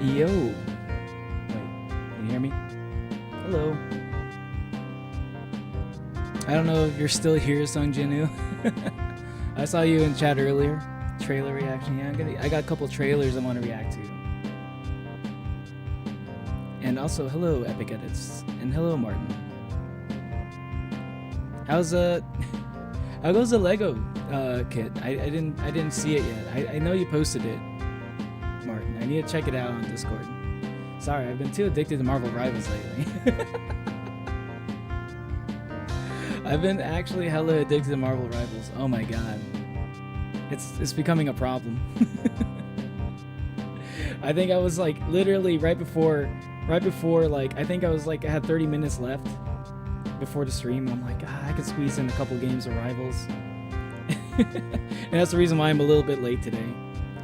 Yo. Wait, can you hear me? Hello. I don't know if you're still here, Sung Jinu. I saw you in chat earlier. Trailer reaction. Yeah, I got a couple trailers I want to react to. And also, hello, Epic Edits. And hello, Martin. How's how goes the Lego kit? I didn't see it yet. I know you posted it, Martin. I need to check it out on Discord. Sorry, I've been too addicted to Marvel Rivals lately. I've been actually hella addicted to Marvel Rivals. Oh my god. It's becoming a problem. I think I was like literally right before like I think I was like I had 30 minutes left before the stream. I'm like, I could squeeze in a couple games of Rivals. And that's the reason why I'm a little bit late today.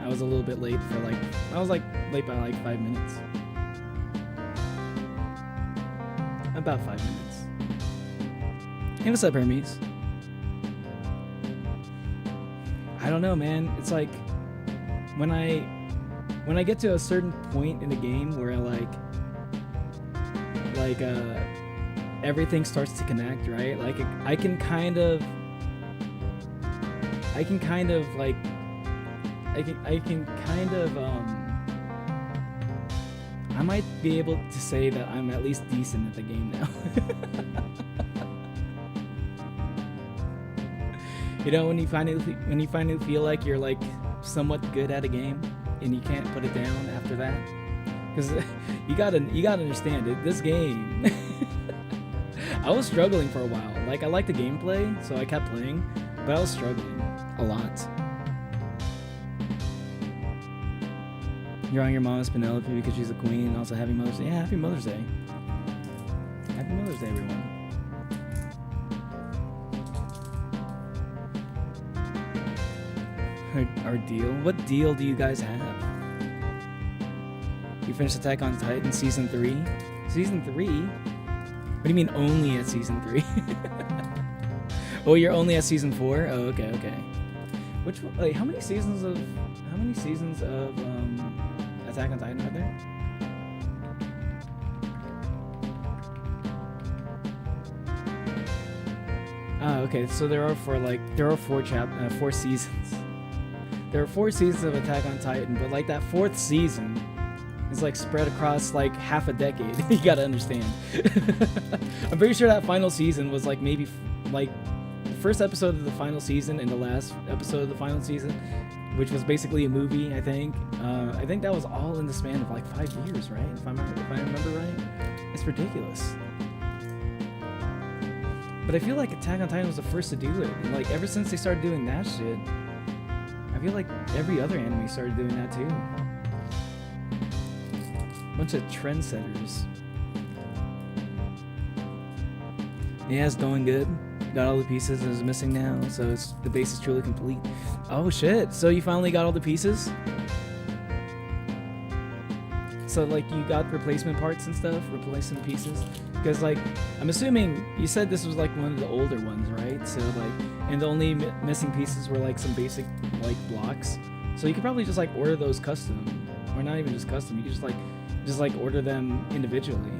I was a little bit late for like I was like late by like 5 minutes. About 5 minutes. Hey, what's up, Hermes? I don't know, man. It's like when I get to a certain point in the game where everything starts to connect, right? Like I can kind of I might be able to say that I'm at least decent at the game now. You know, when you finally feel like you're like somewhat good at a game and you can't put it down after that, because you gotta understand it. This game, I was struggling for a while. Like I liked the gameplay, so I kept playing, but I was struggling a lot. You're on your mom's Penelope because she's a queen. And also, happy Mother's Day. Yeah, happy Mother's Day. Happy Mother's Day, everyone. Our deal? What deal do you guys have? You finished Attack on Titan Season 3? Season 3? What do you mean only at Season 3? Oh, you're only at Season 4? Oh, okay. Which, like, how many seasons of Attack on Titan are there? Ah, okay, so there are four seasons. There are 4 seasons of Attack on Titan, but like that 4th season is like spread across like half a decade. You gotta understand. I'm pretty sure that final season was like maybe like the first episode of the final season and the last episode of the final season, which was basically a movie. I think that was all in the span of like 5 years, right? If I remember right, it's ridiculous. But I feel like Attack on Titan was the first to do it, and like ever since they started doing that shit, I feel like every other anime started doing that too. Bunch of trendsetters. Yeah, it's going good. Got all the pieces. It's missing now, so the base is truly complete. Oh shit! So you finally got all the pieces? So like you got replacement parts and stuff, replacement pieces? Because like I'm assuming you said this was like one of the older ones, right? So like, and the only missing pieces were like some basic like blocks. So you could probably just like order those custom, or not even just custom. You could just like order them individually,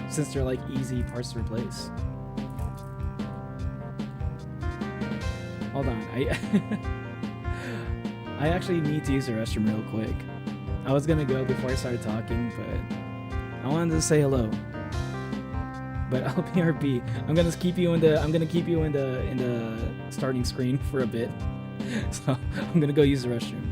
since they're like easy parts to replace. Hold on, I actually need to use the restroom real quick. I was gonna go before I started talking, but I wanted to say hello. But I'll BRB. I'm gonna keep you in the starting screen for a bit. So I'm gonna go use the restroom.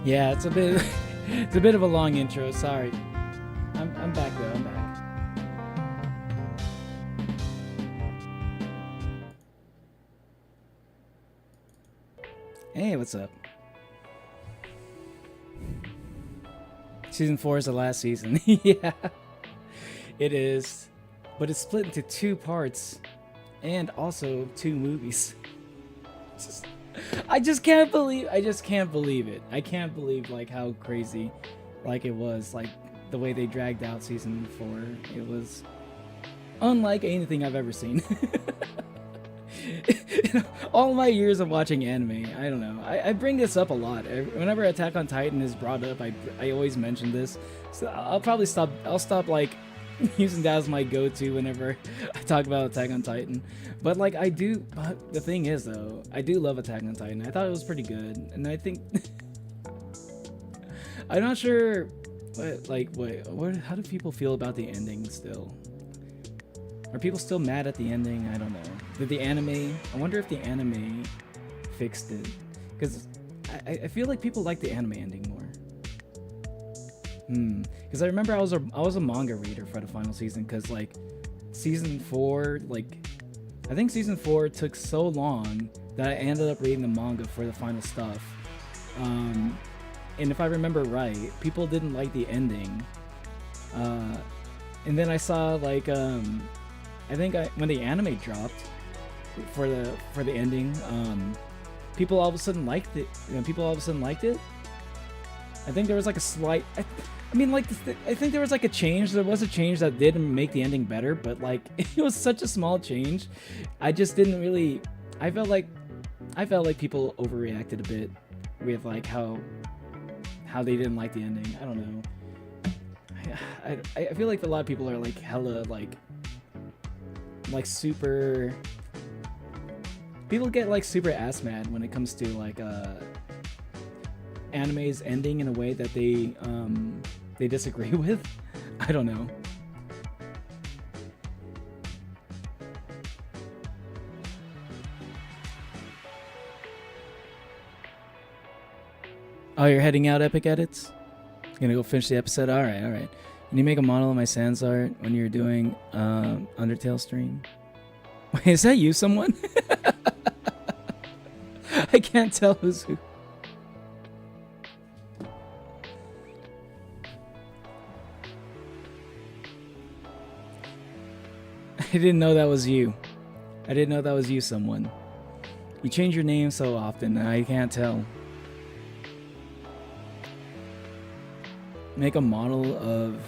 Yeah, it's a bit it's a bit of a long intro. Sorry. I'm back though. I'm back. Hey, what's up? Season 4 is the last season. Yeah, it is. But it's split into 2 parts and also 2 movies. I just can't believe it. I can't believe like how crazy like it was, like the way they dragged out season 4. It was unlike anything I've ever seen. All my years of watching anime, I don't know. I bring this up a lot. Whenever Attack on Titan is brought up, I always mention this. So I'll stop like using that as my go-to whenever I talk about Attack on Titan. But like but the thing is though, I do love Attack on Titan. I thought it was pretty good, and I think I'm not sure how do people feel about the ending still? Are people still mad at the ending? I don't know. I wonder if the anime fixed it. Because I feel like people like the anime ending more. Because I remember I was a manga reader for the final season. Because like season 4, I think season 4 took so long that I ended up reading the manga for the final stuff. And if I remember right, people didn't like the ending. And then I saw like I think when the anime dropped for the ending, people all of a sudden liked it. People all of a sudden liked it. I think there was like a slight. I think there was like a change. There was a change that didn't make the ending better, but like it was such a small change. I just didn't really. I felt like people overreacted a bit with like how they didn't like the ending. I don't know. I feel like a lot of people are like hella like super. People get like super ass mad when it comes to like anime's ending in a way that they disagree with. I don't know. Oh, you're heading out, Epic Edits? Gonna go finish the episode? Alright. Can you make a model of my sans art when you're doing Undertale stream? Wait, is that you, someone? I can't tell who's who. I didn't know that was you. I didn't know that was you, someone. You change your name so often, I can't tell. Make a model of...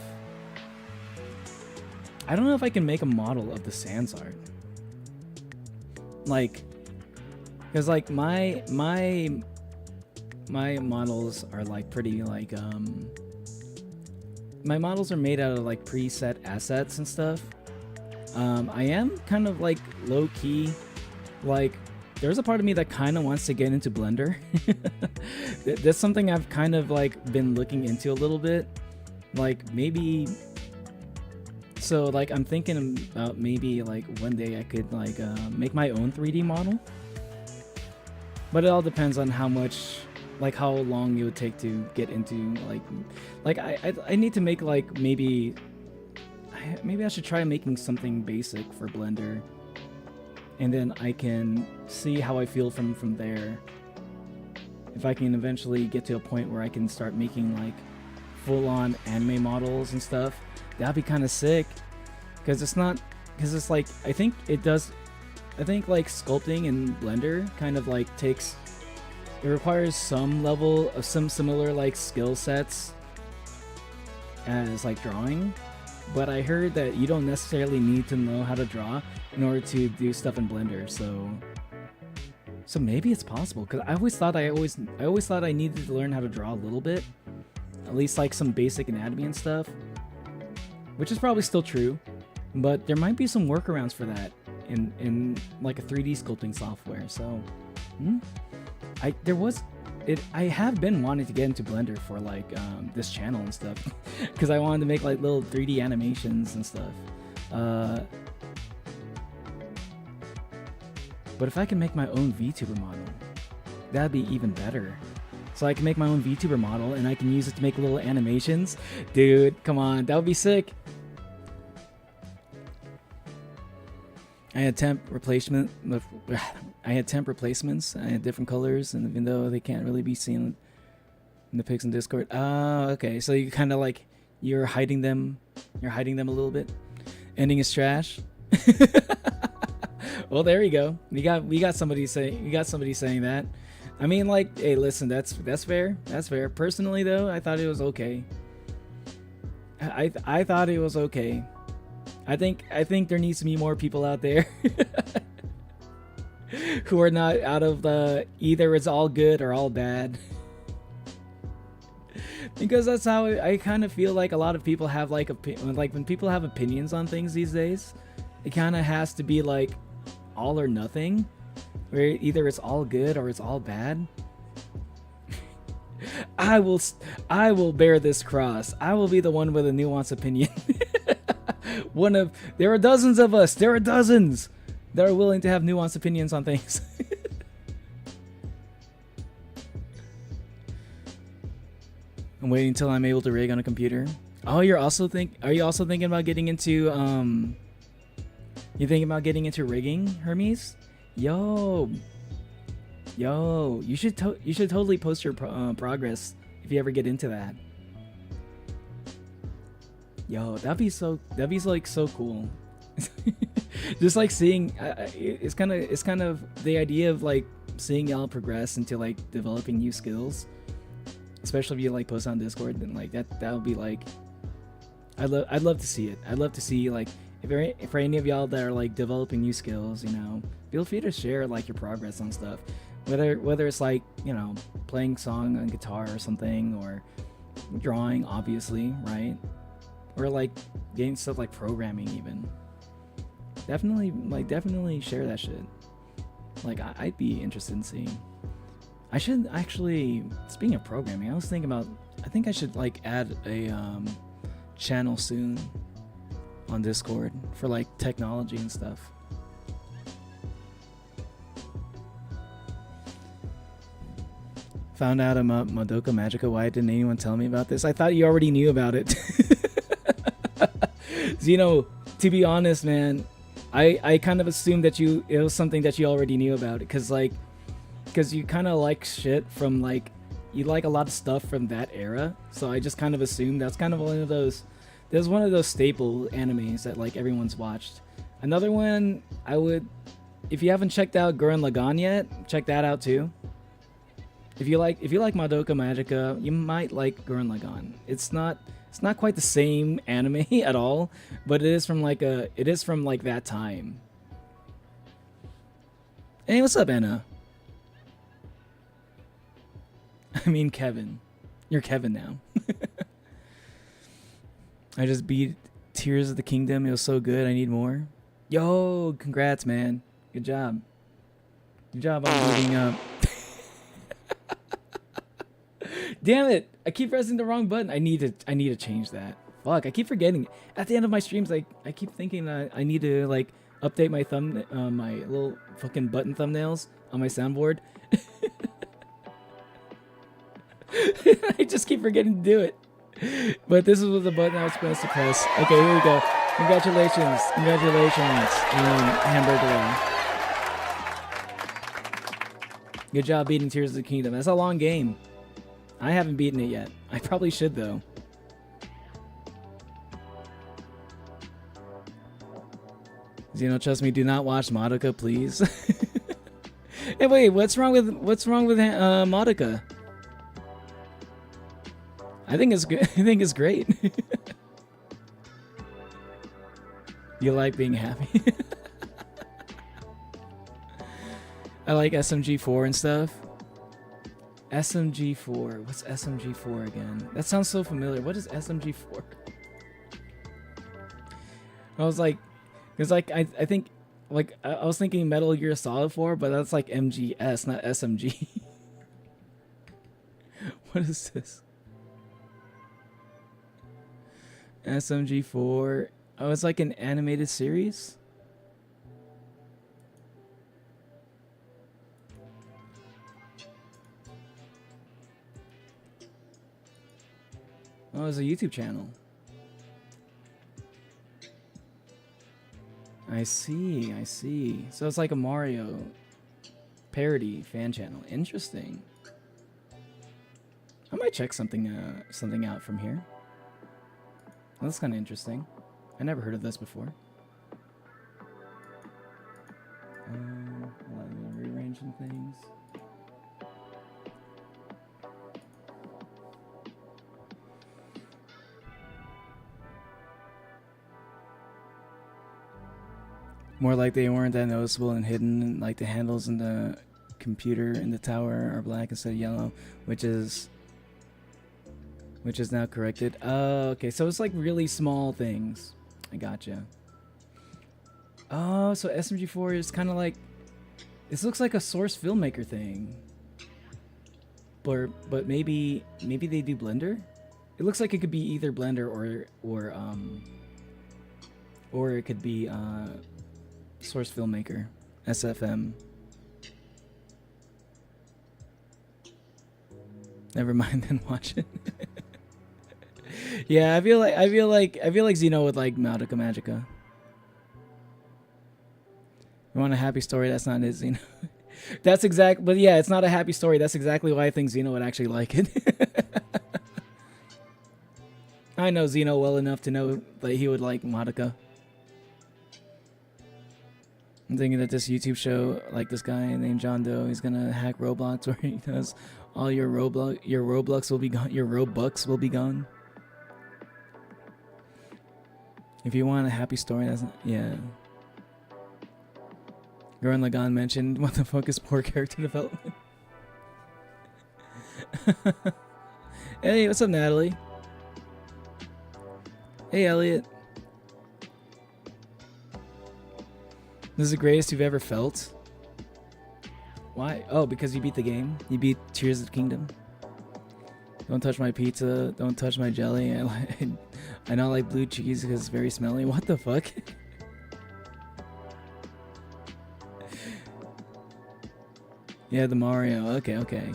I don't know if I can make a model of the sans art. Like, because like my models are like pretty like my models are made out of like preset assets and stuff. I am kind of like low key, like there's a part of me that kind of wants to get into Blender. That's something I've kind of like been looking into a little bit, like maybe. So like I'm thinking about maybe like one day I could like make my own 3D model, but it all depends on how much, like how long it would take to get into like I need to make like maybe I should try making something basic for Blender, and then I can see how I feel from there. If I can eventually get to a point where I can start making like full-on anime models and stuff, that'd be kind of sick. Because it's like I think like sculpting in Blender kind of like it requires some level of some similar like skill sets as like drawing, but I heard that you don't necessarily need to know how to draw in order to do stuff in Blender. So maybe it's possible, because I always thought I needed to learn how to draw a little bit, at least like some basic anatomy and stuff, which is probably still true, but there might be some workarounds for that in like a 3D sculpting software. So I have been wanting to get into Blender for like this channel and stuff, because I wanted to make like little 3D animations and stuff. But if I can make my own VTuber model, that'd be even better. so I can make my own VTuber model and I can use it to make little animations. Dude, come on, that would be sick. I had temp replacements. I had different colors, and even though they can't really be seen in the pics in Discord. Oh, okay. So you kind of like you're hiding them. You're hiding them a little bit. Ending is trash. Well, there you go. We got somebody saying that. I mean, like, hey, listen, that's fair. That's fair. Personally, though, I thought it was okay. I thought it was okay. I think there needs to be more people out there who are not out of the either it's all good or all bad. Because that's how I kind of feel like a lot of people have like when people have opinions on things these days, it kind of has to be like all or nothing, where either it's all good or it's all bad. I will bear this cross. I will be the one with a nuanced opinion. There are dozens of us. There are dozens that are willing to have nuanced opinions on things. I'm waiting until I'm able to rig on a computer. Oh, are you also thinking about getting into you thinking about getting into rigging, Hermes? Yo, you should totally post your progress if you ever get into that. Yo, that'd be like so cool. Just like seeing it's kind of the idea of like seeing y'all progress into like developing new skills, especially if you like post on Discord. Then like that would be like I'd love to see it. I'd love to see like if for any of y'all that are like developing new skills, you know, feel free to share like your progress on stuff, whether it's like, you know, playing song on guitar or something, or drawing, obviously, right? Or like getting stuff like programming even. Definitely share that shit. Like I'd be interested in seeing. I should actually, speaking of programming, I was thinking about, I think I should like add a channel soon on Discord for like technology and stuff. Found out about Madoka Magica. Why didn't anyone tell me about this? I thought you already knew about it. Zeno, to be honest, man, I kind of assumed that it was something that you already knew about it, because you kind of like shit from like, you like a lot of stuff from that era, so I just kind of assumed that's kind of one of those staple animes that like everyone's watched. Another one if you haven't checked out Gurren Lagann yet, check that out too. If you like Madoka Magica, you might like Gurren Lagann. It's not quite the same anime at all, but it is from like that time. Hey, what's up, Anna? I mean, Kevin. You're Kevin now. I just beat Tears of the Kingdom. It was so good. I need more. Yo, congrats, man. Good job. Good job on beating up. Damn it! I keep pressing the wrong button. I need to change that. Fuck! I keep forgetting. At the end of my streams, I keep thinking that I need to like update my my little fucking button thumbnails on my soundboard. I just keep forgetting to do it. But this was the button I was supposed to press. Okay, here we go. Congratulations, Hamburger. Good job beating Tears of the Kingdom. That's a long game. I haven't beaten it yet. I probably should, though. Zeno, trust me, do not watch Madoka, please. Hey, wait, what's wrong with Madoka? I think it's good. I think it's great. You like being happy? I like SMG4 and stuff. SMG4. What's SMG4 again? That sounds so familiar. What is SMG4? I was like, because like I think like I was thinking Metal Gear Solid 4, but that's like MGS, not SMG. What is this? SMG4. Oh, it's like an animated series? Oh, it's a YouTube channel. I see, I see. So it's like a Mario parody fan channel. Interesting. I might check something out from here. Well, that's kind of interesting. I never heard of this before. Rearranging things. More like they weren't that noticeable and hidden, like the handles in the computer in the tower are black instead of yellow, which is now corrected. Oh, okay, so it's like really small things. I gotcha. Oh, so SMG4 is kind of like, this looks like a Source filmmaker thing. But maybe they do Blender? It looks like it could be either Blender or it could be Source filmmaker, SFM. Never mind, then watch it. Yeah, I feel like Xeno would like Magica Magica. You want a happy story? That's not it, Xeno. That's exact, but yeah, it's not a happy story. That's exactly why I think Xeno would actually like it. I know Xeno well enough to know that he would like Magica. I'm thinking that this YouTube show, like this guy named John Doe, he's gonna hack Roblox where he does all your Roblox will be gone, your Robux will be gone. If you want a happy story, that's yeah. Gurren Lagann mentioned, what the fuck is poor character development? Hey, what's up, Natalie? Hey, Elliot. This is the greatest you've ever felt? Why? Oh, because you beat the game? You beat Tears of the Kingdom? Don't touch my pizza. Don't touch my jelly. I don't like blue cheese because it's very smelly. What the fuck? Yeah, the Mario. Okay, okay.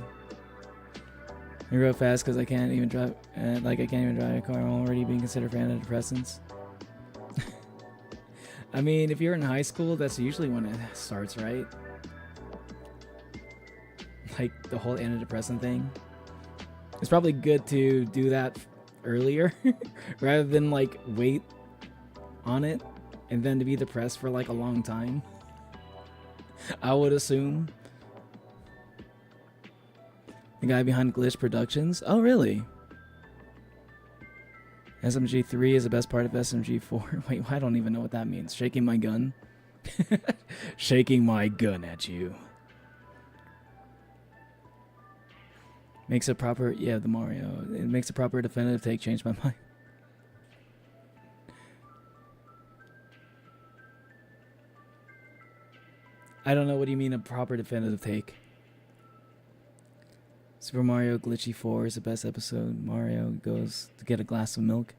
I wrote fast because I can't even drive. I can't even drive a car. I'm already being considered for antidepressants. I mean, if you're in high school, that's usually when it starts, right? Like the whole antidepressant thing. It's probably good to do that earlier rather than like wait on it and then to be depressed for like a long time. I would assume. The guy behind Glitch Productions? Oh, really? SMG3 is the best part of SMG4. Wait, I don't even know what that means. Shaking my gun? Shaking my gun at you. Makes a proper... Yeah, the Mario. It makes a proper definitive take. Changed my mind. I don't know what do you mean a proper definitive take. Super Mario Glitchy 4 is the best episode. Mario goes to get a glass of milk.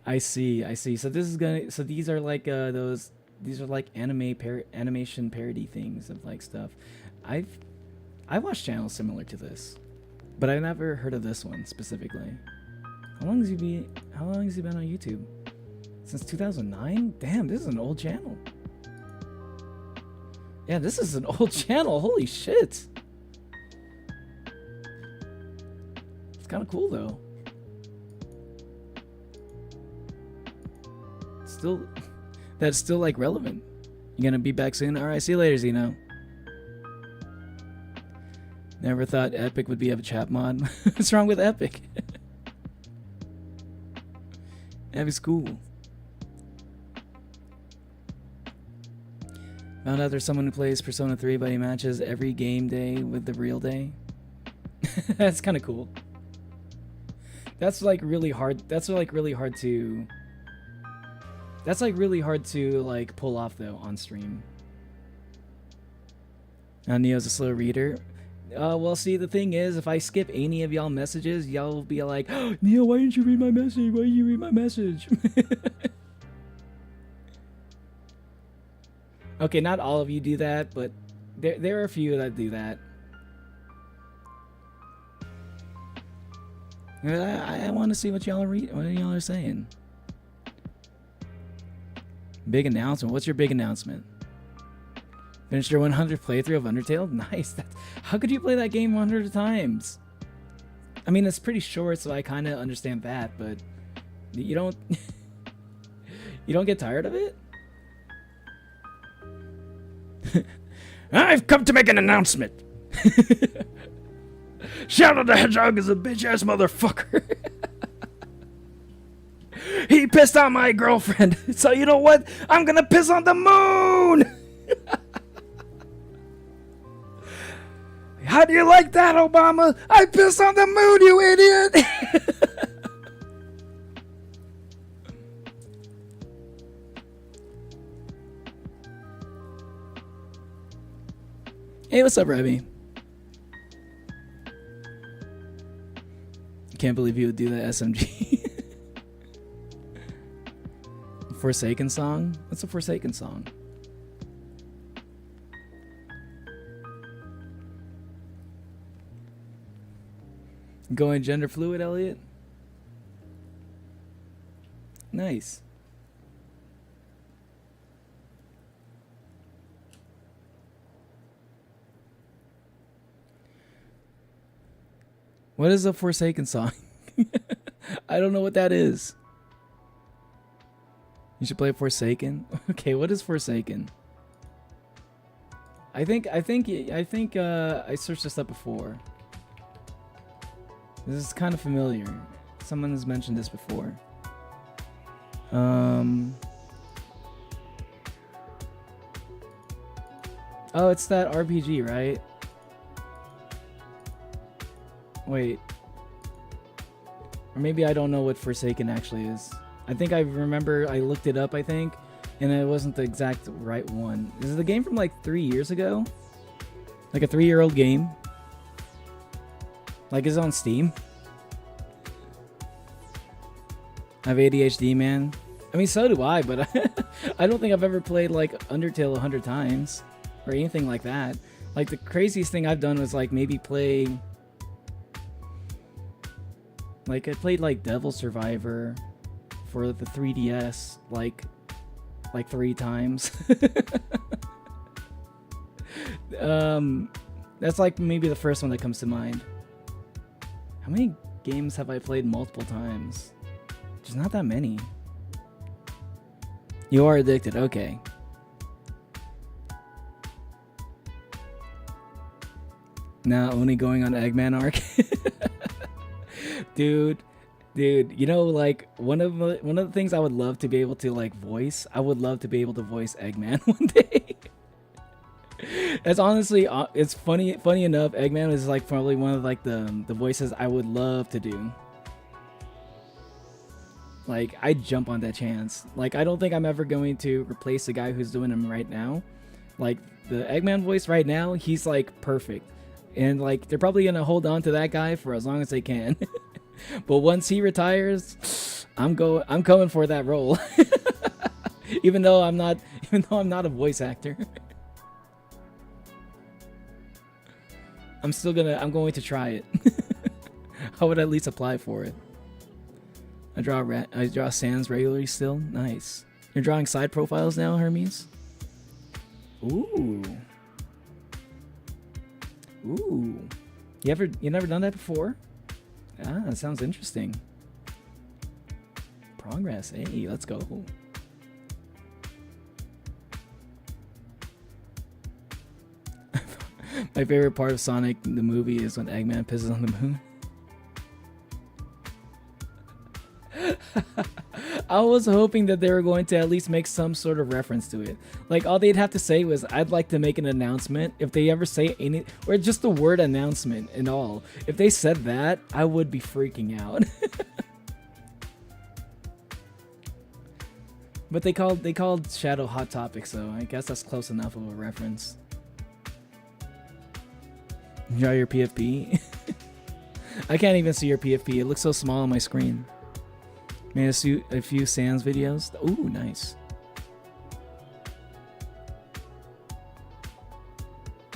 I see. So this is gonna. So these are like those. These are like animation parody things of like stuff. I watched channels similar to this, but I've never heard of this one specifically. How long has he been on YouTube? Since 2009? Damn, this is an old channel. Yeah, this is an old channel. Holy shit. Kind of cool though. That's still like relevant. You gonna be back soon? All right, see you later, Xeno. Never thought Epic would be a chat mod. What's wrong with Epic? Epic's cool. Found out there's someone who plays Persona 3 but he matches every game day with the real day. That's kind of cool. That's like really hard. That's like really hard to like pull off though on stream. Now Neo's a slow reader. Well, see, the thing is, if I skip any of y'all messages, y'all will be like, oh, Neo, why didn't you read my message? Why didn't you read my message? Okay, not all of you do that, but there are a few that do that. I want to see what y'all are saying. Big announcement. What's your big announcement? Finished your 100th playthrough of Undertale? Nice. How could you play that game 100 times? I mean, it's pretty short, so I kind of understand that, but you don't you don't get tired of it? I've come to make an announcement. Shadow the Hedgehog is a bitch-ass motherfucker. He pissed on my girlfriend, so you know what? I'm gonna piss on the moon! How do you like that, Obama? I pissed on the moon, you idiot! Hey, what's up, Remy? Can't believe you would do that SMG. Forsaken song? What's a Forsaken song? Going gender fluid, Elliot? Nice. What is a Forsaken song? I don't know what that is. You should play Forsaken. Okay, what is Forsaken? I think I searched this up before. This is kind of familiar. Someone has mentioned this before. Oh, it's that RPG, right? Wait. Or maybe I don't know what Forsaken actually is. I think I remember I looked it up, I think, and it wasn't the exact right one. Is it the game from like 3 years ago? Like a 3-year-old game? Like, is it on Steam? I have ADHD, man. I mean, so do I, but I don't think I've ever played like Undertale 100 times or anything like that. Like, the craziest thing I've done was like maybe play... Like, I played like Devil Survivor for the 3DS like 3 times. That's like maybe the first one that comes to mind. How many games have I played multiple times? There's not that many. You are addicted, okay. Now only going on Eggman arc. Dude, you know, like one of the things I would love to be able to like voice, I would love to be able to voice Eggman one day. That's honestly, it's funny enough. Eggman is like probably one of like the voices I would love to do. Like, I'd jump on that chance. Like, I don't think I'm ever going to replace the guy who's doing him right now. Like, the Eggman voice right now, he's like perfect. And like, they're probably gonna hold on to that guy for as long as they can. But once he retires, I'm coming for that role. even though I'm not a voice actor. I'm going to try it. I would at least apply for it. I draw Sans regularly still. Nice. You're drawing side profiles now, Hermes? Ooh. Ooh. You never done that before? Ah, that sounds interesting. Progress. Hey, let's go. My favorite part of Sonic the movie is when Eggman pisses on the moon. I was hoping that they were going to at least make some sort of reference to it. Like, all they'd have to say was, I'd like to make an announcement. If they ever say any, or just the word announcement and all. If they said that, I would be freaking out. But they called Shadow Hot Topic, so I guess that's close enough of a reference. Enjoy your PFP? I can't even see your PFP. It looks so small on my screen. Made a few Sans videos. Ooh, nice.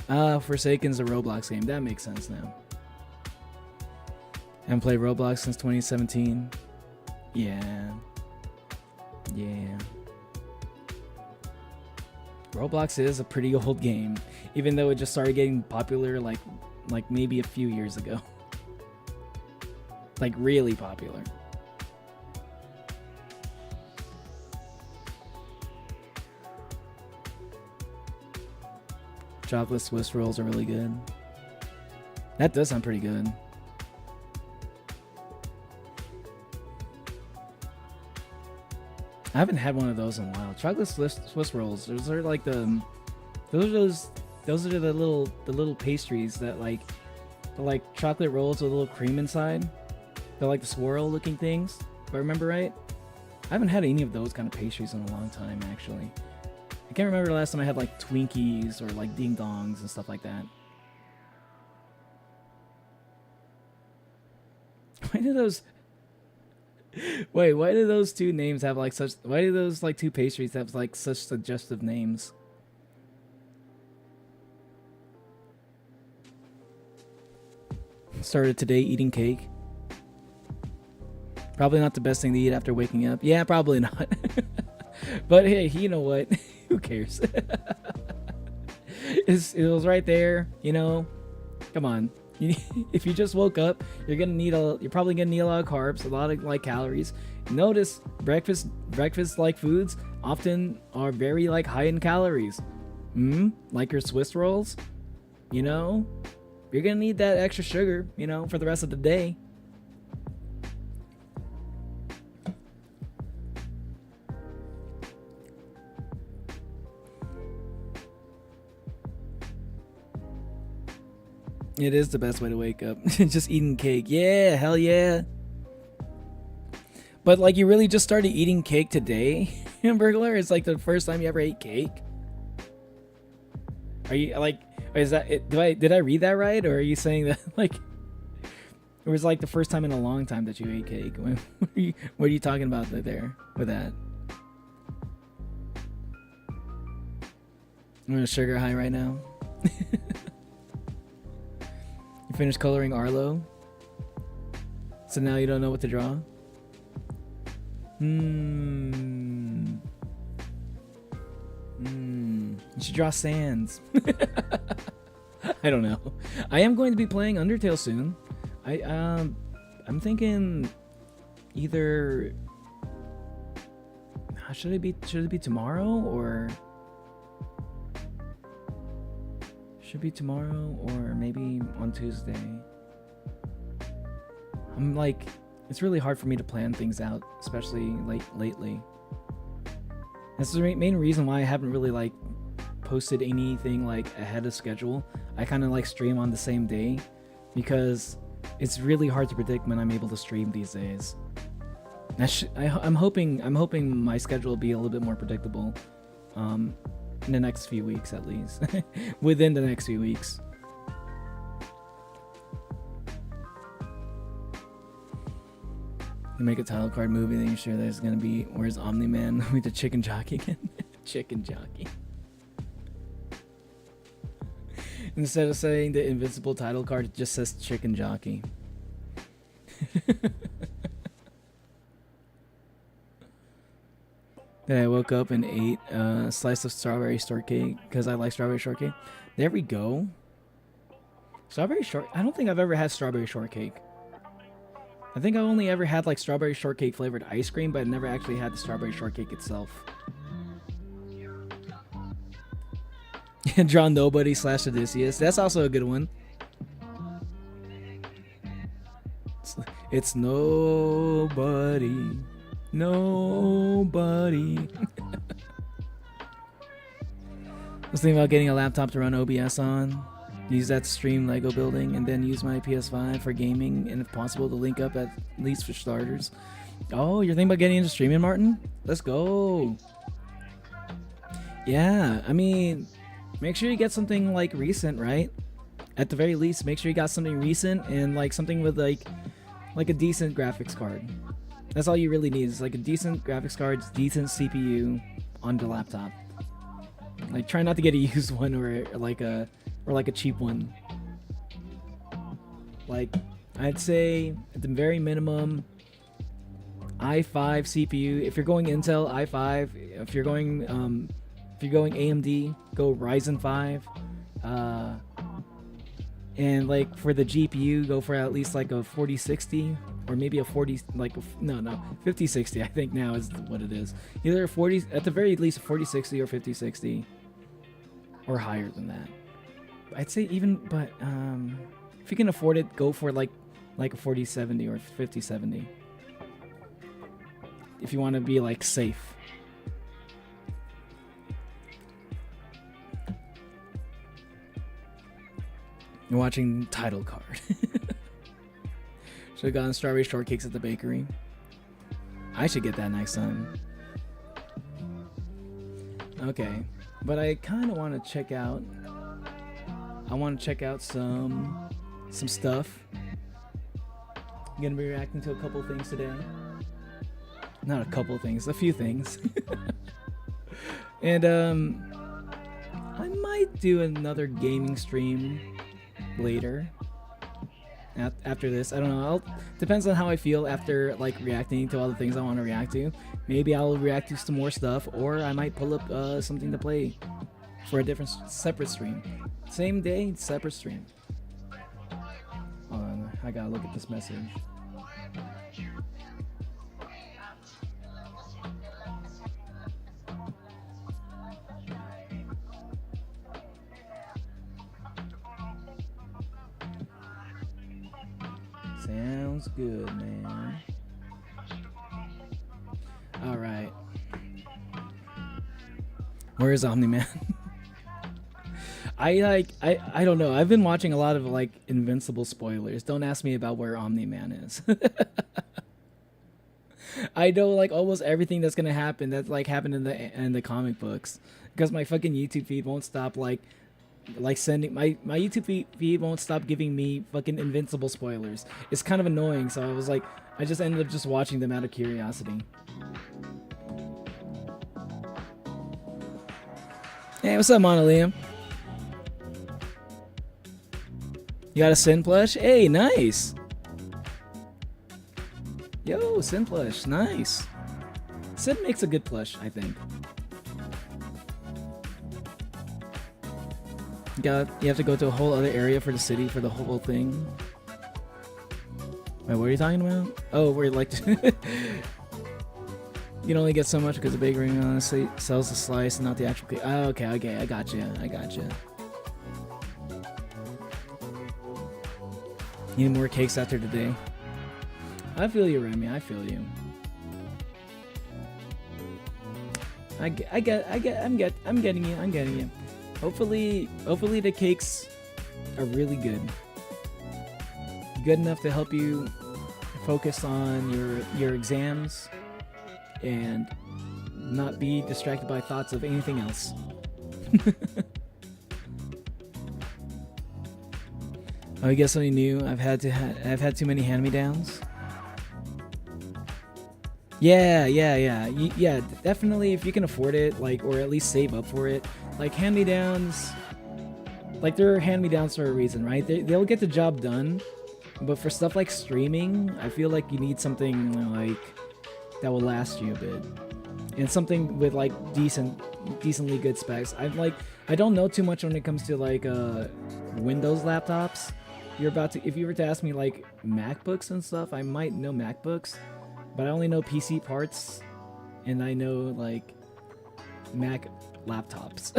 Forsaken's a Roblox game. That makes sense now. Haven't played Roblox since 2017. Yeah. Yeah. Roblox is a pretty old game, even though it just started getting popular like maybe a few years ago. Like really popular. Chocolate Swiss rolls are really good. That does sound pretty good. I haven't had one of those in a while. Chocolate Swiss rolls. Those are like those are the little pastries that like chocolate rolls with a little cream inside. They're like the swirl looking things, if I remember right. I haven't had any of those kind of pastries in a long time, actually. I can't remember the last time I had like Twinkies or like Ding Dongs and stuff like that. Why do those... Wait, why do those two names have like such... Why do those like two pastries have like such suggestive names? Started today eating cake. Probably not the best thing to eat after waking up. Yeah, probably not. But hey, you know what? Who cares? It was right there, you know. Come on. If you just woke up, you're probably gonna need a lot of carbs, a lot of like calories. Notice breakfast like foods often are very like high in calories. Like your Swiss rolls, you know, you're gonna need that extra sugar, you know, for the rest of the day. It is the best way to wake up. Just eating cake. Yeah, hell yeah. But like, you really just started eating cake today, Burglar? It's like the first time you ever ate cake? Are you like, is that it? Did I read that right? Or are you saying that like it was like the first time in a long time that you ate cake? What are you talking about there with that? I'm on a sugar high right now. You finished coloring Arlo? So now you don't know what to draw? You should draw Sans. I don't know. I am going to be playing Undertale soon. I'm thinking either should it be tomorrow, or should be tomorrow, or maybe on Tuesday. I'm like, it's really hard for me to plan things out, especially lately. That's the main reason why I haven't really like posted anything like ahead of schedule. I kind of like stream on the same day because it's really hard to predict when I'm able to stream these days. I'm hoping my schedule will be a little bit more predictable in the next few weeks, at least. Within the next few weeks. You make a title card movie, then you're sure there's gonna be, where's Omni-Man with the chicken jockey again? Chicken jockey. Instead of saying the invincible title card, it just says chicken jockey. Then I woke up and ate a slice of strawberry shortcake because I like strawberry shortcake. There we go. I don't think I've ever had strawberry shortcake. I think I've only ever had like strawberry shortcake flavored ice cream, but I've never actually had the strawberry shortcake itself. Draw Nobody / Odysseus. That's also a good one. It's nobody. Nobody. I was thinking about getting a laptop to run OBS on. Use that to stream Lego building, and then use my PS5 for gaming, and if possible to link up at least for starters. Oh, you're thinking about getting into streaming, Martin? Let's go. Yeah, I mean, make sure you get something like recent, right? At the very least, make sure you got something recent and like something with like a decent graphics card. That's all you really need, is like a decent graphics card, decent CPU on the laptop. Like, try not to get a used one or like a cheap one. Like, I'd say at the very minimum, i5 CPU. If you're going Intel, i5. If you're going AMD, go Ryzen 5. And like for the GPU, go for at least like a 4060 or maybe a 5060. I think now is what it is. Either a 40, at the very least, a 4060 or 5060, or higher than that. I'd say even, but if you can afford it, go for like a 4070 or 5070. If you want to be like safe. You're watching title card. Should have gotten strawberry shortcakes at the bakery. I should get that next time. Okay, but I kind of want to check out. I want to check out some stuff. I'm gonna be reacting to a couple things today. Not a couple things, a few things. And I might do another gaming stream later. After this, I don't know. Depends on how I feel after like reacting to all the things I want to react to. Maybe I'll react to some more stuff, or I might pull up something to play for a different separate stream. Same day, separate stream. Hold on, I gotta look at this message. Sounds good, man. All right. Where is Omni-Man? I don't know. I've been watching a lot of like Invincible spoilers. Don't ask me about where Omni-Man is. I know like almost everything that's gonna happen that like happened in the comic books, because my fucking YouTube feed won't stop like sending my YouTube feed won't stop giving me fucking Invincible spoilers. It's kind of annoying, so I was like, I just ended up just watching them out of curiosity. Hey, what's up, Monolium? You got a Sin plush? Hey, nice. Yo, Sin plush, nice. Sin makes a good plush, I think. You have to go to a whole other area for the city for the whole thing. Wait, what are you talking about? Oh, where like you can only get so much because the bakery honestly sells the slice and not the actual cake. Oh, okay, I got you. Need more cakes after today. I feel you, Remy. I feel you. I'm getting you. Hopefully the cakes are really good. Good enough to help you focus on your exams and not be distracted by thoughts of anything else. Oh, you guess something new? I've had too many hand-me-downs. Yeah, definitely if you can afford it, like, or at least save up for it. Like hand-me-downs, like they're hand-me-downs for a reason, right? They'll get the job done, but for stuff like streaming, I feel like you need something like that will last you a bit, and something with like decently good specs. I don't know too much when it comes to like Windows laptops. If you were to ask me like MacBooks and stuff, I might know MacBooks, but I only know PC parts, and I know like Mac laptops.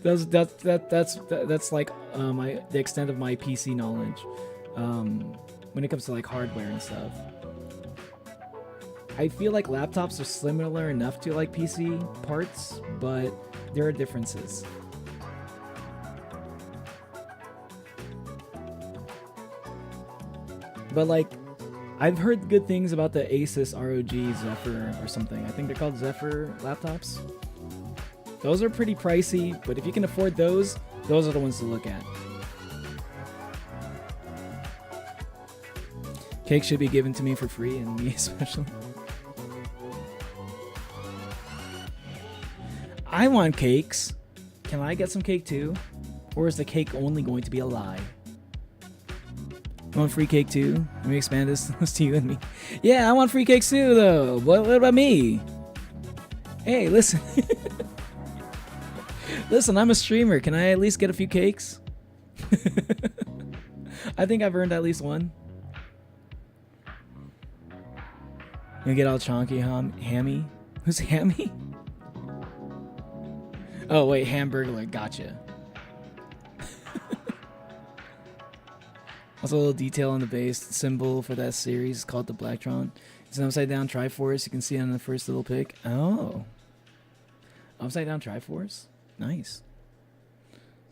that's like the extent of my PC knowledge when it comes to like hardware and stuff. I feel like laptops are similar enough to like PC parts, but there are differences. But like, I've heard good things about the Asus ROG Zephyr or something. I think they're called Zephyr laptops. Those are pretty pricey, but if you can afford those are the ones to look at. Cake should be given to me for free, and me especially. I want cakes. Can I get some cake too? Or is the cake only going to be a lie? Want free cake too? Let me expand this to you and me. Yeah, I want free cakes too, though. What about me? Hey, listen. Listen, I'm a streamer. Can I at least get a few cakes? I think I've earned at least one. You get all chonky, hammy? Who's Hammy? Oh, wait, Hamburglar. Gotcha. Also, a little detail on the base symbol for that series is called the Blacktron. It's an upside down Triforce. You can see it on the first little pic. Oh. Upside down Triforce? Nice.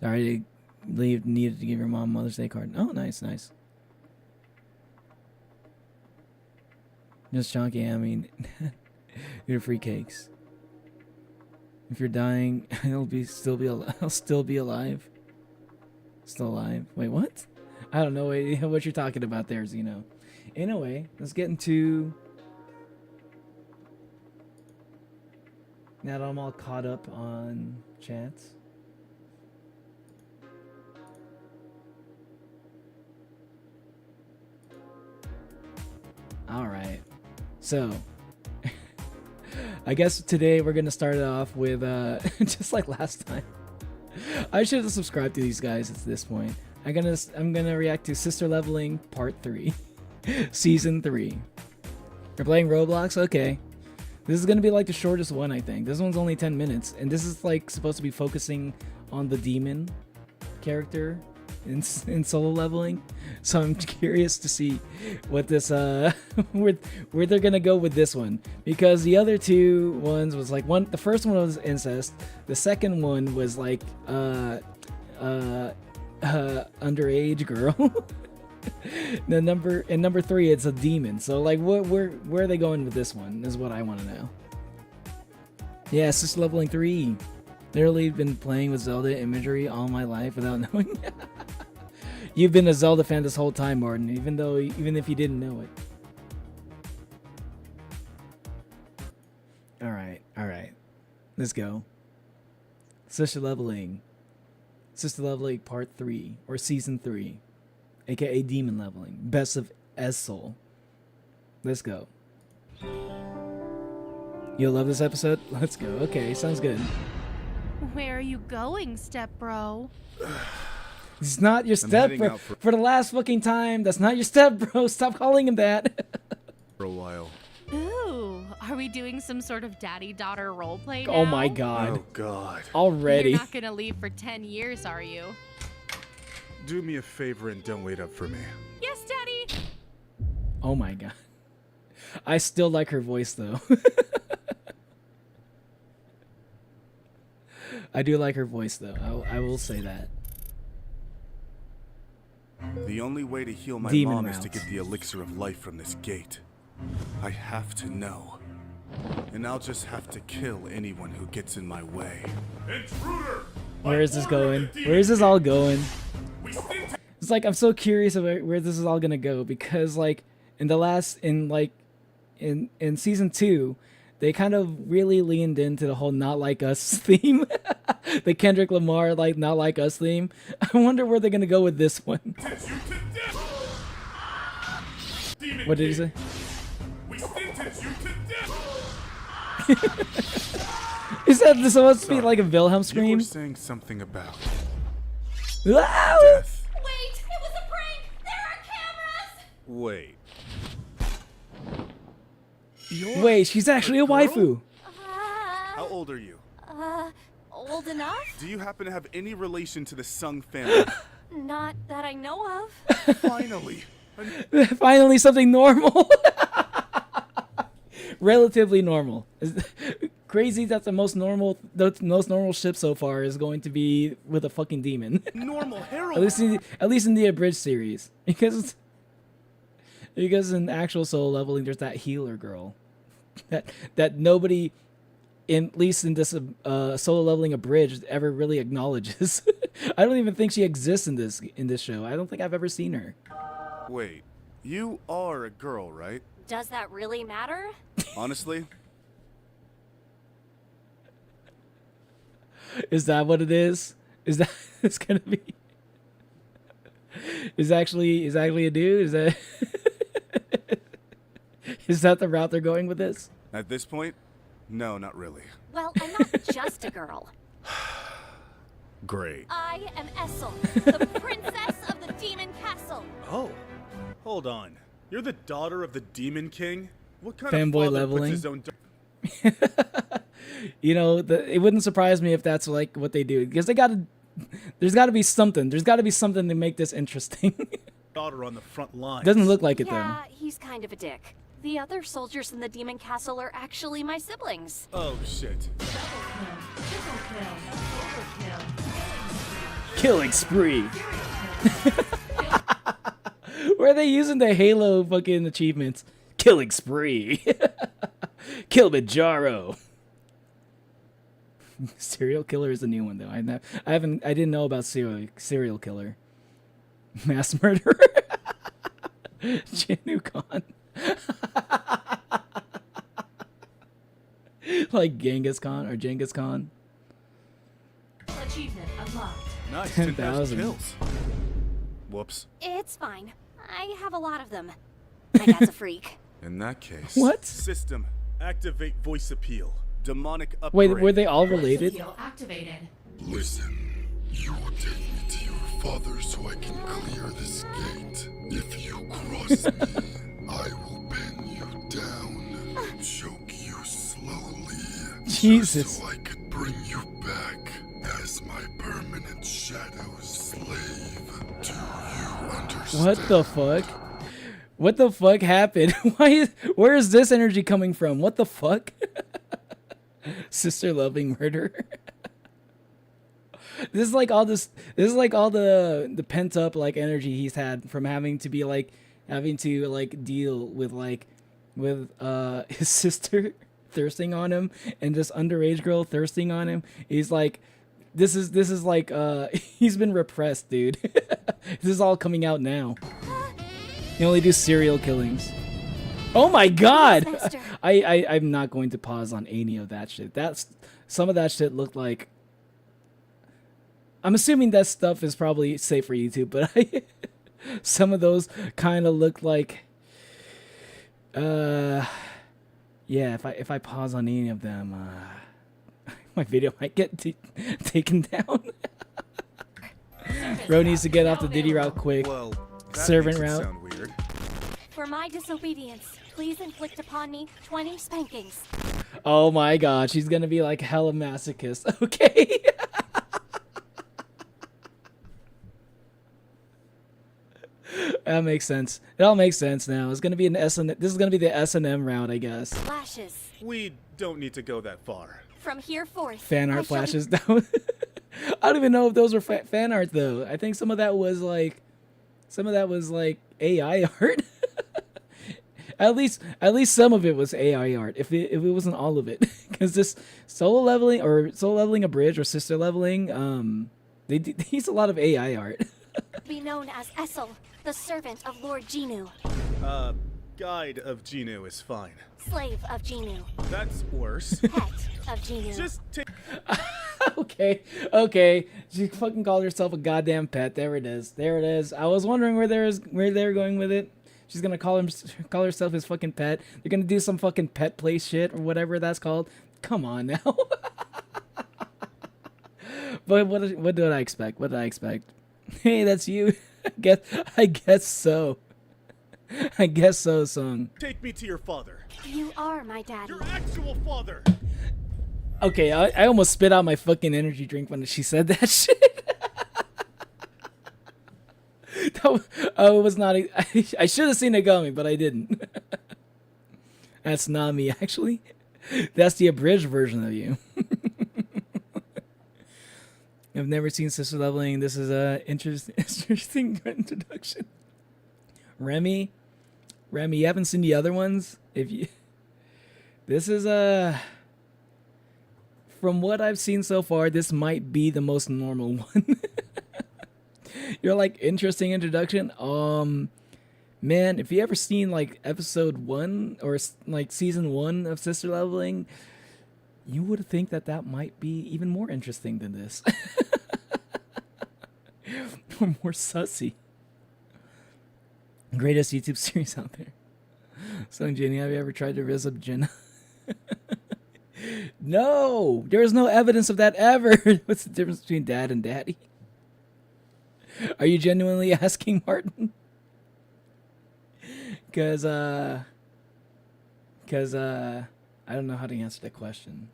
Sorry to leave. Needed to give your mom Mother's Day card. Oh, nice, nice. Just chunky. I mean, your free cakes. If you're dying, I'll still be alive. Still alive. Wait, what? I don't know what you're talking about there, Zeno. Anyway, let's get into. Now that I'm all caught up on chats. All right. So, I guess today we're gonna start it off with just like last time. I should have subscribed to these guys at this point. I'm gonna react to Sister Leveling Part 3, Season 3. You're playing Roblox? Okay. This is gonna be like the shortest one, I think. This one's only 10 minutes, and this is like supposed to be focusing on the demon character in solo leveling. So I'm curious to see what this where they're gonna go with this one, because the other two ones was like the first one was incest, the second one was like underage girl. Number 3 it's a demon. So like where are they going with this one is what I want to know. Yeah, Sister Leveling 3. Literally been playing with Zelda imagery all my life without knowing. You've been a Zelda fan this whole time, Martin, even if you didn't know it. All right. Let's go. Sister Leveling Part 3 or Season 3, aka Demon Leveling, Best of S-Soul. Let's go. You'll love this episode? Let's go. Okay, sounds good. Where are you going, stepbro? It's not your stepbro. For the last fucking time, that's not your stepbro. Stop calling him that. For a while. Ooh, are we doing some sort of daddy-daughter roleplay now? Oh my god. Oh god. Already. You're not gonna leave for 10 years, are you? Do me a favor and don't wait up for me. Yes, daddy! Oh my god. I still like her voice though. I do like her voice though. I will say that. The only way to heal my Demon mom mouth. is to get the elixir of life from this gate. I have to know. And I'll just have to kill anyone who gets in my way. Intruder! Where is this going? Where is this all going? It's like I'm so curious about where this is all gonna go, because like in season 2, they kind of really leaned into the whole "Not Like Us" theme, the Kendrick Lamar like "Not Like Us" theme. I wonder where they're gonna go with this one. What did he say? We sentenced you to death! Is that supposed to be like a Wilhelm You scream? were saying something about Wow! death. Wait, it was a prank! There are cameras! Wait. Wait, she's actually a waifu. How old are you? Old enough? Do you happen to have any relation to the Sung family? Not that I know of. Finally. Finally, something normal. Relatively normal. Crazy that the most normal ship so far is going to be with a fucking demon. Normal heroine. at least in the abridged series, because in actual solo leveling, there's that healer girl that nobody, at least in this solo leveling abridged, ever really acknowledges. I don't even think she exists in this show. I don't think I've ever seen her. Wait. You are a girl, right? Does that really matter? Honestly? Is that what it is? Is that it's gonna be? is actually a dude? Is that is that the route they're going with this? At this point, no, not really. Well, I'm not just a girl. Great. I am Essel, the princess of the Demon Castle. Oh, hold on. You're the daughter of the Demon King? What kind Fanboy of father leveling. puts his own You know, it wouldn't surprise me if that's like what they do, because there's got to be something. There's got to be something to make this interesting. daughter on the front line? Doesn't look like it Yeah, he's kind of a dick. The other soldiers in the Demon Castle are actually my siblings. Oh shit. Killing spree. Where are they using the Halo fucking achievements? Killing spree. Kilimanjaro. Serial killer is a new one though. I didn't know about serial killer. Mass murderer. Jinu-kan. Like Genghis Khan or Genghis Khan. Achievement unlocked. Nice. 10,000 kills. Whoops. It's fine. I have a lot of them. My dad's a freak. In that case. What? System. Activate voice appeal. Demonic upgrade. Wait, were they all related? Appeal activated. Listen, you will take me to your father so I can clear this gate. If you cross me, I will pin you down and choke you slowly. Jesus. Just so I could bring you back as my permanent shadow slave. Do you understand? What the fuck? What the fuck happened? Where is this energy coming from? What the fuck? Sister loving murder. This is like all the pent up like energy he's had from having to deal with his sister thirsting on him and this underage girl thirsting on him. He's like this is like he's been repressed, dude. This is all coming out now. He only do serial killings. Oh my god! I'm not going to pause on any of that shit. Some of that shit looked like. I'm assuming that stuff is probably safe for YouTube, but some of those kind of look like. Yeah, if I pause on any of them, my video might get taken down. Bro needs to get off the Diddy route quick. Well, that Servant makes it route. sound weird. For my disobedience, please inflict upon me 20 spankings. Oh my god, she's gonna be like hella masochist. Okay. That makes sense. It all makes sense now. It's gonna be this is gonna be the S&M route, I guess. Lashes. We don't need to go that far. From here forth. Fan I art shall- flashes down. I don't even know if those were fan art though. I think some of that was like AI art. At least some of it was AI art. If it wasn't all of it, because this solo leveling a bridge or sister leveling, they use a lot of AI art. Be known as Essel, the servant of Lord Jinu, Guide of Genu is fine. slave of Jinu, That's worse. pet of Jinu. Just take. Okay. She fucking called herself a goddamn pet. There it is. I was wondering where they were going with it. She's gonna call herself his fucking pet. They're gonna do some fucking pet play shit or whatever that's called. Come on now. But what did I expect? What did I expect? Hey, that's you. I guess so. I guess so, Sung. Take me to your father. You are my daddy. Your actual father. Okay, I almost spit out my fucking energy drink when she said that shit. I was not. I should have seen it coming, but I didn't. That's not me, actually. That's the abridged version of you. I've never seen sister leveling. This is a interesting introduction. Remy, you haven't seen the other ones. This is from what I've seen so far, this might be the most normal one. You're like interesting introduction. Man, if you ever seen like episode 1 or like season 1 of sister leveling, you would think that might be even more interesting than this. Or more sussy. Greatest YouTube series out there. So, Jenny, have you ever tried to rizz up Jenna? No! There is no evidence of that ever! What's the difference between dad and daddy? Are you genuinely asking, Martin? Because, I don't know how to answer that question.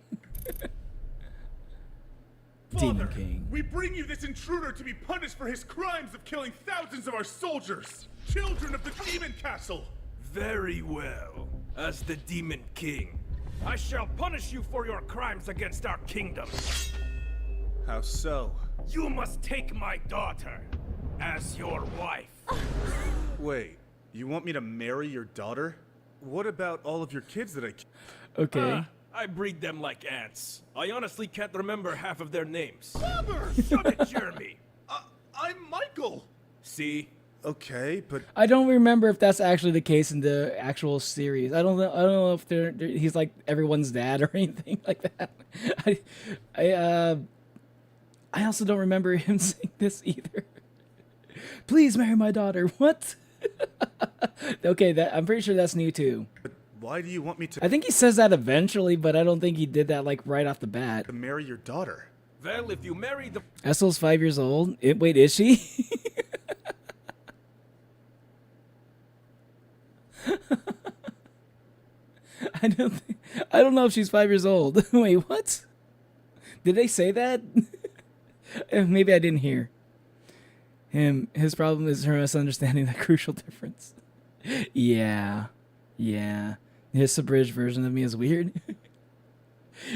Demon Father, King. we bring you this intruder to be punished for his crimes of killing thousands of our soldiers, children of the Demon Castle. Very well. As the Demon King, I shall punish you for your crimes against our kingdom. How so? You must take my daughter as your wife. Wait, you want me to marry your daughter? What about all of your kids that I... Okay. I breed them like ants. I honestly can't remember half of their names. Father! Shut it, Jeremy. I'm Michael. See? Okay, but I don't remember if that's actually the case in the actual series. I don't know if he's like everyone's dad or anything like that. I also don't remember him saying this either. Please marry my daughter. What? Okay, I'm pretty sure that's new too. why do you want me I think he says that eventually, but I don't think he did that like right off the bat. to marry your daughter? Well, if you marry the... Estel's 5 years old. Wait, is she? I don't know if she's 5 years old. Wait, what? Did they say that? Maybe I didn't hear. His problem is her misunderstanding that crucial difference. Yeah. His abridged version of me is weird.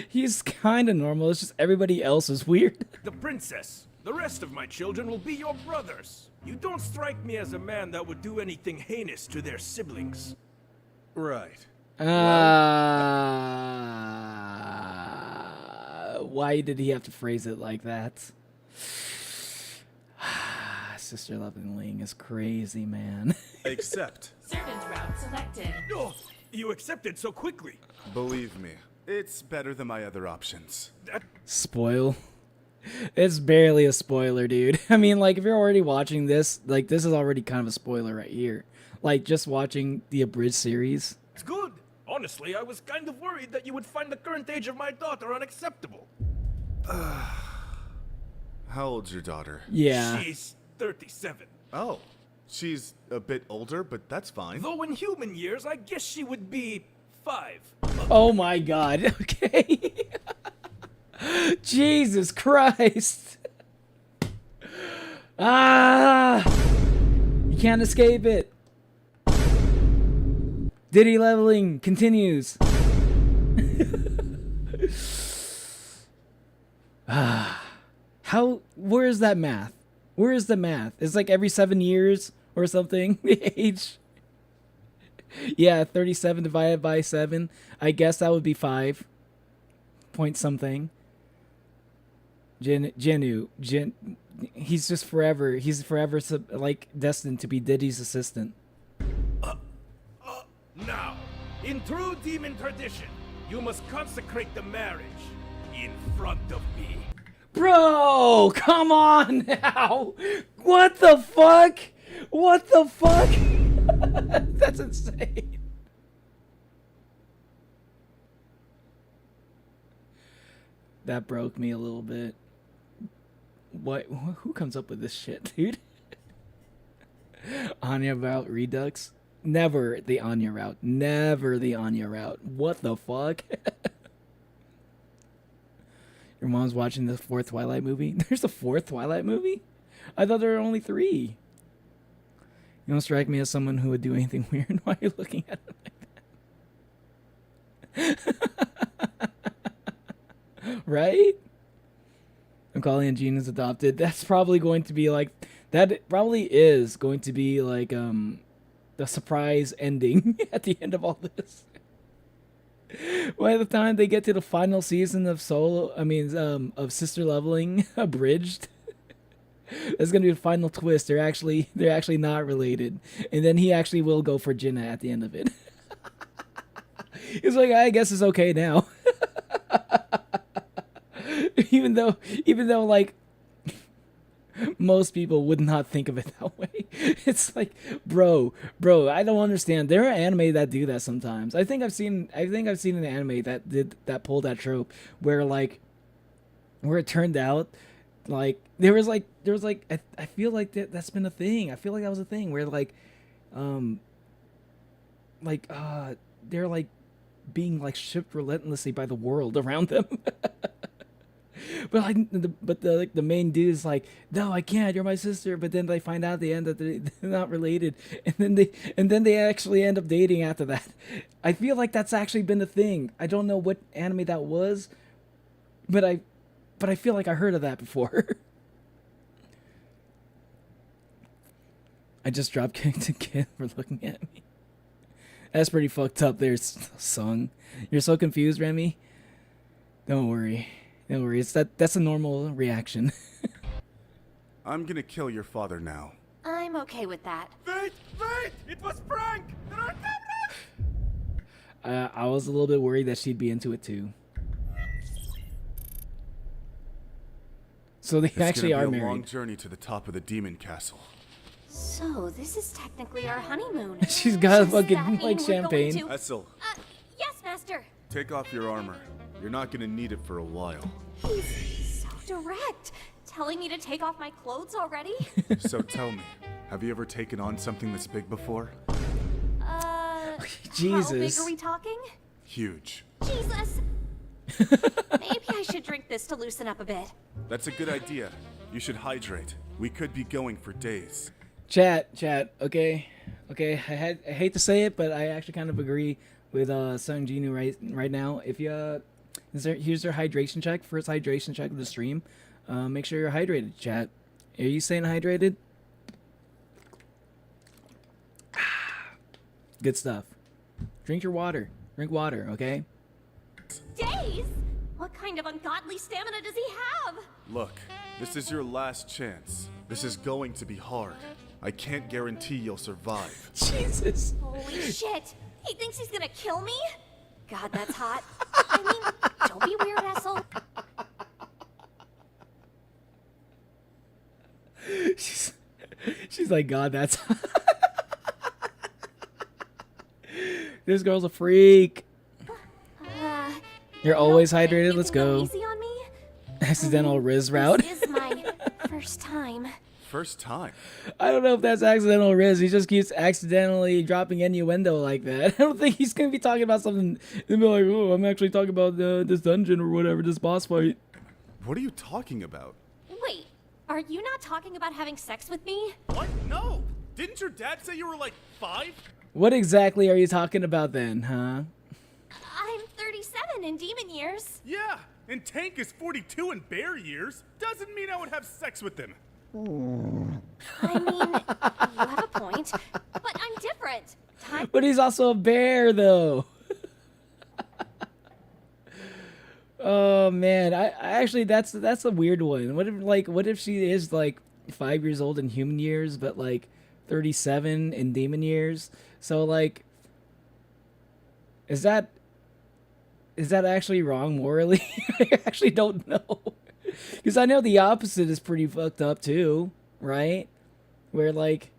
He's kind of normal. It's just everybody else is weird. The princess. The rest of my children will be your brothers. You don't strike me as a man that would do anything heinous to their siblings. Right. Why did he have to phrase it like that? Sister loving Ling is crazy, man. Except, Servant route selected. Oh, you accepted so quickly. believe me, it's better than my other options. That... Spoil. It's barely a spoiler, dude. I mean, like, if you're already watching this, like, this is already kind of a spoiler right here. Like, just watching the abridged series. It's good. Honestly, I was kind of worried that you would find the current age of my daughter unacceptable. How old's your daughter? Yeah. She's 37. Oh, she's a bit older, but that's fine. Though in human years, I guess she would be 5. Oh my god. Okay. Jesus Christ. You can't escape it. Diddy leveling continues. Where is that math? Where is the math? It's like every 7 years or something. The age. Yeah, 37 divided by 7. I guess that would be 5 point something. Jenu. He's just forever. He's forever like destined to be Diddy's assistant. Now, in true demon tradition, you must consecrate the marriage in front of me. Bro, come on now. What the fuck? What the fuck? That's insane. That broke me a little bit. What? Who comes up with this shit, dude? Anya route redux? Never the Anya route. Never the Anya route. What the fuck? Your mom's watching the 4th Twilight movie? There's a 4th Twilight movie? I thought there were only 3. You don't strike me as someone who would do anything weird. Why are you looking at it like that? Right? I'm calling Gene is adopted. That's probably going to be like... That probably is going to be like the surprise ending at the end of all this. By the time they get to the final season of of Sister Leveling Abridged, that's gonna be the final twist. They're actually not related, and then he actually will go for Jinna at the end of it. He's like, I guess it's okay now. even though like most people would not think of it that way. It's like, bro, I don't understand. There are anime that do that sometimes. I think I've seen an anime that pulled that trope where where it turned out like there was like I feel like that's been a thing. I feel like that was a thing where they're like being like shipped relentlessly by the world around them. But the main dude is like, no, I can't. You're my sister. But then they find out at the end that they're not related, and then they actually end up dating after that. I feel like that's actually been a thing. I don't know what anime that was, but I feel like I heard of that before. I just drop kicked again for looking at me. That's pretty fucked up there, Sung. You're so confused, Remy. Don't worry. No worries, that's a normal reaction. I'm gonna kill your father now. I'm okay with that. Wait! It was Frank! There are cameras! I was a little bit worried that she'd be into it too. So they actually are It's gonna be a married. long journey to the top of the demon castle. So, this is technically our honeymoon. She's got a Does that fucking mean like we're going champagne. to- Essel, Yes, Master. take off your armor. You're not gonna need it for a while. He's so direct. Telling me to take off my clothes already? So tell me, have you ever taken on something this big before? How big Jesus. are we talking? Huge. Jesus. Maybe I should drink this to loosen up a bit. That's a good idea. You should hydrate. We could be going for days. Chat, okay. I hate to say it, but I actually kind of agree with Sung Jinu right now. If you here's their hydration check, first hydration check of the stream. Make sure you're hydrated, chat. Are you staying hydrated? Good stuff. Drink your water. Drink water, okay? Days? What kind of ungodly stamina does he have? Look, this is your last chance. This is going to be hard. I can't guarantee you'll survive. Jesus. Holy shit. He thinks he's gonna kill me? God, that's hot. I mean, don't be weird, Essel. She's like, God, that's... This girl's a freak. You're always don't think hydrated. you Let's can go. Easy on me? Accidental Riz route. This is my first time. First time. I don't know if that's accidental Riz. He just keeps accidentally dropping innuendo like that. I don't think he's going to be talking about something and be like, oh, I'm actually talking about this dungeon or whatever, this boss fight. What are you talking about? Wait, are you not talking about having sex with me? What? No! Didn't your dad say you were like 5? What exactly are you talking about then, huh? I'm 37 in demon years. Yeah, and Tank is 42 in bear years. Doesn't mean I would have sex with them. I mean, you have a point, but I'm different. Time But he's also a bear, though. Oh man, I actually that's a weird one. What if she is like 5 years old in human years, but like 37 in demon years? So like, is that actually wrong morally? I actually don't know. Because I know the opposite is pretty fucked up too, right? Where like,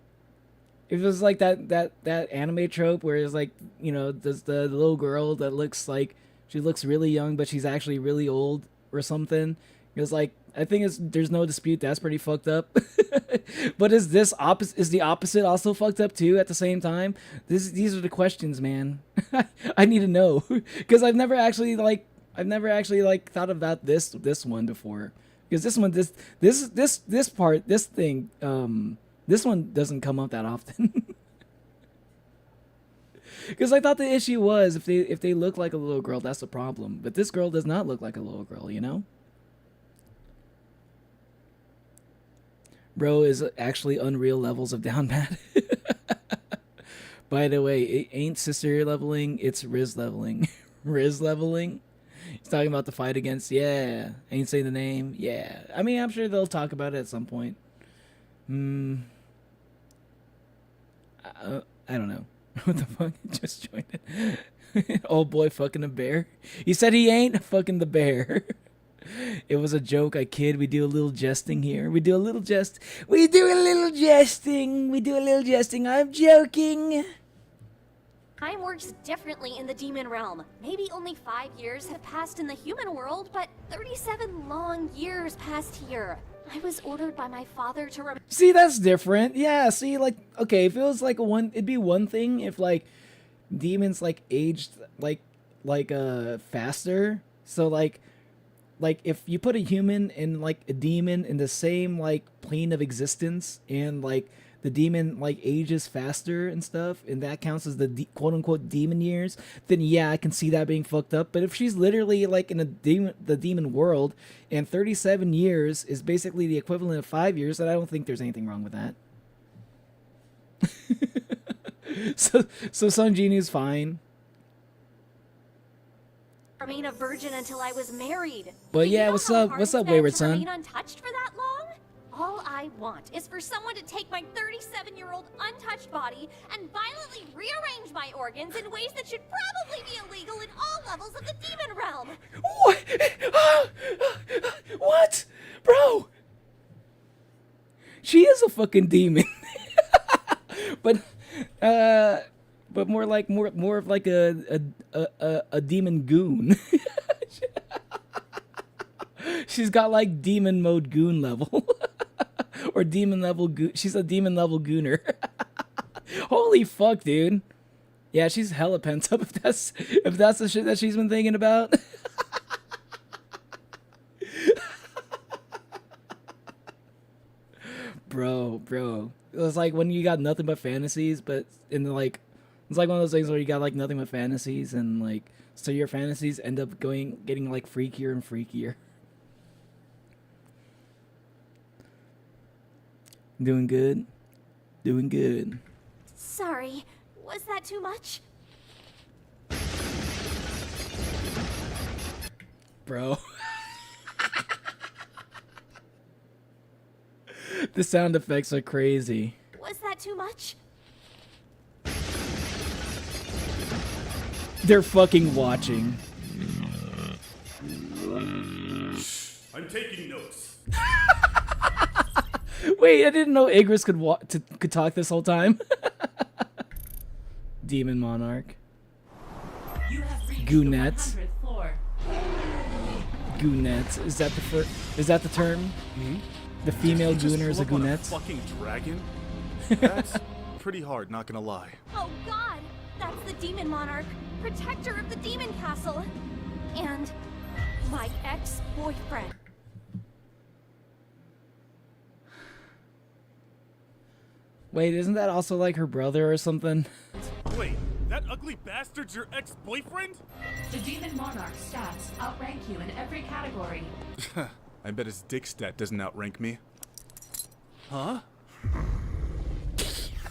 if it was like that anime trope where it's like, you know, there's the little girl that looks like she looks really young but she's actually really old or something. It's like, I think there's no dispute that's pretty fucked up. But is the opposite also fucked up too at the same time? These are the questions, man. I need to know because I've never actually thought about this one before. Because this one doesn't come up that often. Because I thought the issue was if they look like a little girl, that's the problem. But this girl does not look like a little girl, you know? Bro is actually unreal levels of down bad. By the way, it ain't sister leveling, it's Riz leveling. Riz leveling? He's talking about the fight against, yeah. Ain't saying the name, yeah. I mean, I'm sure they'll talk about it at some point. I don't know. What the fuck? Just joined it. Old boy fucking a bear. He said he ain't fucking the bear. It was a joke, I kid. We do a little jesting here. We do a little jest. We do a little jesting. We do a little jesting. I'm joking. Time works differently in the demon realm. Maybe only 5 years have passed in the human world, but 37 long years passed here. I was ordered by my father to remember. See, that's different. Yeah, see, like, okay, if it was like it'd be one thing if like demons like aged like faster. So like if you put a human and like a demon in the same like plane of existence, and like the demon like ages faster and stuff, and that counts as the quote unquote demon years, then yeah, I can see that being fucked up. But if she's literally like in the demon world, and 37 years is basically the equivalent of 5 years, then I don't think there's anything wrong with that. so Sun Genie's fine. Remain a virgin until I was married. But Do you yeah, know what's how up? hard What's it's up, been wayward to son? remain untouched for that long? All I want is for someone to take my 37-year-old untouched body and violently rearrange my organs in ways that should probably be illegal in all levels of the demon realm. What? What? Bro! She is a fucking demon. but more like more of like a demon goon. She's got like demon mode goon level. Or demon level goon. She's a demon level gooner. Holy fuck, dude. Yeah, she's hella pent up if that's the shit that she's been thinking about. Bro. It was like when you got nothing but fantasies, but in the like, it's like one of those things where you got like nothing but fantasies, and like, so your fantasies end up getting like freakier and freakier. Doing good? Doing good. Sorry, was that too much? Bro. The sound effects are crazy. Was that too much? They're fucking watching. I'm taking notes. Wait, I didn't know Igris could talk this whole time. Demon Monarch. You have reached Goonette. the 100th floor. Goonette. Is that the term? Hmm? The female Did you just gooner is a pull up on goonette? Fucking dragon? That's pretty hard, not gonna lie. Oh god, that's the demon monarch, protector of the demon castle, and my ex-boyfriend. Wait, isn't that also like her brother or something? Wait, that ugly bastard's your ex-boyfriend? The Demon Monarch stats outrank you in every category. I bet his dick stat doesn't outrank me. Huh?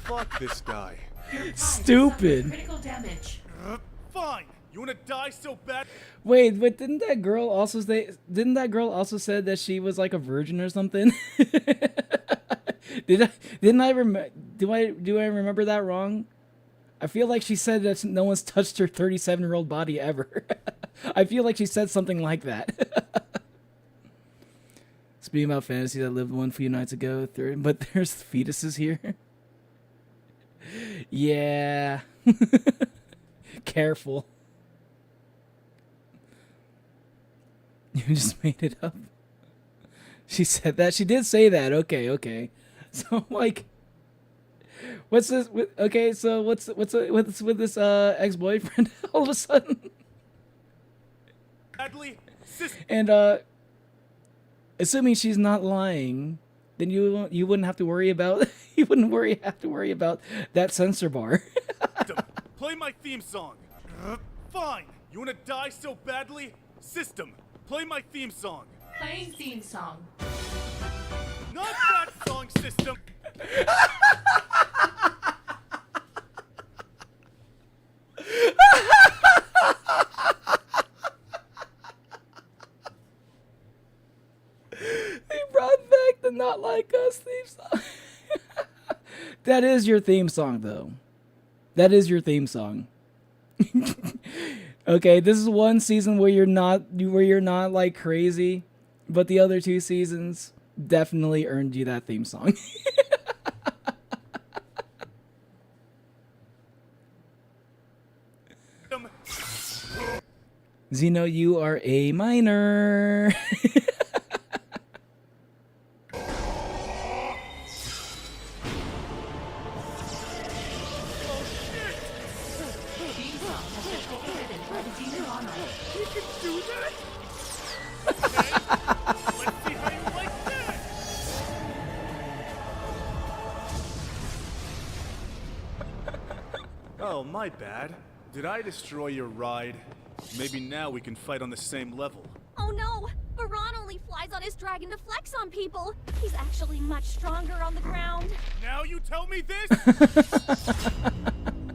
Fuck this guy. Your body Stupid. suffered critical damage. Fine. You wanna die so bad? Wait, but didn't that girl also said that she was like a virgin or something? Do I remember that wrong? I feel like she said that no one's touched her 37-year-old body ever. I feel like she said something like that. Speaking about fantasy, I lived one few nights ago, but there's fetuses here. Yeah. Careful. You just made it up. She said that. She did say that. Okay. So like, what's this? Okay, so what's with this ex-boyfriend all of a sudden? Badly? And assuming she's not lying, then you wouldn't have to worry about have to worry about that censor bar. System, play my theme song. Fine. You wanna die so badly? System, play my theme song. Playing theme song. Not that song, system. They brought back the Not Like Us theme song. That is your theme song, though. That is your theme song. Okay, this is one season where you're not like crazy. But the other 2 seasons definitely earned you that theme song. Zeno, you are a minor. Theme song has been overridden by the Demon Monarch. You can do that? Okay, let's see how you like that! Oh, my bad. Did I destroy your ride? Maybe now we can fight on the same level. Oh no! Baran only flies on his dragon to flex on people. He's actually much stronger on the ground. Now you tell me this?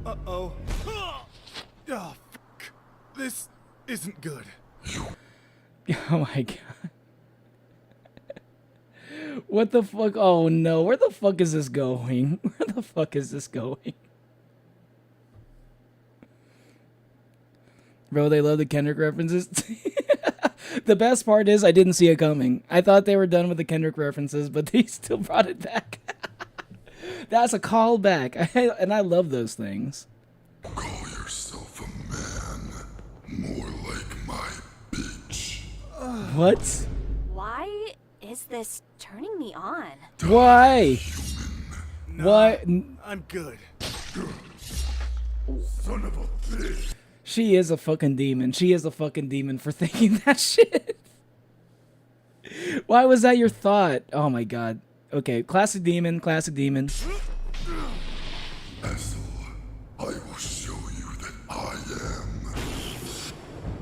Uh-oh. Oh, fuck. This isn't good. Oh my god. What the fuck? Oh no, where the fuck is this going? Where the fuck is this going? Bro, they love the Kendrick references. The best part is I didn't see it coming. I thought they were done with the Kendrick references, but they still brought it back. That's a callback, and I love those things. Call yourself a man. More like my bitch. What? Why is this turning me on? Why? Nah, Why? I'm good. Son of a bitch. She is a fucking demon. She is a fucking demon for thinking that shit. Why was that your thought? Oh my god. Okay, classic demon, classic demon. Essel, I will show you that I am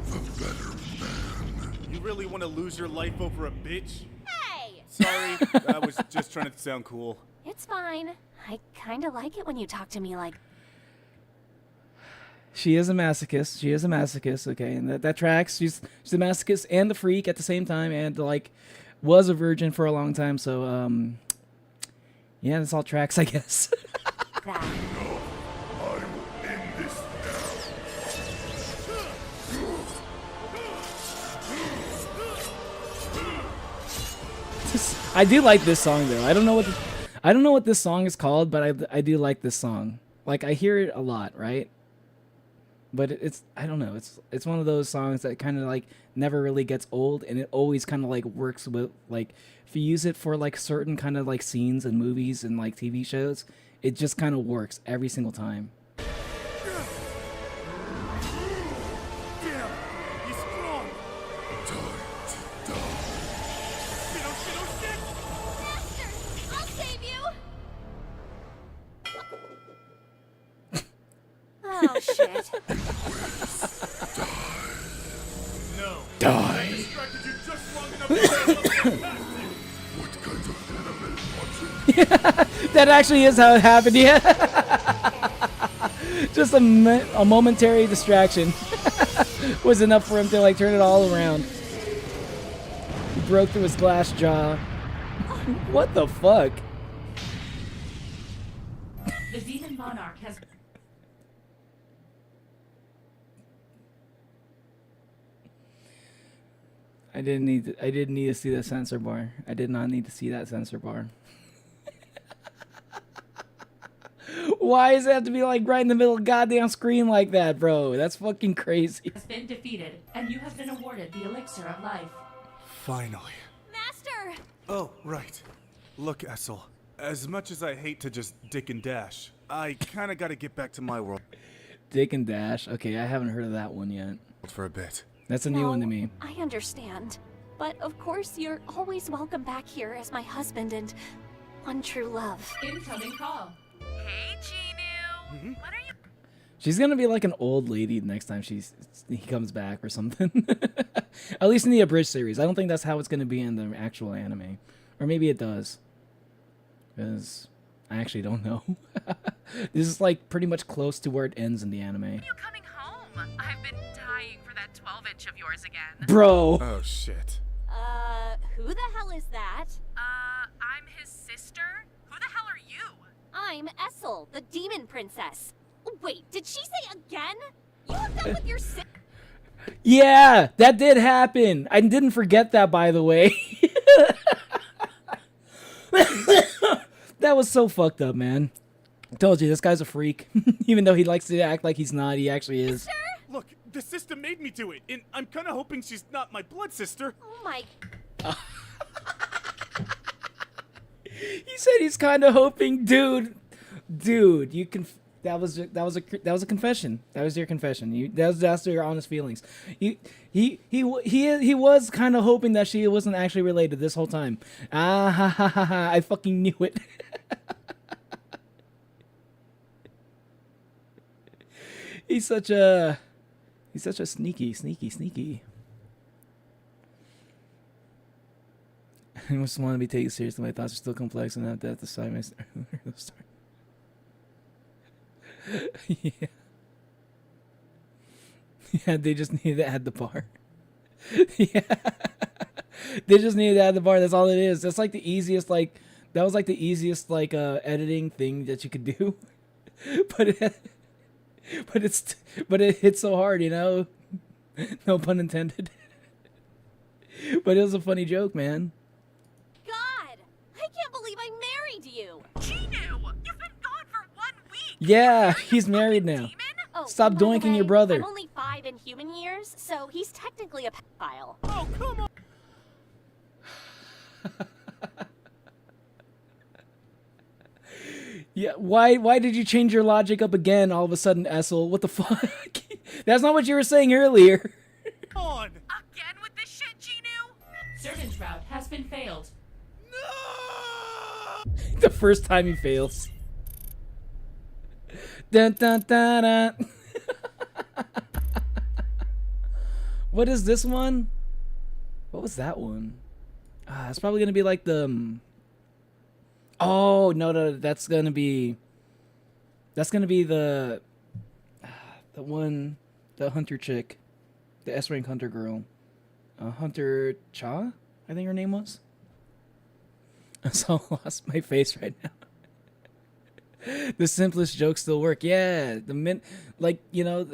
the better man. You really want to lose your life over a bitch? Hey! Sorry, I was just trying to sound cool. It's fine. I kinda like it when you talk to me like... She is a masochist. She is a masochist, okay, and that tracks. She's a masochist and the freak at the same time, and like was a virgin for a long time. So yeah, this all tracks, I guess. that. I will end this I do like this song though. I don't know what this song is called, but I do like this song. Like I hear it a lot, right? But it's I don't know. It's one of those songs that kind of like never really gets old, and it always kind of like works with like if you use it for like certain kind of like scenes and movies and like TV shows, it just kind of works every single time. Damn, he's strong. Shit, oh shit, oh shit! Master! I'll save you! Oh shit. No. Die. I distracted you just long enough to get past you. What kind of anime watching? That actually is how it happened. Yeah. Just a momentary distraction was enough for him to like turn it all around. He broke through his glass jaw. What the fuck? The Demon Monarch has... I didn't need to see the censor bar. I did not need to see that censor bar. Why does it have to be like right in the middle of the goddamn screen like that, bro? That's fucking crazy. has been defeated, and you have been awarded the Elixir of Life. Finally. Master! Oh, right. Look, Essel. As much as I hate to just dick and dash, I kinda gotta get back to my world Dick and Dash. Okay, I haven't heard of that one yet. for a bit. That's a new one to No, me. I understand. But of course, you're always welcome back here as my husband and one true love. Incoming call. Hey, Ginu. What are you? She's gonna be like an old lady next time he comes back or something. At least in the abridged series. I don't think that's how it's gonna be in the actual anime, or maybe it does. Because I actually don't know. This is like pretty much close to where it ends in the anime. You coming home? I've been dying for that 12-inch of yours again. Bro. Oh, shit. Who the hell is that? I'm his sister. Who the hell are you? I'm Essel, the demon princess. Wait, did she say again? You hooked up with your Yeah, that did happen. I didn't forget that, by the way. That was so fucked up, man. I told you, this guy's a freak. Even though he likes to act like he's not, he actually is. Look, the system made me do it, and I'm kind of hoping she's not my blood sister. Oh my. He said he's kind of hoping, dude, you can. That was a confession. That was your confession. That's your honest feelings. He was kind of hoping that she wasn't actually related this whole time. Ah ha ha ha ha! I fucking knew it. He's such a sneaky. I just want to be taken seriously. My thoughts are still complex and not that the side my story. Yeah. Yeah, they just needed to add the bar. Yeah. They just needed to add the bar. That's all it is. That's like the easiest, like, that was like the easiest, like, editing thing that you could do. But it hits so hard, you know? No pun intended. But it was a funny joke, man. God! I can't believe I married you! Chinu, you've been gone for 1 week. Yeah, he's married now. Demon? Oh, Stop by the doinking your way, brother. I'm only 5 in human years, so he's technically a pedophile. Oh, come on! Yeah, why did you change your logic up again all of a sudden, Essel? What the fuck? That's not what you were saying earlier. Come on! Again with this shit, Chinu? Surgeon's route has been failed. No! The first time he fails. Dun, dun, dun, dun. What is this one? What was that one? It's probably gonna be like the. Oh no, that's gonna be the one, the hunter chick, the S-rank hunter girl, Hunter Cha, I think her name was. I so lost my face right now. The simplest jokes still work. Yeah, like, you know,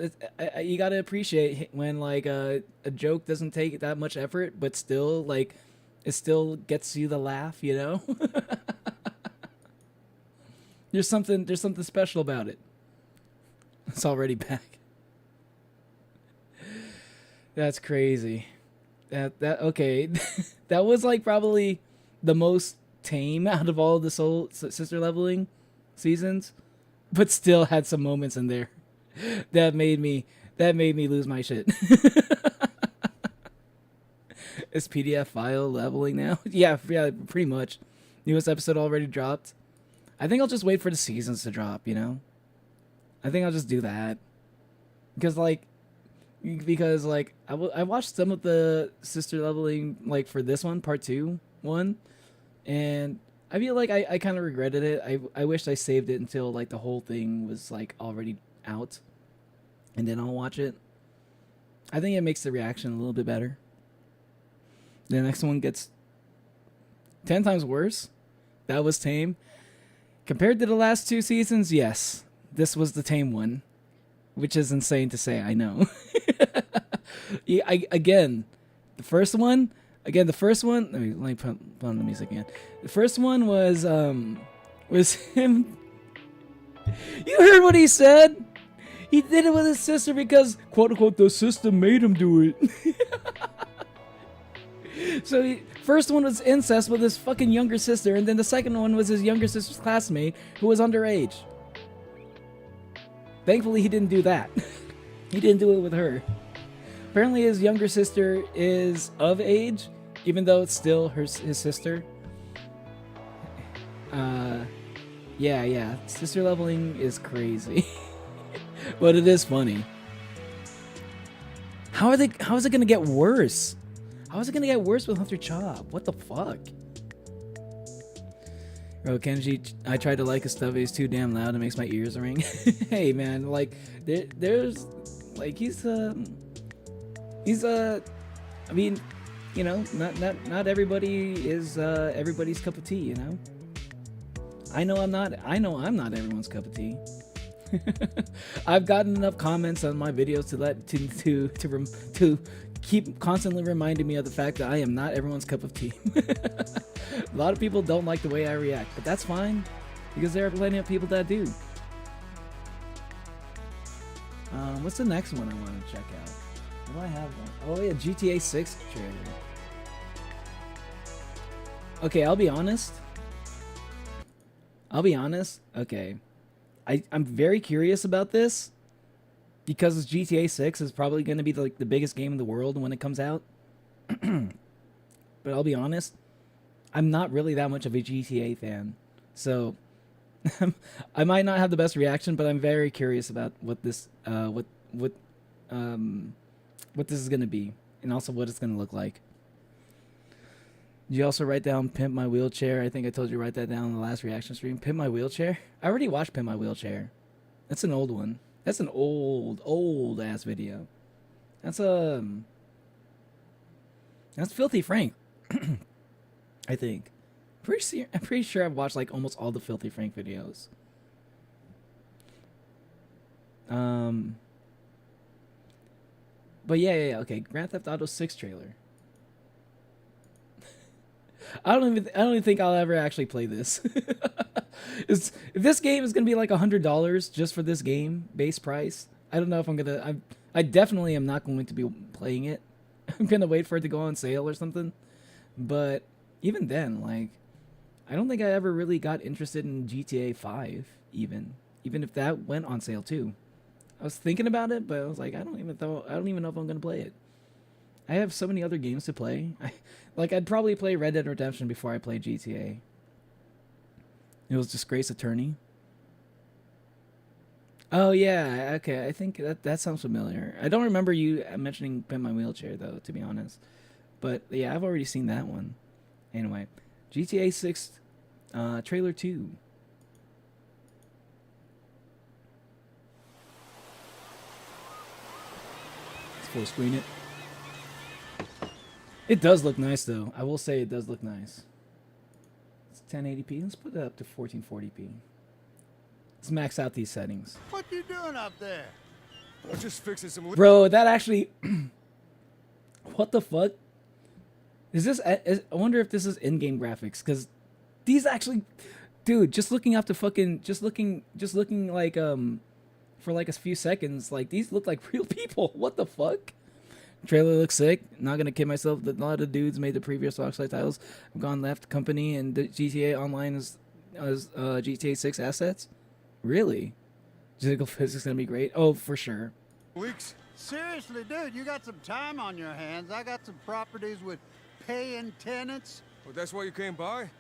you gotta appreciate when like a joke doesn't take that much effort, but still like it still gets you the laugh, you know. There's something special about it. It's already back. That's crazy. That okay. That was like probably the most tame out of all the soul sister leveling seasons, but still had some moments in there that made me lose my shit. Is PDF file leveling now? Yeah, pretty much. Newest episode already dropped. I think I'll just wait for the seasons to drop, you know? I think I'll just do that. Because I watched some of the sister leveling, like, for this one, part 2 one, and I feel like I kind of regretted it. I wished I saved it until, like, the whole thing was, like, already out, and then I'll watch it. I think it makes the reaction a little bit better. The next one gets 10 times worse. That was tame. Compared to the last 2 seasons, yes. This was the tame one. Which is insane to say, I know. Again, the first one... let me put on the music again. The first one was him... You heard what he said? He did it with his sister because, quote-unquote, the system made him do it. So first one was incest with his fucking younger sister, and then the second one was his younger sister's classmate who was underage. Thankfully, he didn't do that. He didn't do it with her. Apparently, his younger sister is of age, even though it's still his sister. Yeah. Sister leveling is crazy. But it is funny. How is it gonna get worse? How is it gonna get worse with Hunter Chop? What the fuck? Bro, Kenji, I tried to like his stuff. He's too damn loud. It makes my ears ring. Hey, man, like, there's, like, he's I mean, you know, not everybody is everybody's cup of tea, you know. I know I'm not everyone's cup of tea. I've gotten enough comments on my videos to keep constantly reminding me of the fact that I am not everyone's cup of tea. A lot of people don't like the way I react, but that's fine because there are plenty of people that do. What's the next one I want to check out? Do I have one? Oh yeah, GTA 6 trailer. Okay, I'll be honest. Okay. I'm very curious about this because GTA 6 is probably going to be like the biggest game in the world when it comes out. But I'll be honest, I'm not really that much of a GTA fan. So I might not have the best reaction, but I'm very curious about what this what this is going to be and also what it's going to look like. Did you also write down Pimp My Wheelchair? I think I told you to write that down in the last reaction stream. Pimp My Wheelchair? I already watched Pimp My Wheelchair. That's an old one. That's an old ass video. That's Filthy Frank. I think. I'm pretty sure I've watched like almost all the Filthy Frank videos. But yeah, okay. Grand Theft Auto 6 trailer. I don't even think I'll ever actually play this. If this game is gonna be like $100 just for this game base price, I don't know if I'm gonna. I definitely am not going to be playing it. I'm gonna wait for it to go on sale or something. But even then, like, I don't think I ever really got interested in GTA 5. Even if that went on sale too. I was thinking about it, but I was like, I don't even know if I'm gonna play it. I have so many other games to play. I'd probably play Red Dead Redemption before I play GTA. It was Disgrace Attorney. Oh yeah, okay. I think that sounds familiar. I don't remember you mentioning Pimp My Wheelchair though, to be honest. But yeah, I've already seen that one. Anyway, GTA 6 trailer 2. Let's full screen it. It does look nice, though. I will say it does look nice. It's 1080p. Let's put that up to 1440p. Let's max out these settings. What you doing up there? I'm just fixing some... Bro, that actually... What the fuck? Is this... I wonder if this is in-game graphics, because these actually... Dude, just looking up to fucking... Just looking like, for like a few seconds, like, these look like real people. What the fuck? Trailer looks sick. Not gonna kid myself. A lot of dudes made the previous Rockstar titles have gone left company, and the GTA Online is GTA 6 assets. Really? Physical physics gonna be great. Oh, for sure. Leaks? Seriously, dude, you got some time on your hands. I got some properties with paying tenants. Well, that's why you came by?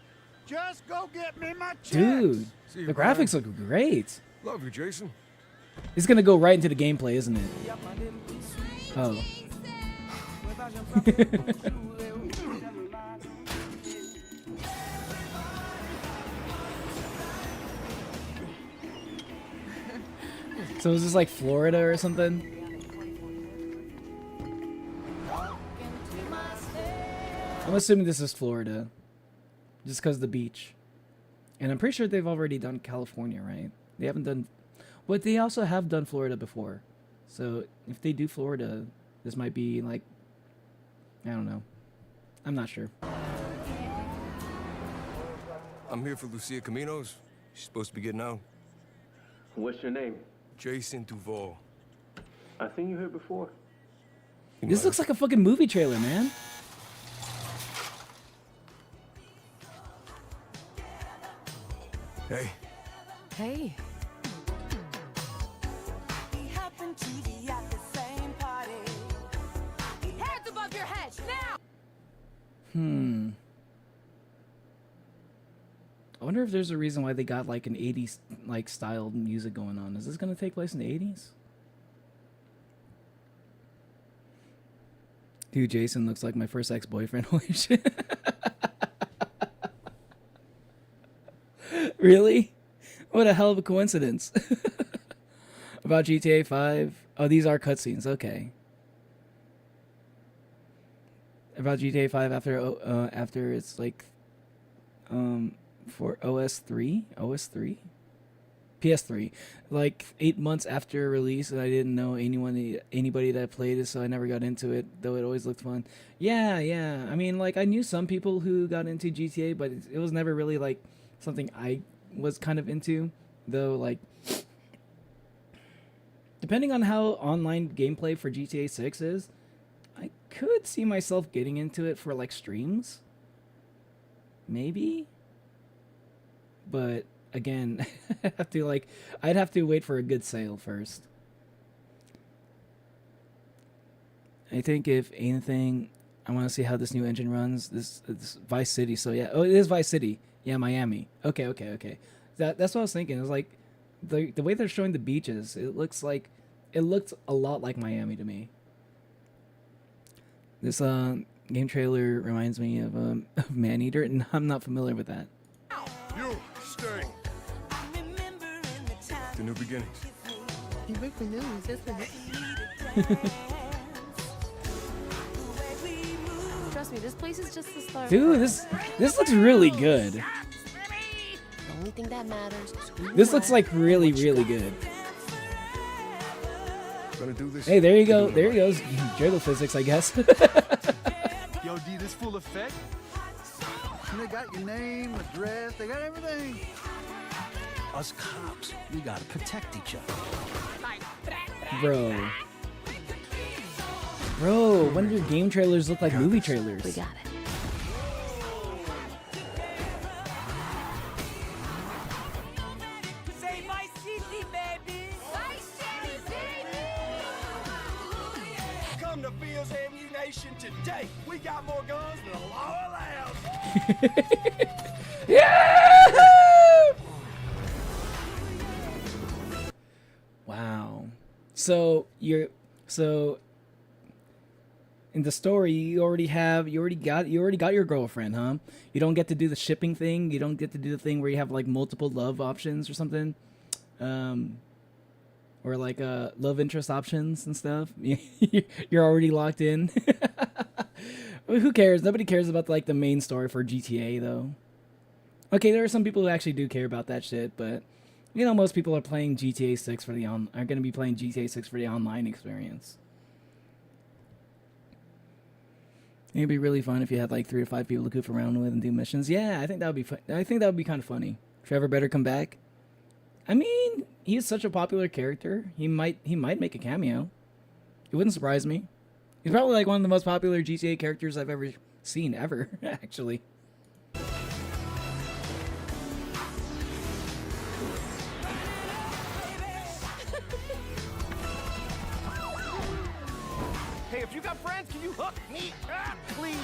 Just go get me my checks. Dude, See you, the Brian. graphics look great. Love you, Jason. It's gonna go right into the gameplay, isn't it? Oh. So is this like Florida or something? I'm assuming this is Florida. Just because of the beach. And I'm pretty sure they've already done California, right? They haven't done... But they also have done Florida before. So if they do Florida, this might be like... I don't know. I'm not sure. I'm here for Lucia Caminos. She's supposed to be getting out. What's your name? Jason Duval. I seen you here before. This looks like a fucking movie trailer, man. Hey. Hey. Hands above your head, now! I wonder if there's a reason why they got like an 80s like styled music going on. Is this gonna take place in the 80s? Dude, Jason looks like my first ex-boyfriend. Holy shit. Really? What a hell of a coincidence. About GTA 5. Oh, these are cutscenes. Okay. About GTA 5 after it's like for OS 3? OS 3? PS3, like 8 months after release, and I didn't know anybody that played it, so I never got into it. Though it always looked fun. Yeah, yeah. I mean, like I knew some people who got into GTA, but it was never really like something I was kind of into. Though, like, depending on how online gameplay for GTA 6 is, I could see myself getting into it for like streams. Maybe. But again, I'd have to wait for a good sale first. I think if anything, I want to see how this new engine runs. This Vice City. So yeah, oh, it is Vice City. Yeah, Miami. Okay. That's what I was thinking. It's like the way they're showing the beaches. It looked a lot like Miami to me. This game trailer reminds me of Maneater, and I'm not familiar with that. You stay. The new beginnings. You break the news, isn't it? Trust me, this place is just the start. Dude, this looks really good. The only thing that matters is who This you looks are like and really, what you really got. good. Gonna do this. Hey, there you go. There he goes. Journal physics, I guess. Yo, D, this full effect? And they got your name, address, they got everything. Us cops, we gotta protect each other. Bro, when do your game trailers look like movie trailers? We got it. Come to Fields Ammunition today. We got more guns than the law allows. Yeah! Wow. So in the story you already got your girlfriend, huh? You don't get to do the shipping thing. You don't get to do the thing where you have like multiple love options or something. Or like love interest options and stuff. You're already locked in. Who cares? Nobody cares about like the main story for GTA though. Okay, there are some people who actually do care about that shit, but you know most people are playing GTA 6 for the are going to be playing GTA 6 for the online experience. It'd be really fun if you had like 3 to 5 people to goof around with and do missions. Yeah, I think that would be fun. I think that would be kind of funny. Trevor better come back. I mean, he's such a popular character. He might make a cameo. It wouldn't surprise me. He's probably like one of the most popular GTA characters I've ever seen ever, actually. Hey, if you got friends, can you hook me up, please?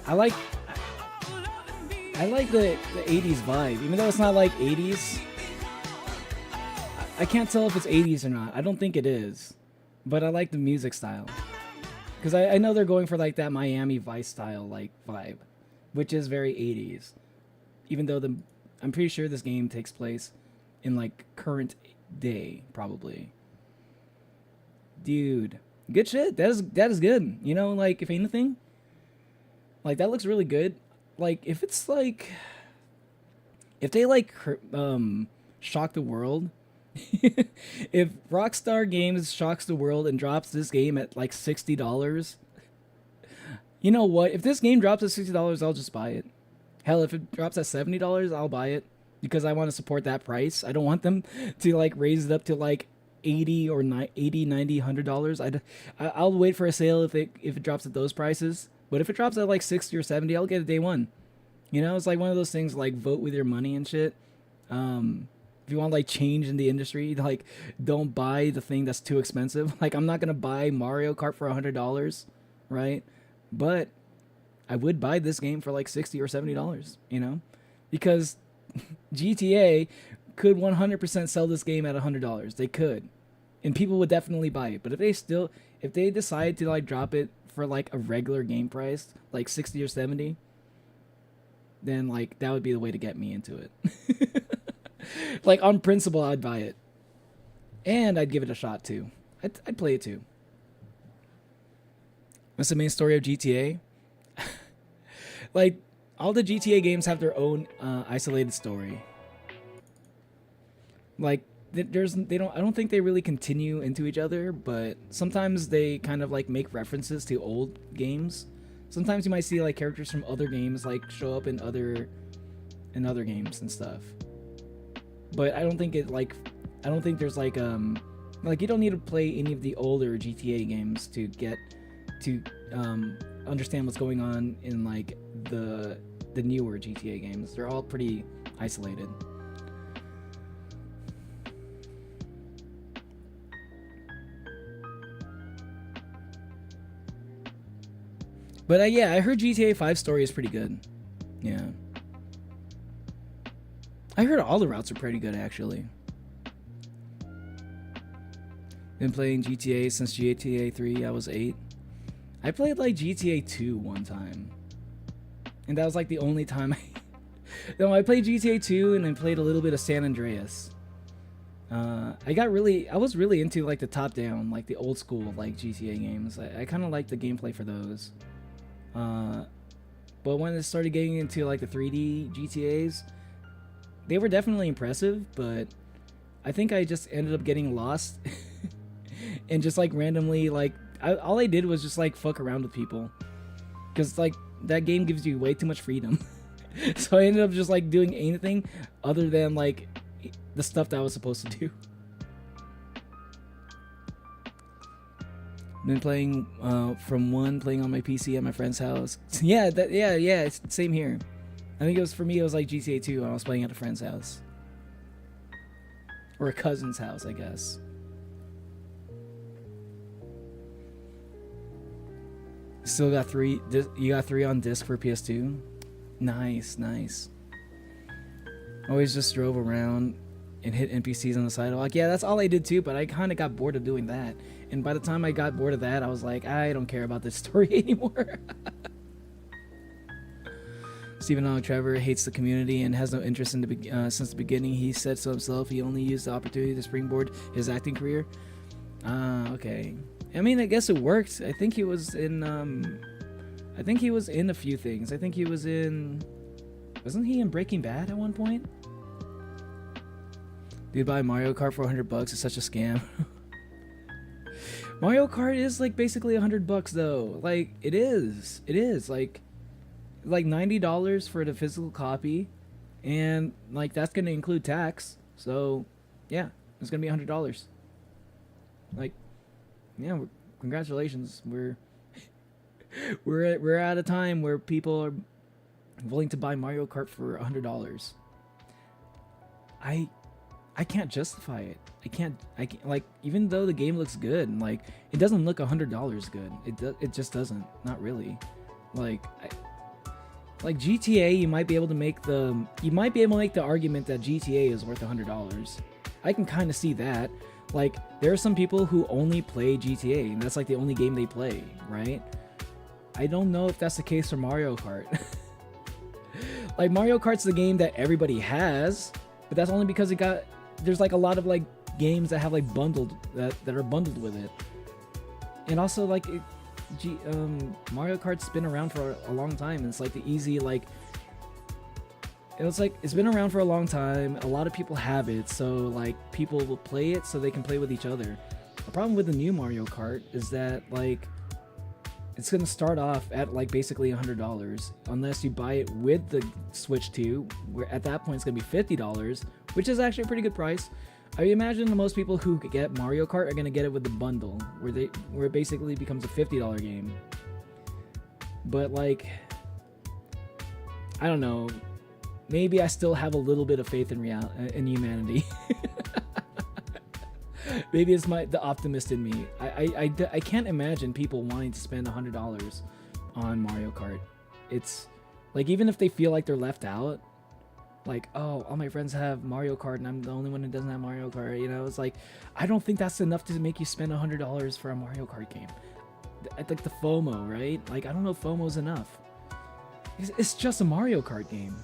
I like the 80s vibe, even though it's not like 80s. I can't tell if it's 80s or not. I don't think it is, but I like the music style because I know they're going for like that Miami Vice style like vibe, which is very 80s. Even though I'm pretty sure this game takes place in like current day probably. Dude, good shit. That is good. You know, like if anything, like that looks really good. Like if it's like if they like shock the world. If Rockstar Games shocks the world and drops this game at like $60, you know what? If this game drops at $60, I'll just buy it. Hell, if it drops at $70, I'll buy it because I want to support that price. I don't want them to like raise it up to like $80 or $80, $90, $100. I'll wait for a sale if it drops at those prices. But if it drops at like 60 or 70, I'll get it day one. You know, it's like one of those things like vote with your money and shit. If you want like change in the industry, like don't buy the thing that's too expensive. Like I'm not gonna buy Mario Kart for $100, right? But I would buy this game for like $60 or $70, you know, because GTA could 100% sell this game at $100. They could, and people would definitely buy it. But if they decide to like drop it for like a regular game price, like 60 or 70, then like that would be the way to get me into it. Like on principle, I'd buy it, and I'd give it a shot too. I'd play it too. What's the main story of GTA? Like all the GTA games have their own isolated story. Like I don't think they really continue into each other, but sometimes they kind of like make references to old games. Sometimes you might see like characters from other games like show up in other games and stuff. But I don't think there's like you don't need to play any of the older GTA games to get to understand what's going on in like the newer GTA games. They're all pretty isolated. But yeah, I heard GTA 5 story is pretty good. Yeah. I heard all the routes are pretty good, actually. Been playing GTA since GTA 3. I was 8. I played like GTA 2 one time. And that was like the only time No, I played GTA 2 and then played a little bit of San Andreas. I was really into like the top-down, like the old school like GTA games. I kind of liked the gameplay for those. But when it started getting into like the 3D GTAs, they were definitely impressive, but I think I just ended up getting lost and just like randomly like all I did was just like fuck around with people, because like that game gives you way too much freedom. So I ended up just like doing anything other than like the stuff that I was supposed to do. Been playing from playing on my PC at my friend's house. Yeah, it's same here. I think it was, for me, it was like GTA 2 when I was playing at a friend's house. Or a cousin's house, I guess. Still got 3, you got 3 on disc for PS2? Nice, nice. Always just drove around and hit NPCs on the sidewalk. Yeah, that's all I did too, but I kind of got bored of doing that. And by the time I got bored of that, I was like, I don't care about this story anymore. Stephen Hawking Trevor hates the community and has no interest in since the beginning. He said so himself. He only used the opportunity to springboard his acting career. Okay. I mean, I guess it worked. I think he was in a few things. I think he was in... Wasn't he in Breaking Bad at one point? Dude, buy Mario Kart for $100 is such a scam. Mario Kart is like basically $100 though. Like it is like $90 for the physical copy, and like that's gonna include tax. So yeah, it's gonna be $100. Like, yeah, congratulations. We're at a time where people are willing to buy Mario Kart for $100. I can't justify it. I can't like, even though the game looks good, like it doesn't look $100 good. It just doesn't. Not really. Like GTA, you might be able to make the argument that GTA is worth $100. I can kind of see that. Like there are some people who only play GTA and that's like the only game they play, right? I don't know if that's the case for Mario Kart. Like Mario Kart's the game that everybody has, but that's only because there's like a lot of like games that have like bundled that are bundled with it. And also like Mario Kart's been around for a long time, and it's like the easy like it's been around for a long time. A lot of people have it, so like people will play it so they can play with each other. The problem with the new Mario Kart is that like it's gonna start off at like basically $100 unless you buy it with the Switch 2, where at that point it's gonna be $50, which is actually a pretty good price. I imagine the most people who get Mario Kart are gonna get it with the bundle, where it basically becomes a $50 game. But like, I don't know. Maybe I still have a little bit of faith in humanity. Maybe it's the optimist in me. I can't imagine people wanting to spend $100 on Mario Kart. It's like, even if they feel like they're left out, like, oh, all my friends have Mario Kart and I'm the only one who doesn't have Mario Kart, you know, it's like, I don't think that's enough to make you spend $100 for a Mario Kart game. Like the FOMO, right? Like, I don't know if FOMO's enough. It's just a Mario Kart game.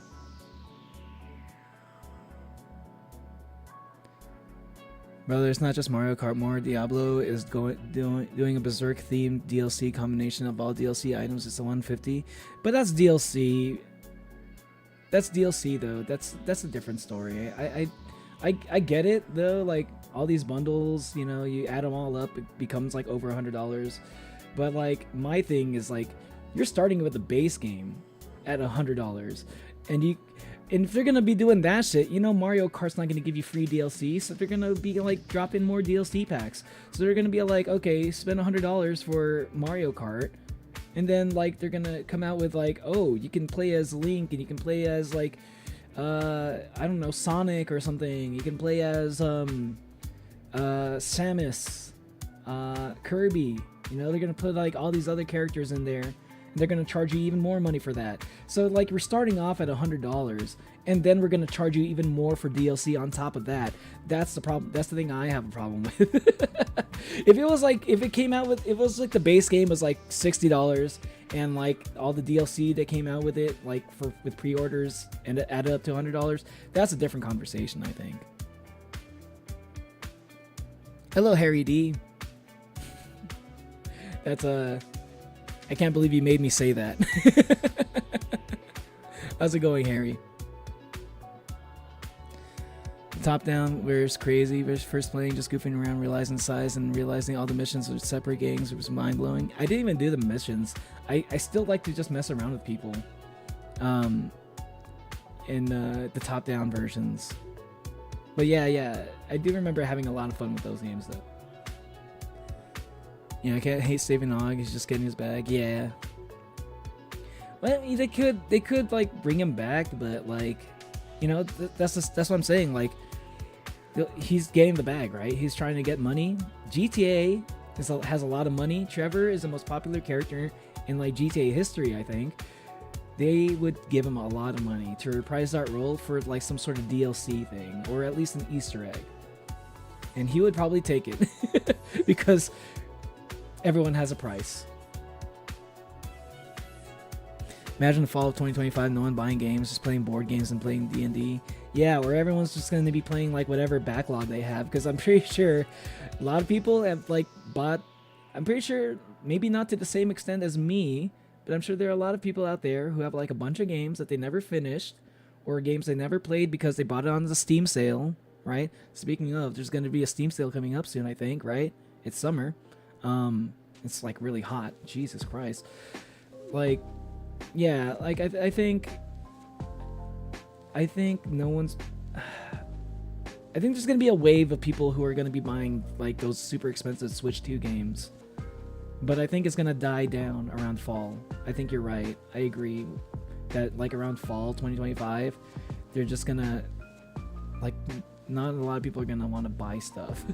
Brother, it's not just Mario Kart more. Diablo is doing a Berserk themed DLC combination of all DLC items. It's the 150, but that's DLC. that's DLC though. That's a different story. I get it though. Like all these bundles, you know, you add them all up, it becomes like over $100. But like my thing is like, you're starting with the base game at $100, and if they're gonna be doing that shit, you know, Mario Kart's not gonna give you free DLC, so they're gonna be like dropping more DLC packs. So they're gonna be like, okay, spend $100 for Mario Kart, and then like they're gonna come out with like, oh, you can play as Link, and you can play as like, I don't know, Sonic or something. You can play as Samus, Kirby. You know, they're gonna put like all these other characters in there. They're going to charge you even more money for that. So like we're starting off at $100, and then we're going to charge you even more for DLC on top of that. That's the problem. That's the thing I have a problem with. If it was like, if it came out with, if it was like the base game was like $60, and like all the DLC that came out with it, like with pre-orders, and it added up to $100, that's a different conversation, I think. Hello, Harry D. That's I can't believe you made me say that. How's it going, Harry? Top down, where's crazy. Where's first playing, just goofing around, realizing the size, and realizing all the missions were separate gangs. It was mind blowing. I didn't even do the missions. I still like to just mess around with people. In the top down versions. But yeah, I do remember having a lot of fun with those games though. You know, I can't hate saving Og. He's just getting his bag. Yeah. Well, they could like bring him back, but like, you know, that's what I'm saying. Like, he's getting the bag, right? He's trying to get money. GTA has a lot of money. Trevor is the most popular character in like GTA history, I think. They would give him a lot of money to reprise that role for like some sort of DLC thing, or at least an Easter egg. And he would probably take it because everyone has a price. Imagine the fall of 2025, no one buying games, just playing board games and playing D&D. Yeah, where everyone's just going to be playing like whatever backlog they have, because I'm pretty sure a lot of people have like bought, I'm pretty sure, maybe not to the same extent as me, but I'm sure there are a lot of people out there who have like a bunch of games that they never finished, or games they never played because they bought it on the Steam sale, right? Speaking of, there's going to be a Steam sale coming up soon, I think, right? It's summer. It's like really hot. Jesus Christ. Like, yeah, like I think no one's, I think there's gonna be a wave of people who are gonna be buying like those super expensive Switch 2 games, but I think it's gonna die down around fall. I think you're right. I agree that like around fall 2025, they're just gonna, like, not a lot of people are gonna want to buy stuff.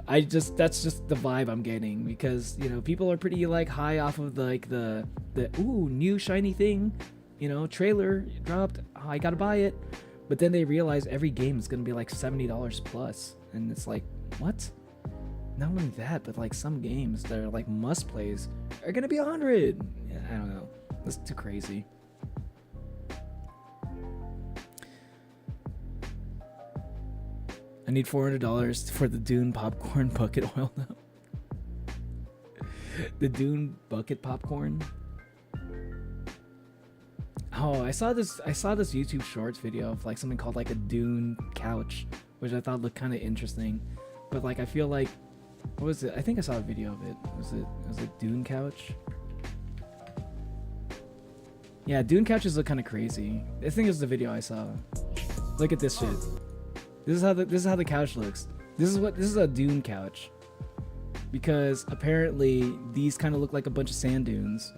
That's just the vibe I'm getting, because, you know, people are pretty like high off of like the ooh, new shiny thing, you know, trailer dropped, oh, I gotta buy it. But then they realize every game is gonna be like $70 plus, and it's like, what? Not only that, but like some games that are like must plays are gonna be 100. Yeah, I don't know, that's too crazy. I need $400 for the Dune popcorn bucket oil now. The Dune bucket popcorn. Oh, I saw this YouTube Shorts video of like something called like a Dune couch, which I thought looked kind of interesting. But like, I feel like, what was it? I think I saw a video of it. Was it Dune couch? Yeah, Dune couches look kind of crazy. I think it was the video I saw. Look at this shit. This is how the couch looks. This is a dune couch, because apparently these kind of look like a bunch of sand dunes,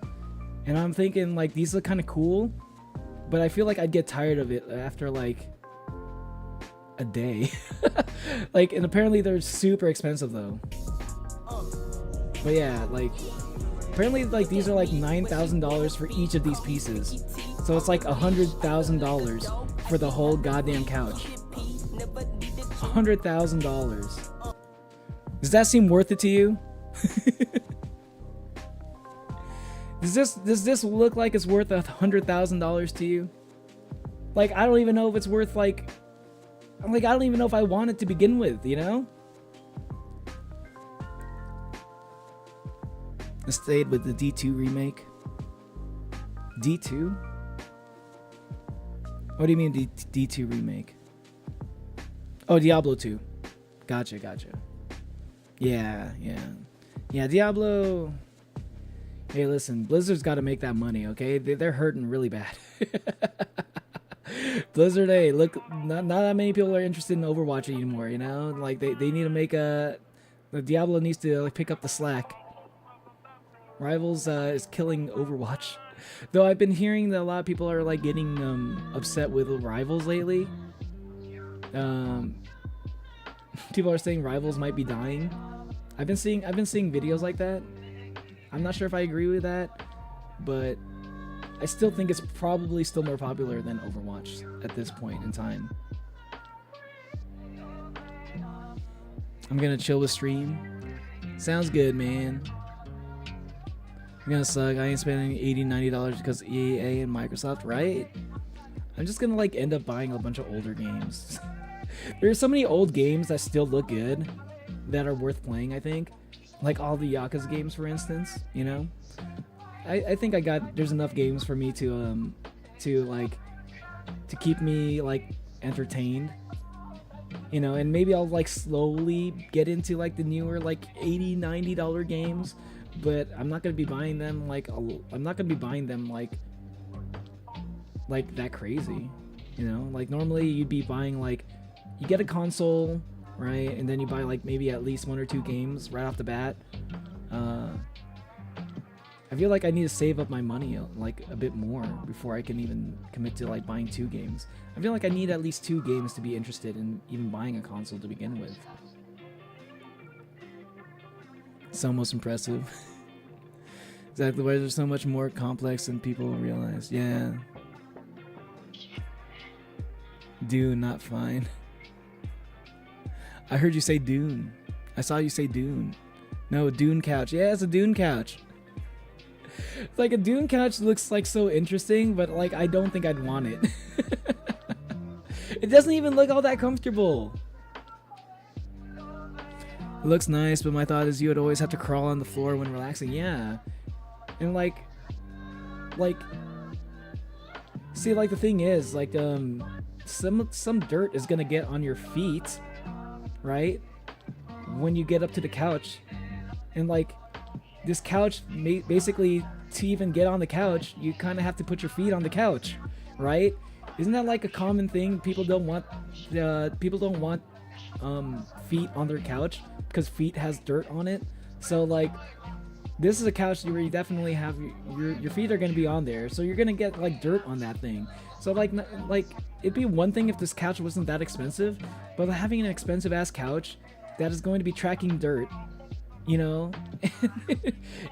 and I'm thinking like these look kind of cool, but I feel like I'd get tired of it after like a day. Like, and apparently they're super expensive though. But yeah, like apparently like these are like $9,000 for each of these pieces, so it's like $100,000 for the whole goddamn couch. $100,000. Does that seem worth it to you? Does this look like it's worth $100,000 to you? Like, I don't even know if it's worth like I don't even know if I want it to begin with, you know? I stayed with the D2 remake. D2? What do you mean D2 remake? Oh, Diablo 2. Gotcha. Yeah. Diablo. Hey, listen, Blizzard's got to make that money, okay? They're hurting really bad. Blizzard, hey, look, not that many people are interested in Overwatch anymore, you know? Like, they need to make the Diablo needs to like, pick up the slack. Rivals is killing Overwatch. Though I've been hearing that a lot of people are like getting upset with Rivals lately. People are saying Rivals might be dying. I've been seeing videos like that. I'm not sure if I agree with that, but I still think it's probably still more popular than Overwatch at this point in time. I'm gonna chill with stream. Sounds good, man. I'm gonna suck. I ain't spending $80-$90 because EA and Microsoft, right? I'm just gonna like end up buying a bunch of older games. There's so many old games that still look good that are worth playing, I think. Like all the Yakuza games, for instance, you know? I think there's enough games for me to keep me like entertained, you know, and maybe I'll like slowly get into like the newer like $80-$90 games, but I'm not gonna be buying them like that crazy, you know? Like normally you'd be buying like, you get a console, right, and then you buy like maybe at least 1 or 2 games right off the bat. I feel like I need to save up my money like a bit more before I can even commit to like buying 2 games. I feel like I need at least 2 games to be interested in even buying a console to begin with. So most impressive. Exactly, why there's so much more complex than people realize. Yeah. Dune, not fine. I heard you say Dune. I saw you say Dune. No, Dune couch. Yeah, it's a Dune couch. Like a Dune couch looks like so interesting, but like I don't think I'd want it. It doesn't even look all that comfortable. It looks nice, but my thought is you would always have to crawl on the floor when relaxing. Yeah. And like see, like the thing is like some dirt is gonna get on your feet, right, when you get up to the couch. And like this couch, basically to even get on the couch you kind of have to put your feet on the couch, right? Isn't that like a common thing? People don't want feet on their couch because feet has dirt on it. So like this is a couch where you definitely have your feet are going to be on there, so you're going to get like dirt on that thing. So like it'd be one thing if this couch wasn't that expensive, but having an expensive ass couch that is going to be tracking dirt, you know,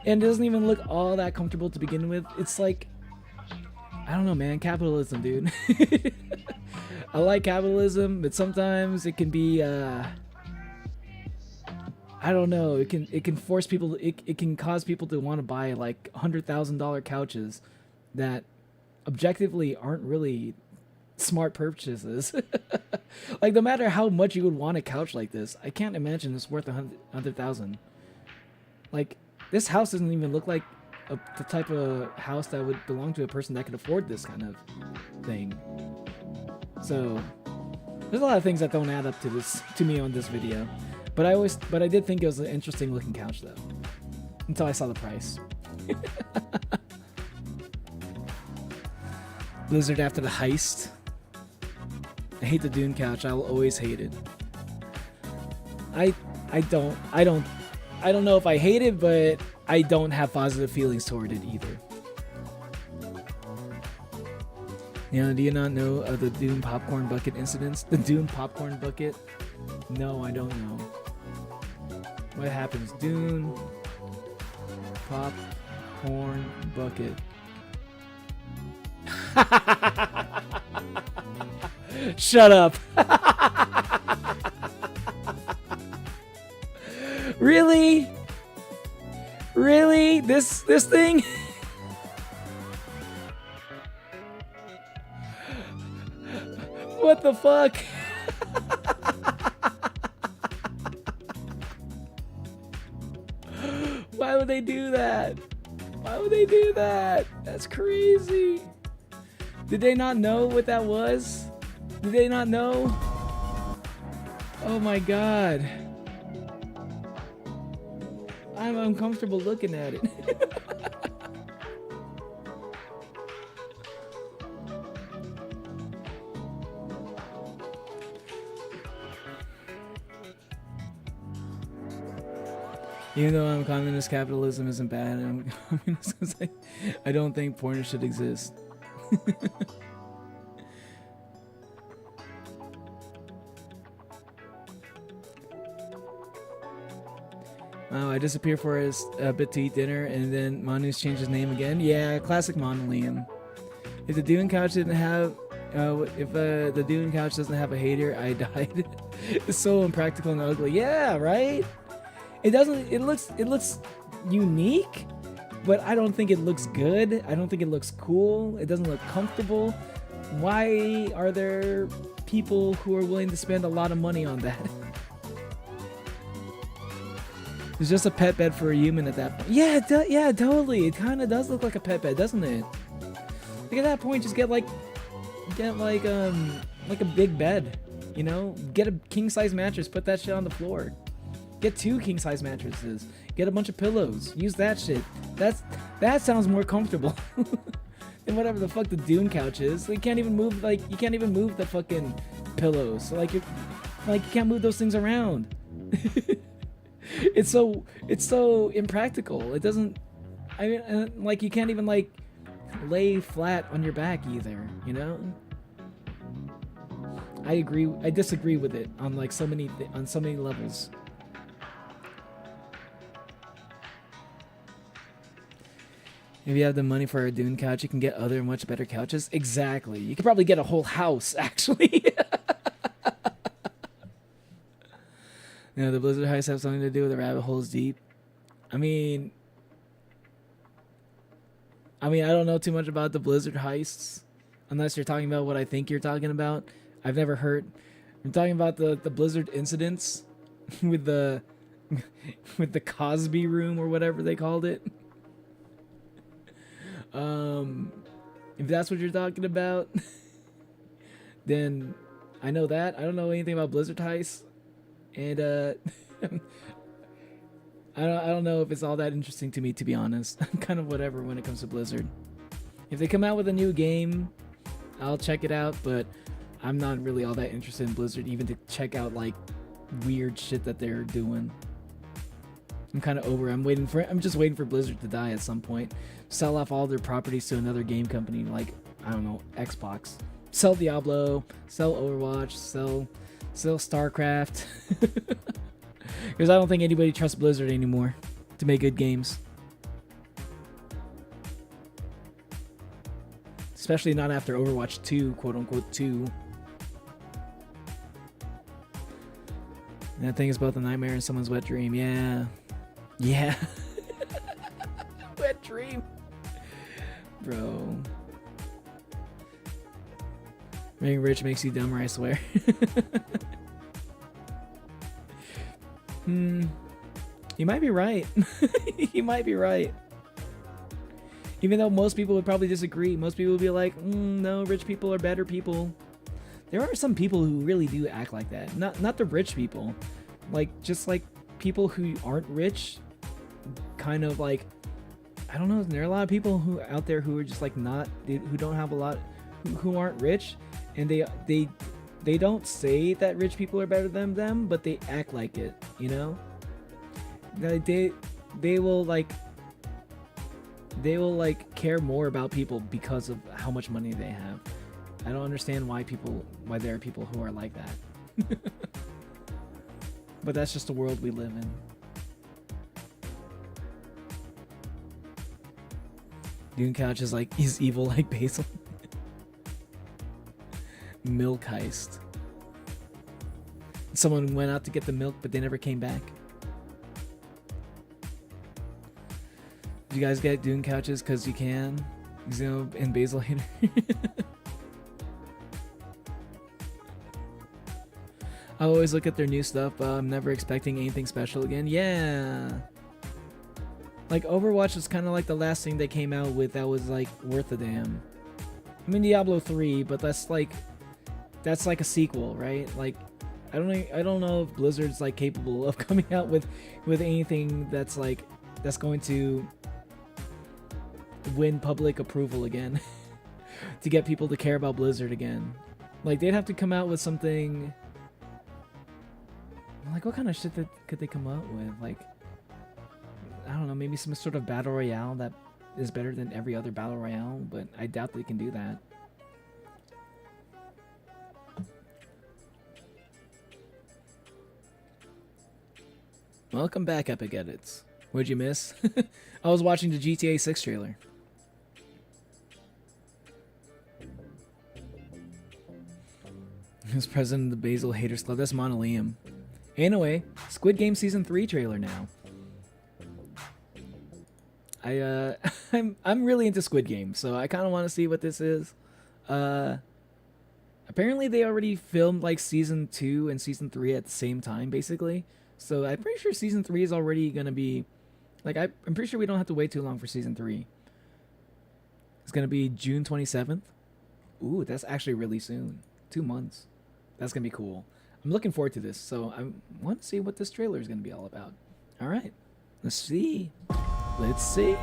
and it doesn't even look all that comfortable to begin with. It's like, I don't know, man, capitalism, dude. I like capitalism, but sometimes it can be I don't know, it can force people, it can cause people to want to buy like $100,000 couches that objectively aren't really smart purchases. Like no matter how much you would want a couch like this, I can't imagine it's worth $100,000. Like this house doesn't even look like the type of house that would belong to a person that could afford this kind of thing. So there's a lot of things that don't add up to me on this video. But I did think it was an interesting looking couch though, until I saw the price. Blizzard after the heist. I hate the Dune couch. I will always hate it. I don't know if I hate it, but I don't have positive feelings toward it either. You know, do you not know of the Dune popcorn bucket incidents? The Dune popcorn bucket? No, I don't know. What happens? Dune popcorn bucket. Shut up. Really? Really? This thing? What the fuck? Why would they do that? Why would they do that? That's crazy. Did they not know what that was? Did they not know? Oh my god. I'm uncomfortable looking at it. Even though I'm communist, capitalism isn't bad. I'm communist 'cause I don't think porn should exist. Oh, I disappear for a bit to eat dinner, and then Manu's changed his name again. Yeah, classic Manu Liam. If the Dune Couch didn't have, the Dune Couch doesn't have a hater, I died. It's so impractical and ugly. Yeah, right. It doesn't. It looks unique, but I don't think it looks good. I don't think it looks cool. It doesn't look comfortable. Why are there people who are willing to spend a lot of money on that? It's just a pet bed for a human at that point. Yeah, yeah, totally. It kind of does look like a pet bed, doesn't it? Like at that point, just get like a big bed, you know? Get a king size mattress, put that shit on the floor. Get 2 king size mattresses. Get a bunch of pillows. Use that shit. That sounds more comfortable than whatever the fuck the Dune Couch is. You can't even move you can't even move the fucking pillows. So you can't move those things around. It's so impractical. It doesn't. I mean, you can't even lay flat on your back either. You know. I agree. I disagree with it on so many levels. If you have the money for a Dune Couch, you can get other much better couches. Exactly. You could probably get a whole house, actually. You know, the Blizzard heists have something to do with the rabbit holes deep. I mean, I don't know too much about the Blizzard heists, unless you're talking about what I think you're talking about. I've never heard. I'm talking about the Blizzard incidents with the Cosby room or whatever they called it. If that's what you're talking about, then I know that. I don't know anything about Blizzard heists. And I don't know if it's all that interesting to me, to be honest. I'm kind of whatever when it comes to Blizzard. If they come out with a new game, I'll check it out, but I'm not really all that interested in Blizzard even to check out weird shit that they're doing. I'm kind of over. I'm just waiting for Blizzard to die at some point. Sell off all their properties to another game company I don't know, Xbox. Sell Diablo, sell Overwatch, sell StarCraft. Because I don't think anybody trusts Blizzard anymore to make good games. Especially not after Overwatch 2, quote-unquote 2. That thing is both a nightmare and someone's wet dream. Yeah. Yeah. Wet dream. Bro. Being rich makes you dumber, I swear. You might be right. You might be right. Even though most people would probably disagree. Most people would be like, no, rich people are better people. There are some people who really do act like that. Not the rich people. Just people who aren't rich. Kind of I don't know, there are a lot of people who out there who are just who don't have a lot, who aren't rich. And they don't say that rich people are better than them, but they act like it, you know? They will care more about people because of how much money they have. I don't understand why there are people who are like that. But that's just the world we live in. Dune Couch is evil like Basil. Milk heist. Someone went out to get the milk, but they never came back. Did you guys get Dune Couches because you can? Xeno and Basil hater. I always look at their new stuff, but I'm never expecting anything special again. Yeah. Overwatch was kind of the last thing they came out with that was worth a damn. I mean Diablo 3, but that's like a sequel, right? Like I don't know if Blizzard's like capable of coming out with anything that's going to win public approval again. To get people to care about Blizzard again. Like they'd have to come out with something like, what kind of shit could they come up with? Like, I don't know, maybe some sort of battle royale that is better than every other battle royale, but I doubt they can do that. Welcome back, Epic Edits. What'd you miss? I was watching the GTA 6 trailer. Who's president of the Basil Haters Club? That's Monolium. Anyway, Squid Game Season 3 trailer now. I'm really into Squid Game, so I kind of want to see what this is. Apparently they already filmed like Season 2 and Season 3 at the same time, basically. So I'm pretty sure Season 3 is already going to be... Like, I'm pretty sure we don't have to wait too long for Season 3. It's going to be June 27th. Ooh, that's actually really soon. 2 months. That's going to be cool. I'm looking forward to this, so I want to see what this trailer is going to be all about. All right. Let's see. Let's see.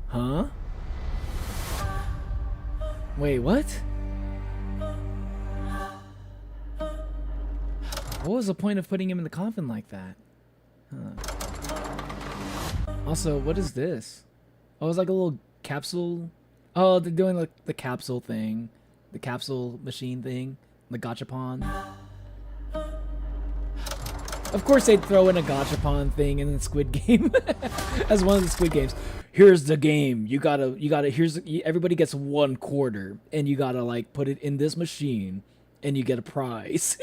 Huh? Wait, what? What was the point of putting him in the coffin like that? Huh. Also, what is this? Oh, it's like a little capsule. Oh, they're doing like the capsule thing. The capsule machine thing. The gachapon. Of course they'd throw in a gachapon thing in the Squid Game. As one of the Squid Games. Here's the game. You gotta, everybody gets 1 quarter. And you gotta like put it in this machine. And you get a prize.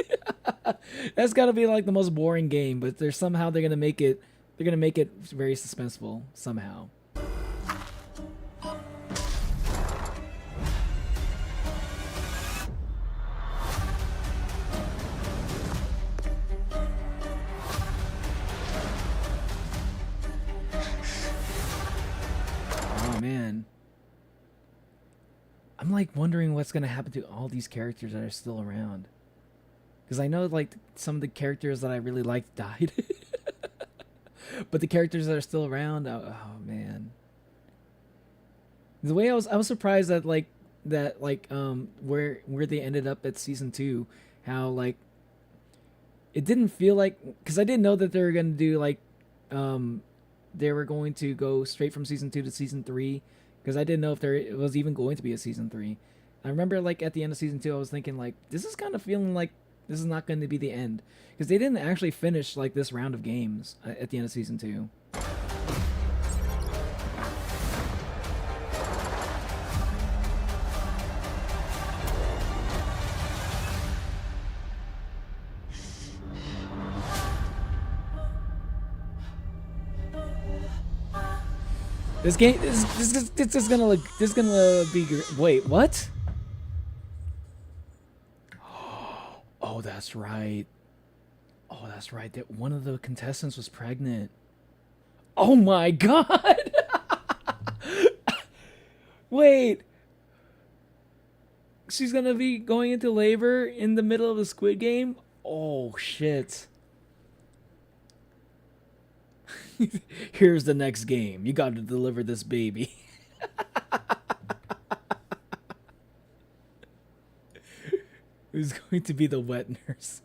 That's gotta be like the most boring game, but they're gonna make it very suspenseful somehow. Oh man. I'm like wondering what's gonna happen to all these characters that are still around. Because I know like some of the characters that I really liked died. But the characters that are still around, oh man. The way I was surprised that where they ended up at Season 2, how like it didn't feel like, because I didn't know that they were gonna do like they were going to go straight from Season 2 to Season 3. Because I didn't know if there was even going to be a Season 3. I remember like at the end of Season 2 I was thinking like, this is kind of feeling like this is not going to be the end. Because they didn't actually finish like this round of games at the end of Season 2. This game this is gonna be great. Wait, what? Oh, that's right. Oh, that's right. That one of the contestants was pregnant. Oh my god. Wait. She's gonna be going into labor in the middle of the Squid Game? Oh shit. Here's the next game. You got to deliver this baby. Who's going to be the wet nurse?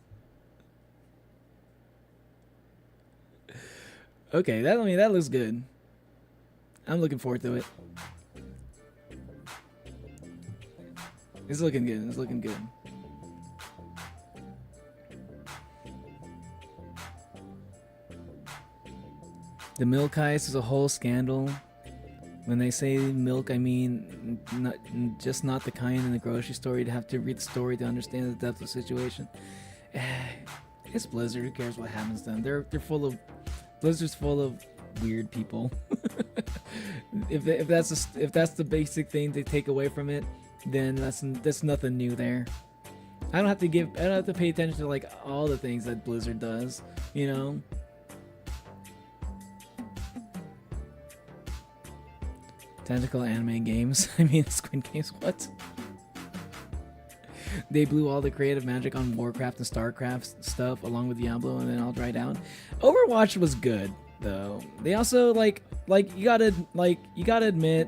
Okay, that looks good. I'm looking forward to it. It's looking good. It's looking good. The milk heist is a whole scandal. When they say milk, I mean not the kind in the grocery store. You'd have to read the story to understand the depth of the situation. It's Blizzard. Who cares what happens to them? They're full of Blizzard's full of weird people. if that's the basic thing they take away from it, then that's nothing new there. I don't have to pay attention to like all the things that Blizzard does, you know. Tentacle anime games. I mean, Squid Games. What? They blew all the creative magic on Warcraft and Starcraft stuff, along with Diablo, and then all dried out. Overwatch was good, though. They also like you gotta admit,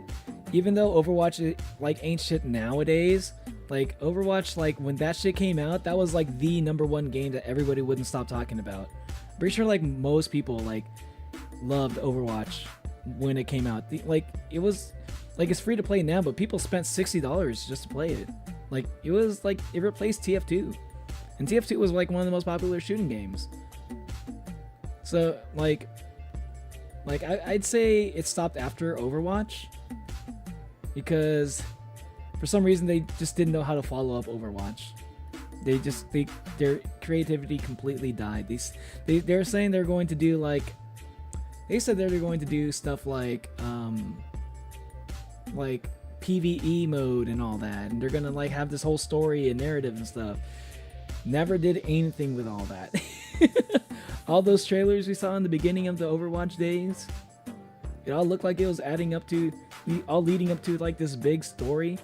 even though Overwatch like ain't shit nowadays, like Overwatch, like when that shit came out, that was like the #1 game that everybody wouldn't stop talking about. Pretty sure like most people like loved Overwatch when it came out. Like it was like it's free to play now, but people spent $60 just to play it. Like it was like it replaced TF2, and TF2 was like one of the most popular shooting games. So like I'd say it stopped after Overwatch because for some reason they just didn't know how to follow up Overwatch. Their creativity completely died. They're saying they're going to do like, they said they're going to do stuff like PvE mode and all that, and they're gonna like have this whole story and narrative and stuff. Never did anything with all that. All those trailers we saw in the beginning of the Overwatch days, it all looked like it was leading up to like this big story.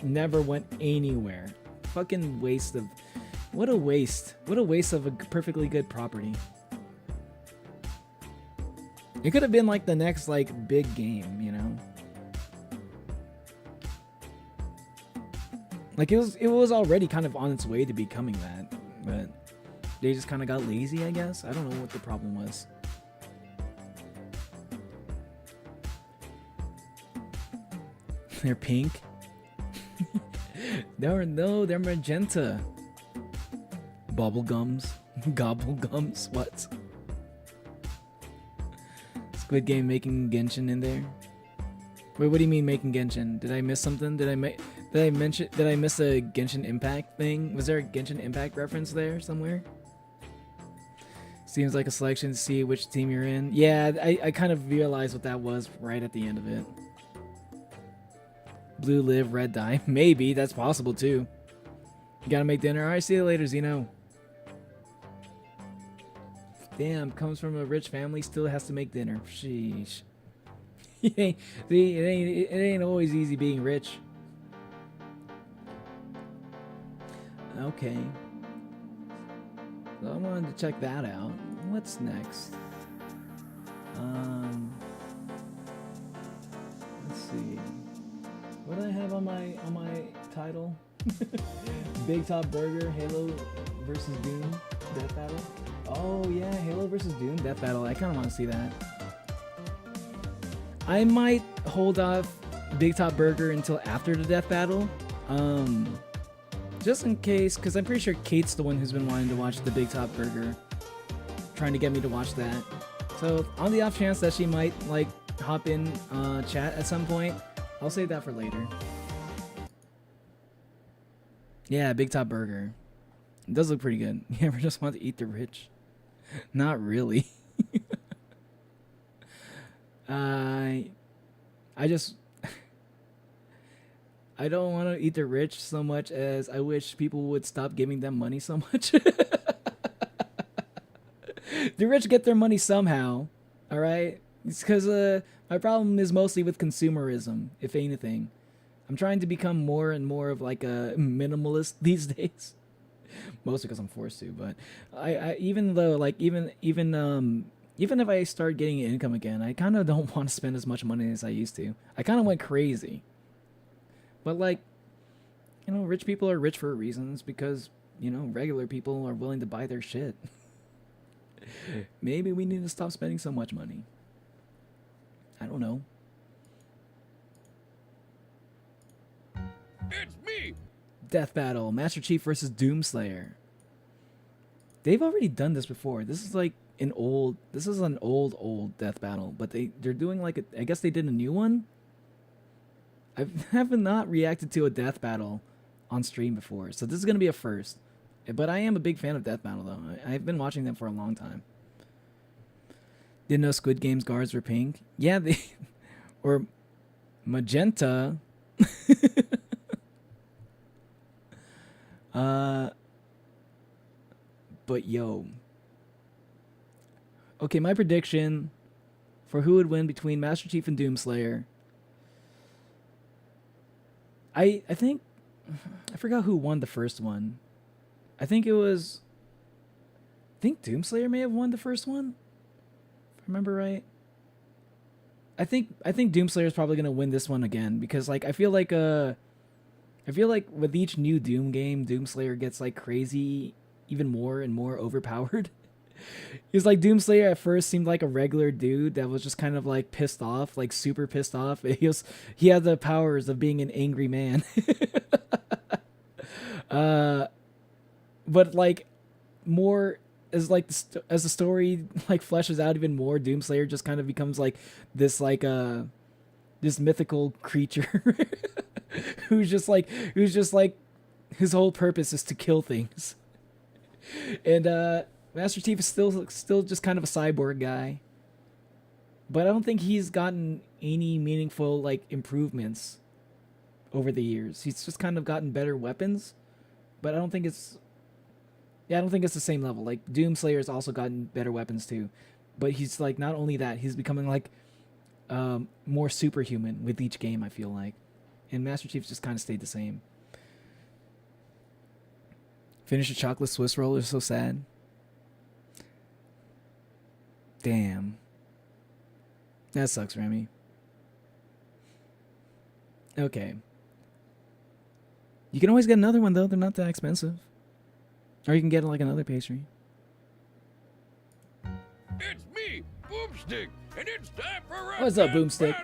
Never went anywhere. Fucking waste of, what a waste of a perfectly good property. It could have been like the next like big game, you know. Like it was already kind of on its way to becoming that, but they just kind of got lazy, I guess. I don't know what the problem was. They're pink. They're magenta. Bubblegums. Gobblegums. What? Squid Game making Genshin in there. Wait, what do you mean making Genshin? Did I miss something? Did I miss a Genshin Impact thing? Was there a Genshin Impact reference there somewhere? Seems like a selection to see which team you're in. Yeah, I kind of realized what that was right at the end of it. Blue live, red die. Maybe, that's possible too. You gotta make dinner. Alright, see you later, Zeno. Damn, comes from a rich family, still has to make dinner. Sheesh. it ain't always easy being rich. Okay. So I wanted to check that out. What's next? Let's see. What do I have on my title? Bigtop Burger, Halo versus Doom, Death Battle. Oh yeah, Halo versus Doom, Death Battle. I kind of want to see that. I might hold off Bigtop Burger until after the Death Battle. Just in case, because I'm pretty sure Kate's the one who's been wanting to watch the Bigtop Burger, trying to get me to watch that. So on the off chance that she might like hop in chat at some point, I'll save that for later. Yeah, Bigtop Burger. It does look pretty good. You ever just want to eat the rich? Not really. I don't want to eat the rich so much as I wish people would stop giving them money so much. The rich get their money somehow, all right? It's because my problem is mostly with consumerism, if anything. I'm trying to become more and more of like a minimalist these days. Mostly because I'm forced to, but I even though like even if I start getting income again, I kind of don't want to spend as much money as I used to. I kind of went crazy. But like, you know, rich people are rich for reasons because, you know, regular people are willing to buy their shit. Maybe we need to stop spending so much money. I don't know. It's me! Death Battle, Master Chief versus Doomslayer. They've already done this before. This is like an old Death Battle, but they're doing like I guess they did a new one. I have not reacted to a Death Battle on stream before, so this is gonna be a first. But I am a big fan of Death Battle though. I've been watching them for a long time. Didn't know Squid Game's guards were pink. Yeah, they or magenta. But yo. Okay, my prediction for who would win between Master Chief and Doomslayer. I think I forgot who won the first one. I think Doomslayer may have won the first one. If I remember right. I think Doomslayer is probably gonna win this one again because like I feel like with each new Doom game, Doomslayer gets like crazy, even more and more overpowered. He's like Doomslayer at first seemed like a regular dude that was just kind of like pissed off, like super pissed off. He had the powers of being an angry man. But like more as like as the story like fleshes out even more, Doomslayer just kind of becomes like this this mythical creature who's just like his whole purpose is to kill things. And Master Chief is still just kind of a cyborg guy. But I don't think he's gotten any meaningful like improvements over the years. He's just kind of gotten better weapons, but I don't think it's the same level. Like Doomslayer's also gotten better weapons too. But he's like not only that, he's becoming like more superhuman with each game, I feel like. And Master Chief's just kind of stayed the same. Finish a chocolate Swiss roll is so sad. Damn. That sucks, Remy. Okay. You can always get another one, though. They're not that expensive. Or you can get, like, another pastry. It's me, Boomstick, and it's time for What's up, Boomstick?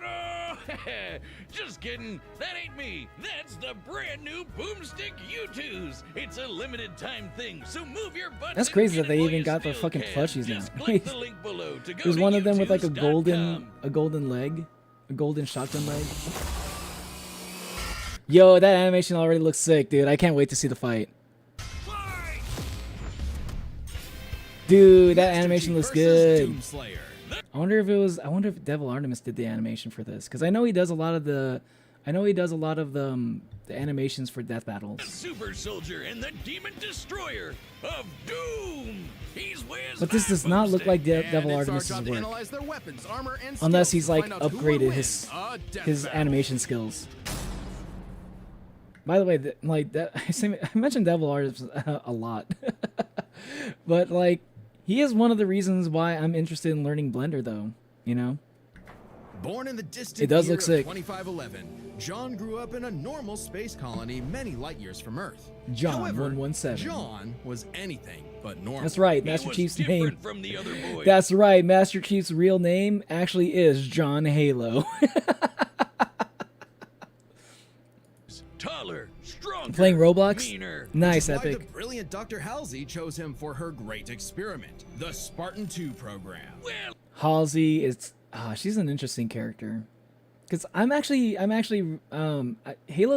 Just kidding. That ain't me. That's the brand new Boomstick U2s. It's a limited time thing, so move your butts. That's crazy that they even got the fucking plushies now. There's one of them with like a golden leg, a golden shotgun leg. Yo, that animation already looks sick, dude. I can't wait to see the fight. Dude, that animation looks good. I wonder if Devil Artemis did the animation for this, because I know he does a lot of the animations for death battles. The super soldier and the demon destroyer of Doom. But this does not look like Devil Artemis's work, unless he's like upgraded his animation skills. By the way, I mentioned Devil Artemis a lot, but like. He is one of the reasons why I'm interested in learning Blender, though. You know. Born in the distant it does year look sick. 2511, John grew up in a normal space colony many light years from Earth. John However, 117. John was anything but normal. That's right, Master Chief's name. That's right, Master Chief's real name actually is John Halo. Taller, stronger, playing Roblox? Meaner, nice, which is epic. Why the brilliant Dr. Halsey chose him for her great experiment, the Spartan 2 program. Well, Halsey is she's an interesting character. Cuz Halo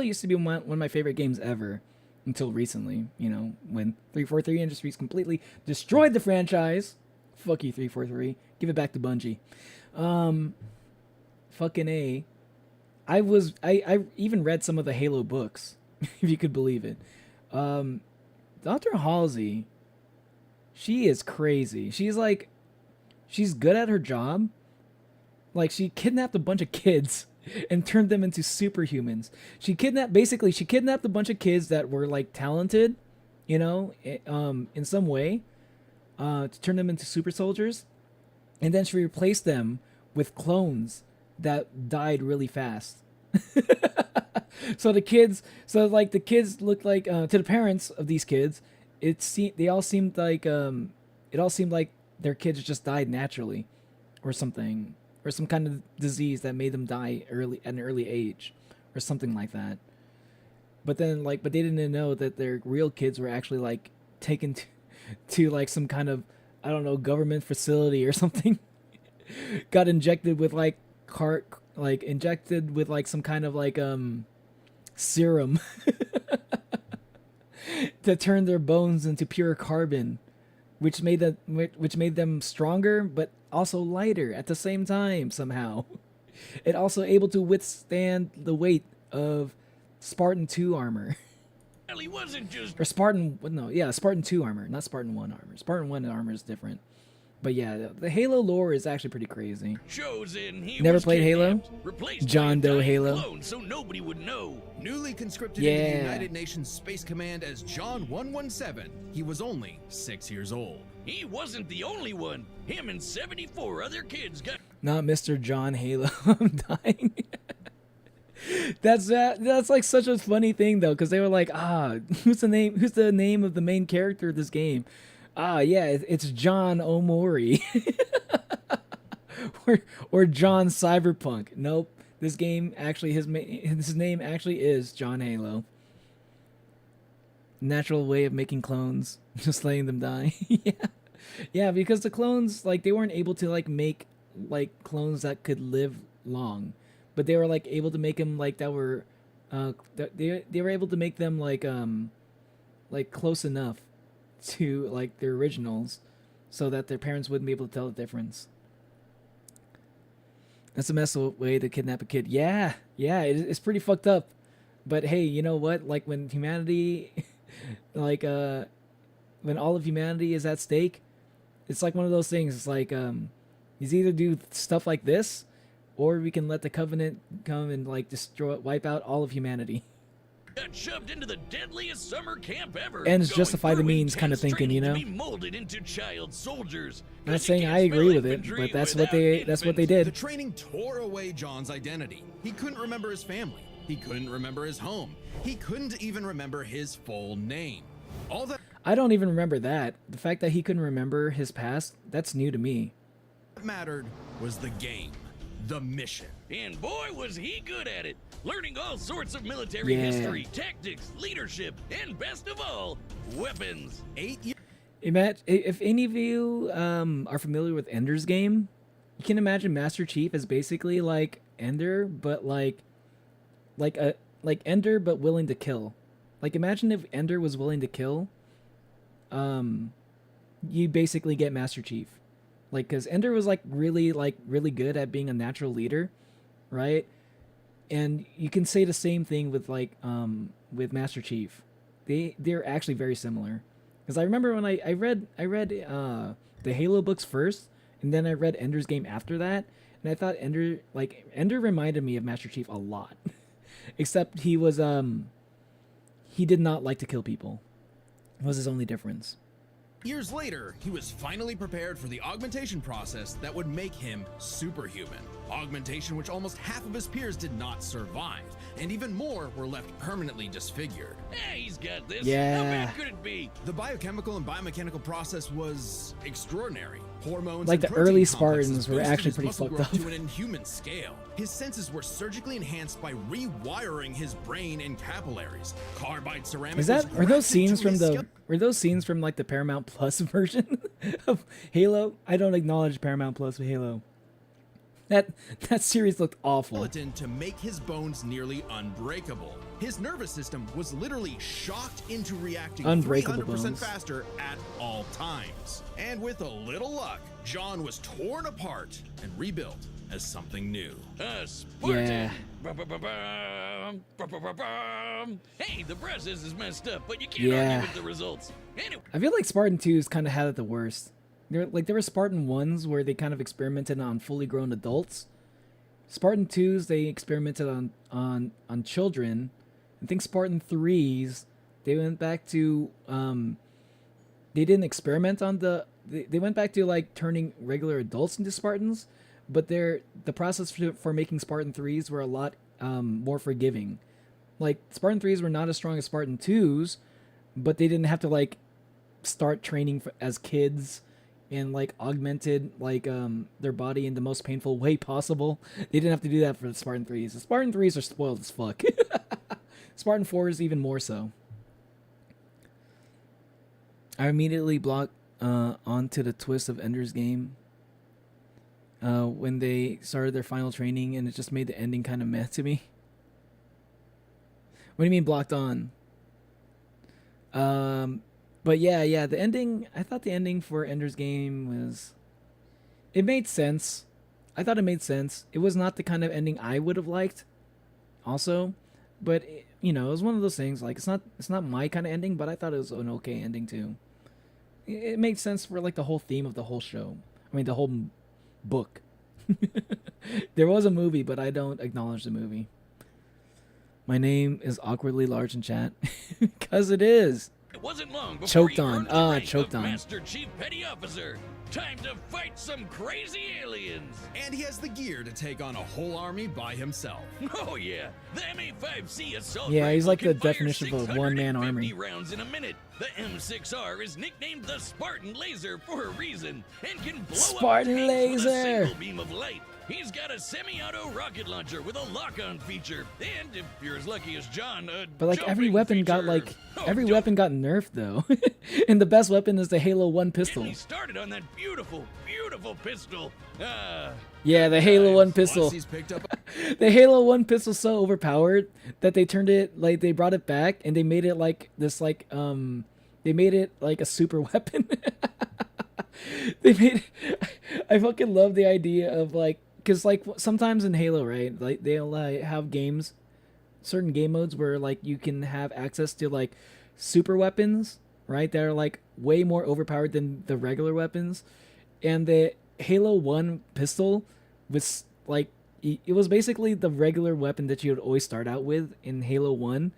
used to be one of my favorite games ever until recently, you know, when 343 Industries completely destroyed the franchise. Fuck you 343. Give it back to Bungie. Fucking A. I even read some of the Halo books, if you could believe it. Dr. Halsey, she is crazy. She's good at her job. Like, she kidnapped a bunch of kids and turned them into superhumans. She kidnapped a bunch of kids that were like talented, you know, in some way, to turn them into super soldiers, and then she replaced them with clones that died really fast. So the kids looked like to the parents of these kids, it all seemed like their kids just died naturally, or something, or some kind of disease that made them die at an early age, or something like that. But then but they didn't know that their real kids were actually like taken to like some kind of, I don't know, government facility or something. Got injected with some kind of like serum to turn their bones into pure carbon, which made them stronger but also lighter at the same time somehow. It also able to withstand the weight of Spartan 2 armor. Well, he wasn't just Or Spartan, no, yeah, Spartan 2 armor, not Spartan 1 armor. Spartan 1 armor is different. But yeah, the Halo lore is actually pretty crazy. chosen. He Never was played Halo? kidnapped, replaced John by a Doe dying Halo? clone so nobody would know. Newly conscripted into the Yeah. United Nations Space Command as John 117, he was only 6 years old. He wasn't the only one. Him and 74 other kids got Not Mr. John Halo. I'm dying. That's like such a funny thing though, because they were like, who's the name of the main character of this game? Yeah, it's John Omori. or John Cyberpunk. Nope. This game actually his name actually is John Halo. Natural way of making clones, just letting them die. Yeah. Yeah, because the clones, like, they weren't able to like make like clones that could live long. But they were like able to make them like that were they were able to make them like close enough to like their originals so that their parents wouldn't be able to tell the difference. That's a messed up way to kidnap a kid. Yeah, it's pretty fucked up. But hey, you know what? Like when humanity like when all of humanity is at stake, it's like one of those things. It's like you either do stuff like this, or we can let the Covenant come and like wipe out all of humanity. got shoved into the deadliest summer camp ever. Ends going justify the through means kind of intense thinking, you know. training to be molded into child soldiers. Not saying I agree with it, but that's what they The did. training tore away John's identity. He couldn't remember his family. He couldn't remember his home. He couldn't even remember his full name. All that I don't even remember that. The fact that he couldn't remember his past, that's new to me. mattered was the game, the mission. And boy, was he good at it. Learning all sorts of military Yeah. history, tactics, leadership, and best of all, weapons. 8 years. If any of you are familiar with Ender's Game, you can imagine Master Chief as basically like Ender, but like Ender, but willing to kill. Like imagine if Ender was willing to kill. You basically get Master Chief, like because Ender was really good at being a natural leader, right? And you can say the same thing with with Master Chief. They're actually very similar. Because I remember when I read the Halo books first, and then I read Ender's Game after that, and I thought Ender reminded me of Master Chief a lot, except he was he did not like to kill people. It was his only difference. Years later, he was finally prepared for the augmentation process that would make him superhuman. Augmentation which almost half of his peers did not survive, and even more were left permanently disfigured. Hey, he's got this. Yeah. How bad could it be? The biochemical and biomechanical process was extraordinary. Hormones Like and the protein early complexes Spartans were boosted actually his pretty muscle fucked growth up. to an inhuman scale. His senses were surgically enhanced by rewiring his brain and capillaries. Carbide ceramic Are those scenes from like the Paramount Plus version of Halo? I don't acknowledge Paramount Plus with Halo. That series looked awful. skeleton to make his bones nearly unbreakable. His nervous system was literally shocked into reacting Unbreakable 300% bones. faster at all times. And with a little luck, John was torn apart and rebuilt as something new. Spartan. Yeah. Ba-ba-ba-bum, ba-ba-ba-bum. Hey, the process is messed up, but you can't Yeah. argue with the results. Anyway, I feel like Spartan 2's kind of had it the worst. There were Spartan 1s where they kind of experimented on fully grown adults. Spartan 2's they experimented on children. I think Spartan 3's they went back to they didn't experiment on they went back to like turning regular adults into Spartans, but the process for making Spartan 3's were a lot more forgiving. Like Spartan 3's were not as strong as Spartan 2's, but they didn't have to like start training as kids and like augmented like their body in the most painful way possible. They didn't have to do that for the Spartan 3's. The Spartan 3's are spoiled as fuck. Spartan 4's even more so. I immediately blocked onto the twist of Ender's Game when they started their final training, and it just made the ending kind of meh to me. What do you mean blocked on? But yeah, the ending, I thought the ending for Ender's Game it made sense. I thought it made sense. It was not the kind of ending I would have liked, also, But you know, it was one of those things. Like, it's not my kind of ending, but I thought it was an okay ending too. It made sense for like the whole theme of the whole show. I mean, the whole book. There was a movie, but I don't acknowledge the movie. My name is awkwardly large in chat, because it is. It wasn't long before Choked he on. earned the rank Choked of on. Master Chief Petty Officer. Time to fight some crazy aliens. And he has the gear to take on a whole army by himself. Oh yeah, the M85C assault Yeah, he's rifle like the can fire definition of a one-man 650 army. rounds in a minute. The M6R is nicknamed the Spartan Laser for a reason and can blow Spartan up tanks with a Laser. single beam of light. He's got a semi-auto rocket launcher with a lock-on feature, and if you're as lucky as John, a But like every jumping weapon got feature. like Oh, every weapon got nerfed though, and the best weapon is the Halo 1 pistol. He started on that beautiful, beautiful pistol. Yeah, the Halo 1 pistol. Once he's picked up The Halo 1 pistol so overpowered that they turned it like they brought it back and they made it like this like they made it like a super weapon. They made I fucking love the idea of like, because like sometimes in Halo, right, like they'll have games, certain game modes where like you can have access to like super weapons, right, that are like way more overpowered than the regular weapons. And the Halo 1 pistol was like, it was basically the regular weapon that you would always start out with in Halo 1,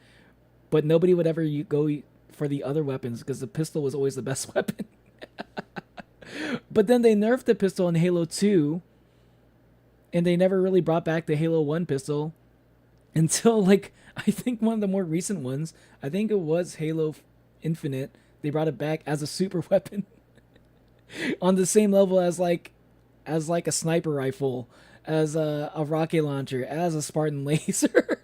but nobody would ever go for the other weapons because the pistol was always the best weapon. But then they nerfed the pistol in Halo 2, and they never really brought back the Halo 1 pistol until like, I think one of the more recent ones, I think it was Halo Infinite, they brought it back as a super weapon. On the same level as like a sniper rifle, as a rocket launcher, as a Spartan laser.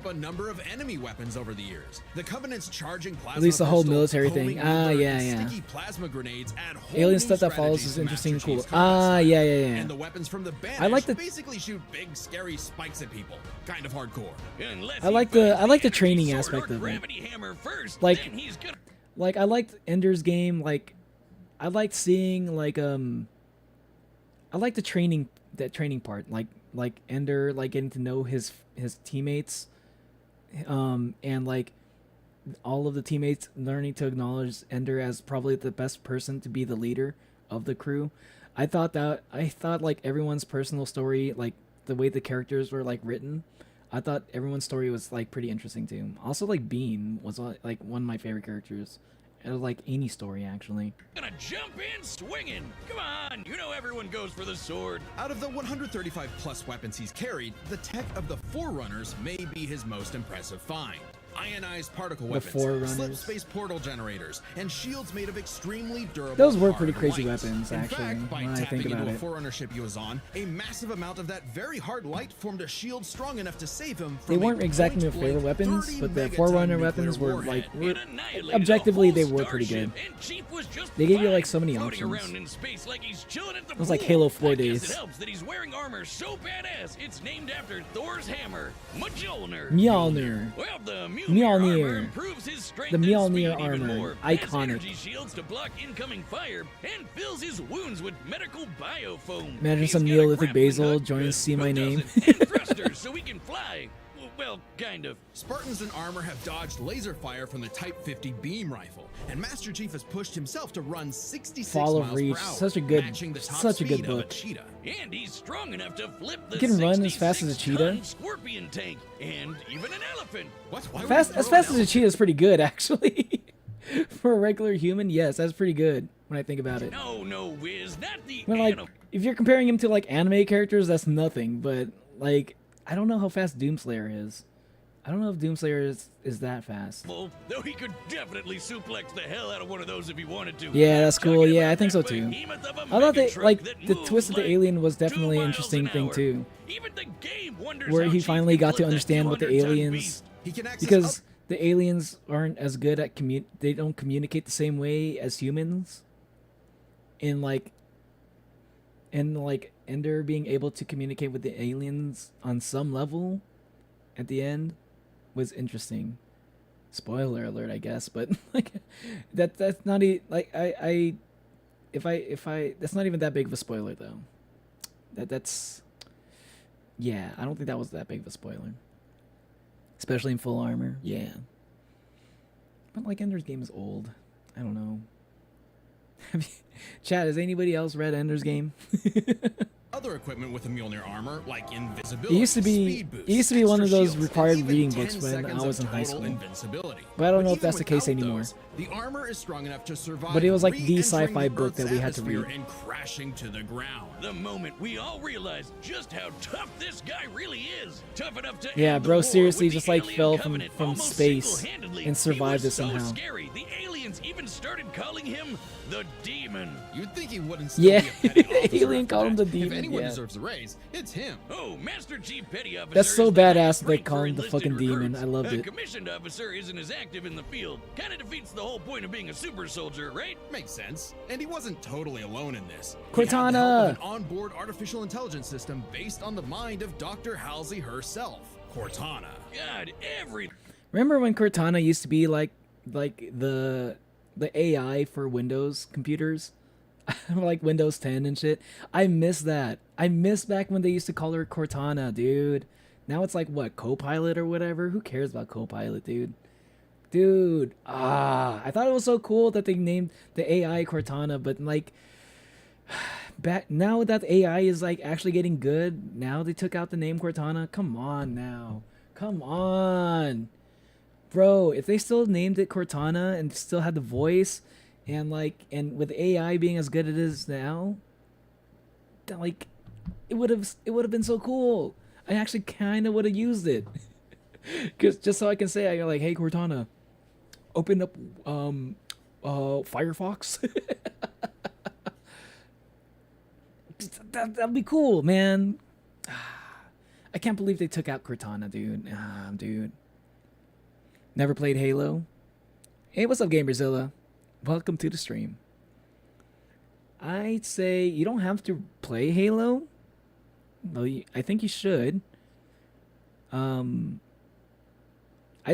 a number of enemy weapons over the years. The Covenant's charging plasma At least the whole pistol, military thing. homing Ah, laser, yeah, and yeah. Sticky plasma grenades add whole Alien new stuff that follows strategies is to interesting and Master cool. Chief's combat Ah, style. yeah, yeah, yeah. And the weapons from the Banished I like the basically shoot big scary spikes at people. Kind of hardcore. I like the training aspect of it. Like I liked Ender's game. Like I liked seeing like I like the training part. Like Ender like getting to know his teammates, and like all of the teammates learning to acknowledge Ender as probably the best person to be the leader of the crew. I thought like everyone's personal story, like the way the characters were like written, I thought everyone's story was like pretty interesting too. Also, like Bean was like one of my favorite characters. It was like any story actually. Gonna jump in swinging. Come on, you know everyone goes for the sword. Out of the 135 plus weapons he's carried, the tech of the Forerunners may be his most impressive find. Ionized particle The weapons, Forerunners. slip space portal generators, and shields made of extremely durable. Those were hard pretty crazy light. weapons, In actually, fact, by when I tapping think about into a it. Forerunner ship he was on, a massive amount of that very hard light formed a shield strong enough to save him from They weren't a exactly my favorite point-blank weapons, 30 but the megaton Forerunner nuclear weapons were warhead. like objectively they were pretty good. They gave you like so many Floating options. around in space like he's chilling at the It was like pool. Halo 4 I guess days. It helps that he's wearing armor so badass. It's named after Thor's hammer, Mjolnir. Mjolnir. Well, the Mjolnir. armor improves his strength The and Mjolnir speed even armor. more, has Iconic. energy shields to block incoming fire, and fills his wounds with medical biofoam. Imagine He's some got a Neolithic grappling basil hook, joins See My who Name. doesn't? And thrusters so he can fly. Well, kind of. Spartans in armor have dodged laser fire from the Type 50 beam rifle, and Master Chief has pushed himself to run 66 Fall of miles Reach. per hour, Such a good- matching the top such a good speed of book. cheetah. And he's strong enough to flip the He can run as fast as a 66-ton cheetah. scorpion tank, and even an elephant. What? As fast as a cheetah is pretty good actually. For a regular human, yes, that's pretty good when I think about it. No, Wiz, not the When like animal. if you're comparing him to like anime characters, that's nothing. But like I don't know how fast Doomslayer is. I don't know if Doomslayer is that fast. Though he could definitely suplex the hell out of one of those if he wanted to. Yeah, that's cool. Talking Yeah, about I think so that too. behemoth of a I thought they megatruck like that the moves twist of the like alien was 2 definitely an miles interesting an thing hour. too. Even the game wonders Where how he Chief finally can got to flip that understand what the 200-ton aliens, beast. He can access because the aliens aren't as good at they don't communicate the same way as humans. And like Ender being able to communicate with the aliens on some level at the end was interesting. Spoiler alert, I guess, but like that's not like if I that's not even that big of a spoiler though. That's yeah, I don't think that was that big of a spoiler. especially in full armor. Yeah. But like Ender's Game is old. I don't know. Chat, has anybody else read Ender's Game? Other equipment with a Mjolnir armor, like invisibility, It used to be speed boost, it used to be one of extra those shields, required and even reading 10 books when I seconds was of in high total school. invincibility. But I don't know if even that's the case without anymore. those, the armor is strong enough to survive. But it was like the re-entering sci-fi book Earth's that we had to atmosphere read. and crashing to the ground. The moment we all realized just how tough this guy really is. Tough enough to Yeah, end the bro, war seriously, with just the like alien fell covenant from almost space single-handedly. and survived He it was so somehow. scary, the aliens even started calling him the Demon. You'd think he wouldn't still Yeah, be a petty officer Alien after called him that. the Demon, If anyone yeah. deserves a raise, it's him. Oh, Master Chief Petty Officer. That's so is the badass highest that they rank call for him the enlisted fucking demon. recruits. I loved A it. commissioned officer isn't as active in the field. Kind of defeats the whole point of being a super soldier, right? Makes sense. And he wasn't totally alone in this. Cortana! He had the help of an onboard artificial intelligence system based on the mind of Dr. Halsey herself, Cortana. God, Remember when Cortana used to be like the AI for Windows computers? Like Windows 10 and shit. I miss that. I miss back when they used to call her Cortana, dude. Now it's like what, Copilot or whatever? Who cares about Copilot, dude? Dude, I thought it was so cool that they named the AI Cortana, but like back now that AI is like actually getting good, now they took out the name Cortana. Come on now. Come on. Bro, if they still named it Cortana and still had the voice and like and with AI being as good as it is now, then, like it would have been so cool. I actually kind of would have used it. Cuz just so I can say I go like, "Hey Cortana, open up Firefox." That'd be cool, man. I can't believe they took out Cortana, dude. Dude. Never played Halo? Hey, what's up, Gamerzilla? Welcome to the stream. I'd say you don't have to play Halo. Well, I think you should. I'd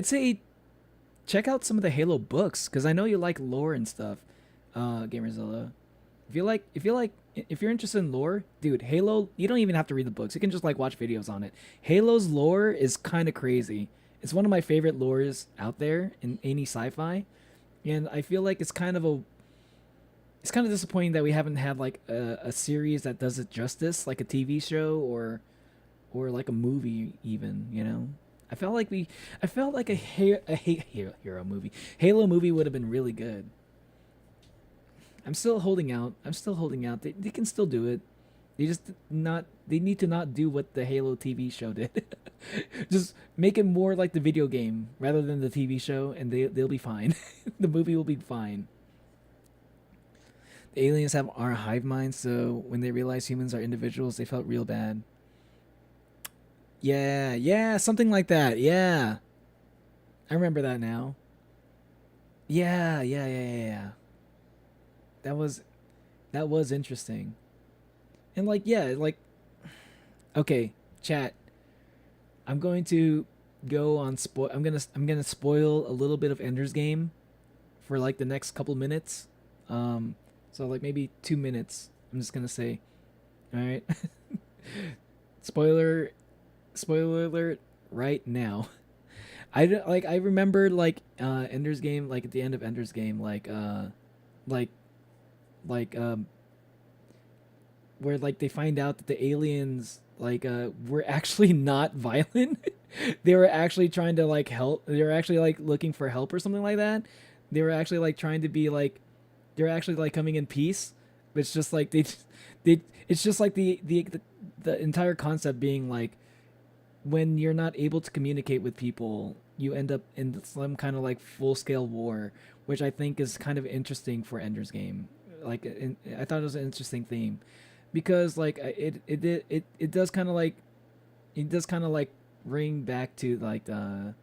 say check out some of the Halo books because I know you like lore and stuff, Gamerzilla. If you're interested in lore, dude, Halo, you don't even have to read the books. You can just like watch videos on it. Halo's lore is kind of crazy. It's one of my favorite lores out there in any sci-fi. And I feel like it's kind of disappointing that we haven't had like a series that does it justice, like a TV show or like a movie even, you know? I felt like a hero movie. Halo movie would have been really good. I'm still holding out. They can still do it. They need to not do what the Halo TV show did. Just make it more like the video game rather than the TV show and they'll be fine. The movie will be fine. The aliens have our hive minds, so when they realized humans are individuals, they felt real bad. Yeah, something like that. Yeah. I remember that now. Yeah. That was interesting. And like, yeah, like, okay, chat. I'm going to go on I'm gonna spoil a little bit of Ender's Game for like the next couple minutes. So like maybe 2 minutes. I'm just gonna say, all right. Spoiler alert right now. I remember like Ender's Game, like at the end of Ender's Game, where like they find out that the aliens were actually not violent. They were actually trying to like help. They were actually like looking for help or something like that. They were actually like trying to be like, they're actually like coming in peace. But it's just like it's just like the entire concept being like, when you're not able to communicate with people, you end up in some kind of like full-scale war, which I think is kind of interesting for Ender's Game. Like, I thought it was an interesting theme, because like it does kind of like bring back to like the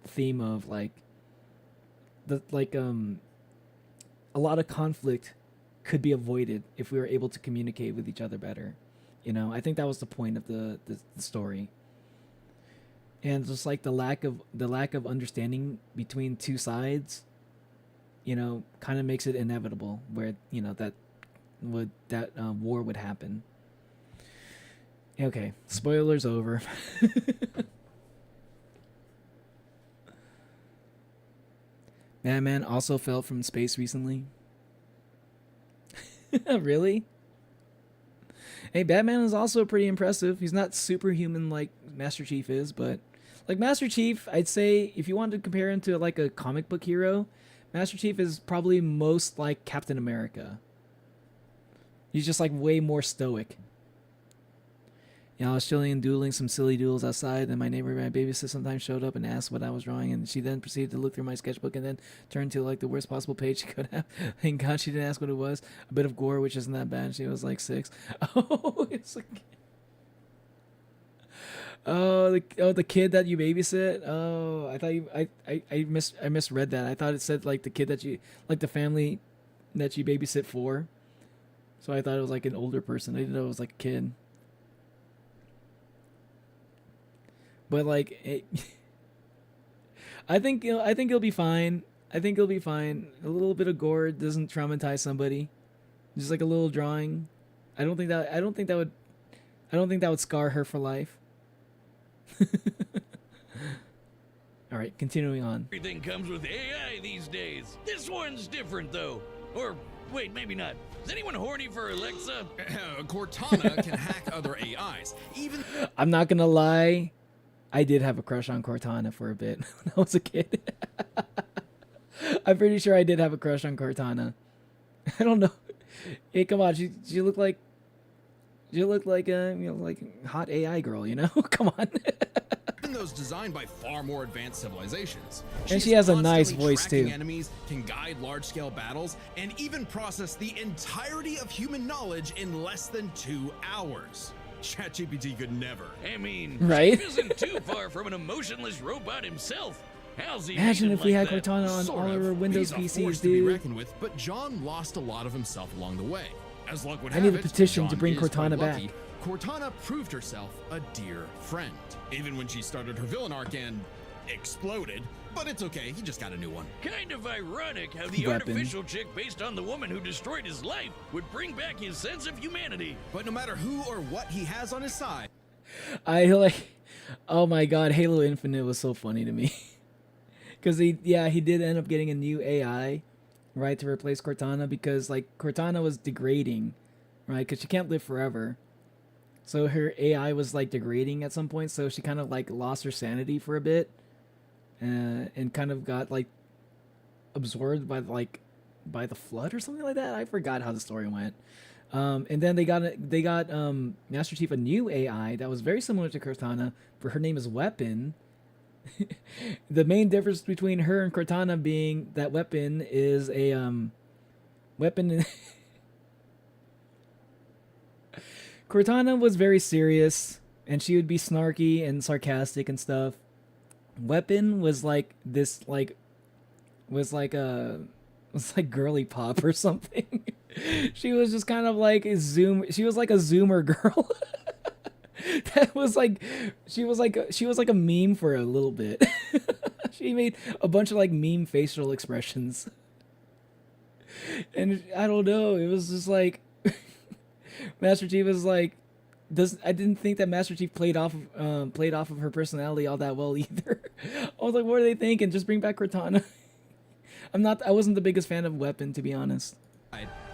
theme of like a lot of conflict could be avoided if we were able to communicate with each other better. You know, I think that was the point of the story. And just like the lack of understanding between two sides, you know, kind of makes it inevitable where, you know, that war would happen. Okay, spoilers over. Batman also fell from space recently. Really? Hey, Batman is also pretty impressive. He's not superhuman like Master Chief is, but like Master Chief, I'd say if you wanted to compare him to like a comic book hero, Master Chief is probably most like Captain America. He's just like way more stoic. You know, I was chilling and doodling some silly doodles outside, and my neighbor, my babysitter, sometimes showed up and asked what I was drawing, and she then proceeded to look through my sketchbook and then turned to like the worst possible page she could have. Thank God she didn't ask what it was. A bit of gore, which isn't that bad. She was like 6. Oh, it's like... Oh, the kid that you babysit. Oh, I thought I misread that. I thought it said like the kid that you like the family that you babysit for. So I thought it was like an older person. I didn't know it was like a kid. But like, I think he'll be fine. I think he'll be fine. A little bit of gore doesn't traumatize somebody. Just like a little drawing. I don't think that would scar her for life. All right, continuing on. Everything comes with AI these days. This one's different though. Or wait, maybe not. Is anyone horny for Alexa? Cortana can hack other AIs. Even I'm not gonna lie, I did have a crush on Cortana for a bit when I was a kid. I'm pretty sure I did have a crush on Cortana. I don't know. Hey, come on, she looked like a like hot AI girl, you know? Come on. Even those designed by far more advanced civilizations. And she has a nice voice too. Enemies, can guide large-scale battles, and even process the entirety of human knowledge in less than 2 hours. ChatGPT could never. I mean, right? Chief isn't too far from an emotionless robot himself. How's he Imagine making if we like had that? Cortana on Sort all of. our Windows He's a PCs, force to be dude. reckoned with, but John lost a lot of himself along the way. As luck would I have need a it, petition to John bring is quite Cortana lucky. back. Cortana proved herself a dear friend, even when she started her villain arc and exploded. But it's okay, he just got a new one. Kind of ironic how the Weapon. artificial chick based on the woman who destroyed his life would bring back his sense of humanity. But no matter who or what he has on his side, oh my god, Halo Infinite was so funny to me. Because he did end up getting a new AI, right, to replace Cortana, because like Cortana was degrading, right, because she can't live forever. So her AI was like degrading at some point, so she kind of like lost her sanity for a bit, and kind of got like absorbed by the flood or something like that. I forgot how the story went. And then they got Master Chief a new AI that was very similar to Cortana, but her name is Weapon. The main difference between her and Cortana being that Weapon is a weapon. Cortana was very serious, and she would be snarky and sarcastic and stuff. Weapon was like this, was like girly pop or something. She was just kind of like she was like a Zoomer girl. That was like, she was like a meme for a little bit. She made a bunch of like meme facial expressions. And I don't know, it was just like, Master Chief was like, I didn't think that Master Chief played off of her personality all that well either. I was like, what are they thinking? Just bring back Cortana. I wasn't the biggest fan of Weapon, to be honest.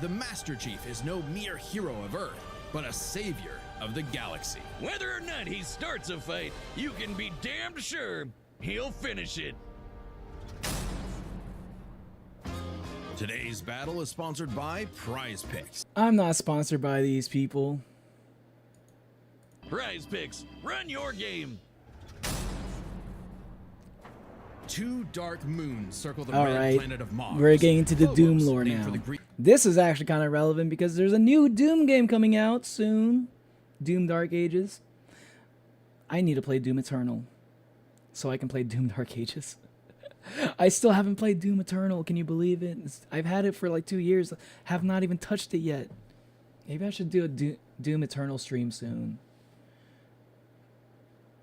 the Master Chief is no mere hero of Earth, but a savior of the galaxy. Whether or not he starts a fight, you can be damned sure he'll finish it. Today's battle is sponsored by Prize Picks. I'm not sponsored by these people. Prize Picks, run your game. 2 dark moons circle the All red right, planet of Mars. we're getting into the Phobos, Doom lore named now. for the Greek- This is actually kind of relevant because there's a new Doom game coming out soon. Doom Dark Ages. I need to play Doom Eternal so I can play Doom Dark Ages. I still haven't played Doom Eternal. Can you believe it? I've had it for like 2 years. Have not even touched it yet. Maybe I should do a Doom Eternal stream soon.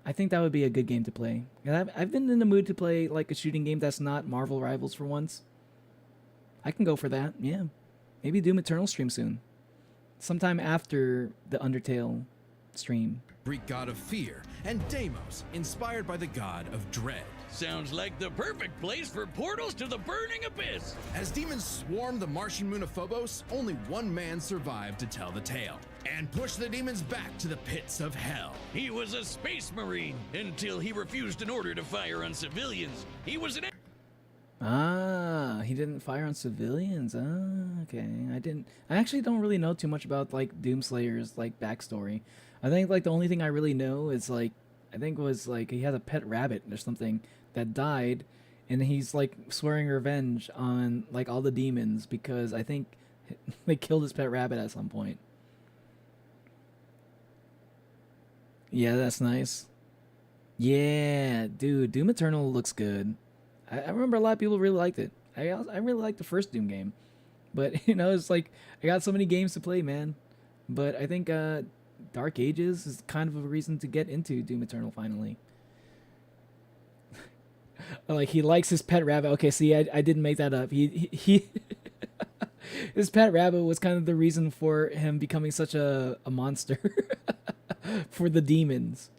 I think that would be a good game to play. And I've been in the mood to play like a shooting game that's not Marvel Rivals for once. I can go for that, yeah. Maybe Doom Eternal stream soon. Sometime after the Undertale stream. Greek god of fear, and Deimos, inspired by the god of dread. Sounds like the perfect place for portals to the burning abyss. As demons swarmed the Martian moon of Phobos, only one man survived to tell the tale and push the demons back to the pits of hell. He was a space marine until he refused an order to fire on civilians. He was an... Ah, he didn't fire on civilians. Ah, okay. I actually don't really know too much about like Doomslayer's like backstory. I think like the only thing I really know is like I think was like he had a pet rabbit or something that died, and he's like swearing revenge on like all the demons because I think they killed his pet rabbit at some point. Yeah, that's nice. Yeah, dude, Doom Eternal looks good. I remember a lot of people really liked it. I really liked the first Doom game, but you know it's like I got so many games to play, man. But I think Dark Ages is kind of a reason to get into Doom Eternal finally. Like he likes his pet rabbit. Okay, see, I didn't make that up. He his pet rabbit was kind of the reason for him becoming such a monster for the demons.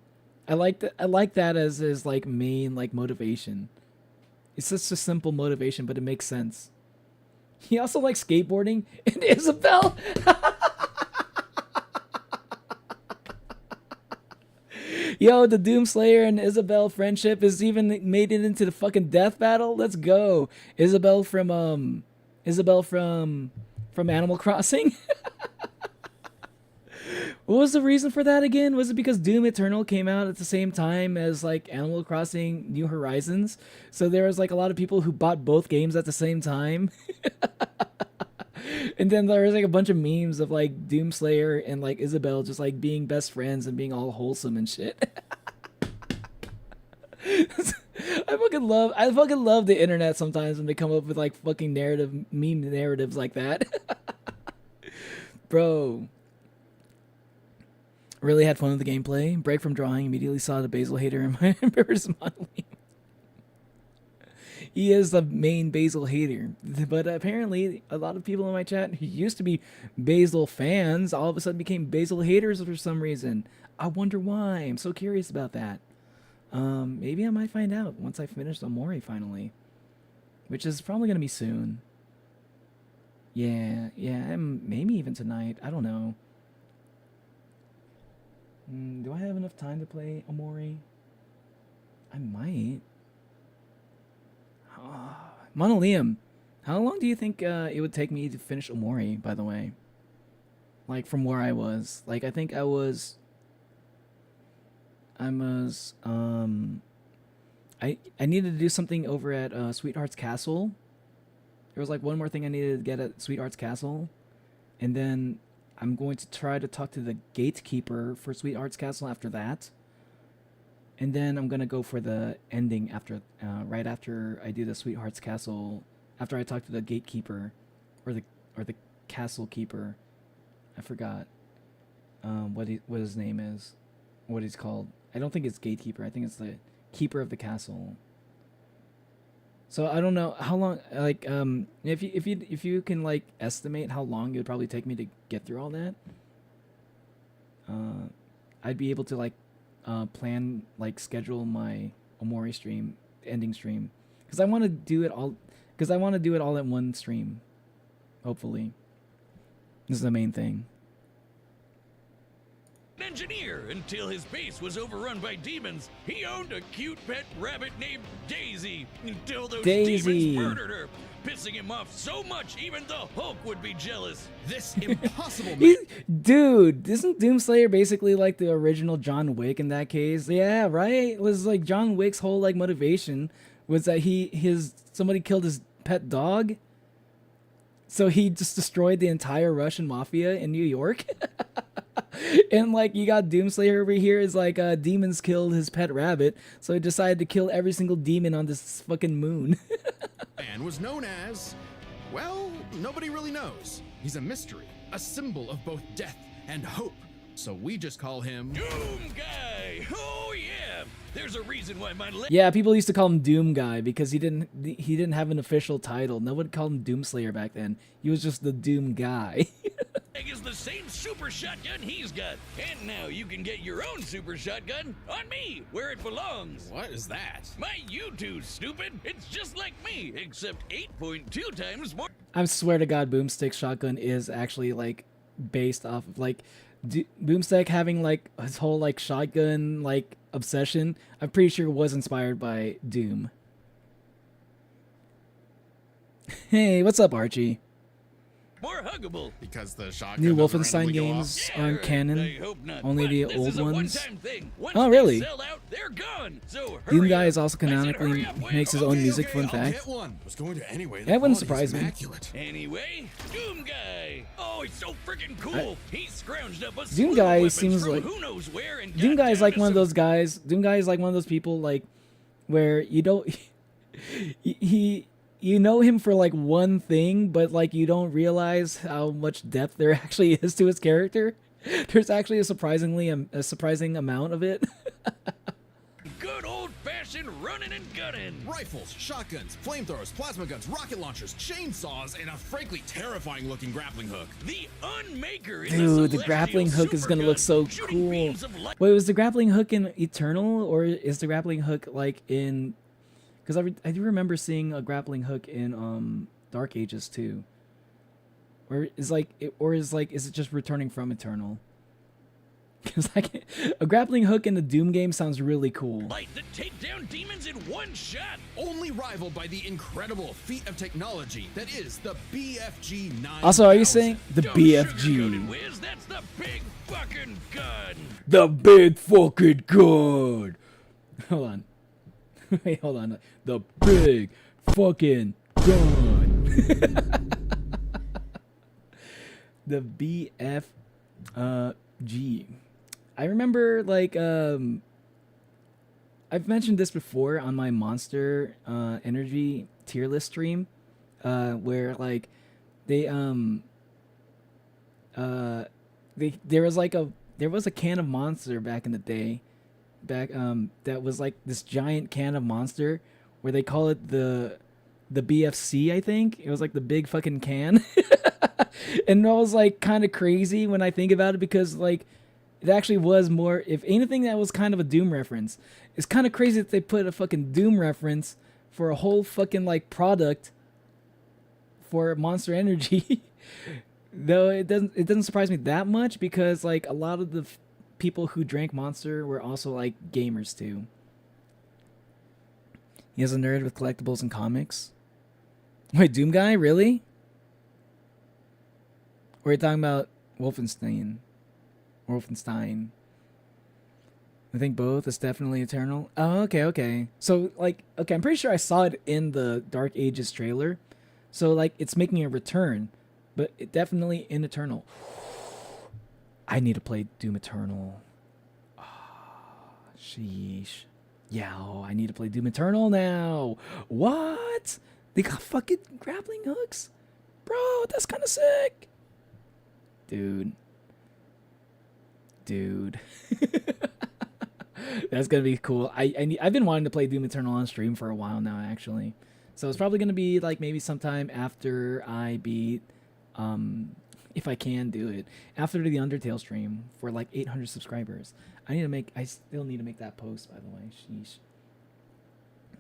I like that as his like main like motivation. It's such a simple motivation, but it makes sense. He also likes skateboarding and Isabel. Yo, the Doomslayer and Isabel friendship is even made it into the fucking death battle. Let's go. Isabel from Animal Crossing. What was the reason for that again? Was it because Doom Eternal came out at the same time as like Animal Crossing New Horizons? So there was like a lot of people who bought both games at the same time. And then there was like a bunch of memes of like Doomslayer and like Isabel just like being best friends and being all wholesome and shit. I fucking love the internet sometimes when they come up with like fucking meme narratives like that. Bro. Really had fun with the gameplay. Break from drawing. Immediately saw the Basil hater in my members modeling. He is the main Basil hater. But apparently, a lot of people in my chat who used to be Basil fans all of a sudden became Basil haters for some reason. I wonder why. I'm so curious about that. Maybe I might find out once I finish Omori finally. Which is probably going to be soon. Yeah, maybe even tonight. I don't know. Do I have enough time to play Omori? I might. Monolium, how long do you think it would take me to finish Omori, by the way? Like, from where I was. Like, I think I needed to do something over at Sweetheart's Castle. There was, like, one more thing I needed to get at Sweetheart's Castle. And then I'm going to try to talk to the gatekeeper for Sweetheart's Castle after that. And then I'm going to go for the ending after, right after I do the Sweetheart's Castle, after I talk to the gatekeeper, or the castle keeper. I forgot what his name is, what he's called. I don't think it's gatekeeper. I think it's the keeper of the castle. So I don't know how long, like, if you can like estimate how long it would probably take me to get through all that, I'd be able to like plan, like, schedule my Omori stream, ending stream, because I want to do it all in one stream. Hopefully, this is the main thing. Engineer until his base was overrun by demons. He owned a cute pet rabbit named Daisy until those demons murdered her, pissing him off so much even the Hulk would be jealous. This impossible man. Dude, isn't Doomslayer basically like the original John Wick in that case? Yeah, right? It was like John Wick's whole like motivation was that somebody killed his pet dog. So he just destroyed the entire Russian mafia in New York. And like you got Doomslayer over here is like demons killed his pet rabbit, so he decided to kill every single demon on this fucking moon. Man was known as, well, nobody really knows. He's a mystery, a symbol of both death and hope. So we just call him Doom Guy. Oh yeah, there's a reason why my yeah, people used to call him Doom Guy because he didn't have an official title. No one called him Doomslayer back then. He was just the Doom Guy. is the same super shotgun he's got. And now you can get your own super shotgun on me, where it belongs. What is that? My U2, stupid. It's just like me, except 8.2 times more. I swear to God, Boomstick shotgun is actually like based off of like Boomstick having like his whole like shotgun like obsession. I'm pretty sure it was inspired by Doom. Hey, what's up, Archie? More huggable. Because the shotgun New doesn't Wolfenstein randomly go games off? aren't canon. I hope not. Only But the this old is a ones. one-time thing. Once Oh, they really? sell out, they're gone. So Doom hurry Guy up. is also I said canonically hurry up, makes his own music. Fun I'll fact. get one. Was going to anyway. That wouldn't surprise me. Anyway, Doom Guy. Oh, he's so freaking cool. He scrounged up a Doom slew of Guy weapons seems from like who knows where and Doom got Guy is down like to one of some those guys. Doom Guy is like one of those people like where you don't you know him for like one thing, but like you don't realize how much depth there actually is to his character. There's actually a surprising amount of it. good old-fashioned running and gunning. Rifles, shotguns, flamethrowers, plasma guns, rocket launchers, chainsaws, and a frankly terrifying-looking grappling hook. The Unmaker is Dude, the grappling hook is gonna look so cool. Wait, was the grappling hook in Eternal, or is the grappling hook like in? Because I do remember seeing a grappling hook in Dark Ages too. Or is it just returning from Eternal? Because like a grappling hook in the Doom game sounds really cool. Light that take down demons in one shot. Only rivaled by the incredible feat of technology that is the BFG 9000. Also, are you saying the Don't sugarcoat it, BFG? Wiz. That's the big fucking gun. The big fucking gun. Hold on. Wait, hold on. The big fucking gun. The BFG. I remember like I've mentioned this before on my Monster Energy tier list stream, where like there was a can of Monster back in the day, that was like this giant can of Monster where they call it the BFC. I think it was like the big fucking can. And that was like kind of crazy when I think about it, because like it actually was more, if anything, that was kind of a Doom reference. It's kind of crazy that they put a fucking Doom reference for a whole fucking like product for Monster Energy. Though it doesn't surprise me that much, because like a lot of the people who drank Monster were also like gamers too. He is a nerd with collectibles and comics. Wait, Doom Guy, really? Or are you talking about Wolfenstein? I think both. It's definitely Eternal. Oh, okay. So, like, okay, I'm pretty sure I saw it in the Dark Ages trailer. So, like, it's making a return. But it definitely in Eternal. I need to play Doom Eternal. Oh, sheesh. Yeah, I need to play Doom Eternal now. What? They got fucking grappling hooks? Bro, that's kind of sick. Dude. That's gonna be cool. I've been wanting to play Doom Eternal on stream for a while now, actually. So it's probably gonna be like maybe sometime after I beat, if I can do it, after the Undertale stream for like 800 subscribers. I still need to make that post, by the way. Sheesh.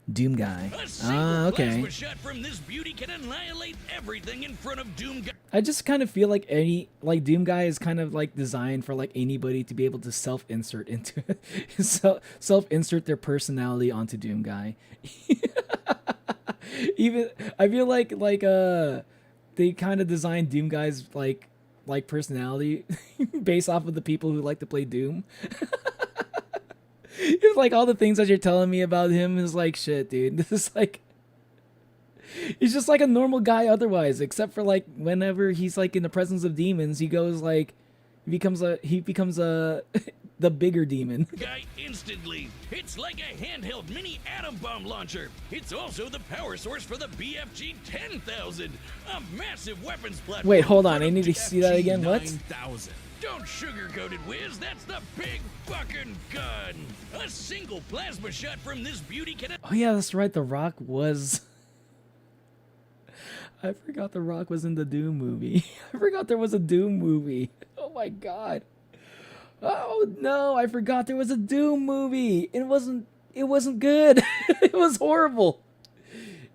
Doom Guy. Okay. Plasma shot from this beauty can annihilate everything in front of Doom Guy. I just kind of feel like Doom Guy is kind of like designed for like anybody to be able to self-insert into it. Self-insert their personality onto Doom Guy. Even I feel like they kind of designed Doom Guy's like personality based off of the people who like to play Doom. It's like all the things that you're telling me about him is like shit, dude. This is like, he's just like a normal guy otherwise, except for like whenever he's like in the presence of demons, he goes like, he becomes the bigger demon. Guy instantly. It's like a handheld mini atom bomb launcher. It's also the power source for the BFG 10,000, a massive weapons platform. Wait, hold on. I need to see that again. What? 9,000. Don't sugarcoat it, Wiz. That's the big fucking gun. A single plasma shot from this beauty can. Oh yeah, that's right. The Rock was. I forgot The Rock was in the Doom movie. I forgot there was a Doom movie. Oh my god. Oh no, I forgot there was a Doom movie. It wasn't good. It was horrible.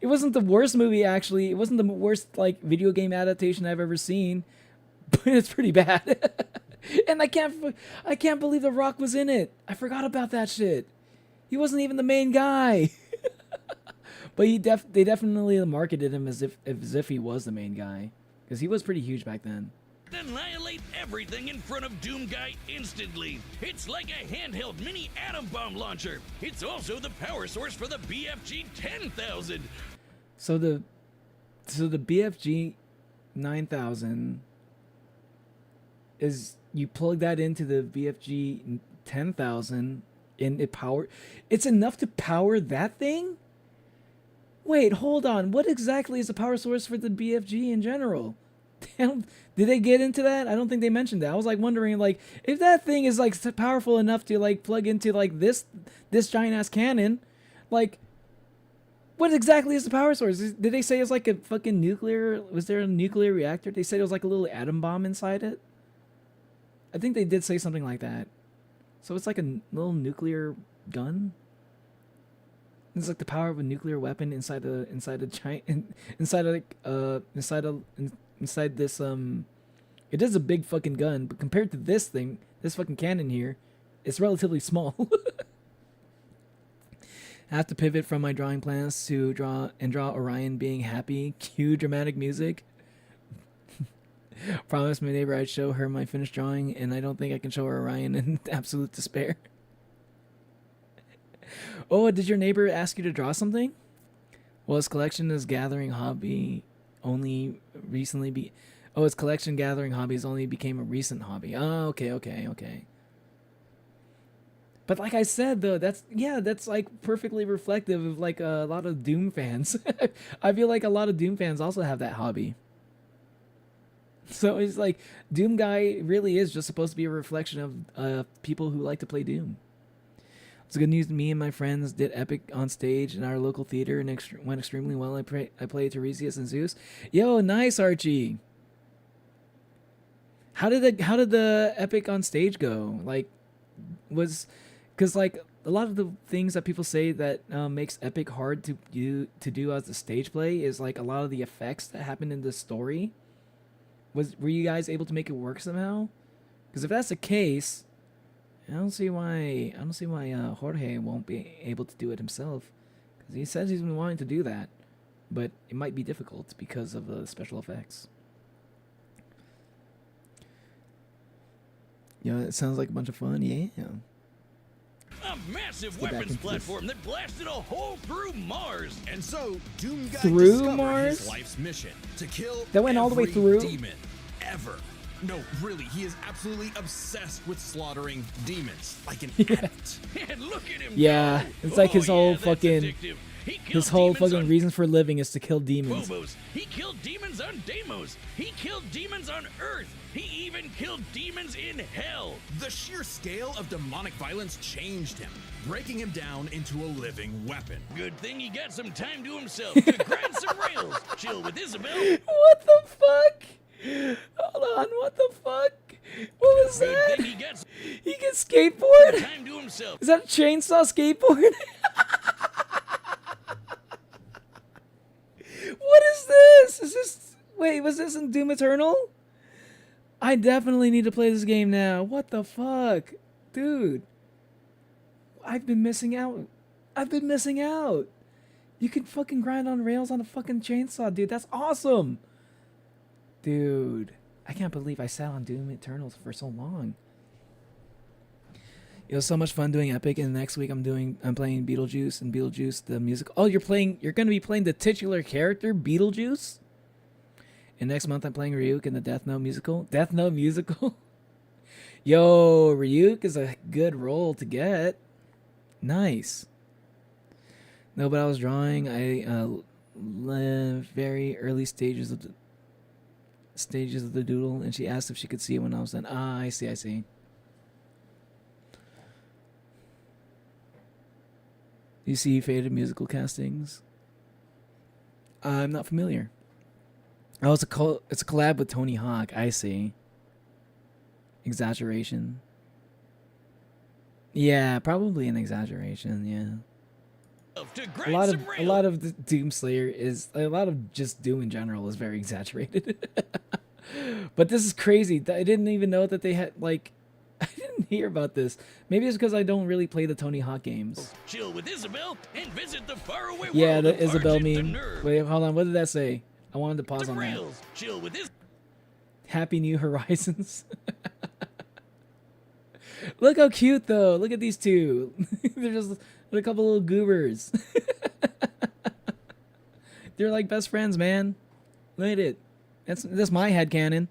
It wasn't the worst movie actually. It wasn't the worst like video game adaptation I've ever seen. But it's pretty bad. And I can't believe The Rock was in it. I forgot about that shit. He wasn't even the main guy. But they definitely marketed him as if he was the main guy, because he was pretty huge back then. Annihilate everything in front of Doom Guy instantly. It's like a handheld mini atom bomb launcher. It's also the power source for the BFG 10,000. So the BFG 9000 is, you plug that into the BFG 10,000 and it's enough to power that thing? Wait, hold on. What exactly is the power source for the BFG in general? Did they get into that? I don't think they mentioned that. I was like wondering, like, if that thing is like powerful enough to like plug into like this giant ass cannon, like, what exactly is the power source? Did they say it's like a fucking nuclear? Was there a nuclear reactor? They said it was like a little atom bomb inside it. I think they did say something like that. So it's like a little nuclear gun. It's like the power of a nuclear weapon inside this it is a big fucking gun, but compared to this thing, this fucking cannon here, it's relatively small. I have to pivot from my drawing plans to draw Orion being happy. Cue dramatic music. Promised my neighbor I'd show her my finished drawing, and I don't think I can show her Orion in absolute despair. Oh, did your neighbor ask you to draw something? Well, his collection is gathering hobby only recently his collection gathering hobbies only became a recent hobby. Oh, okay. But like I said though, that's like perfectly reflective of like a lot of Doom fans. I feel like a lot of Doom fans also have that hobby. So it's like Doom Guy really is just supposed to be a reflection of people who like to play Doom. It's good news. Me and my friends did Epic on stage in our local theater and went extremely well. I played Tiresias and Zeus. Yo, nice, Archie. How did the Epic on stage go? Like, because like a lot of the things that people say that makes Epic hard to do as a stage play is like a lot of the effects that happen in the story. Were you guys able to make it work somehow? Because if that's the case, I don't see why Jorge won't be able to do it himself, because he says he's been wanting to do that, but it might be difficult because of the special effects. Yeah, it sounds like a bunch of fun. Yeah. A massive weapons platform that blasted a hole through Mars. And so Doom Guy through discovered Mars? his life's mission to kill that went all the way through demon ever. No, really, he is absolutely obsessed with slaughtering demons, like an addict. And look at him. Yeah, it's like his whole fucking his whole fucking reason for living is to kill demons. Phobos. He killed demons on Deimos. He killed demons on Earth. He even killed demons in hell. The sheer scale of demonic violence changed him, breaking him down into a living weapon. Good thing he got some time to himself to grind some rails, chill with Isabel. What the fuck? Hold on, what the fuck? What was that? He can skateboard? Time to himself. Is that a chainsaw skateboard? What is this? Wait, was this in Doom Eternal? I definitely need to play this game now. What the fuck? Dude. I've been missing out. You can fucking grind on rails on a fucking chainsaw, dude. That's awesome. Dude. I can't believe I sat on Doom Eternal for so long. It was so much fun doing Epic, and next week I'm playing Beetlejuice and Beetlejuice the musical. Oh, you're going to be playing the titular character, Beetlejuice? And next month I'm playing Ryuk in the Death Note musical. Death Note musical? Yo, Ryuk is a good role to get. Nice. No, but I was drawing. Very early stages of the doodle, and she asked if she could see it when I was done. Ah, I see. You see faded musical castings? I'm not familiar. Oh, it's a collab with Tony Hawk. I see. Exaggeration. Yeah, probably an exaggeration. Yeah. A lot of the Doomslayer is a lot of just Doom in general is very exaggerated. But this is crazy. I didn't even know that they had like. I didn't hear about this. Maybe it's because I don't really play the Tony Hawk games. Chill with Isabel and visit the faraway world. Yeah, the of Isabel Argent meme. Nerve. Wait, hold on. What did that say? I wanted to pause The on that. rails. Chill with this. Happy New Horizons. Look how cute though. Look at these two. They're a couple little goobers. They're like best friends, man. Look at it. That's my headcanon.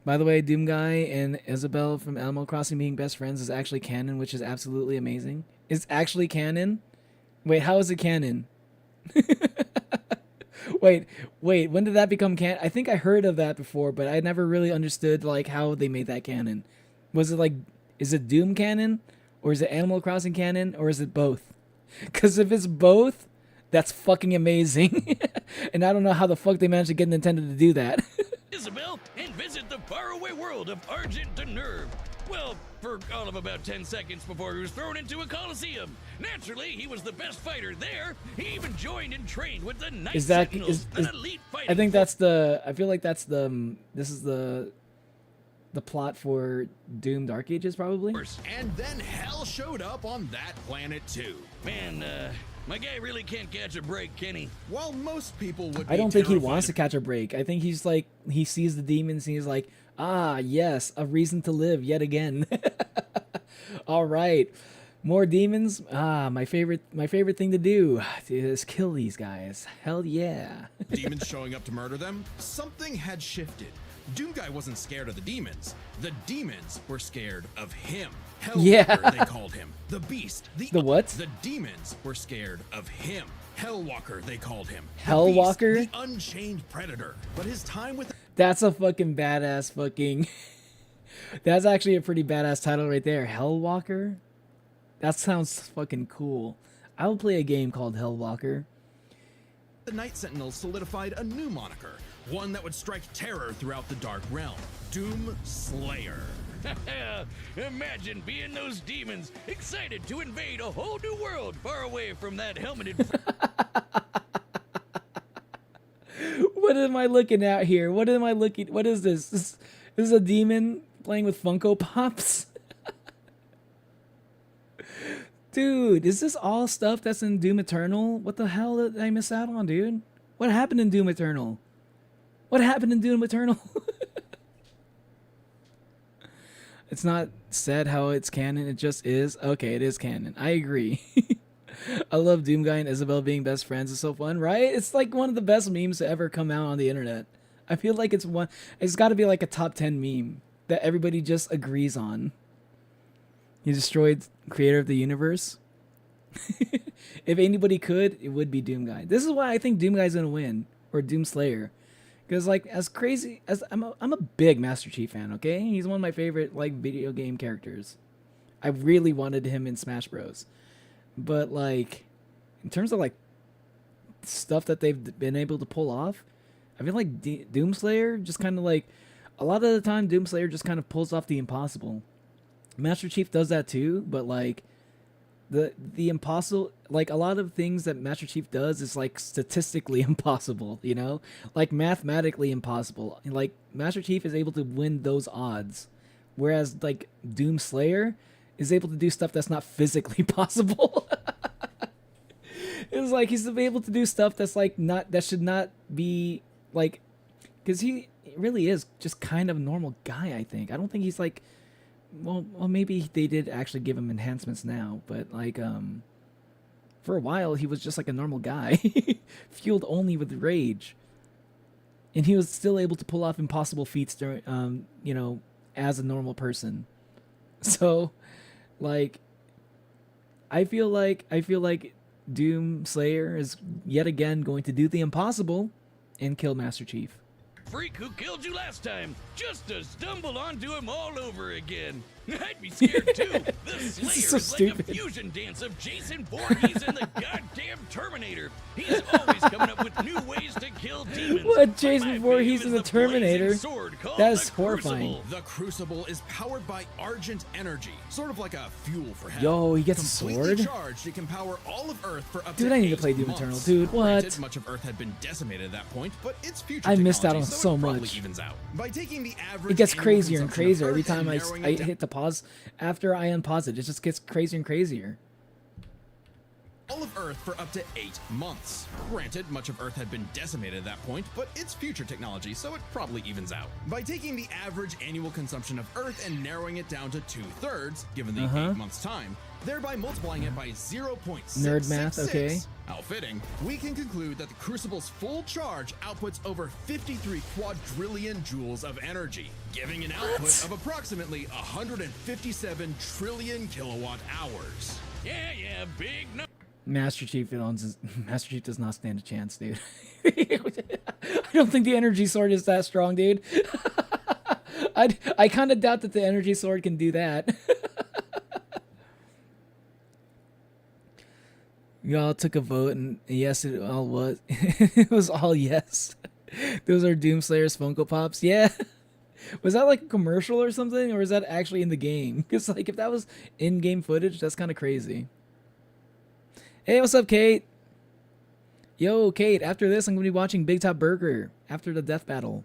By the way, Doom Guy and Isabel from Animal Crossing being best friends is actually canon, which is absolutely amazing. It's actually canon? Wait, how is it canon? Wait, when did that become canon? I think I heard of that before, but I never really understood like how they made that canon. Was it like, is it Doom canon? Or is it Animal Crossing canon? Or is it both? Because if it's both, that's fucking amazing. And I don't know how the fuck they managed to get Nintendo to do that. Isabel and visit the faraway world of Argent Nerve. Well, for all of about 10 seconds before he was thrown into a coliseum. Naturally, he was the best fighter there. He even joined and trained with the Night Sentinels, an elite fighting. I think that's the. I feel like that's the. This is the plot for Doom Dark Ages, probably. And then hell showed up on that planet too. Man, my guy really can't catch a break, can he? While most people would I don't think he wants to catch a break. I think he's like, he sees the demons and he's like, ah, yes, a reason to live yet again. All right, more demons. Ah, my favorite thing to do is kill these guys. Hell yeah. Demons showing up to murder them. Something had shifted. Doomguy wasn't scared of the demons. The demons were scared of him. Hellwalker, they called him. The beast. The what? The demons were scared of him. Hellwalker, they called him. Hellwalker? The beast, the unchained predator. But his time with... That's a fucking badass fucking... That's actually a pretty badass title right there. Hellwalker? That sounds fucking cool. I will play a game called Hellwalker. The Night Sentinels solidified a new moniker. One that would strike terror throughout the Dark Realm. Doom Slayer. Imagine being those demons, excited to invade a whole new world far away from that helmeted... What am I looking at here? What is this? This is a demon playing with Funko Pops? Dude, is this all stuff that's in Doom Eternal? What the hell did I miss out on, dude? What happened in Doom Eternal? What happened in Doom Eternal? It's not said how it's canon, it just is. Okay, it is canon. I agree. I love Doomguy and Isabel being best friends. It's so fun, right? It's like one of the best memes to ever come out on the internet. I feel like it's got to be like a top 10 meme that everybody just agrees on. He destroyed creator of the universe. If anybody could, it would be Doomguy. This is why I think Doomguy's gonna win, or Doomslayer. Because like as crazy as I'm a big Master Chief fan, okay? He's one of my favorite like video game characters. I really wanted him in Smash Bros. But like in terms of like stuff that they've been able to pull off, I feel like Doomslayer just kind of like a lot of the time Doomslayer just kind of pulls off the impossible. Master Chief does that too, but like the impossible, like a lot of things that Master Chief does is like statistically impossible, you know, like mathematically impossible. Like Master Chief is able to win those odds, whereas like Doomslayer is able to do stuff that's not physically possible. It's like he's able to do stuff that's like that should not be like, because he really is just kind of a normal guy. I think I don't think he's like. Well, maybe they did actually give him enhancements now, but like, for a while he was just like a normal guy, fueled only with rage, and he was still able to pull off impossible feats during, you know, as a normal person. So, like, I feel like Doomslayer is yet again going to do the impossible and kill Master Chief. Freak who killed you last time, just to stumble onto him all over again. I'd be scared too. The This Slayer is so is like stupid. a fusion dance of Jason Voorhees and the goddamn Terminator. He's always coming up with new ways to kill demons. What, Jason Voorhees in the Terminator? Sword called That is the horrifying. Crucible. The Crucible is powered by Argent energy, sort of like a fuel for hell. Yo, he gets a Completely sword? charged, it can power all of Earth for up Dude, to I need to 8 play Doom months. Eternal, dude. What? Granted, much of Earth had been decimated at that point, but it's future I missed out technology, on so so it probably much. evens out. By taking the average It gets annual crazier and consumption of crazier every Earth and time narrowing I it down- hit the pause. After I unpause it, it just gets crazier and crazier. all of Earth for up to 8 months. Granted, much of Earth had been decimated at that point, but it's future technology, so it probably evens out. By taking the average annual consumption of Earth and narrowing it down to 2/3, given the 8 months time, thereby multiplying it by 0.666. Nerd math, okay. How fitting, we can conclude that the Crucible's full charge outputs over 53 quadrillion joules of energy, giving an output of approximately 157 trillion kilowatt hours. Yeah, big no. Master Chief does not stand a chance, dude. I don't think the energy sword is that strong, dude. I kind of doubt that the energy sword can do that. Y'all took a vote, and yes, it all was. It was all yes. Those are Doomslayer's Funko Pops. Yeah. Was that like a commercial or something, or is that actually in the game? Because like if that was in-game footage, that's kind of crazy. Hey, what's up, Kate? Yo, Kate, after this, I'm going to be watching Bigtop Burger after the death battle.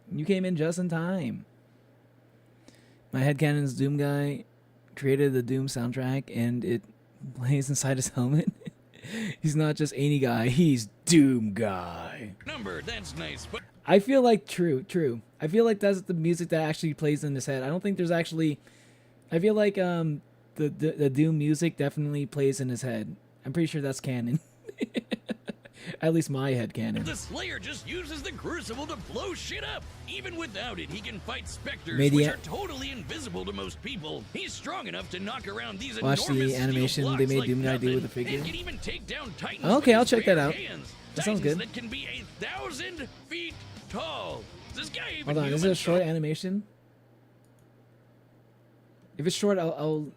You came in just in time. My headcanon's Doom guy created the Doom soundtrack, and it plays inside his helmet. He's not just any guy, he's Doom guy. Number, that's nice, but I feel like, true. I feel like that's the music that actually plays in his head. I don't think there's actually... I feel like the Doom music definitely plays in his head. I'm pretty sure that's canon. At least my head canon. the Slayer just uses the Crucible to blow shit up. Even without it, he can fight specters, Maybe which are totally invisible to most people. He's strong enough to knock around these Watch enormous the animation steel they blocks made like Doom Guy do nothing, with the figure. and can even take down titans Okay, with I'll his check that bare out. hands. That sounds Titans good. that can be 1,000 feet tall. Is this guy even Hold on, is it a short animation? If it's short, I'll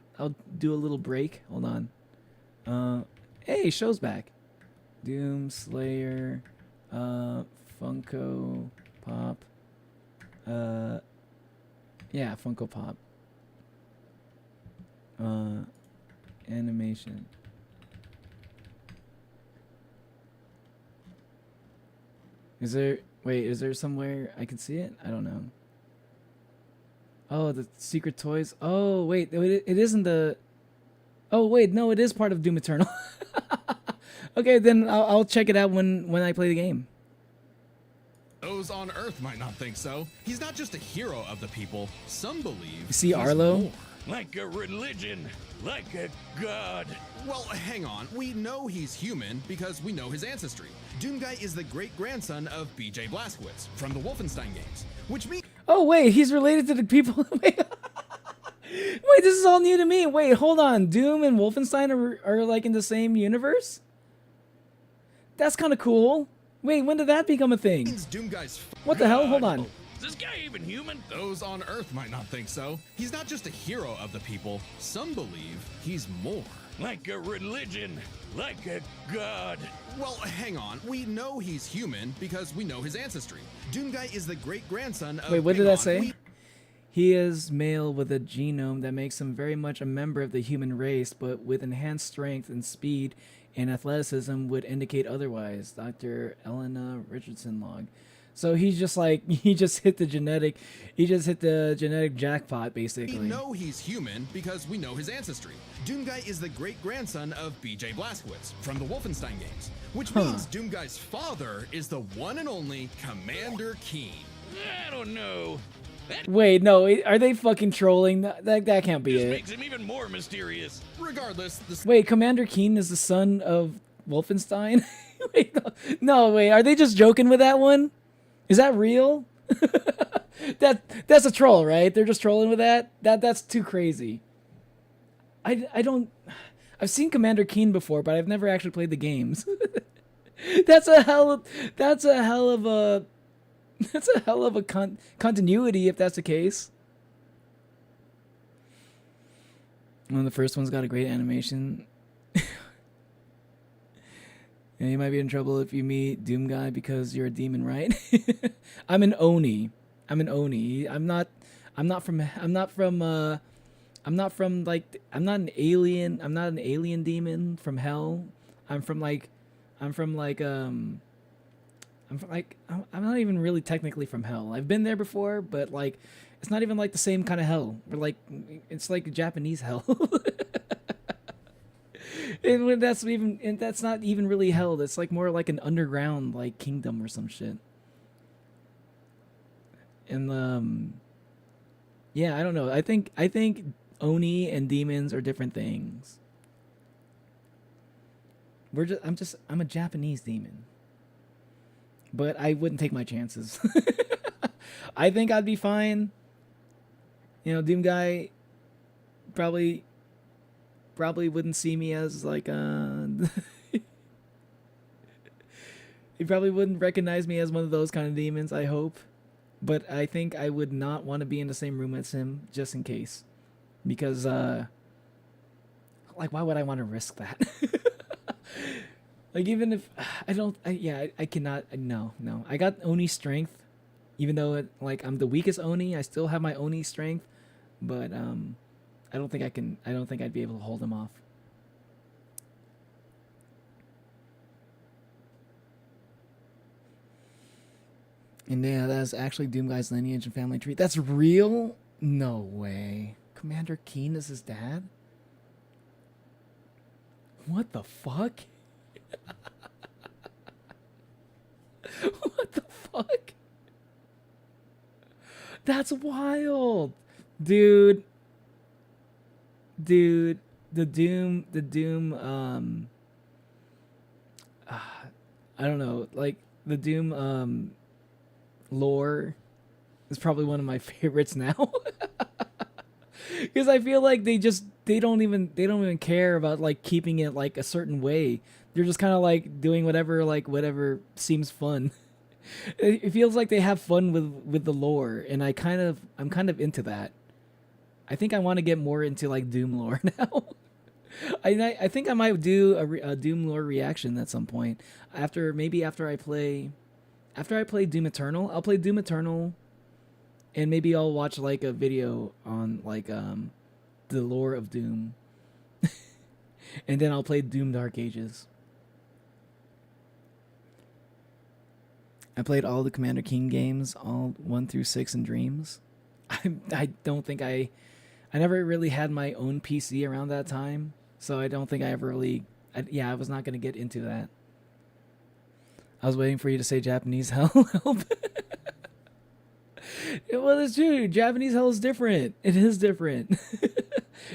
do a little break. Hold on. Hey, show's back. Doom Slayer, Funko Pop. Yeah, Funko Pop. Animation. Is there somewhere I can see it? I don't know. Oh, the secret toys. Oh, wait, it isn't the... Oh, wait, no, it is part of Doom Eternal. Okay, then I'll check it out when I play the game. Those on Earth might not think so. He's not just a hero of the people. Some believe You see he's Arlo? more. Like a religion, like a god. Well, hang on. We know he's human because we know his ancestry. Doomguy is the great-grandson of B.J. Blazkowicz from the Wolfenstein games, which means... Oh, wait, he's related to the people... Wait, wait, this is all new to me. Wait, hold on. Doom and Wolfenstein are like in the same universe? That's kind of cool. Wait, when did that become a thing? Doomguy's... What the hell? Hold on. Is this guy even human? Those on Earth might not think so. He's not just a hero of the people. Some believe he's more. Like a religion, like a god. Well, hang on. We know he's human because we know his ancestry. Doomguy is the great-grandson of... Wait, what did hang that say? on, He is male with a genome that makes him very much a member of the human race, but with enhanced strength and speed and athleticism would indicate otherwise. Dr. Elena Richardson log. So he's just like, he just hit the genetic jackpot, basically. We know he's human because we know his ancestry. Doomguy is the great-grandson of B.J. Blazkowicz from the Wolfenstein games, which means Doomguy's father is the one and only Commander Keen. I don't know. That Wait, no, are they fucking trolling? That can't be just it. makes him even more mysterious. Regardless, the Wait, Commander Keen is the son of Wolfenstein? Wait, no, wait, are they just joking with that one? Is that real? That's a troll, right? They're just trolling with that? That's too crazy. I don't... I've seen Commander Keen before, but I've never actually played the games. That's a hell of a continuity if that's the case. One of the first one's got a great animation. Yeah, you might be in trouble if you meet Doom Guy because you're a demon, right? I'm an Oni. I'm an Oni. I'm not an alien. I'm not an alien demon from hell. I'm not even really technically from hell. I've been there before, but like it's not even like the same kind of hell. Or like it's like a Japanese hell. And when that's not even really hell. That's like more like an underground like kingdom or some shit. And yeah, I don't know. I think Oni and demons are different things. I'm a Japanese demon. But I wouldn't take my chances. I think I'd be fine. You know, Doom Guy probably wouldn't see me as like he probably wouldn't recognize me as one of those kind of demons, I hope. But I think I would not want to be in the same room as him just in case. Because like why would I want to risk that? Like even if I cannot. No. I got Oni strength, even though I'm the weakest Oni. I still have my Oni strength, but I don't think I'd be able to hold him off. And yeah, that's actually Doom Guy's lineage and family tree. That's real? No way. Commander Keen is his dad? What the fuck? What the fuck? That's wild. Dude, the Doom I don't know, like the Doom lore is probably one of my favorites now. Because I feel like they don't even care about like keeping it like a certain way. They're just kind of like doing whatever seems fun. It feels like they have fun with the lore, and I'm kind of into that. I think I want to get more into like Doom lore now. I think I might do a Doom lore reaction at some point after I play Doom Eternal. I'll play Doom Eternal, and maybe I'll watch like a video on like the lore of Doom, and then I'll play Doom Dark Ages. I played all the Commander King games, all 1 through 6 in Dreams. I don't think I never really had my own PC around that time, so I don't think I ever really. I was not gonna get into that. I was waiting for you to say Japanese hell. Help. Well, it's true. Japanese hell is different. It is different.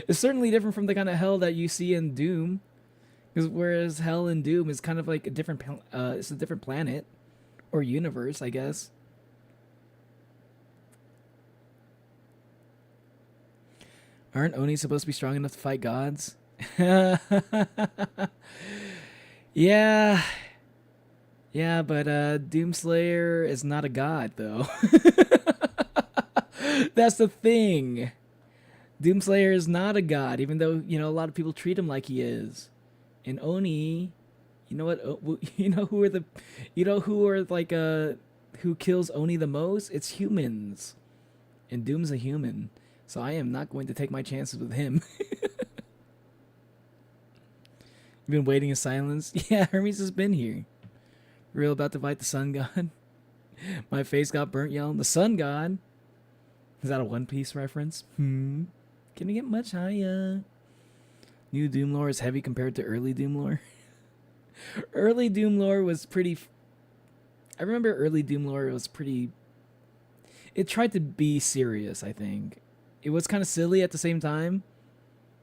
It's certainly different from the kind of hell that you see in Doom. Whereas hell in Doom is kind of like a different. It's a different planet or universe, I guess. Aren't Oni supposed to be strong enough to fight gods? Yeah. Yeah, but Doomslayer is not a god, though. That's the thing. Doomslayer is not a god, even though, a lot of people treat him like he is. And Oni, you know what? Who kills Oni the most? It's humans. And Doom's a human. So I am not going to take my chances with him. You've been waiting in silence? Yeah, Hermes has been here. Real about to fight the sun god. My face got burnt yelling, the sun god. Is that a One Piece reference? Can we get much higher? New Doom lore is heavy compared to early Doom lore. Early Doom lore was pretty... I remember early Doom lore was pretty... It tried to be serious, I think. It was kind of silly at the same time.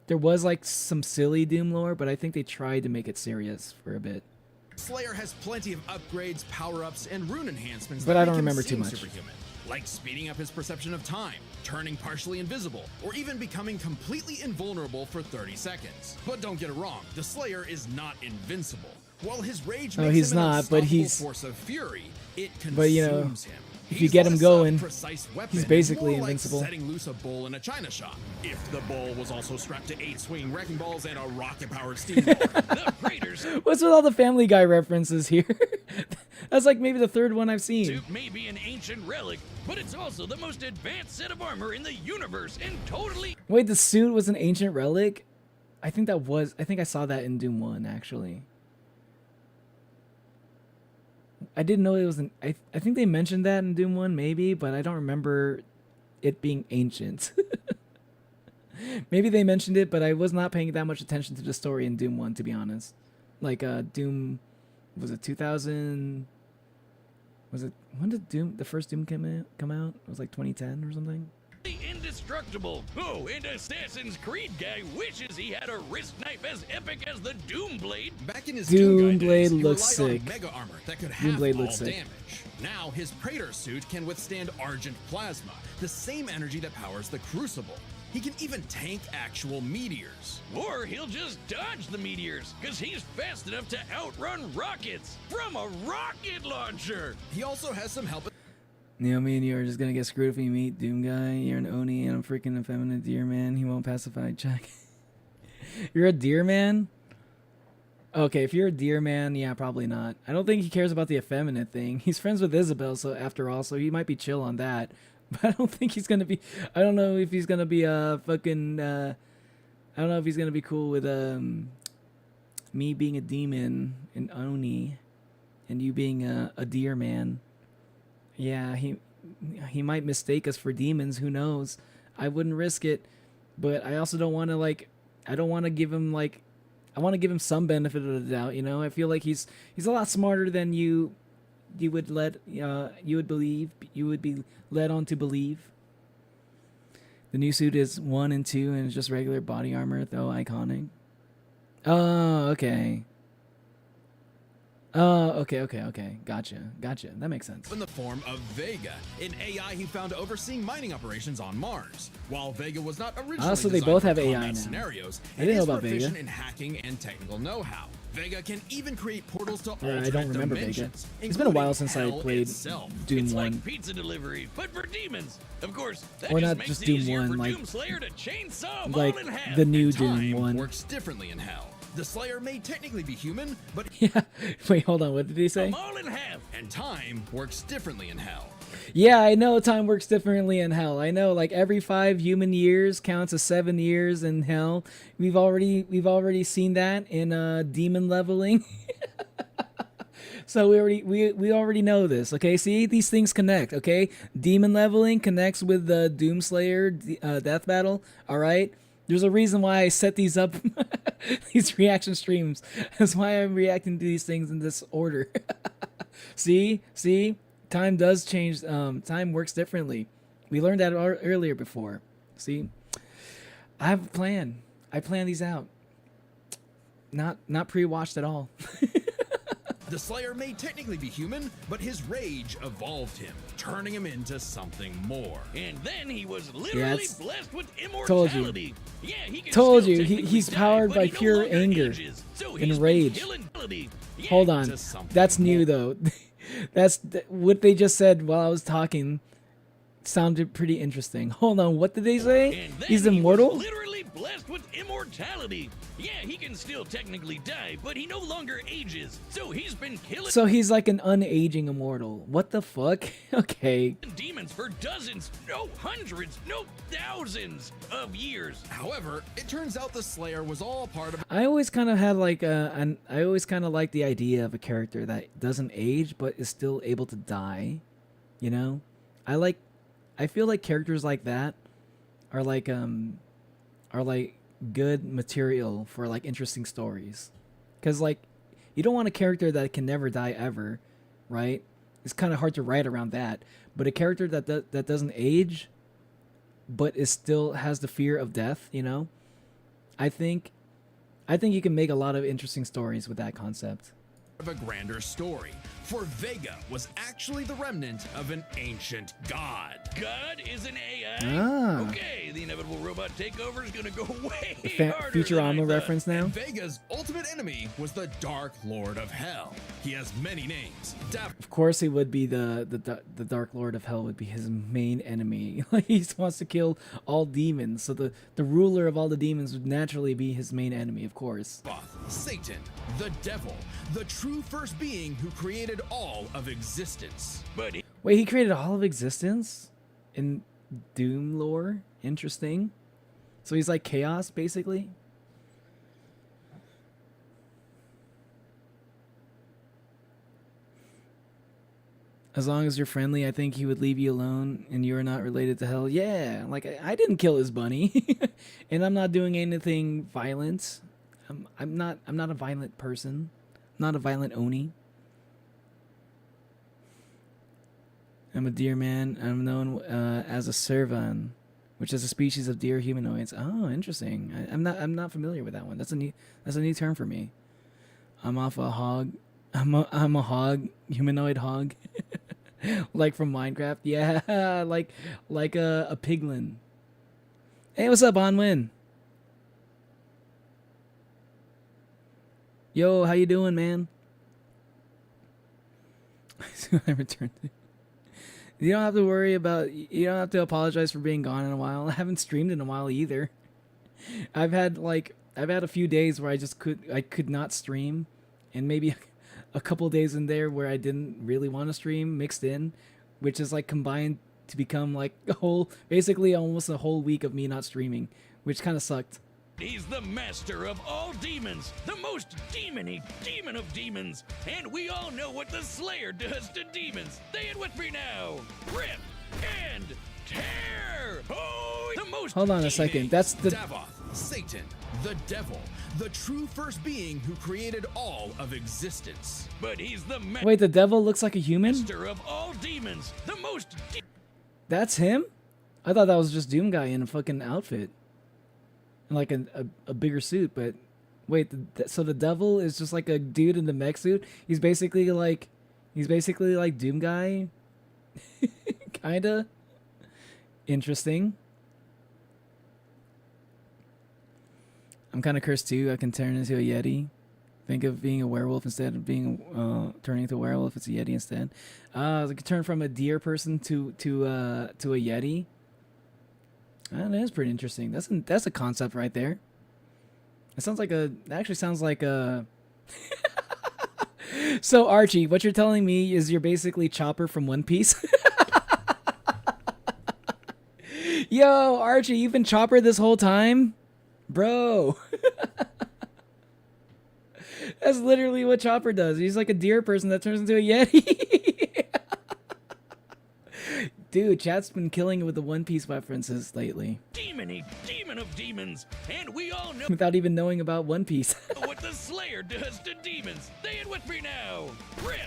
There was like some silly Doom lore, but I think they tried to make it serious for a bit. Slayer has plenty of upgrades, power-ups, and rune enhancements but that I don't make him remember too seem much. superhuman, like speeding up his perception of time, turning partially invisible, or even becoming completely invulnerable for 30 seconds. But don't get it wrong, the Slayer is not invincible. While his rage makes he's him an not, but unstoppable he's force of fury, it consumes him. If you get him less a going, precise weapon he's and basically more like invincible. setting loose a bull in a china shop. If the bull was also strapped to 8 swinging wrecking balls and a rocket-powered steamroller. The Praetors What's with all the Family Guy references here? That's like maybe the third one I've seen. suit may be an ancient relic, but it's also the most advanced set of armor in the universe and totally... Wait, the suit was an ancient relic? I think I saw that in Doom 1, actually. I didn't know it was an... I think they mentioned that in Doom 1, maybe, but I don't remember it being ancient. Maybe they mentioned it, but I was not paying that much attention to the story in Doom 1, to be honest. Like, Doom... Was it 2000... Was it... When did Doom... The first Doom come out? It was like 2010 or something? Indestructible. Oh, and Assassin's Creed guy wishes he had a wrist knife as epic as the Doomblade. Back in his Doomblade days, he looks relied on sick. mega armor that could halve Doomblade all looks sick. damage. Now his Praetor suit can withstand Argent plasma, the same energy that powers the Crucible. He can even tank actual meteors. Or he'll just dodge the meteors, because he's fast enough to outrun rockets from a rocket launcher. He also has some help. Me and you are just gonna get screwed if you meet Doom Guy. You're an Oni and I'm freaking effeminate deer man. He won't pacify Chuck. You're a deer man? Okay, if you're a deer man, yeah, probably not. I don't think he cares about the effeminate thing. He's friends with Isabel, so after all, so he might be chill on that. But I don't think he's gonna be... I don't know if he's gonna be fucking... I don't know if he's gonna be cool with me being a demon, an Oni, and you being a deer man. Yeah, he might mistake us for demons. Who knows? I wouldn't risk it, but I also don't want to like. I don't want to give him like. I want to give him some benefit of the doubt. You know, I feel like he's a lot smarter than you would believe. You would be led on to believe. The new suit is 1 and 2, and it's just regular body armor, though iconic. Oh, okay. Oh, okay. Gotcha. That makes sense. In the form of Vega, an AI he found overseeing mining operations on Mars. While Vega was not originally So they designed both for have combat AI now. scenarios, I didn't know it is about proficient Vega. in hacking and technical know-how. Vega can even create portals to Yeah, I alternate don't remember dimensions, Vega. It's been a while including since I hell played itself. Doom It's 1. like pizza delivery, but for demons. Of course, that Or just not makes just it Doom easier 1, for like- Doomslayer to chainsaw 'em like all in half. the new Time Doom 1. works differently in hell. The Slayer may technically be human, but Yeah. Wait, hold on. What did he say? I'm all in half. and time works differently in hell. Yeah, I know time works differently in hell. I know, like every 5 human years counts as 7 years in hell. We've already seen that in demon leveling. So we already know this. Okay, see, these things connect. Okay, demon leveling connects with the Doomslayer death battle. All right. There's a reason why I set these up, these reaction streams. That's why I'm reacting to these things in this order. See, time does change. Time works differently. We learned that earlier before. See, I have a plan. I plan these out. Not pre-watched at all. The Slayer may technically be human, but his rage evolved him, turning him into something more. And then he was literally it's- blessed with Told you. immortality. Yeah, he can Told still you, technically he's die, powered but by he no pure longer anger ages. So and he's been rage. killing melody. Yeah, Hold on, to something that's new though. That's what they just said while I was talking. Sounded pretty interesting. Hold on, what did they say? And then He's he was immortal? literally blessed with immortality. Yeah, he can still technically die, but he no longer ages. So he's been killing So he's like an unaging immortal. What the fuck? Okay. demons for dozens, no hundreds, no thousands of years. However, it turns out the Slayer was all part of I always kind of had like I always kind of like the idea of a character that doesn't age but is still able to die. You know? I feel like characters like that are like good material for like interesting stories. Cuz like you don't want a character that can never die ever, right? It's kind of hard to write around that. But a character that doesn't age but is still has the fear of death, you know? I think you can make a lot of interesting stories with that concept. a grander story. For Vega was actually the remnant of an ancient god. God is an AI? Ah. Okay, say the inevitable robot takeover is gonna go way harder than I Futurama thought. reference now. Vega's ultimate enemy was the Dark Lord of Hell. He has many names. Of course, he would be the Dark Lord of Hell would be his main enemy. Like he wants to kill all demons, so the ruler of all the demons would naturally be his main enemy, of course. Satan, the devil, the true first being who created all of existence. But Wait, he created all of existence in Doom lore? Interesting. So he's like chaos, basically? As long as you're friendly, I think he would leave you alone and you're not related to hell. Yeah, like I didn't kill his bunny. And I'm not doing anything violent. I'm not a violent person. I'm not a violent Oni. I'm a deer man. I'm known as a servan, which is a species of deer humanoids. Oh, interesting. I'm not familiar with that one. That's a new term for me. I'm off a hog. I'm a hog, humanoid hog, like from Minecraft. Yeah, like a piglin. Hey, what's up, Onwin? Yo, how you doing, man? I returned. You don't have to worry about. You don't have to apologize for being gone in a while. I haven't streamed in a while either. I've had a few days where I could not stream, and maybe a couple days in there where I didn't really want to stream mixed in, which is like combined to become like basically almost a whole week of me not streaming, which kind of sucked. he's the master of all demons, the most demon-y demon of demons, and we all know what the Slayer does to demons. Say it with me now. Rip and tear. Oh, the most. Hold on a second. That's the Davoth, Satan, the devil, the true first being who created all of existence. But he's the Wait, the devil looks like a human? master of all demons, the most. That's him? I thought that was just Doom Guy in a fucking outfit. In like a bigger suit, but wait, so the devil is just like a dude in the mech suit? He's basically like Doom Guy? Kinda? Interesting. I'm kind of cursed too. I can turn into a Yeti. Think of being a werewolf instead of being turning into a werewolf. It's a Yeti instead. I could turn from a deer person to a Yeti. That is pretty interesting. That's a concept right there. It sounds like a. It actually sounds like a. So Archie, what you're telling me is you're basically Chopper from One Piece. Yo, Archie, you've been Chopper this whole time, bro. That's literally what Chopper does. He's like a deer person that turns into a Yeti. Dude, chat's been killing it with the One Piece references lately. Demon-y demon of demons, and we all know Without even knowing about One Piece. what the Slayer does to demons. Say it with me now. Rip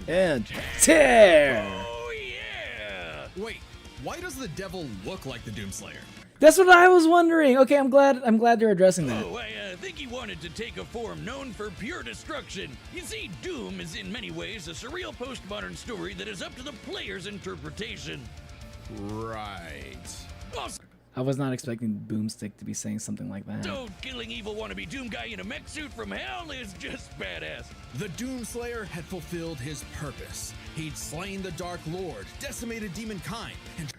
And tear. Oh yeah. Wait, why does the devil look like the Doomslayer? That's what I was wondering. Okay, I'm glad they're addressing that. Oh, I think he wanted to take a form known for pure destruction. You see, Doom is in many ways a surreal postmodern story that is up to the player's interpretation. Right. Also, I was not expecting Boomstick to be saying something like that. killing evil wannabe Doom guy in a mech suit from hell is just badass. The Doomslayer had fulfilled his purpose. He'd slain the Dark Lord, decimated demonkind, and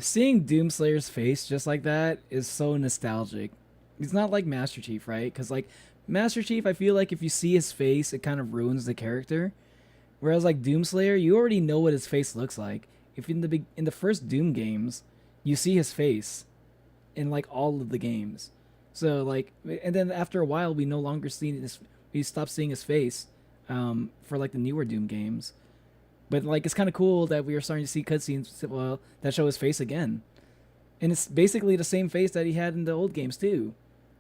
Seeing Doomslayer's face just like that is so nostalgic. It's not like Master Chief, right? Because like Master Chief, I feel like if you see his face, it kind of ruins the character. Whereas like Doomslayer, you already know what his face looks like. If in the first Doom games, you see his face in like all of the games. So like, and then after a while, we no longer we stop seeing his face for like the newer Doom games. But like, it's kind of cool that we are starting to see cutscenes that show his face again, and it's basically the same face that he had in the old games too,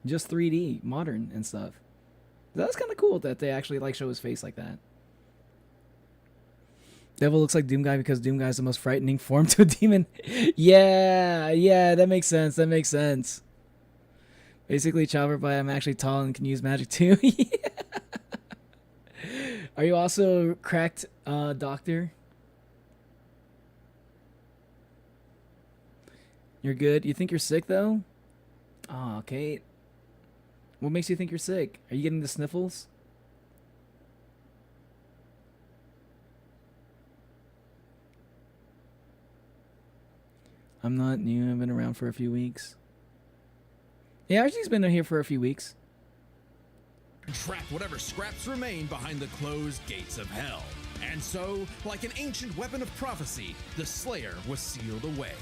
just 3D, modern and stuff. That's kind of cool that they actually like show his face like that. Devil looks like Doom Guy because Doom Guy is the most frightening form to a demon. Yeah, that makes sense. That makes sense. Basically, Chopper, but I'm actually tall and can use magic too. Yeah. Are you also cracked, doctor? You're good? You think you're sick, though? Aw, Kate. What makes you think you're sick? Are you getting the sniffles? I'm not new. I've been around for a few weeks. Yeah, Archie's been here for a few weeks. Trap whatever scraps remain behind the closed gates of hell. And so, like an ancient weapon of prophecy, the Slayer was sealed away,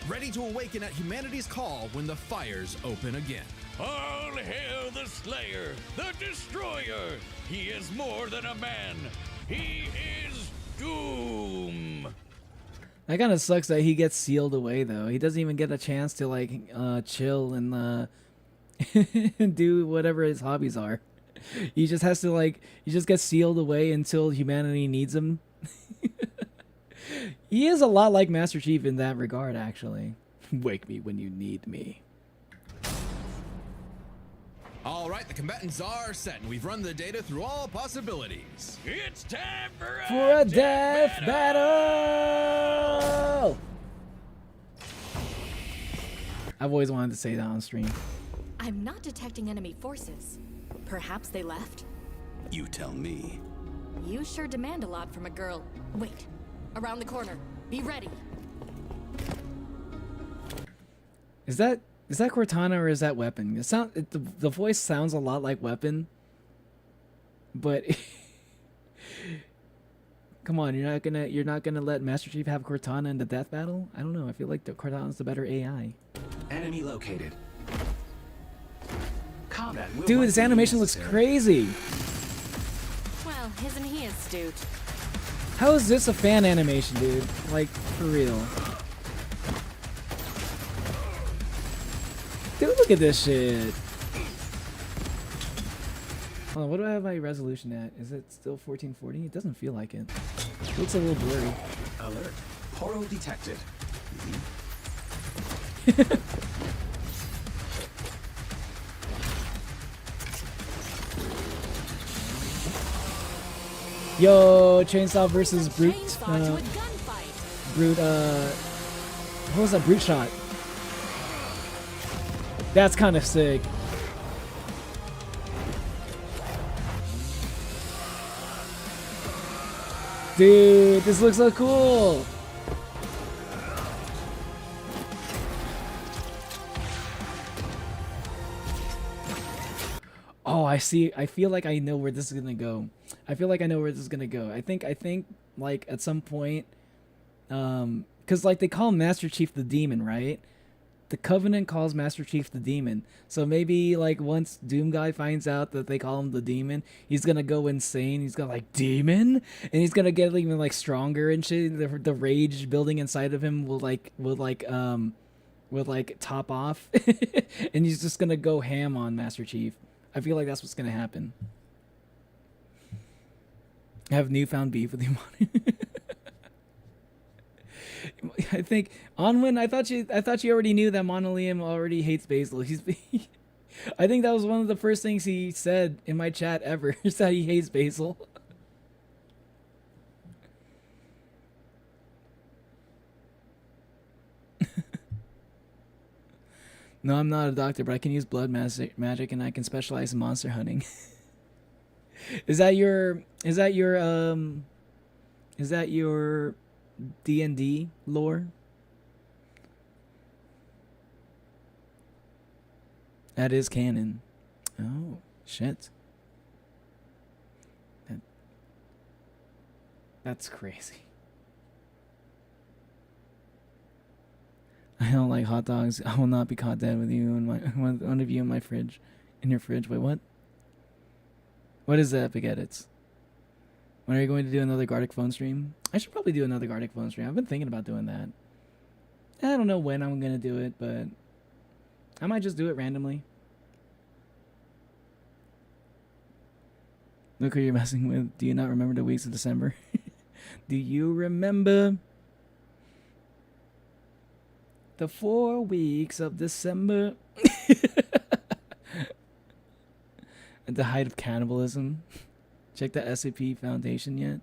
ready to awaken at humanity's call when the fires open again. All hail the Slayer, the Destroyer! He is more than a man. He is Doom! That kind of sucks that he gets sealed away, though. He doesn't even get a chance to, like, chill and do whatever his hobbies are. He just has to, like, he just gets sealed away until humanity needs him. He is a lot like Master Chief in that regard, actually. Wake me when you need me. All right, the combatants are set, and we've run the data through all possibilities. It's time for a death battle! I've always wanted to say that on stream. I'm not detecting enemy forces. Perhaps they left? You tell me. You sure demand a lot from a girl. Wait. Around the corner. Be ready. Is that Cortana or is that Weapon? The voice sounds a lot like Weapon, but come on, you're not gonna let Master Chief have Cortana in the death battle? I don't know. I feel like Cortana's the better AI. Enemy located. Combat will Dude, this animation looks crazy. Well, isn't he astute? How is this a fan animation, dude? Like, for real. Dude, look at this shit. Hold on, what do I have my resolution at? Is it still 1440? It doesn't feel like it. It looks a little blurry. Alert. Portal detected. Yo, Chainsaw versus Brute. Brute, what was that? Brute Shot. That's kind of sick. Dude, this looks so cool. Oh, I see. I feel like I know where this is gonna go. I think like at some point, because like they call Master Chief the Demon, right? The Covenant calls Master Chief the Demon. So maybe like once Doom Guy finds out that they call him the Demon, he's gonna go insane. He's gonna like Demon, and he's gonna get even like stronger and shit. The rage building inside of him will top off, and he's just gonna go ham on Master Chief. I feel like that's what's gonna happen. I have newfound beef with him. I think Onwin. I thought you already knew that Monolium already hates Basil. I think that was one of the first things he said in my chat ever. Is that he hates Basil. No, I'm not a doctor, but I can use blood magic, and I can specialize in monster hunting. Is that your D&D lore? That is canon. Oh, shit. That's crazy. I don't like hot dogs. I will not be caught dead with you and one of you in my fridge. In your fridge. Wait, what? What is the epic edits? When are you going to do another Gartic phone stream? I should probably do another Gartic phone stream. I've been thinking about doing that. I don't know when I'm going to do it, but I might just do it randomly. Look who you're messing with. Do you not remember the weeks of December? Do you remember the 4 weeks of December? At the height of cannibalism. Check the SAP Foundation yet?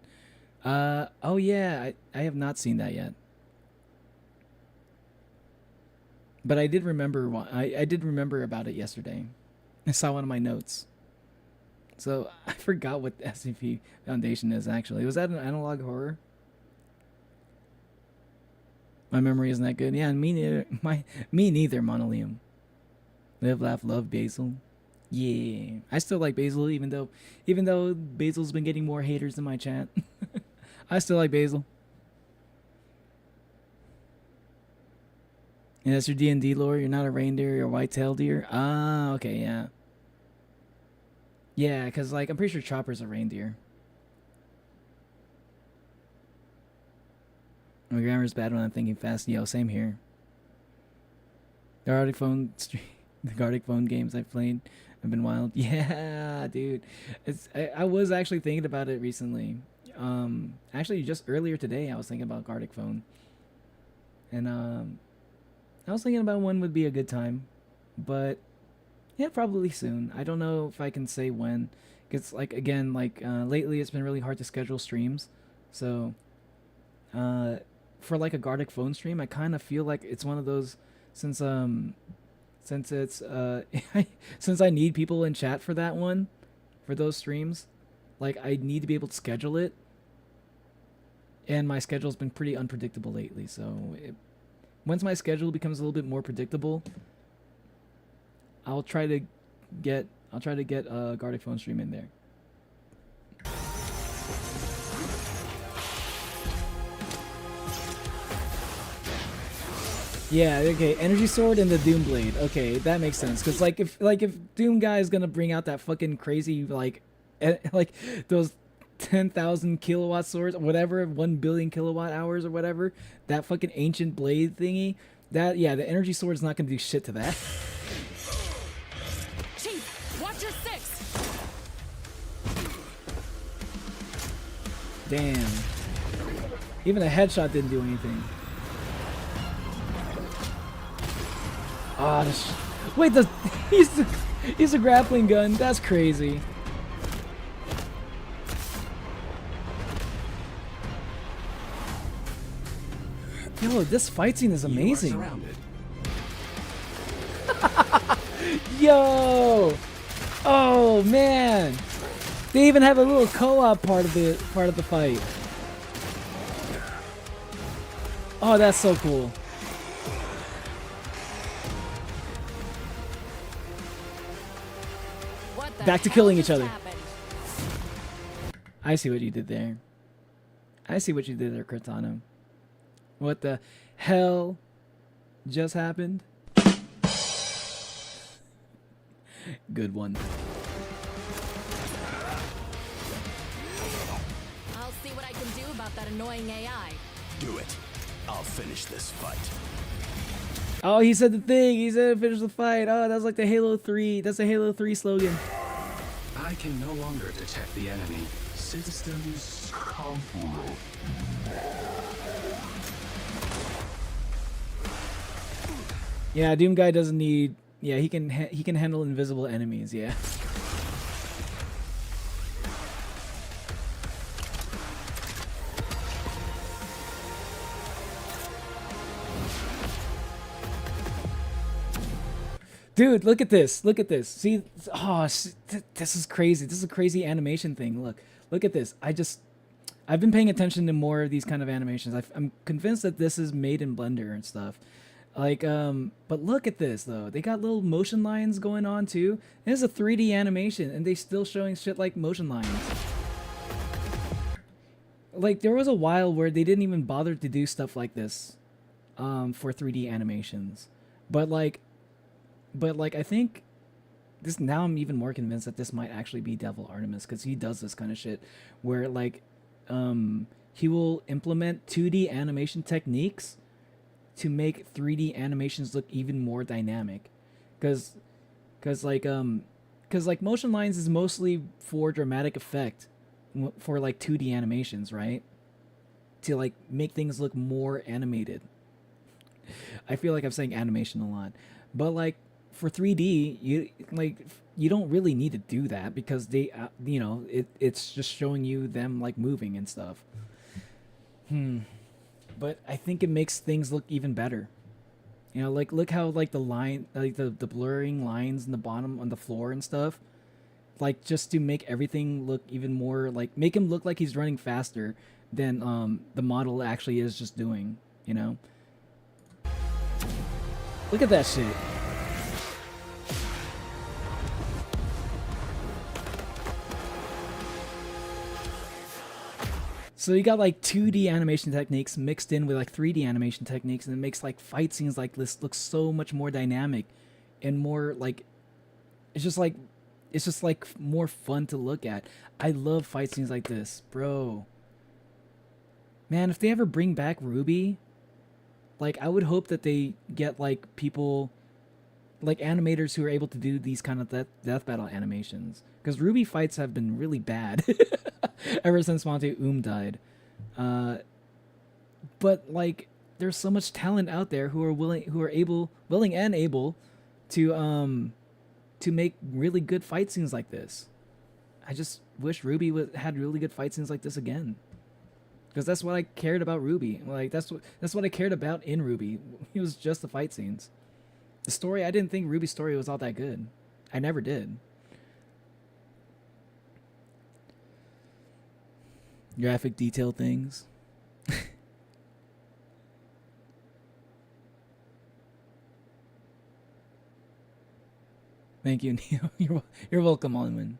Oh yeah, I have not seen that yet. But I did remember I did remember about it yesterday. I saw one of my notes. So I forgot what the SCP Foundation is actually. Was that an analog horror? My memory isn't that good. Yeah, me neither. Me neither, Monolium. Live, laugh, love, Basil. Yeah, I still like Basil, even though Basil's been getting more haters in my chat. I still like Basil. And that's your D&D lore. You're not a reindeer. You're a white-tailed deer. Ah, okay, yeah. Yeah, because like I'm pretty sure Chopper's a reindeer. My grammar's bad when I'm thinking fast. Yo, same here. The Arctic phone games I've played have been wild. Yeah, dude. I was actually thinking about it recently. Actually, just earlier today, I was thinking about Gartic phone, and I was thinking about when would be a good time, but yeah, probably soon. I don't know if I can say when. It's like again, like lately, it's been really hard to schedule streams, so for like a Gartic phone stream, I kind of feel like it's one of those since it's since I need people in chat for that one, for those streams, like I need to be able to schedule it, and my schedule's been pretty unpredictable lately. So once my schedule becomes a little bit more predictable, I'll try to get a Gartic phone stream in there. Yeah, okay, Energy Sword and the Doom Blade. Okay, that makes sense. Cause like if Doom guy is gonna bring out that fucking crazy like those 10,000 kilowatt swords, whatever, 1 billion kilowatt hours or whatever, that fucking ancient blade thingy, that yeah, the Energy Sword's not gonna do shit to that. Chief, watch your six. Damn. Even a headshot didn't do anything. Oh, wait, he's a grappling gun. That's crazy. Yo, this fight scene is amazing. Yo! Oh man! They even have a little co-op part of the fight. Oh, that's so cool. Back to killing each other. I see what you did there. I see what you did there, Cortana. What the hell just happened? Good one. I'll see what I can do about that annoying AI. Do it. I'll finish this fight. Oh, he said the thing. He said finish the fight. Oh, that's like the Halo 3. That's a Halo 3 slogan. I can no longer detect the enemy. Systems complete. Yeah, Doom guy doesn't need. Yeah, he can handle invisible enemies. Yeah. Dude, look at this. Look at this. See, oh, this is crazy. This is a crazy animation thing. Look at this. I've been paying attention to more of these kind of animations. I'm convinced that this is made in Blender and stuff. Like, but look at this though. They got little motion lines going on too. And it's a 3D animation, and they still showing shit like motion lines. Like, there was a while where they didn't even bother to do stuff like this, for 3D animations. But like, I think this, now I'm even more convinced that this might actually be Devil Artemis, because he does this kind of shit where like, he will implement 2D animation techniques to make 3D animations look even more dynamic, because like motion lines is mostly for dramatic effect, for like 2D animations, right? To like make things look more animated. I feel like I'm saying animation a lot, but like for 3D, you don't really need to do that, because they it's just showing you them like moving and stuff. But I think it makes things look even better. You know, like look how like the line, like the blurring lines in the bottom on the floor and stuff, like just to make everything look even more like make him look like he's running faster than the model actually is just doing. You know, look at that shit. So you got like 2D animation techniques mixed in with like 3D animation techniques, and it makes like fight scenes like this look so much more dynamic and more like it's just like more fun to look at. I love fight scenes like this, bro. Man, if they ever bring back Ruby, like I would hope that they get like people like animators who are able to do these kind of death battle animations, because Ruby fights have been really bad ever since Monte died. But like there's so much talent out there who are willing and able to make really good fight scenes like this. I just wish Ruby had really good fight scenes like this again, because that's what I cared about Ruby. Like that's what I cared about in Ruby. It was just the fight scenes. The story, I didn't think Ruby's story was all that good. I never did. Graphic detail things. Thank you, Neo. You're welcome, Alwyn.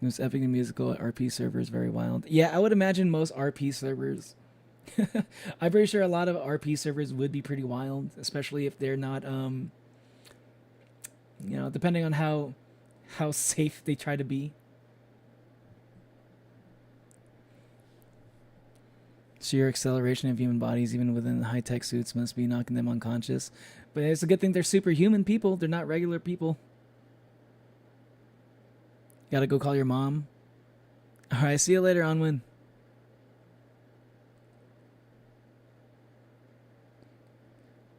Most epic and musical RP servers, very wild. Yeah, I would imagine most RP servers. I'm pretty sure a lot of RP servers would be pretty wild, especially if they're not, you know, depending on how safe they try to be. Sheer acceleration of human bodies, even within high-tech suits, must be knocking them unconscious. But it's a good thing they're superhuman people. They're not regular people. Gotta go call your mom. All right, see you later, Onwin.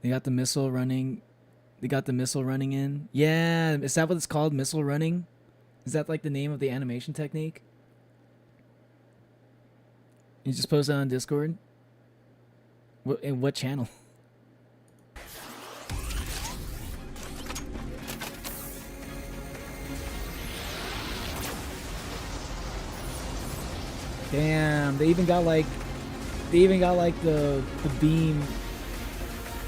They got the missile running. They got the missile running in. Yeah, is that what it's called? Missile running? Is that like the name of the animation technique? You just post it on Discord? In what channel? Damn, they even got like the beam,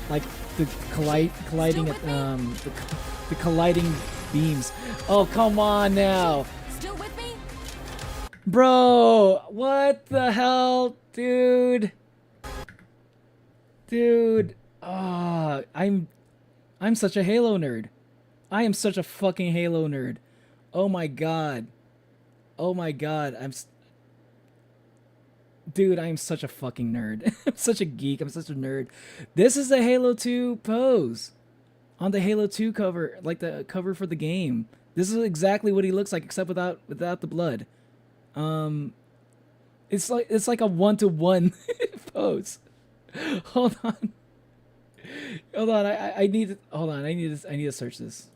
like the colliding the colliding beams. Oh, come on now. Still with me? Bro, what the hell, dude? Dude, I'm such a Halo nerd. I am such a fucking Halo nerd. Oh my god. Oh my god, Dude, I am such a fucking nerd. I'm such a geek. I'm such a nerd. This is a Halo 2 pose on the Halo 2 cover, like the cover for the game. This is exactly what he looks like, except without the blood. It's like a 1-to-1 pose. Hold on. I need to search this.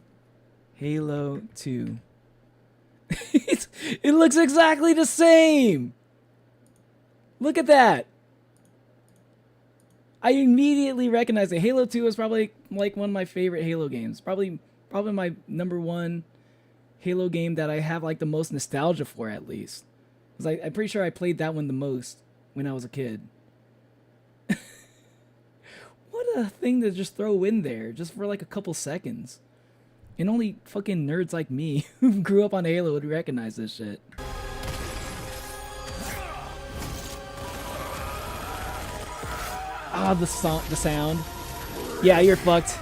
Halo 2. It looks exactly the same. Look at that. I immediately recognize it. Halo 2 is probably like one of my favorite Halo games. Probably my #1 Halo game that I have like the most nostalgia for, at least. 'Cause I'm pretty sure I played that one the most when I was a kid. What a thing to just throw in there just for like a couple seconds. And only fucking nerds like me who grew up on Halo would recognize this shit. Ah, the sound. Yeah, you're fucked.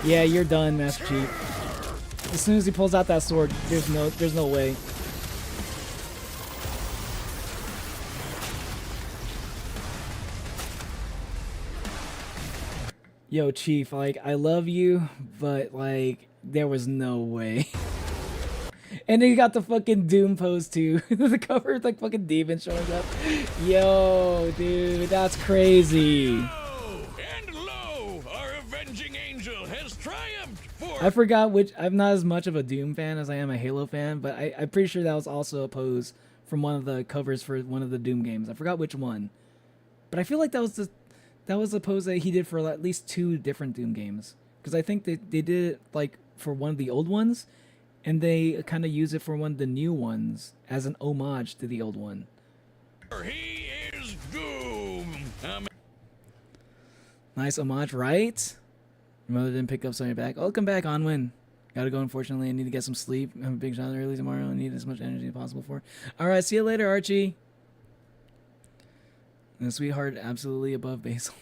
Yeah, you're done, Master Chief. As soon as he pulls out that sword, there's no way. Yo, Chief, like, I love you, but, like, there was no way. And then you got the fucking Doom pose, too. The cover with, like, fucking demons showing up. Yo, dude, that's crazy. And lo, our avenging angel has triumphed for... I forgot which... I'm not as much of a Doom fan as I am a Halo fan, but I'm pretty sure that was also a pose from one of the covers for one of the Doom games. I forgot which one. But I feel like that was a pose that he did for at least 2 different Doom games. Because I think they did it like for one of the old ones, and they kind of use it for one of the new ones as an homage to the old one. He is Doom. Nice homage, right? Your mother didn't pick up, so you're back. Welcome back, Onwin. Gotta go, unfortunately. I need to get some sleep. I have a big shot early tomorrow. I need as much energy as possible for it. Alright, see you later, Archie. And sweetheart, absolutely above Basil.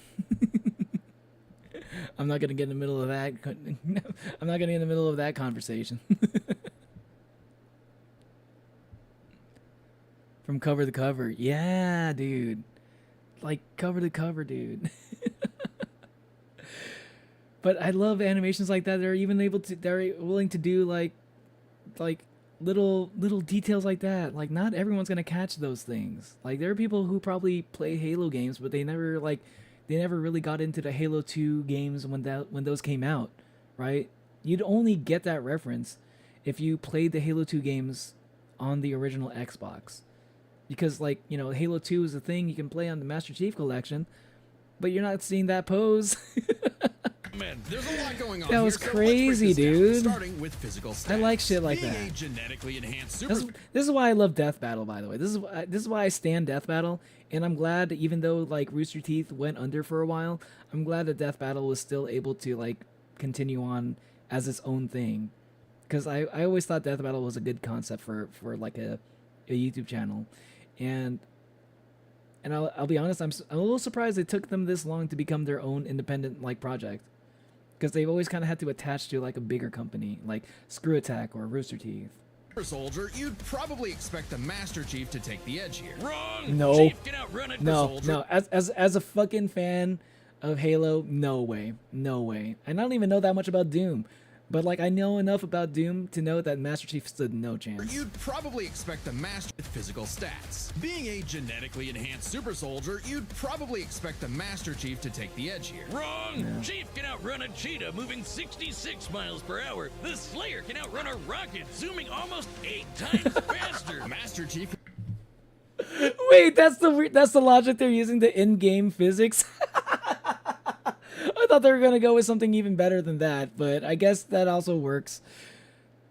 I'm not gonna get in the middle of that. I'm not gonna get in the middle of that conversation. From cover to cover. Yeah, dude. Like, cover to cover, dude. But I love animations like that. They're willing to do like little details like that. Like, not everyone's gonna catch those things. Like, there are people who probably play Halo games, but they never really got into the Halo 2 games when those came out, right? You'd only get that reference if you played the Halo 2 games on the original Xbox. Because, like, you know, Halo 2 is a thing you can play on the Master Chief Collection, but you're not seeing that pose. Man, there's a lot going on that was here, crazy, so let's break this down, dude. starting with physical stats. I like shit like Being that. A genetically enhanced This is why I love Death Battle, by the way. This is why I stand Death Battle, and I'm glad that even though like Rooster Teeth went under for a while, I'm glad that Death Battle was still able to like continue on as its own thing, because I always thought Death Battle was a good concept for like a YouTube channel, and I'll be honest, I'm a little surprised it took them this long to become their own independent like project. Because they've always kind of had to attach to like a bigger company, like Screw Attack or Rooster Teeth. Soldier, you'd probably expect the Master Chief to take the edge here. Wrong. No, Chief can outrun it. no. As a fucking fan of Halo, no way. I don't even know that much about Doom, but like I know enough about Doom to know that Master Chief stood no chance. You'd probably expect the Master with physical stats. Being a genetically enhanced super soldier, you'd probably expect the Master Chief to take the edge here. Wrong. Yeah. Chief can outrun a cheetah moving 66 miles per hour. The Slayer can outrun a rocket zooming almost 8 times faster. Master Chief. Wait, that's the logic they're using to in-game physics. I thought they were gonna go with something even better than that, but I guess that also works.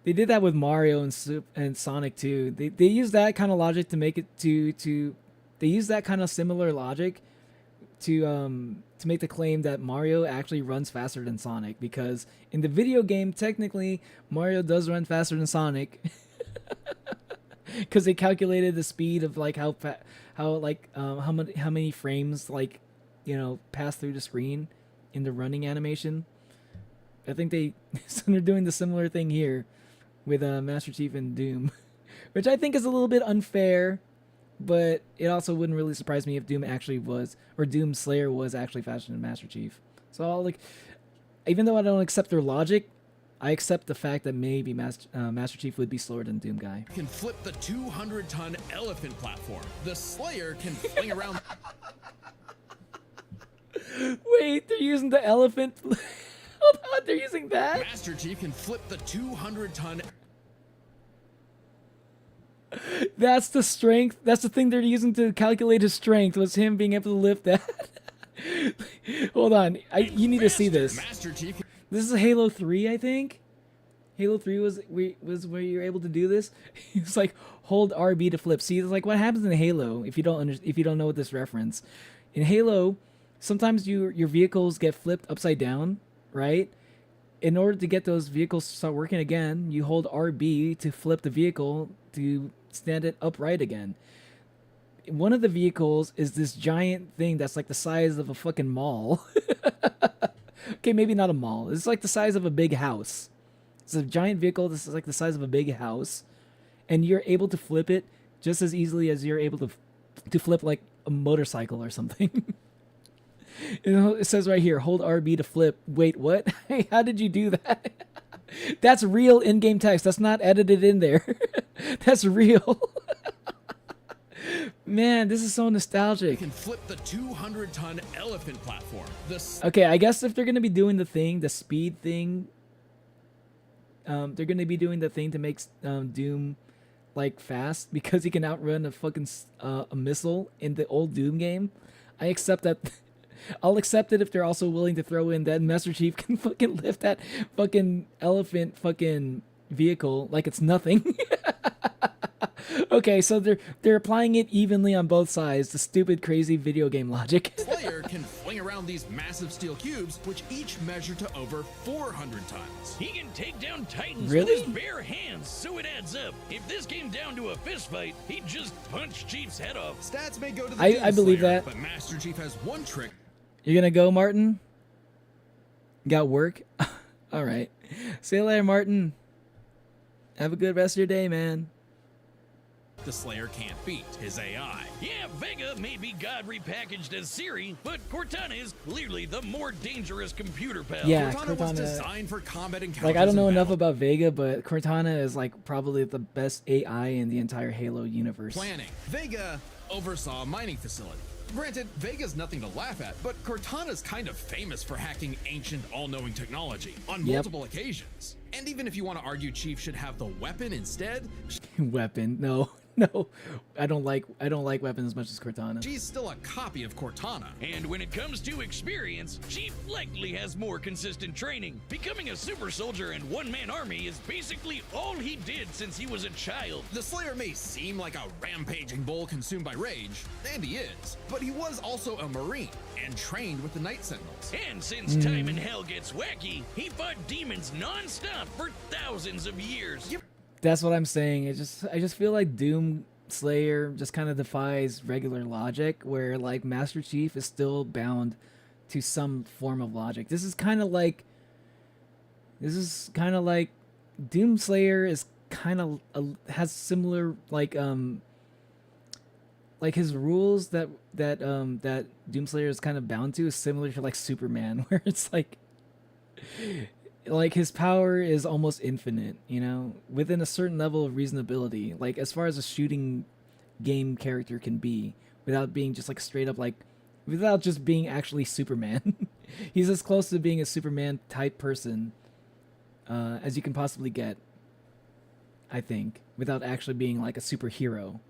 They did that with Mario and Sonic too. They use that kind of logic to make it they use that kind of similar logic to make the claim that Mario actually runs faster than Sonic, because in the video game technically Mario does run faster than Sonic. Because they calculated the speed of like how many frames like, you know, pass through the screen in the running animation. I think they're doing the similar thing here with Master Chief and Doom, which I think is a little bit unfair, but it also wouldn't really surprise me if Doom Slayer was actually faster than Master Chief. So even though I don't accept their logic, I accept the fact that maybe Master Chief would be slower than Doom Guy. Can flip the 200-ton elephant platform. The Slayer can fling around. Wait, they're using the elephant. Hold on, they're using that? Master Chief can flip the 200-ton. That's the strength. That's the thing they're using to calculate his strength, was him being able to lift that. Hold on, you need to see this. Master Chief. This is Halo 3, I think. Halo 3 was where you're able to do this. It's like hold RB to flip. See, it's like what happens in Halo if you don't know this reference. In Halo, sometimes your vehicles get flipped upside down, right? In order to get those vehicles to start working again, you hold RB to flip the vehicle to stand it upright again. One of the vehicles is this giant thing that's like the size of a fucking mall. Okay, maybe not a mall. It's like the size of a big house. It's a giant vehicle. This is like the size of a big house. And you're able to flip it just as easily as you're able to flip like a motorcycle or something. You know, it says right here, hold RB to flip. Wait, what? How did you do that? That's real in-game text. That's not edited in there. That's real. Man, this is so nostalgic. Can flip the 200-ton elephant platform. Okay, I guess if they're gonna be doing the speed thing, they're gonna be doing the thing to make Doom like fast because he can outrun a fucking a missile in the old Doom game. I accept that. I'll accept it if they're also willing to throw in that Master Chief can fucking lift that fucking elephant fucking vehicle like it's nothing. Okay, so they're applying it evenly on both sides. The stupid, crazy video game logic. Slayer can fling around these massive steel cubes, which each measure to over 400 tons. He can take down Titans Really? with his bare hands, so it adds up. If this came down to a fist fight, he'd just punch Chief's head off. Stats may go to the I believe Slayer, that. but Master Chief has one trick. You're gonna go, Martin? Got work? All right. See you later, Martin. Have a good rest of your day, man. The Slayer can't beat his AI. Yeah, Vega may be God repackaged as Siri, but Cortana is clearly the more dangerous computer pal. Yeah, Cortana was Cortana. designed for combat encounters. Like, I don't know and enough battle. about Vega, but Cortana is like probably the best AI in the entire Halo universe. Planning. Vega oversaw a mining facility. Granted, Vega's nothing to laugh at, but Cortana's kind of famous for hacking ancient, all-knowing technology on multiple occasions. And even if you want to argue Chief should have the weapon instead, Weapon? No, no. I don't like weapons as much as Cortana. she's still a copy of Cortana. And when it comes to experience, Chief likely has more consistent training. Becoming a super soldier and one-man army is basically all he did since he was a child. The Slayer may seem like a rampaging bull consumed by rage, and he is, but he was also a Marine and trained with the Night Sentinels. And since time in hell gets wacky, he fought demons non-stop for thousands of years. That's what I'm saying. I just feel like Doom Slayer just kind of defies regular logic, where like Master Chief is still bound to some form of logic. This is kind of like Doom Slayer is kind of has similar like his rules that Doom Slayer is kind of bound to is similar to like Superman, where it's like his power is almost infinite, you know, within a certain level of reasonability, like as far as a shooting game character can be, without being just like straight up like, without just being actually Superman. He's as close to being a Superman type person as you can possibly get, I think, without actually being like a superhero,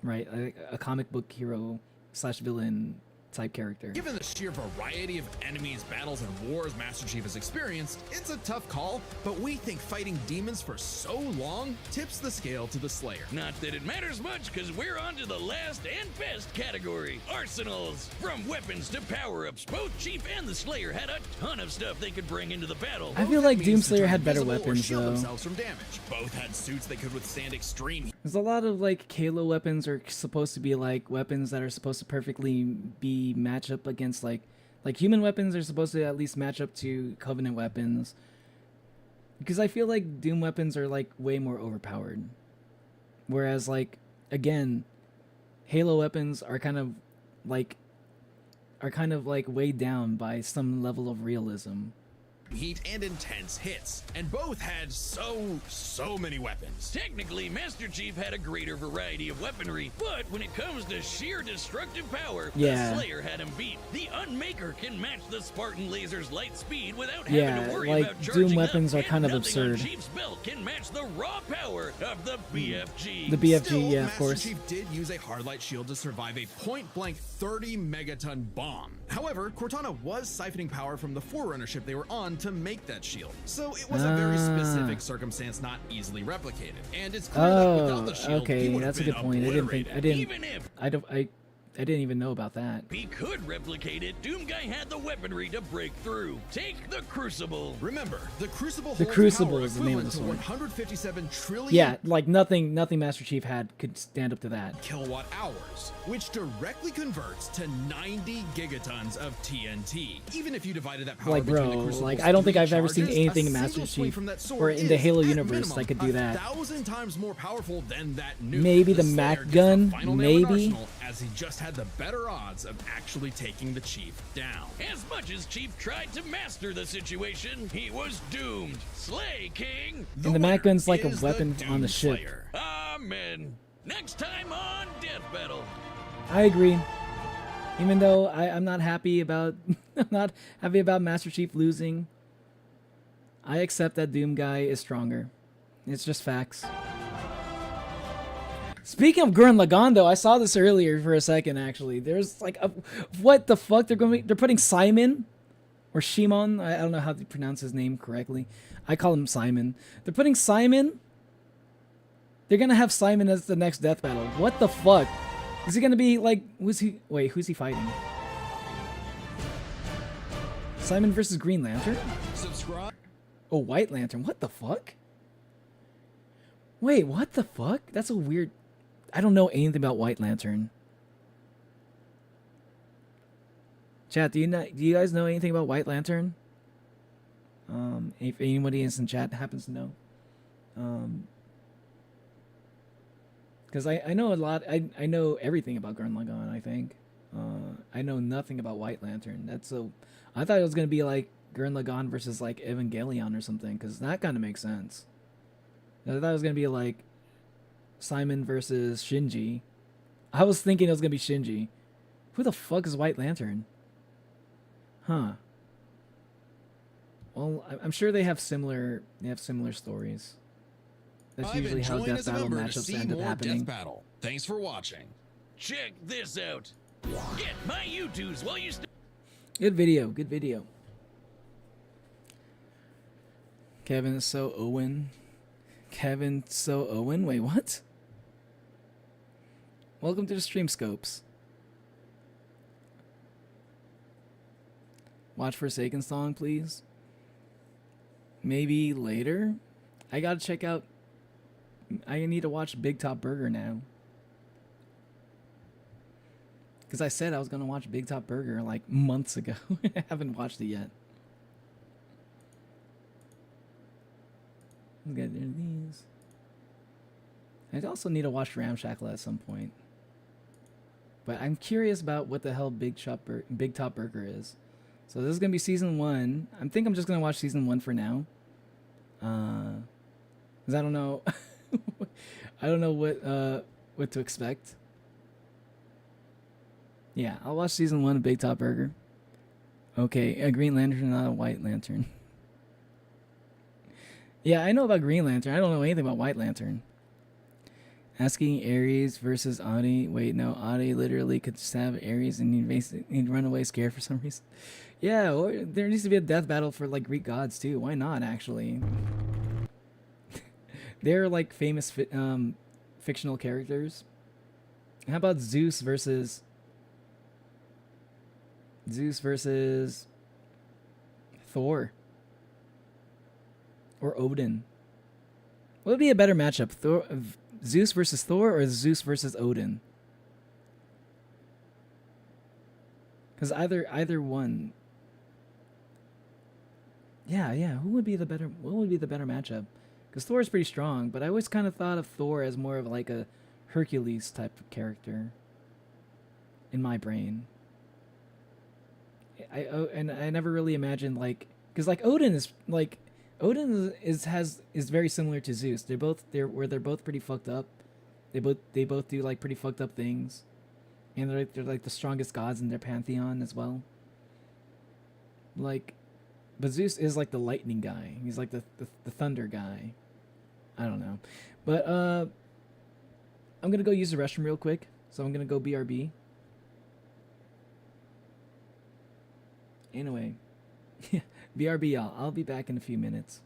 right? Like a comic book hero / villain type character. Given the sheer variety of enemies, battles, and wars Master Chief has experienced, it's a tough call, but we think fighting demons for so long tips the scale to the Slayer. Not that it matters much, because we're on to the last and best category, arsenals. From weapons to power-ups, both Chief and the Slayer had a ton of stuff they could bring into the battle. I feel like Doom Slayer had better Invisible or weapons shield though. themselves from damage. Both had suits that could withstand extreme heat. There's a lot of like Halo weapons are supposed to be like weapons that are supposed to perfectly be match up against like human weapons are supposed to at least match up to Covenant weapons. Because I feel like Doom weapons are like way more overpowered. Whereas like again, Halo weapons are kind of like weighed down by some level of realism. Heat and intense hits, and both had so many weapons. Technically, Master Chief had a greater variety of weaponry, but when it comes to sheer destructive power, Yeah. the Slayer had him beat. The Unmaker can match the Spartan laser's light speed without Yeah, having to worry like, about Doom charging weapons up, are kind and of nothing on absurd. Chief's belt can match the raw power of the BFG. The BFG, Still, yeah, of Master course. Chief did use a hardlight shield to survive a point-blank 30-megaton bomb. However, Cortana was siphoning power from the Forerunner ship they were on to make that shield. So it was a very specific circumstance not easily replicated. And it's clear that without the shield, he okay, would have that's a been good point. Even if I didn't even know about that. he could replicate it, Doom Guy had the weaponry to break through. Take the Crucible. Remember, the Crucible The holds Crucible power is the name of equivalent the to sword. 157 trillion Yeah, like nothing Master Chief had could stand up to that. kilowatt hours, which directly converts to 90 gigatons of TNT. Even if you divided that power Like, between the bro, Crucible's like I don't think 3 I've ever seen charges, anything a in Master single swing Chief from that or sword in the is, Halo at universe minimum, that could do that. 1,000 times more powerful than that nuke. Maybe the Slayer Mac gets gun, the final nail in maybe? arsenal, as he just had the better odds of actually taking the Chief down. As much as Chief tried to master the situation, he was doomed. Slay, King! And the Mac gun's like a is weapon the on the Doom ship. Slayer. Amen. Next time on Death Battle. I agree. Even though I'm not happy about I'm not happy about Master Chief losing, I accept that Doom Guy is stronger. It's just facts. Speaking of Gurren Lagann, though, I saw this earlier for a second. Actually, there's like, what the fuck? They're putting Simon or Shimon. I don't know how to pronounce his name correctly. I call him Simon. They're putting Simon. They're gonna have Simon as the next death battle. What the fuck? Is he gonna be like? Who's he fighting? Simon versus Green Lantern? Subscribe. Oh, White Lantern. What the fuck? Wait, what the fuck? That's a weird... I don't know anything about White Lantern. Chat, do you guys know anything about White Lantern? If anybody is in chat happens to know. Because I know a lot... I know everything about Gurren Lagann, I think. I know nothing about White Lantern. That's so... I thought it was going to be like Gurren Lagann versus like Evangelion or something, because that kind of makes sense. I thought it was going to be like Simon versus Shinji. I was thinking it was going to be Shinji. Who the fuck is White Lantern? Huh. Well, I'm sure they have similar stories. That's usually how death battle matchups end up happening. Thanks for watching. Check this out. Get my YouTubes while you Good video, good video. Kevin is so Owen. Kevin so Owen? Wait, what? Welcome to the Stream Scopes. Watch Forsaken song, please. Maybe later? I gotta check out... I need to watch Bigtop Burger now. Because I said I was going to watch Bigtop Burger like months ago. I haven't watched it yet. Let's get rid of these. I also need to watch Ramshackle at some point. But I'm curious about what the hell Bigtop Burger is. So this is going to be season 1. I think I'm just going to watch season 1 for now. Because I don't know. I don't know what to expect. Yeah, I'll watch season 1 of Bigtop Burger. Okay, a Green Lantern, not a White Lantern. Yeah, I know about Green Lantern. I don't know anything about White Lantern. Asking Ares versus Adi. Wait, no, Adi literally could stab Ares and he'd run away scared for some reason. Yeah, or there needs to be a death battle for like Greek gods too. Why not, actually? They're like famous fictional characters. How about Zeus versus Thor or Odin? What would be a better matchup? Zeus versus Thor or Zeus versus Odin? Because either one. Yeah. What would be the better matchup? Because Thor is pretty strong, but I always kind of thought of Thor as more of like a Hercules type of character in my brain. I never really imagined like, because like Odin is very similar to Zeus. They're both pretty fucked up. They both do like pretty fucked up things, and they're like the strongest gods in their pantheon as well. Like, but Zeus is like the lightning guy. He's like the thunder guy. I don't know, but I'm gonna go use the restroom real quick. So I'm gonna go BRB. Anyway, BRB, y'all. I'll be back in a few minutes.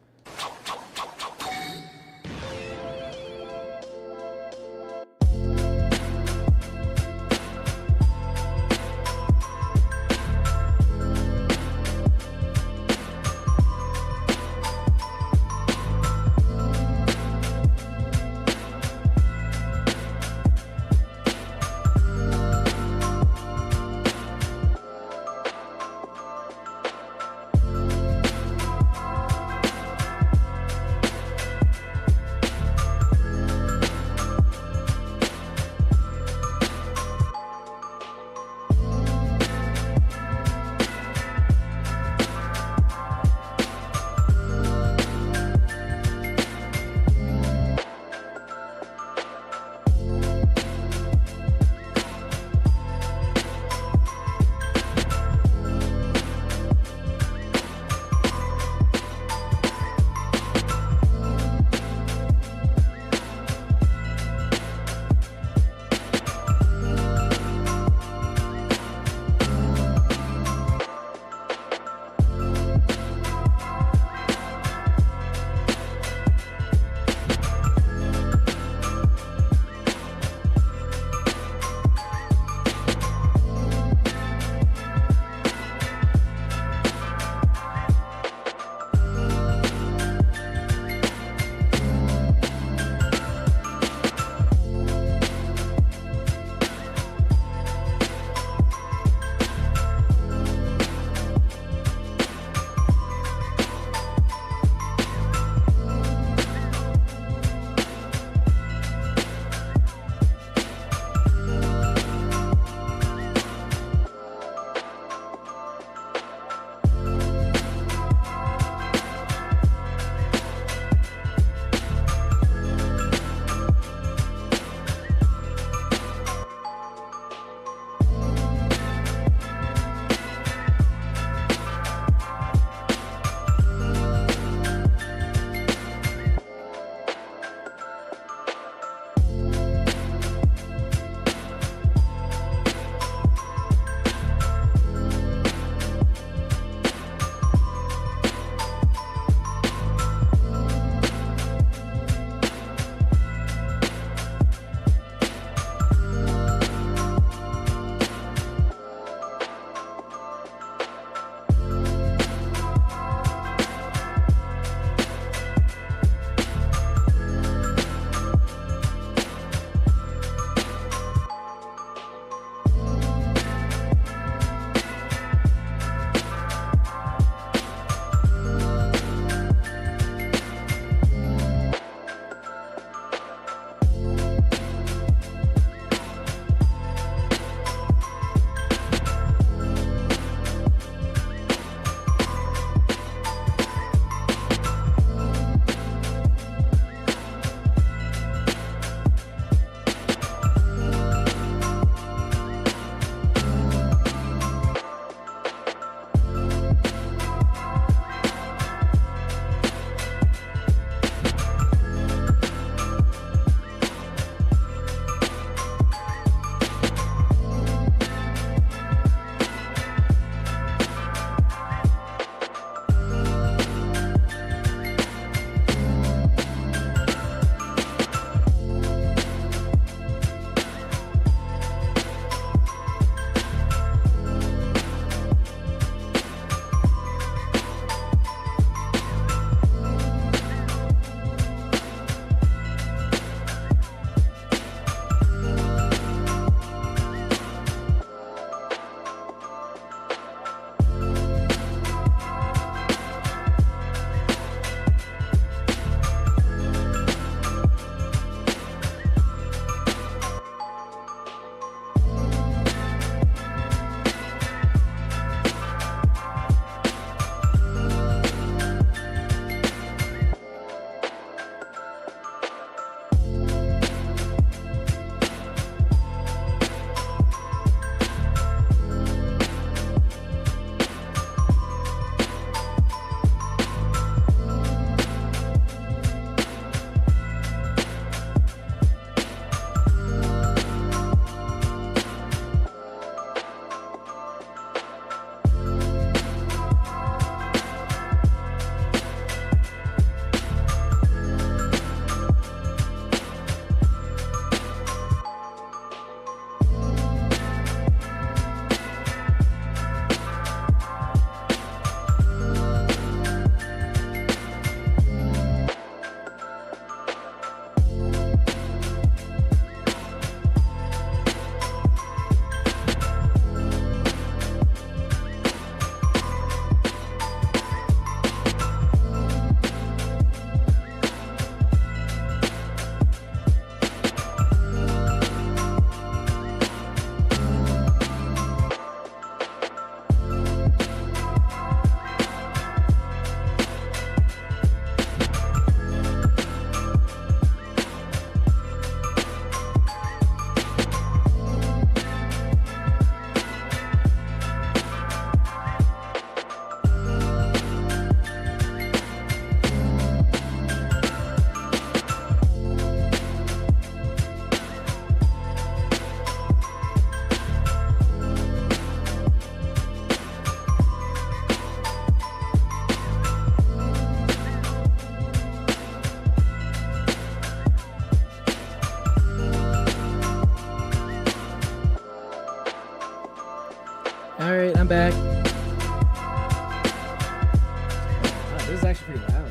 actually pretty loud.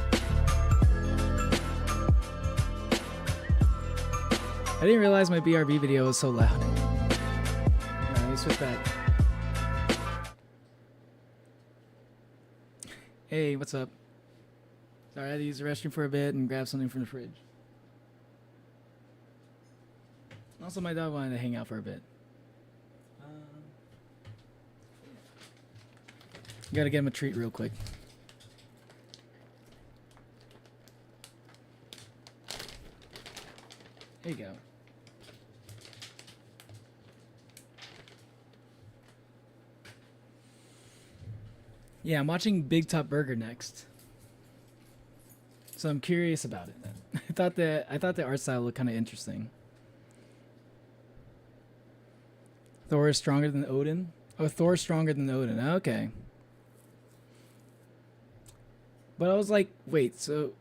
I didn't realize my BRB video was so loud. Alright, let me switch back. Hey, what's up? Sorry, I had to use the restroom for a bit and grab something from the fridge. Also, my dog wanted to hang out for a bit. Gotta get him a treat real quick. There you go. Yeah, I'm watching Bigtop Burger next. So I'm curious about it. I thought the art style looked kind of interesting. Thor is stronger than Odin? Oh, Thor's stronger than Odin. Okay. But I was like, wait, so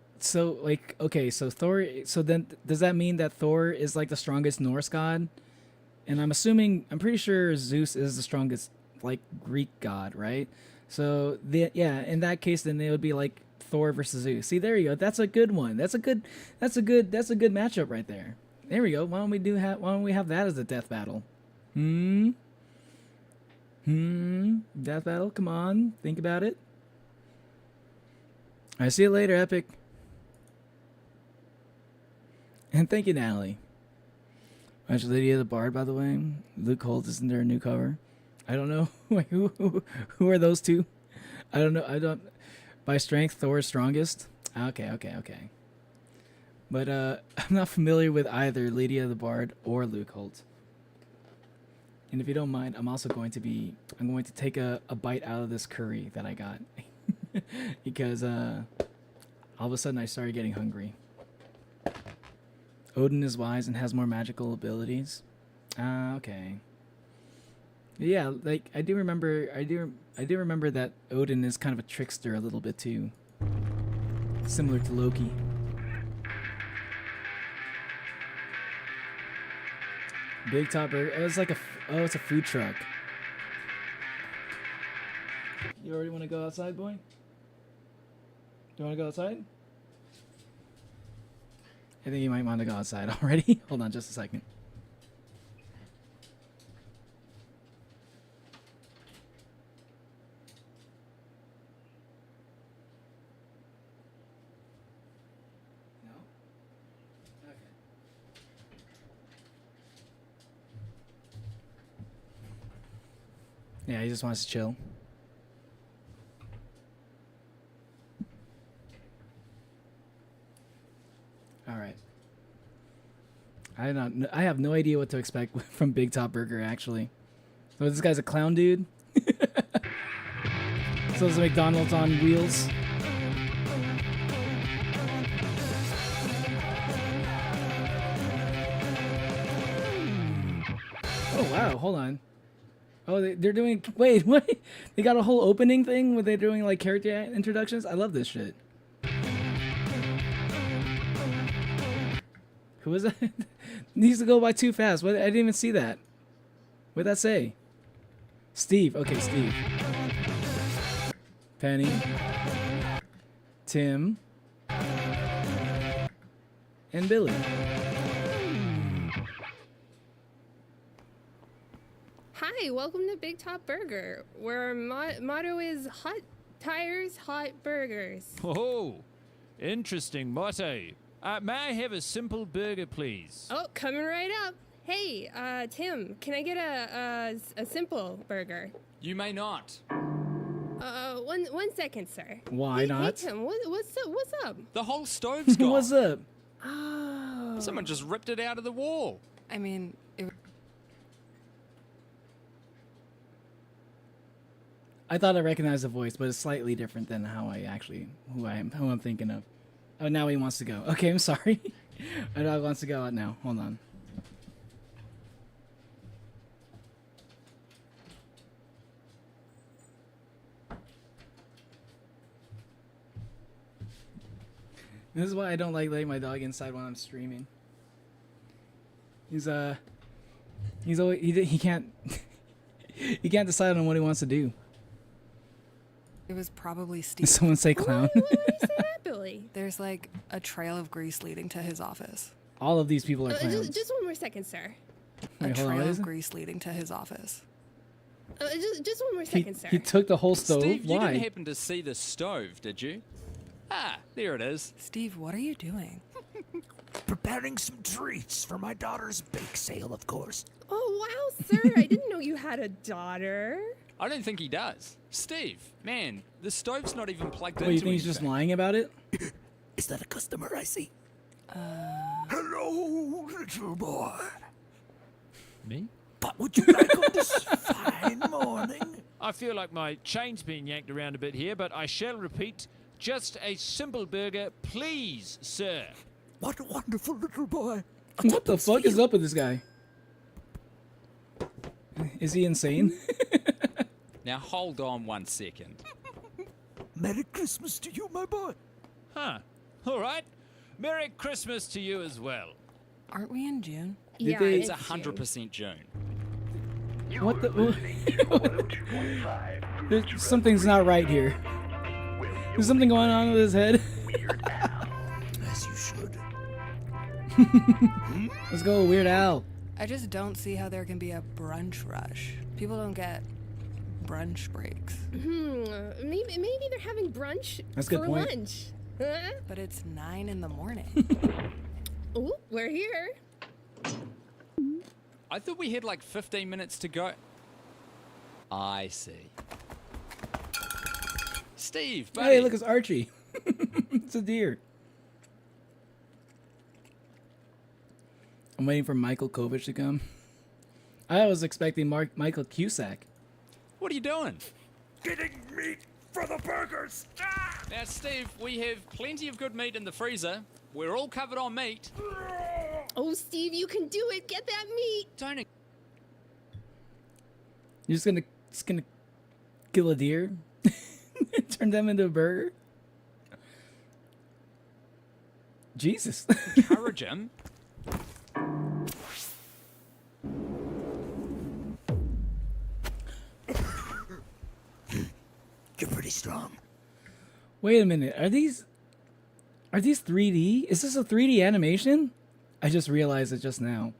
like, okay, so Thor, so then does that mean that Thor is like the strongest Norse god? And I'm pretty sure Zeus is the strongest like Greek god, right? So yeah, in that case, then they would be like Thor versus Zeus. See, there you go. That's a good one. That's a good matchup right there. There we go. Why don't we have that as a death battle? Death battle. Come on, think about it. I see you later, Epic. And thank you, Natalie. Watch Lydia the Bard, by the way. Luke Holt isn't there a new cover? I don't know. Wait, who are those two? I don't know. I don't. By strength, Thor is strongest. Okay. But I'm not familiar with either Lydia the Bard or Luke Holt. And if you don't mind, I'm going to take a bite out of this curry that I got. Because all of a sudden I started getting hungry. Odin is wise and has more magical abilities. Okay. Yeah, like I do remember that Odin is kind of a trickster a little bit too. Similar to Loki. Bigtop Burger. It was like it's a food truck. You already want to go outside, boy? Do you want to go outside? I think you might want to go outside already. Hold on just a second. No? Okay. Yeah, he just wants to chill. All right. I have no idea what to expect from Bigtop Burger, actually. So this guy's a clown dude. So it's McDonald's on wheels. Oh wow! Hold on. Oh, they're doing. Wait, what? They got a whole opening thing where they're doing like character introductions. I love this shit. Who was that? Needs to go by too fast. What? I didn't even see that. What'd that say? Steve. Okay, Steve. Penny. Tim. And Billy. Hi, welcome to Bigtop Burger, where our motto is hot tires, hot burgers. Oh, interesting motto. May I have a simple burger, please? Oh, coming right up. Hey, Tim, can I get a simple burger? You may not. One second, sir. Why not? Hey, Tim, what's up? The whole stove's gone. What's up? Oh. Someone just ripped it out of the wall. I mean, I thought I recognized the voice, but it's slightly different than who I'm thinking of. Oh, now he wants to go. Okay, I'm sorry. My dog wants to go out now. Hold on. This is why I don't like letting my dog inside when I'm streaming. He's always he can't he can't decide on what he wants to do. It was probably Steve. Did someone say clown? Why would you say that, Billy? There's like a trail of grease leading to his office. All of these people are clowns. Just one more second, sir. A Wait, hold on, trail what of is it? grease leading to his office. Just one more second, sir. He took the whole stove. Steve, you Why? didn't happen to see the stove, did you? Ah, there it is. Steve, what are you doing? Preparing some treats for my daughter's bake sale, of course. Oh, wow, sir. I didn't know you had a daughter. I don't think he does. Steve, man, the stove's not even plugged What, into you think he's just lying about it? Is that a customer I see? Hello, little boy. Me? What would you like on this fine morning? I feel like my chain's being yanked around a bit here, but I shall repeat, just a simple burger, please, sir. What a wonderful little boy. What the fuck is up with this guy? Is he insane? Now hold on 1 second. Merry Christmas to you, my boy. Huh. All right. Merry Christmas to you as well. Aren't we in June? Yeah, they- it's 100% June. What the? Something's not right here. There's something going on with his head. As you should. Let's go, Weird Al. I just don't see how there can be a brunch rush. People don't get brunch breaks. Maybe they're having brunch That's a good for point. lunch. Huh? But it's 9 in the morning. Ooh, we're here. I thought we had like 15 minutes to go. I see. Steve, buddy. Hey, look, it's Archie. It's a deer. I'm waiting for Michael Kovic to come. I was expecting Michael Cusack. What are you doing? Getting meat for the burgers. Now, Steve, we have plenty of good meat in the freezer. We're all covered on meat. Oh, Steve, you can do it. Get that meat. Don't. You're just gonna kill a deer? Turn them into a burger? Jesus. Encourage him. You're pretty strong. Wait a minute. Are these 3D? Is this a 3D animation? I just realized it just now.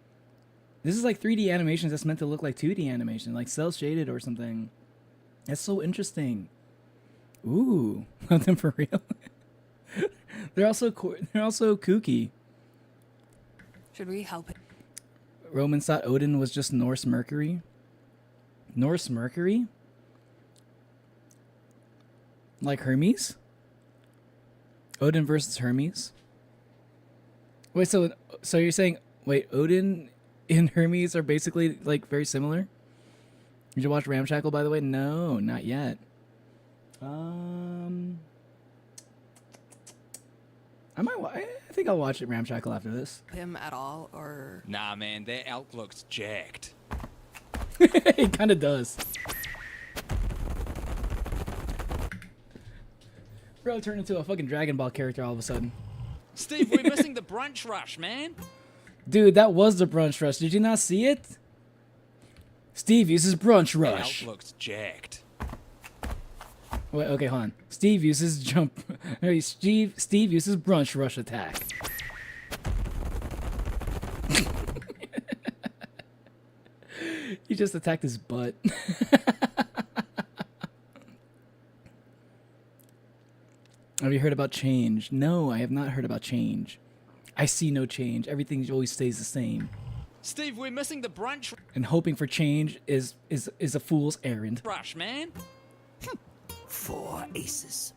This is like 3D animations that's meant to look like 2D animation, like cel shaded or something. That's so interesting. Ooh, nothing for real. They're also kooky. Should we help him? Romans thought Odin was just Norse Mercury. Norse Mercury? Like Hermes? Odin versus Hermes? Wait, so you're saying, wait, Odin and Hermes are basically like very similar? Did you watch Ramshackle, by the way? No, not yet. I think I'll watch it Ramshackle after this. Him at all, or Nah, man, that elk looks jacked. It kind of does. Bro turned into a fucking Dragon Ball character all of a sudden. Steve, we're missing the brunch rush, man. Dude, that was the brunch rush. Did you not see it? Steve uses brunch rush. That elk looks jacked. Wait, okay, hold on. Steve uses jump. Steve uses brunch rush attack. He just attacked his butt. Have you heard about change? No, I have not heard about change. I see no change. Everything always stays the same. Steve, we're missing the brunch And hoping for change is a fool's errand. rush, man. 4 aces.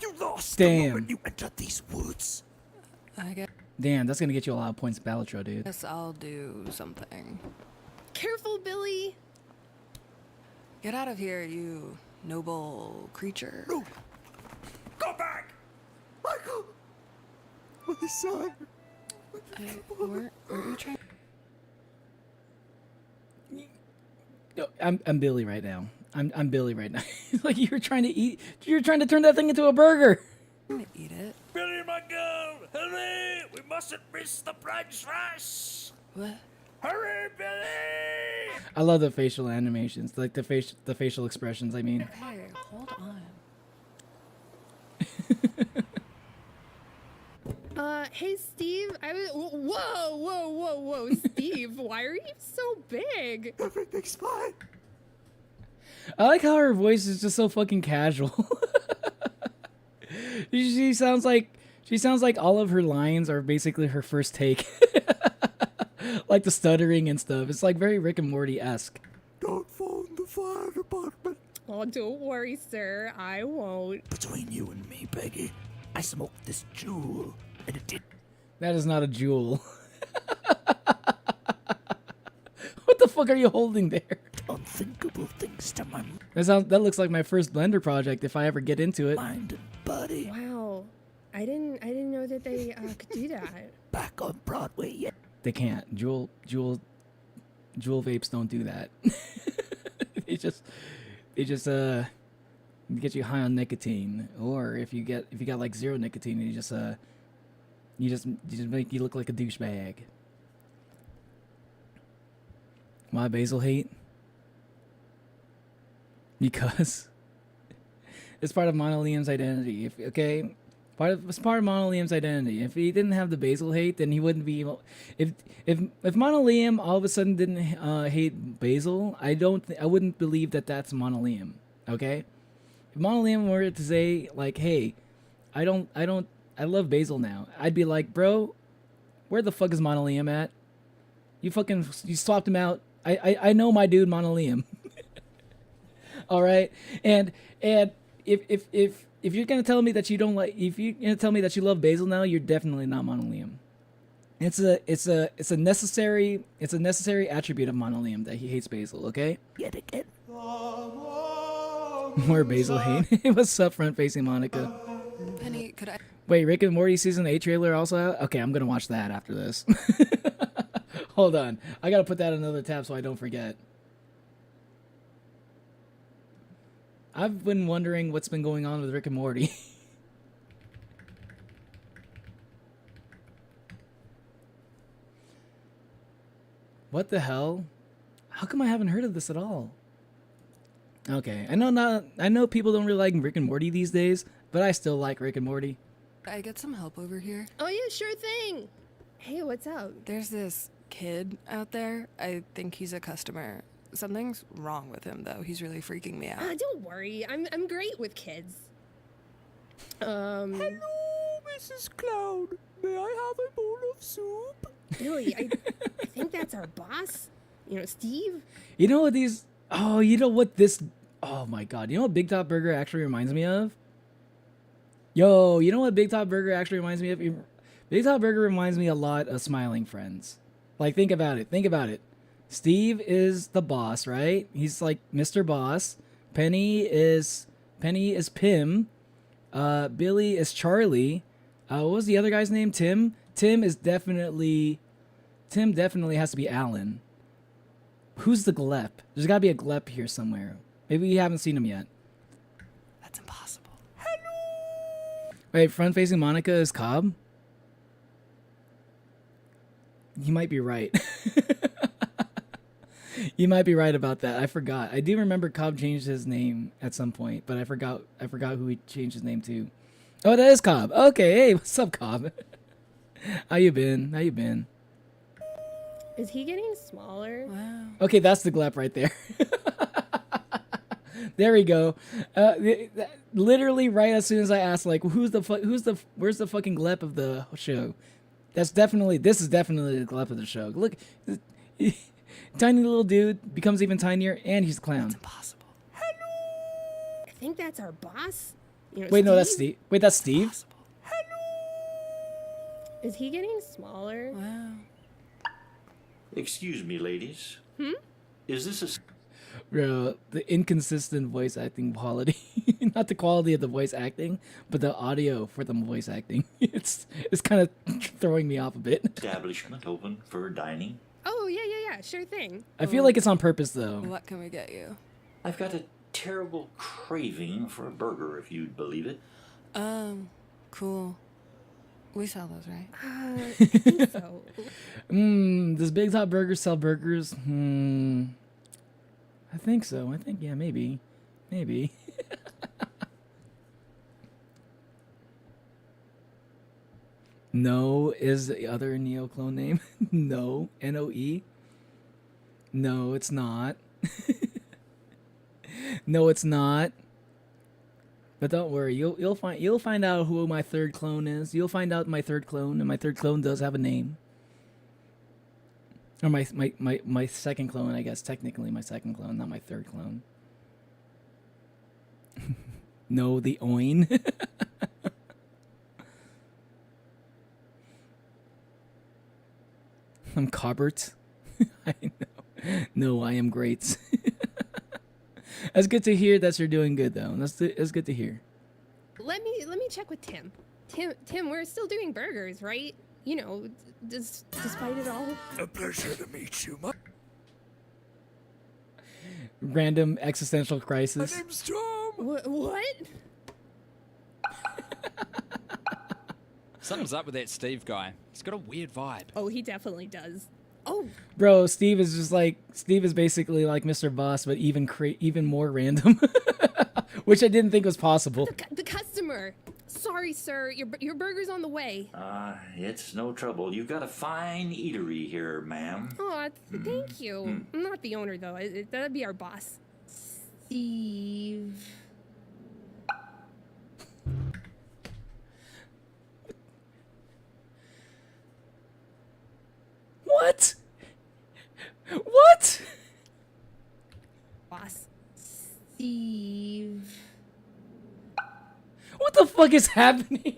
You lost Damn. the moment you entered these woods. I Damn, that's gonna get you a lot of points in Balatro, dude. guess I'll do something. Careful, Billy. Get out of here, you noble creature. No. Go back! Michael! My son! Weren't you trying? No, I'm Billy right now. I'm Billy right now. Like you're trying to turn that thing into a burger. I'm gonna eat it. Billy, my girl! Hurry! We mustn't miss the brunch rush! What? Hurry, Billy! I love the facial animations, like the facial expressions. I mean, Okay, hold on. Hey Steve, whoa, Steve, why are you so big? Everything's fine. I like how her voice is just so fucking casual. She sounds like all of her lines are basically her first take. Like the stuttering and stuff. It's like very Rick and Morty-esque. Don't phone the fire department. Oh, don't worry, sir. I won't. Between you and me, Peggy, I smoked this jewel, and it did. That is not a jewel. What the fuck are you holding there? Unthinkable things to my That looks like my first Blender project if I ever get into it. mind and body. Wow, I didn't know that they could do that. Back on Broadway yet? They can't. Jewel vapes don't do that. They just get you high on nicotine, or if you got like zero nicotine, you just make you look like a douchebag. Why basil hate? Because it's part of Mono Liam's identity. It's part of Mono Liam's identity. If he didn't have the basil hate, then he wouldn't be able. If Mono Liam all of a sudden didn't hate basil, I wouldn't believe that that's Mono Liam. Okay, if Mono Liam were to say like, "Hey, I love basil now," I'd be like, "Bro, where the fuck is Mono Liam at? You swapped him out. I know my dude Mono Liam." All right, and if you're gonna tell me that you don't like, if you're gonna tell me that you love basil now, you're definitely not Mono Liam. It's a necessary attribute of Mono Liam that he hates basil. Okay. Yet again. More basil hate. What's up, front facing Monica? Penny, could I? Wait, Rick and Morty season 8 trailer also out? Okay, I'm gonna watch that after this. Hold on, I gotta put that in another tab so I don't forget. I've been wondering what's been going on with Rick and Morty. What the hell? How come I haven't heard of this at all? Okay, I know people don't really like Rick and Morty these days, but I still like Rick and Morty. I get some help over here? Oh yeah, sure thing. Hey, what's up? There's this kid out there. I think he's a customer. Something's wrong with him, though. He's really freaking me out. Don't worry. I'm great with kids. Hello, Mrs. Cloud. May I have a bowl of soup? Billy, I think that's our boss. You know, Steve. You know what these? Oh, you know what this? Oh my God! You know what Bigtop Burger actually reminds me of? Yo, you know what Bigtop Burger actually reminds me of? Bigtop Burger reminds me a lot of Smiling Friends. Like, think about it. Think about it. Steve is the boss, right? He's like Mr. Boss. Penny is Pim. Billy is Charlie. What was the other guy's name? Tim. Tim definitely has to be Alan. Who's the Glep? There's got to be a Glep here somewhere. Maybe you haven't seen him yet. That's impossible. Wait, front-facing Monica is Cobb? You might be right. You might be right about that. I forgot. I do remember Cobb changed his name at some point, but I forgot who he changed his name to. Oh, that is Cobb. Okay, hey, what's up, Cobb? How you been? Is he getting smaller? Wow. Okay, that's the Glep right there. There we go. Literally right as soon as I asked, like, where's the fucking Glep of the show? This is definitely the Glep of the show. Look, tiny little dude becomes even tinier, and he's a clown. That's impossible. I think that's our boss. You know, Wait, Steve? no, that's Steve. Wait, that's Steve? Impossible. Is he getting smaller? Wow. Excuse me, ladies. Is this a... Bro, the inconsistent voice acting quality. Not the quality of the voice acting, but the audio for the voice acting. It's kind of throwing me off a bit. establishment open for dining? Oh, yeah, sure thing. I feel like it's on purpose, though. What can we get you? I've got a terrible craving for a burger, if you'd believe it. Cool. We sell those, right? I think so. Does Bigtop Burger sell burgers? I think so. I think, yeah, maybe. No is the other Neo clone name. No, N-O-E. No, it's not. No, it's not. But don't worry, you'll find out who my third clone is. You'll find out my third clone, and my third clone does have a name. Or my second clone, I guess. Technically my second clone, not my third clone. No, the Oin. I'm Cobbert. I know. No, I am great. That's good to hear that you're doing good, though. That's good to hear. Let me check with Tim. Tim, we're still doing burgers, right? You know, despite it all. A pleasure to meet you. Random existential crisis. My name's Tom. What? Something's up with that Steve guy. He's got a weird vibe. Oh, he definitely does. Oh, Bro, Steve is basically like Mr. Boss, but even more random, which I didn't think was possible. the customer. Sorry, sir. Your burger's on the way. It's no trouble. You've got a fine eatery here, ma'am. Oh, thank you. I'm not the owner, though. That'd be our boss. Steve. What? What? Boss. Steve. What the fuck is happening?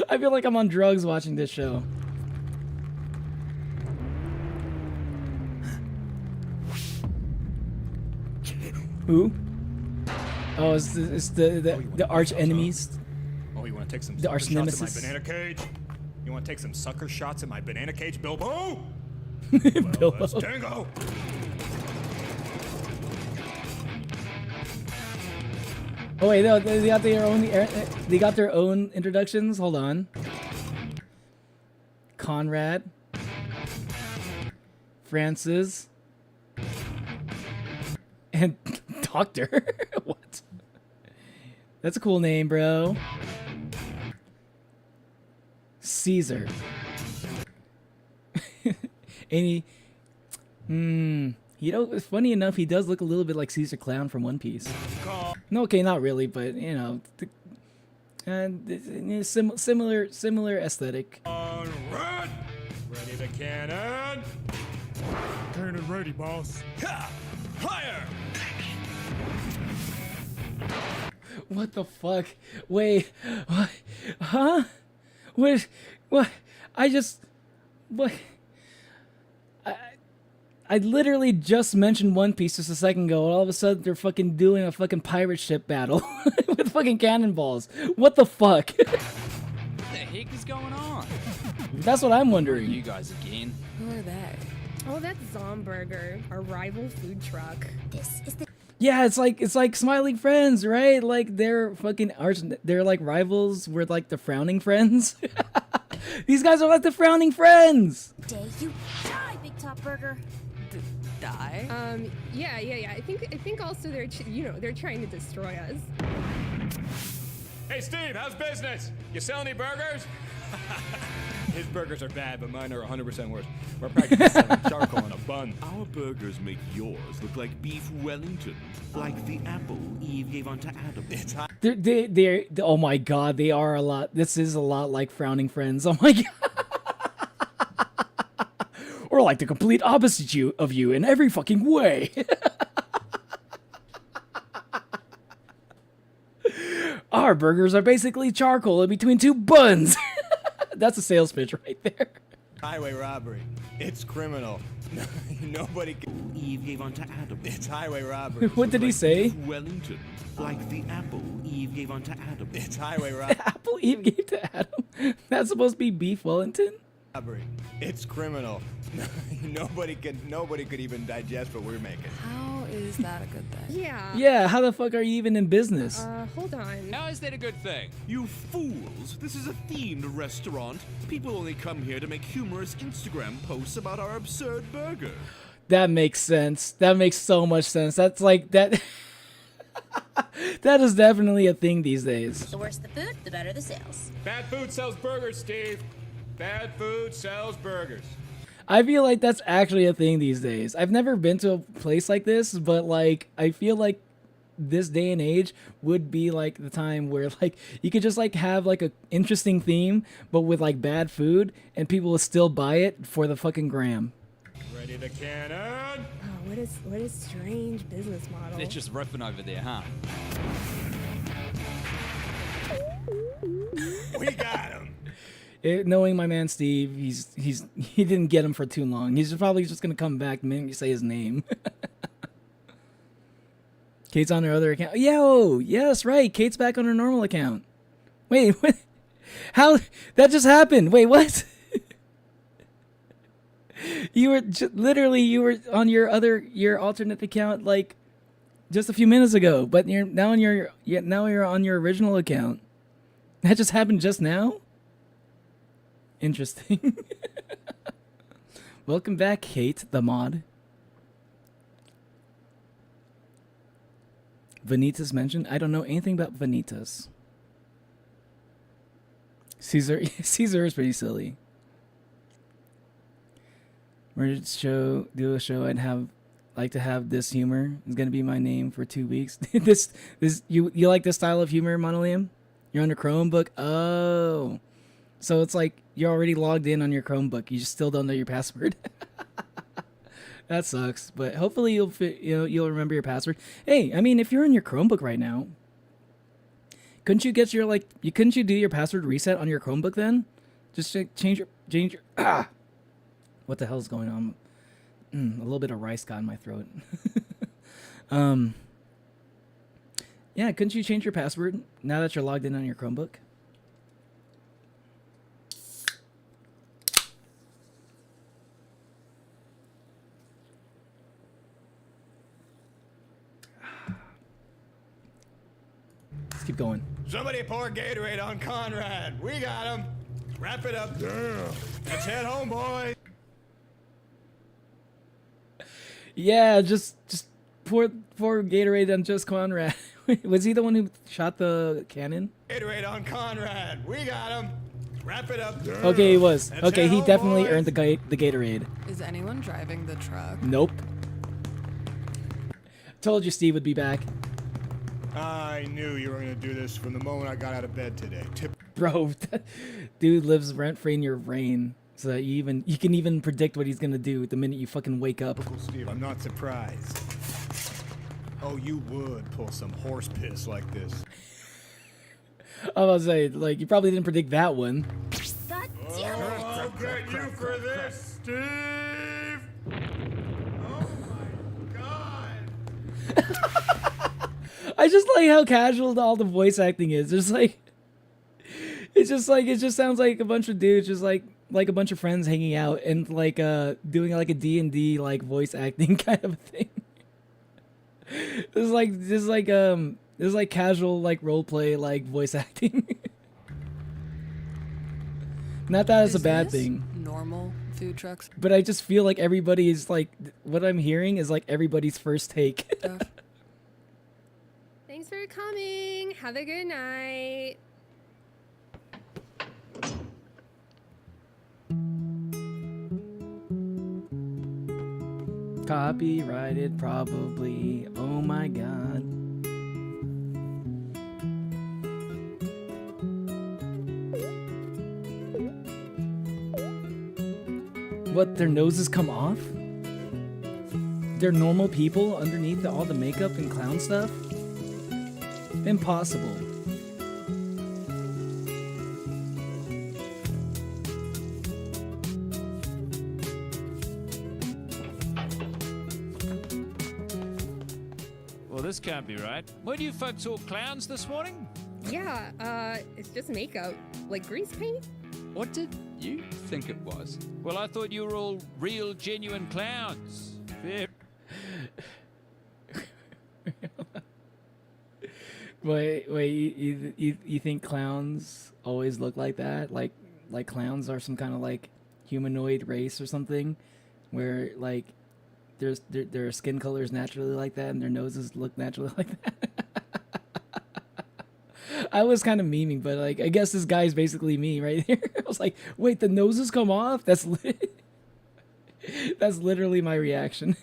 I feel like I'm on drugs watching this show. Who? Oh, it's the arch enemies. Oh, you want to take some the sucker arch shots nemesis. at my banana cage? You want to take some sucker shots at my banana cage, Bilbo? Bilbo. Let's tango. Oh wait, no, they got their own introductions. Hold on. Conrad, Francis, and Doctor. What? That's a cool name, bro. Caesar. You know, funny enough, he does look a little bit like Caesar Clown from One Piece. No, okay, not really, but you know, similar aesthetic. Red! Ready the cannon! Cannon ready, boss. Ha! Fire! What the fuck? Wait, what? Huh? What? What? I literally just mentioned One Piece just a second ago, and all of a sudden they're fucking doing a fucking pirate ship battle with fucking cannonballs. What the fuck? What the heck is going on? That's what I'm wondering. You guys again? Who are they? Oh, that's Zomburger, our rival food truck. This is the. Yeah, it's like Smiling Friends, right? Like they're fucking they're like rivals. We're like the Frowning Friends. These guys are like the Frowning Friends. Day you die, Bigtop Burger. Die? Yeah. I think also they're they're trying to destroy us. Hey, Steve, how's business? You sell any burgers? His burgers are bad, but mine are 100% worse. We're practically selling charcoal in a bun. Our burgers make yours look like beef Wellington, like the apple Eve gave unto Adam. It's hot. They're oh my god, they are a lot. This is a lot like Frowning Friends. Oh my god. Or like the complete opposite of you in every fucking way. Our burgers are basically charcoal in between two buns. That's a sales pitch right there. Highway robbery. It's criminal. Nobody can. Eve gave unto Adam. It's highway robbery. What did he say? Beef Wellington, like the apple Eve gave unto Adam. It's highway robbery. Apple Eve gave to Adam? That's supposed to be beef Wellington? Robbery. It's criminal. Nobody could even digest what we're making. How is that a good thing? Yeah. Yeah, how the fuck are you even in business? Hold on. How is that a good thing? You fools! This is a themed restaurant. People only come here to make humorous Instagram posts about our absurd burger. That makes sense. That makes so much sense. That's like that. That is definitely a thing these days. The worse the food, the better the sales. Bad food sells burgers, Steve. Bad food sells burgers. I feel like that's actually a thing these days. I've never been to a place like this, but like I feel like this day and age would be like the time where like you could just like have like a interesting theme but with like bad food and people will still buy it for the fucking gram. Ready to cannon? Oh, what a strange business model. They're just ripping over there, huh? We got him. Knowing my man Steve, he didn't get him for too long. He's probably just gonna come back the minute you say his name. Kate's on her other account. Yo, yes, right. Kate's back on her normal account. Wait, what? How? That just happened. Wait, what? You were literally you were on your alternate account like just a few minutes ago, but you're now on your original account. That just happened just now? Interesting. Welcome back, Kate, the mod. Vanitas mentioned. I don't know anything about Vanitas. Caesar is pretty silly. We're do a show. Like to have this humor. It's gonna be my name for 2 weeks. this you like this style of humor, Monolium? You're on a Chromebook. Oh, so it's like you're already logged in on your Chromebook. You just still don't know your password. That sucks, but hopefully you'll remember your password. Hey, I mean, if you're on your Chromebook right now, couldn't you get your couldn't you do your password reset on your Chromebook then? Just change your what the hell is going on? A little bit of rice got in my throat. Yeah, couldn't you change your password now that you're logged in on your Chromebook? Let's keep going. Somebody pour Gatorade on Conrad. We got him. Wrap it up. Damn. Let's head home, boys. Yeah, just pour Gatorade on just Conrad. Was he the one who shot the cannon? Gatorade on Conrad. We got him. Wrap it up. Damn. Okay, he was. Let's Okay, head he home, definitely boys. earned the Gatorade. Is anyone driving the truck? Nope. Told you Steve would be back. I knew you were going to do this from the moment I got out of bed today. Bro, dude lives rent-free in your brain. So that you can even predict what he's gonna do the minute you fucking wake up. Steve, I'm not surprised. Oh, you would pull some horse piss like this. I was gonna say, like, you probably didn't predict that one. God damn it! I'll get you for this, Steve! Oh my god! I just like how casual all the voice acting is. It just sounds like a bunch of dudes just like a bunch of friends hanging out and like doing like a D&D like voice acting kind of thing. This is like casual like role play like voice acting. Not that it's a bad thing. Normal food trucks. But I just feel like everybody is like what I'm hearing is like everybody's first take. Thanks for coming. Have a good night. Copyrighted probably. Oh my god. What, their noses come off? They're normal people underneath all the makeup and clown stuff? Impossible. Well, this can't be right. Were you folks all clowns this morning? Yeah, it's just makeup. Like grease paint? What did you think it was? Well, I thought you were all real, genuine clowns. Fair. Wait, you think clowns always look like that? Like clowns are some kind of like humanoid race or something, where like their skin color is naturally like that, and their noses look naturally like that. I was kind of memeing, but like I guess this guy's basically me right here. I was like, wait, the noses come off? That's literally my reaction.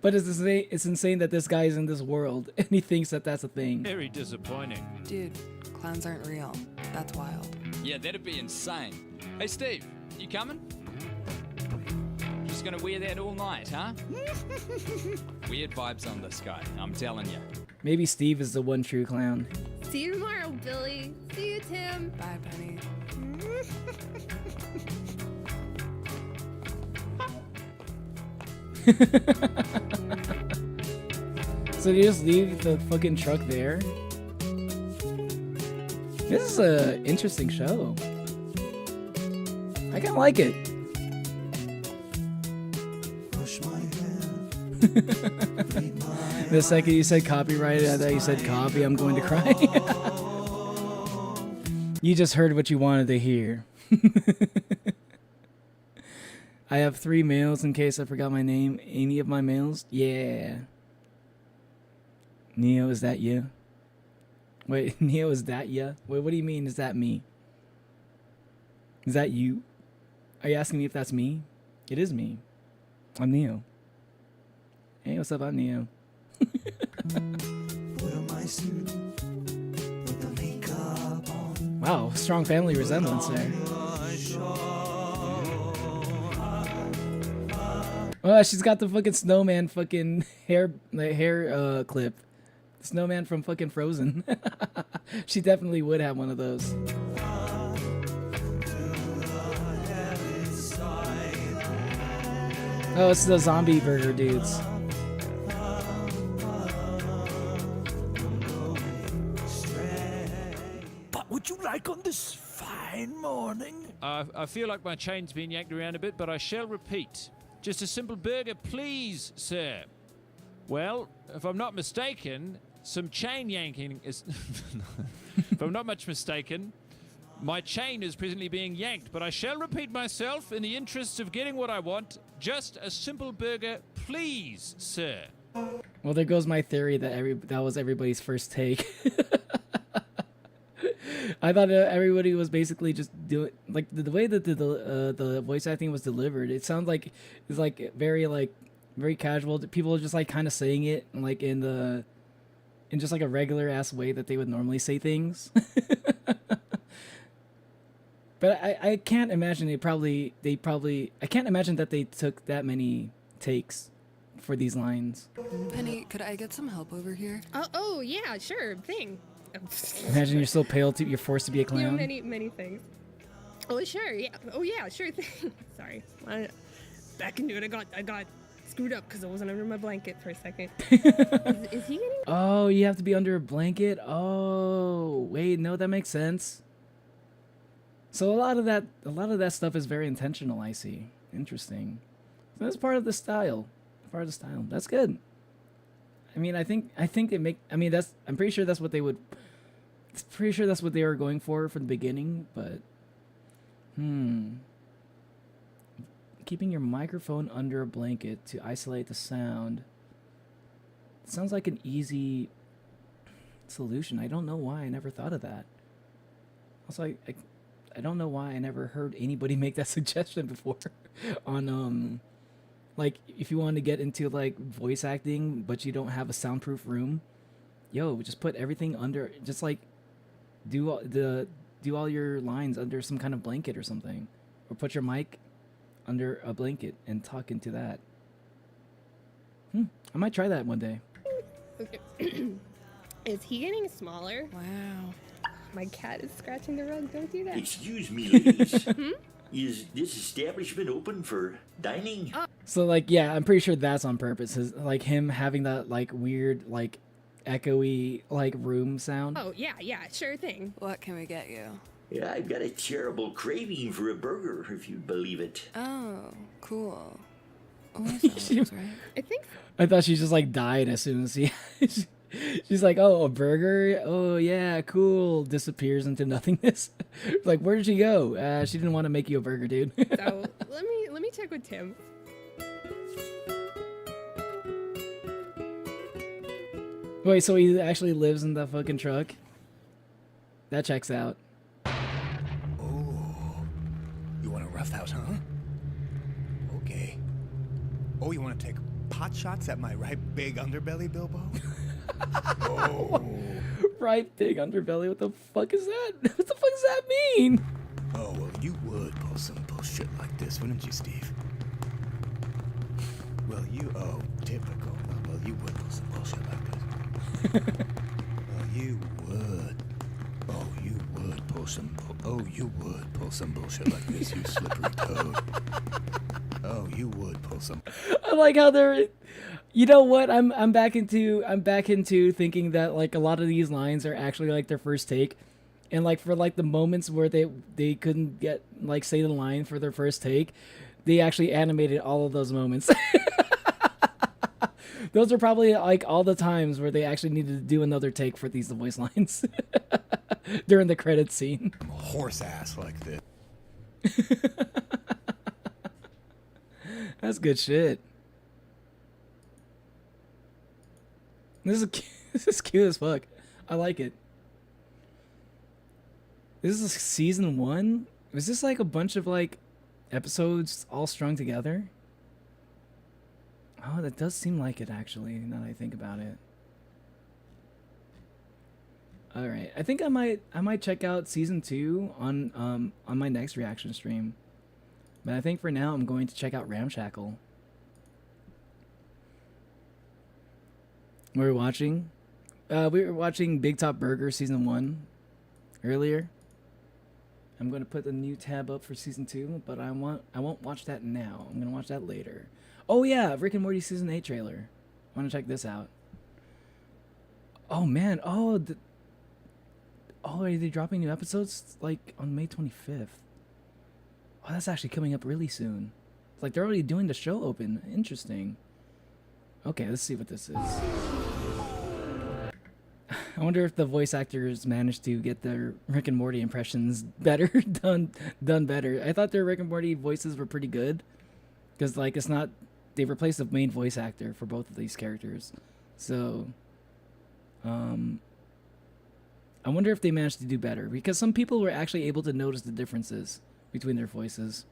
But it's insane that this guy is in this world and he thinks that that's a thing. Very disappointing. Dude, clowns aren't real. That's wild. Yeah, that'd be insane. Hey, Steve, you coming? Just gonna wear that all night, huh? Weird vibes on this guy, I'm telling you. Maybe Steve is the one true clown. See you tomorrow, Billy. See you, Tim. Bye, Penny. So you just leave the fucking truck there? This is a interesting show. I kind of like it. The second you said copyright, I thought you said copy, I'm going to cry. You just heard what you wanted to hear. I have 3 males in case I forgot my name. Any of my males? Yeah. Neo, is that you? Wait, Neo, is that you? Wait, what do you mean, is that me? Is that you? Are you asking me if that's me? It is me. I'm Neo. Hey, what's up? I'm Neo. Wow, strong family resemblance there. Oh, she's got the fucking snowman fucking hair clip. The snowman from fucking Frozen. She definitely would have one of those. Oh, it's the zombie burger dudes. What would you like on this fine morning? I feel like my chain's been yanked around a bit, but I shall repeat. Just a simple burger, please, sir. Well, if I'm not mistaken, some chain yanking is... If I'm not much mistaken, my chain is presently being yanked, but I shall repeat myself in the interests of getting what I want. Just a simple burger, please, sir. Well, there goes my theory that that was everybody's first take. I thought everybody was basically just doing like the way that the voice acting was delivered. It sounds like it's like very casual. People are just like kind of saying it like in just like a regular ass way that they would normally say things. But I can't imagine I can't imagine that they took that many takes for these lines. Penny, could I get some help over here? Oh yeah, sure thing. Imagine you're so pale you're forced to be a clown. You know, many things. Oh sure, yeah. Oh yeah, sure thing. Sorry, back into it. I got screwed up because I wasn't under my blanket for a second. Is he getting? Oh, you have to be under a blanket. Oh, wait, no, that makes sense. So a lot of that stuff is very intentional. I see. Interesting. So that's part of the style. Part of the style. That's good. I mean, I think they make. I mean, I'm pretty sure that's what they would. Pretty sure that's what they were going for the beginning, but. Keeping your microphone under a blanket to isolate the sound. Sounds like an easy solution. I don't know why I never thought of that. Also, I don't know why I never heard anybody make that suggestion before on like if you want to get into like voice acting but you don't have a soundproof room, yo, just put everything under, just like do all your lines under some kind of blanket or something, or put your mic under a blanket and talk into that. I might try that one day. Okay. Is he getting smaller? Wow. My cat is scratching the rug. Don't do that. Excuse me, ladies. Is this establishment open for dining? So like, yeah, I'm pretty sure that's on purpose. Is like him having that like weird like echoey like room sound. Oh yeah, sure thing. What can we get you? Yeah, I've got a terrible craving for a burger, if you believe it. Oh, cool. Oh, that sounds right. I thought she just like died as soon as she's like, oh, a burger? Oh yeah, cool. Disappears into nothingness. Like, where did she go? She didn't want to make you a burger, dude. So let me check with Tim. Wait, so he actually lives in the fucking truck? That checks out. Oh, you want a roughhouse, huh? Okay. Oh, you want to take pot shots at my right big underbelly, Bilbo? Oh. Right big underbelly? What the fuck is that? What the fuck does that mean? Oh, well, you would pull some bullshit like this, wouldn't you, Steve? Well, typical. Well, you would pull some bullshit like this. Well, you would. Oh, you would pull some. You would pull some bullshit like this, you slippery toad. Oh, you would pull some. I like how they're. You know what? I'm back into thinking that like a lot of these lines are actually like their first take, and like for like the moments where they couldn't get like say the line for their first take, they actually animated all of those moments. Those are probably like all the times where they actually needed to do another take for these voice lines during the credits scene. Horse ass like this. That's good shit. This is cute as fuck. I like it. This is season 1? Is this like a bunch of like episodes all strung together? Oh, that does seem like it actually, now that I think about it. All right, I think I might check out season 2 on my next reaction stream. But I think for now I'm going to check out Ramshackle. We were watching Bigtop Burger season 1 earlier. I'm going to put the new tab up for season 2, but I won't watch that now. I'm going to watch that later. Oh yeah, Rick and Morty season 8 trailer. I want to check this out. Oh man, are they dropping new episodes like on May 25th? Oh, that's actually coming up really soon. It's like they're already doing the show open. Interesting. Okay, let's see what this is. I wonder if the voice actors managed to get their Rick and Morty impressions better done better. I thought their Rick and Morty voices were pretty good, because like it's not, they replaced the main voice actor for both of these characters. So I wonder if they managed to do better, because some people were actually able to notice the differences between their voices.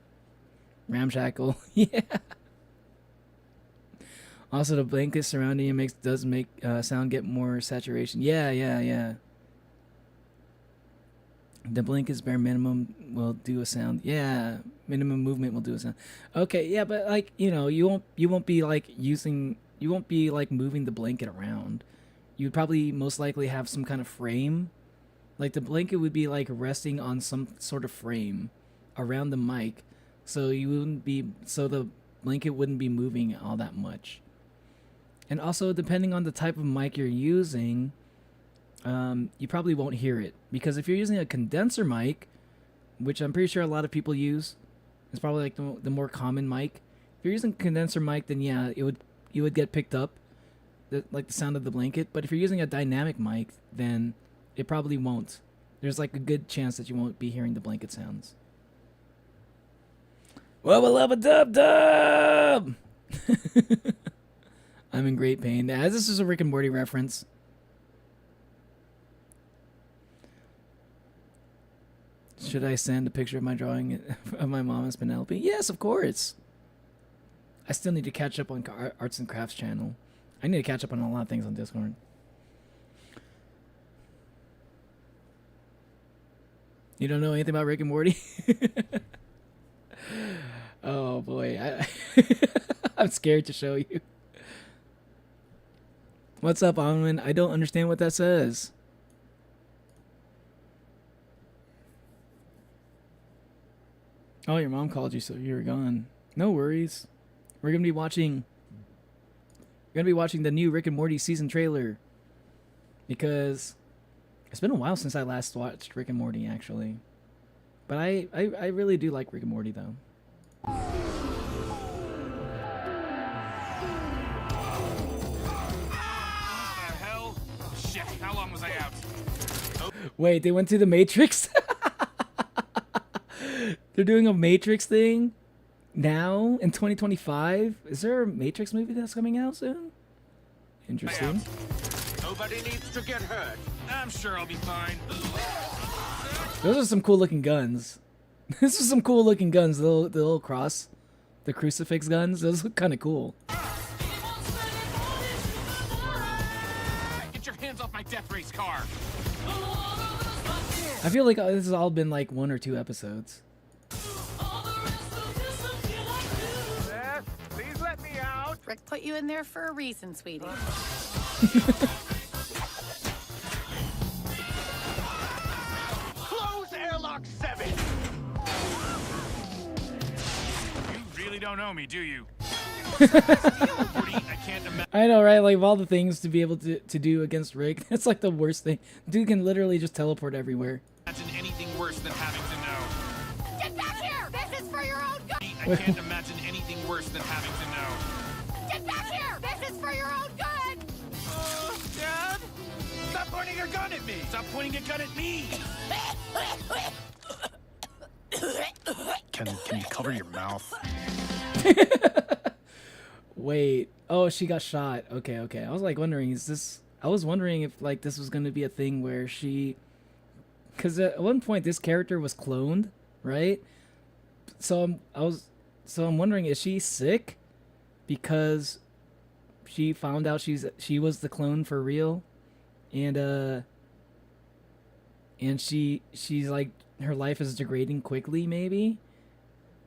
Ramshackle, yeah. Also, the blanket surrounding it does make sound get more saturation. Yeah. The blanket's bare minimum will do a sound. Yeah, minimum movement will do a sound. Okay, yeah, but like you won't be like moving the blanket around. You'd probably most likely have some kind of frame. Like the blanket would be like resting on some sort of frame around the mic, so the blanket wouldn't be moving all that much. And also, depending on the type of mic you're using, you probably won't hear it. Because if you're using a condenser mic, which I'm pretty sure a lot of people use, it's probably like the more common mic. If you're using a condenser mic, then yeah, you would get picked up, like the sound of the blanket. But if you're using a dynamic mic, then it probably won't. There's like a good chance that you won't be hearing the blanket sounds. Wubba-lubba-dub-dub! I'm in great pain. As this is a Rick and Morty reference. Should I send a picture of my drawing of my mom as Penelope? Yes, of course. I still need to catch up on Arts and Crafts channel. I need to catch up on a lot of things on Discord. You don't know anything about Rick and Morty? Oh boy, I'm scared to show you. What's up, Onwin? I don't understand what that says. Oh, your mom called you, so you were gone. No worries. We're gonna be watching the new Rick and Morty season trailer, because it's been a while since I last watched Rick and Morty, actually. But I really do like Rick and Morty, though. How long was I out? Wait, they went to the Matrix? They're doing a Matrix thing now in 2025? Is there a Matrix movie that's coming out soon? Interesting. Nobody needs to get hurt. I'm sure I'll be fine. Those are some cool looking guns. This is some cool looking guns. The little cross, the crucifix guns. Those look kind of cool. Get your hands off my death race car. I feel like this has all been like 1 or 2 episodes. Beth, please let me out. Rick put you in there for a reason, sweetie. Close airlock 7. You really don't know me, do you? I know, right? Like, of all the things to be able to do against Rick, that's like the worst thing. Dude can literally just teleport everywhere. Imagine anything worse than having to know. Get back here! This is for your own good! I can't imagine anything worse than having to know. Get back here! This is for your own good! Dad? Stop pointing your gun at me! Stop pointing a gun at me! Can you cover your mouth? Wait. Oh, she got shot. Okay, okay. I was like wondering, I was wondering if like this was going to be a thing where she, because at one point this character was cloned, right? So I'm wondering, is she sick because she found out she was the clone for real, and she's like, her life is degrading quickly, maybe?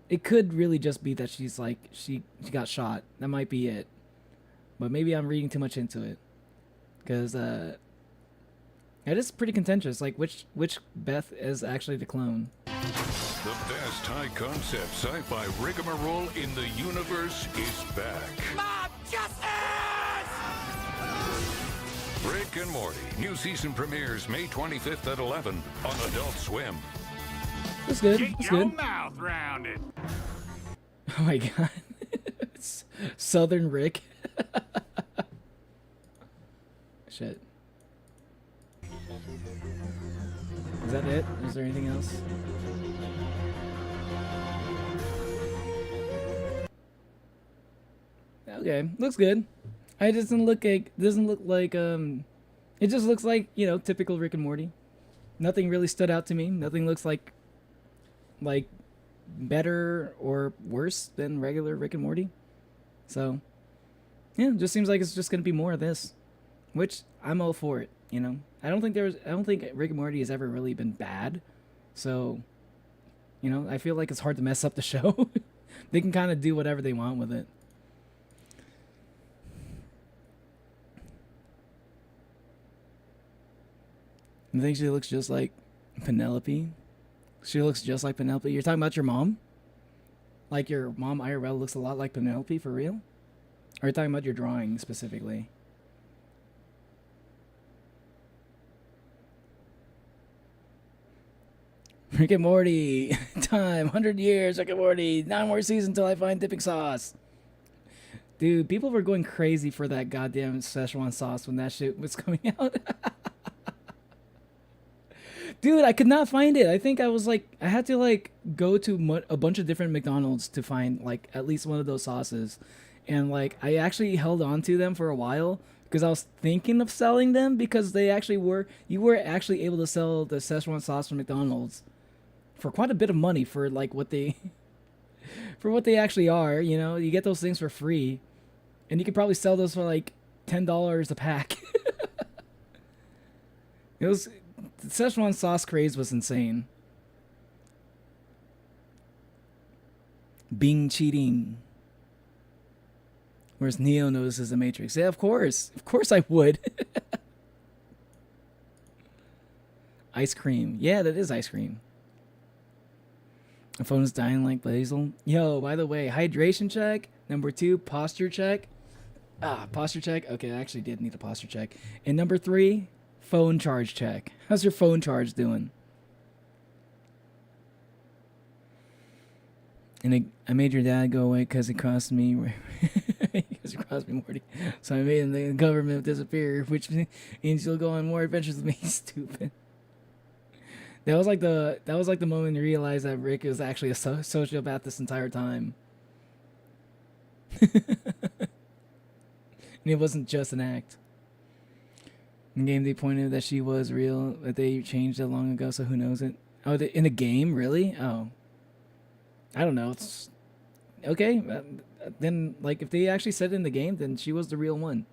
It could really just be that she's like, she got shot. That might be it. But maybe I'm reading too much into it. Because, it is pretty contentious. Like, which Beth is actually the clone? The best high-concept sci-fi rigmarole in the universe is back. Mob justice! Rick and Morty. New season premieres May 25th at 11 on Adult Swim. That's good. Get That's your good. mouth rounded. Oh my god. It's Southern Rick. Shit. Is that it? Is there anything else? Okay, looks good. It doesn't look like it just looks like, you know, typical Rick and Morty. Nothing really stood out to me. Nothing looks like better or worse than regular Rick and Morty. So, yeah, it just seems like it's just gonna be more of this, which I'm all for it. You know, I don't think Rick and Morty has ever really been bad. So, you know, I feel like it's hard to mess up the show. They can kind of do whatever they want with it. I think she looks just like Penelope. She looks just like Penelope. You're talking about your mom? Like your mom IRL looks a lot like Penelope for real? Or are you talking about your drawing specifically? Rick and Morty. Time. 100 years. Rick and Morty. 9 more seasons until I find dipping sauce. Dude, people were going crazy for that goddamn Szechuan sauce when that shit was coming out. Dude, I could not find it. I think I was like, I had to like go to a bunch of different McDonald's to find like at least one of those sauces. And like, I actually held on to them for a while because I was thinking of selling them because they actually were, you were actually able to sell the Szechuan sauce from McDonald's for quite a bit of money for like what they, for what they actually are. You know, you get those things for free and you could probably sell those for like $10 a pack. It was, the Szechuan sauce craze was insane. Bing cheating. Whereas Neo notices the Matrix. Yeah, of course. Of course I would. Ice cream. Yeah, that is ice cream. The phone's dying like Basil. Yo, by the way, hydration check. Number 2, posture check. Posture check. Okay, I actually did need a posture check. And number 3, phone charge check. How's your phone charge doing? And I made your dad go away because it cost me. Because it cost me Morty. So I made the government disappear, which means you'll go on more adventures with me. Stupid. That was like the moment you realized that Rick was actually a sociopath this entire time. And it wasn't just an act. In the game, they pointed that she was real, but they changed it long ago, so who knows it? Oh, in the game, really? Oh, I don't know. It's okay. Then, like, if they actually said it in the game, then she was the real one.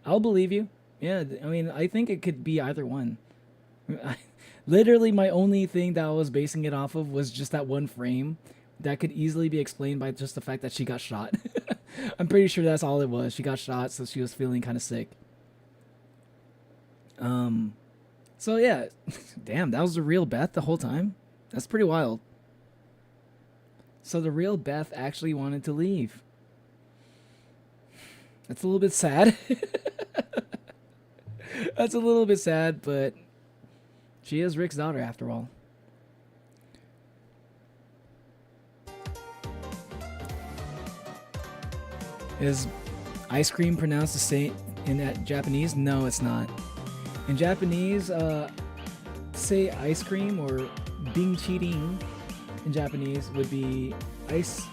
I'll believe you. Yeah, I mean, I think it could be either one. Literally, my only thing that I was basing it off of was just that one frame that could easily be explained by just the fact that she got shot. I'm pretty sure that's all it was. She got shot, so she was feeling kind of sick. So yeah, damn, that was the real Beth the whole time? That's pretty wild. So the real Beth actually wanted to leave. That's a little bit sad. That's a little bit sad, but she is Rick's daughter after all. Is ice cream pronounced the same in that Japanese? No, it's not. In Japanese, say ice cream or bingchirin in Japanese would be ice.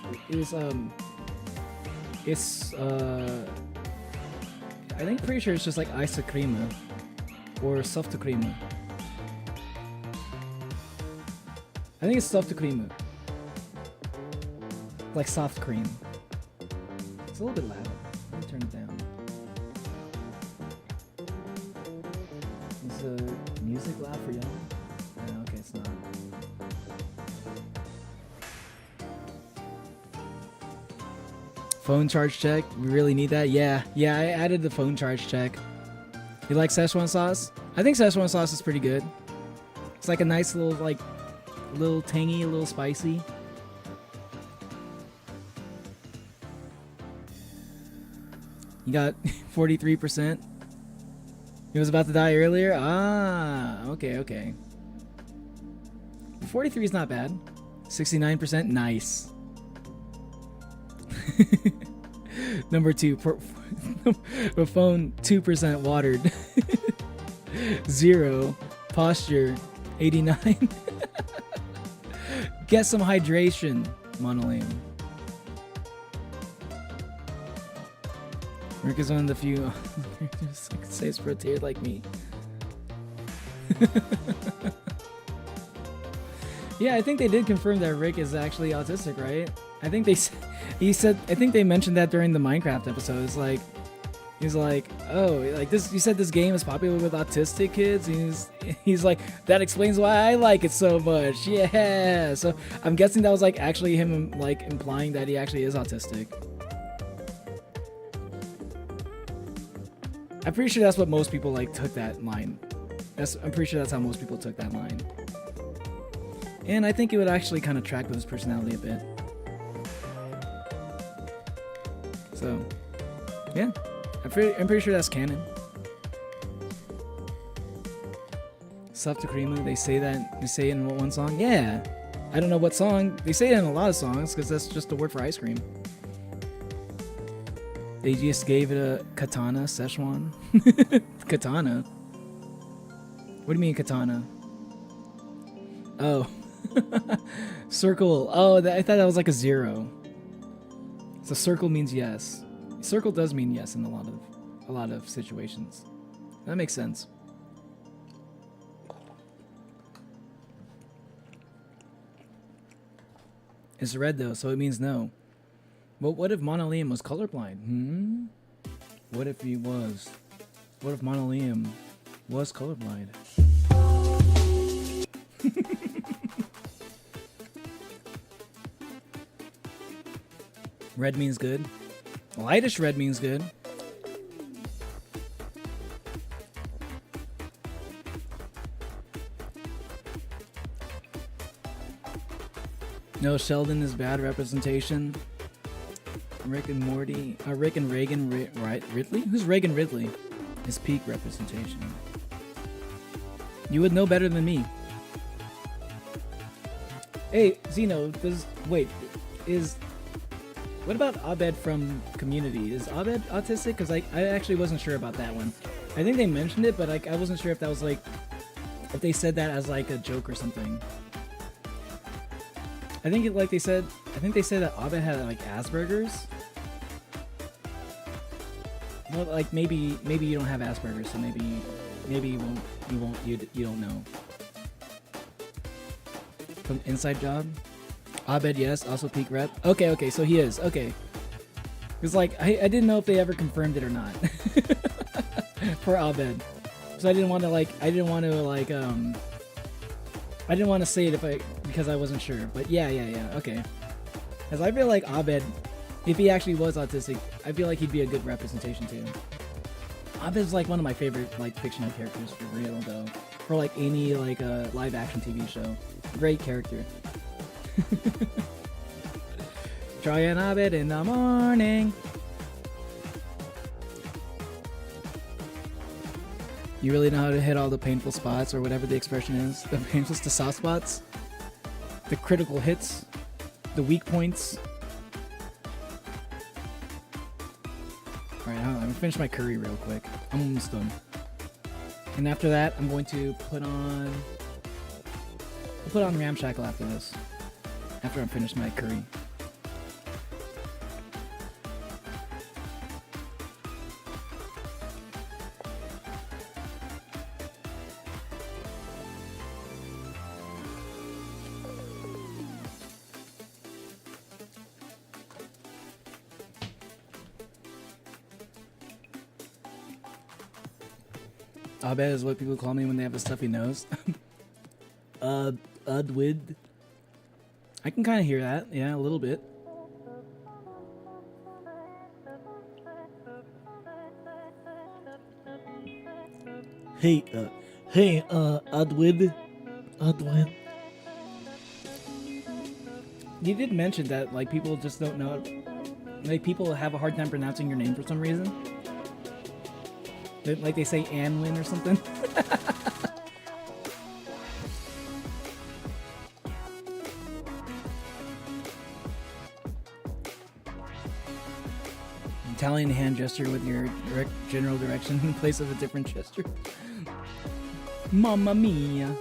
I think pretty sure it's just like ice cream or soft cream. I think it's soft cream, like soft cream. It's a little bit loud. Let me turn it down. Is the music loud for y'all? No, okay, it's not. Phone charge check. We really need that. Yeah, I added the phone charge check. You like Szechuan sauce? I think Szechuan sauce is pretty good. It's like a nice little, like, little tangy, a little spicy. You got 43%. He was about to die earlier? Ah, okay. 43 is not bad. 69%, nice. Number 2, the phone 2% watered. 0 posture 89. Get some hydration, Monolame. Rick is one of the few safe rotated like me. Yeah, I think they did confirm that Rick is actually autistic, right? I think I think they mentioned that during the Minecraft episode. It's like, he's like, oh, like this. You said this game is popular with autistic kids. He's like, that explains why I like it so much. Yeah. So I'm guessing that was like actually him like implying that he actually is autistic. I'm pretty sure that's what most people like took that line. I'm pretty sure that's how most people took that line. And I think it would actually kind of track with his personality a bit. So, yeah, I'm pretty sure that's canon. Soft Takrimu, they say it in one song. Yeah, I don't know what song. They say it in a lot of songs because that's just the word for ice cream. They just gave it a katana, Szechuan. Katana? What do you mean katana? Oh. Circle. Oh, I thought that was like a 0. So circle means yes. Circle does mean yes in a lot of situations. That makes sense. It's red though, so it means no. But what if Monolium was colorblind? What if he was? What if Monolium was colorblind? Red means good. Lightish red means good. No, Sheldon is bad representation. Rick and Morty, Rick and Reagan, right? Ridley? Who's Reagan Ridley? His peak representation. You would know better than me. Hey, Zeno, what about Abed from Community? Is Abed autistic? Because I actually wasn't sure about that one. I think they mentioned it, but I wasn't sure if that was like, if they said that as like a joke or something. I think they said that Abed had like Asperger's. Well, like maybe you don't have Asperger's, so maybe you don't know. From Inside Job, Abed, yes, also peak rep. Okay, so he is. Okay, because like I didn't know if they ever confirmed it or not for Abed, so I didn't want to say it because I wasn't sure. But yeah, okay. Because I feel like Abed, if he actually was autistic, I feel like he'd be a good representation too. Abed's like one of my favorite like fictional characters for real though. For like any like live action TV show. Great character. Try an Abed in the morning. You really know how to hit all the painful spots, or whatever the expression is. The painful, the soft spots, the critical hits, the weak points. Alright, I'm gonna finish my curry real quick. I'm almost done. And after that, I'm going to put on... I'll put on Ramshackle after this. After I'm finished my curry. Abed is what people call me when they have a stuffy nose. Udwid. I can kind of hear that. Yeah, a little bit. Hey, Udwid. Udwid. You did mention that, like, people just don't know. Like, people have a hard time pronouncing your name for some reason. Like they say Anwin or something. Italian hand gesture with your general direction in place of a different gesture. Mamma mia.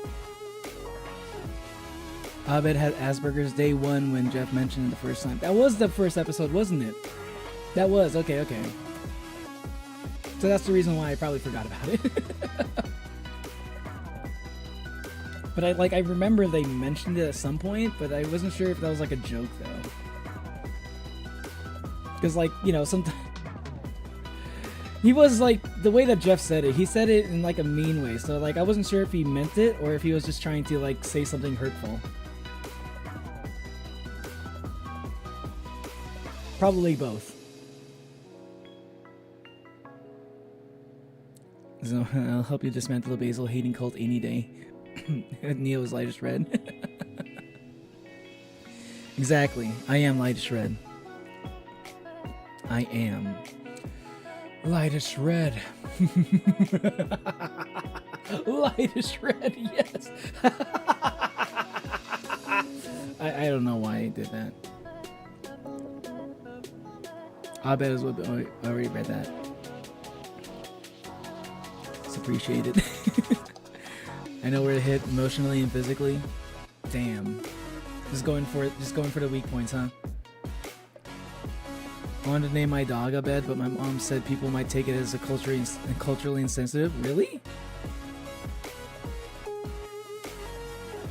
Abed had Asperger's day one when Jeff mentioned it the first time. That was the first episode, wasn't it? That was. Okay. So that's the reason why I probably forgot about it. But I remember they mentioned it at some point, but I wasn't sure if that was like a joke though. Because like, you know, sometimes he was like, the way that Jeff said it, he said it in like a mean way. So like I wasn't sure if he meant it or if he was just trying to like say something hurtful. Probably both. So I'll help you dismantle the Basil hating cult any day. Neo's lightest red. Exactly. I am lightest red. I am lightest red. Lightest red, yes. I don't know why I did that. I bet is what I already read that. Appreciated. I know where to hit emotionally and physically. Damn. Just going for it. Just going for the weak points, huh? I wanted to name my dog Abed, but my mom said people might take it as a culturally insensitive. Really?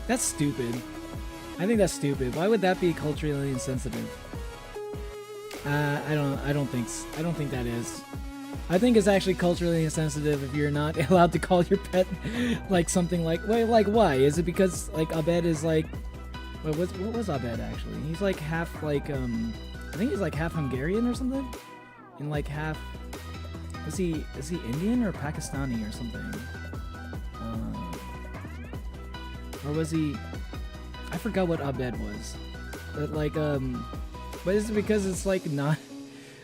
That's stupid. I think that's stupid. Why would that be culturally insensitive? I don't think that is. I think it's actually culturally insensitive if you're not allowed to call your pet like something like, wait, like why? Is it because like Abed is like, what was Abed actually? He's like half like I think he's like half Hungarian or something, and like half is he Indian or Pakistani or something? Or was he? I forgot what Abed was, but like but is it because it's like not?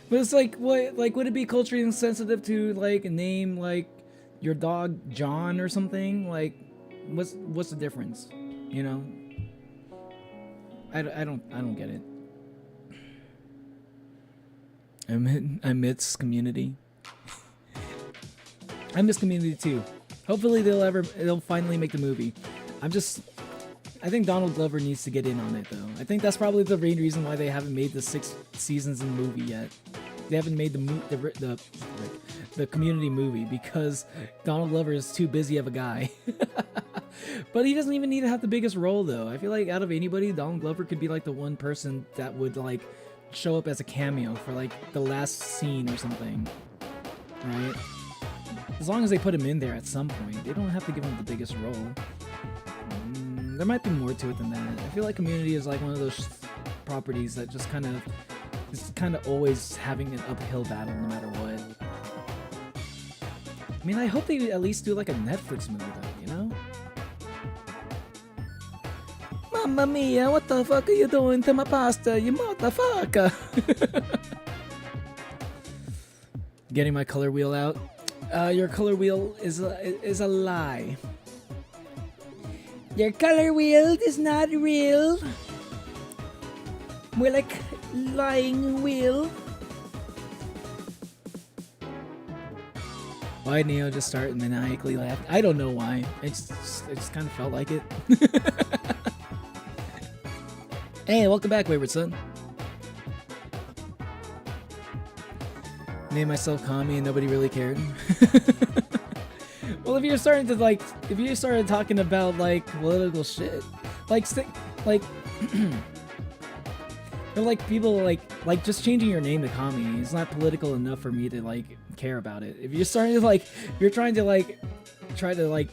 But it's like, what, like, would it be culturally insensitive to like name like your dog John or something? Like, what's the difference? You know, I don't get it. I miss Community. I miss Community too. Hopefully they'll finally make the movie. I think Donald Glover needs to get in on it though. I think that's probably the main reason why they haven't made the 6 seasons in the movie yet. the Community movie because Donald Glover is too busy of a guy. But he doesn't even need to have the biggest role though. I feel like out of anybody, Donald Glover could be like the one person that would like show up as a cameo for like the last scene or something, right? As long as they put him in there at some point, they don't have to give him the biggest role. There might be more to it than that. I feel like Community is like one of those properties that just kind of always having an uphill battle no matter what. I mean, I hope they at least do like a Netflix movie though, you know? Mamma mia, what the fuck are you doing to my pasta, you motherfucker? Getting my color wheel out. Your color wheel is a lie. Your color wheel is not real. More like lying wheel. Why did Neo just start maniacally laughing? I don't know why. It just kind of felt like it. Hey, welcome back, Wayward Son. Named myself Kami and nobody really cared. Well, if you're started talking about like political shit, like people like just changing your name to Kami is not political enough for me to like care about it. If you're starting to like, you're trying to like try to like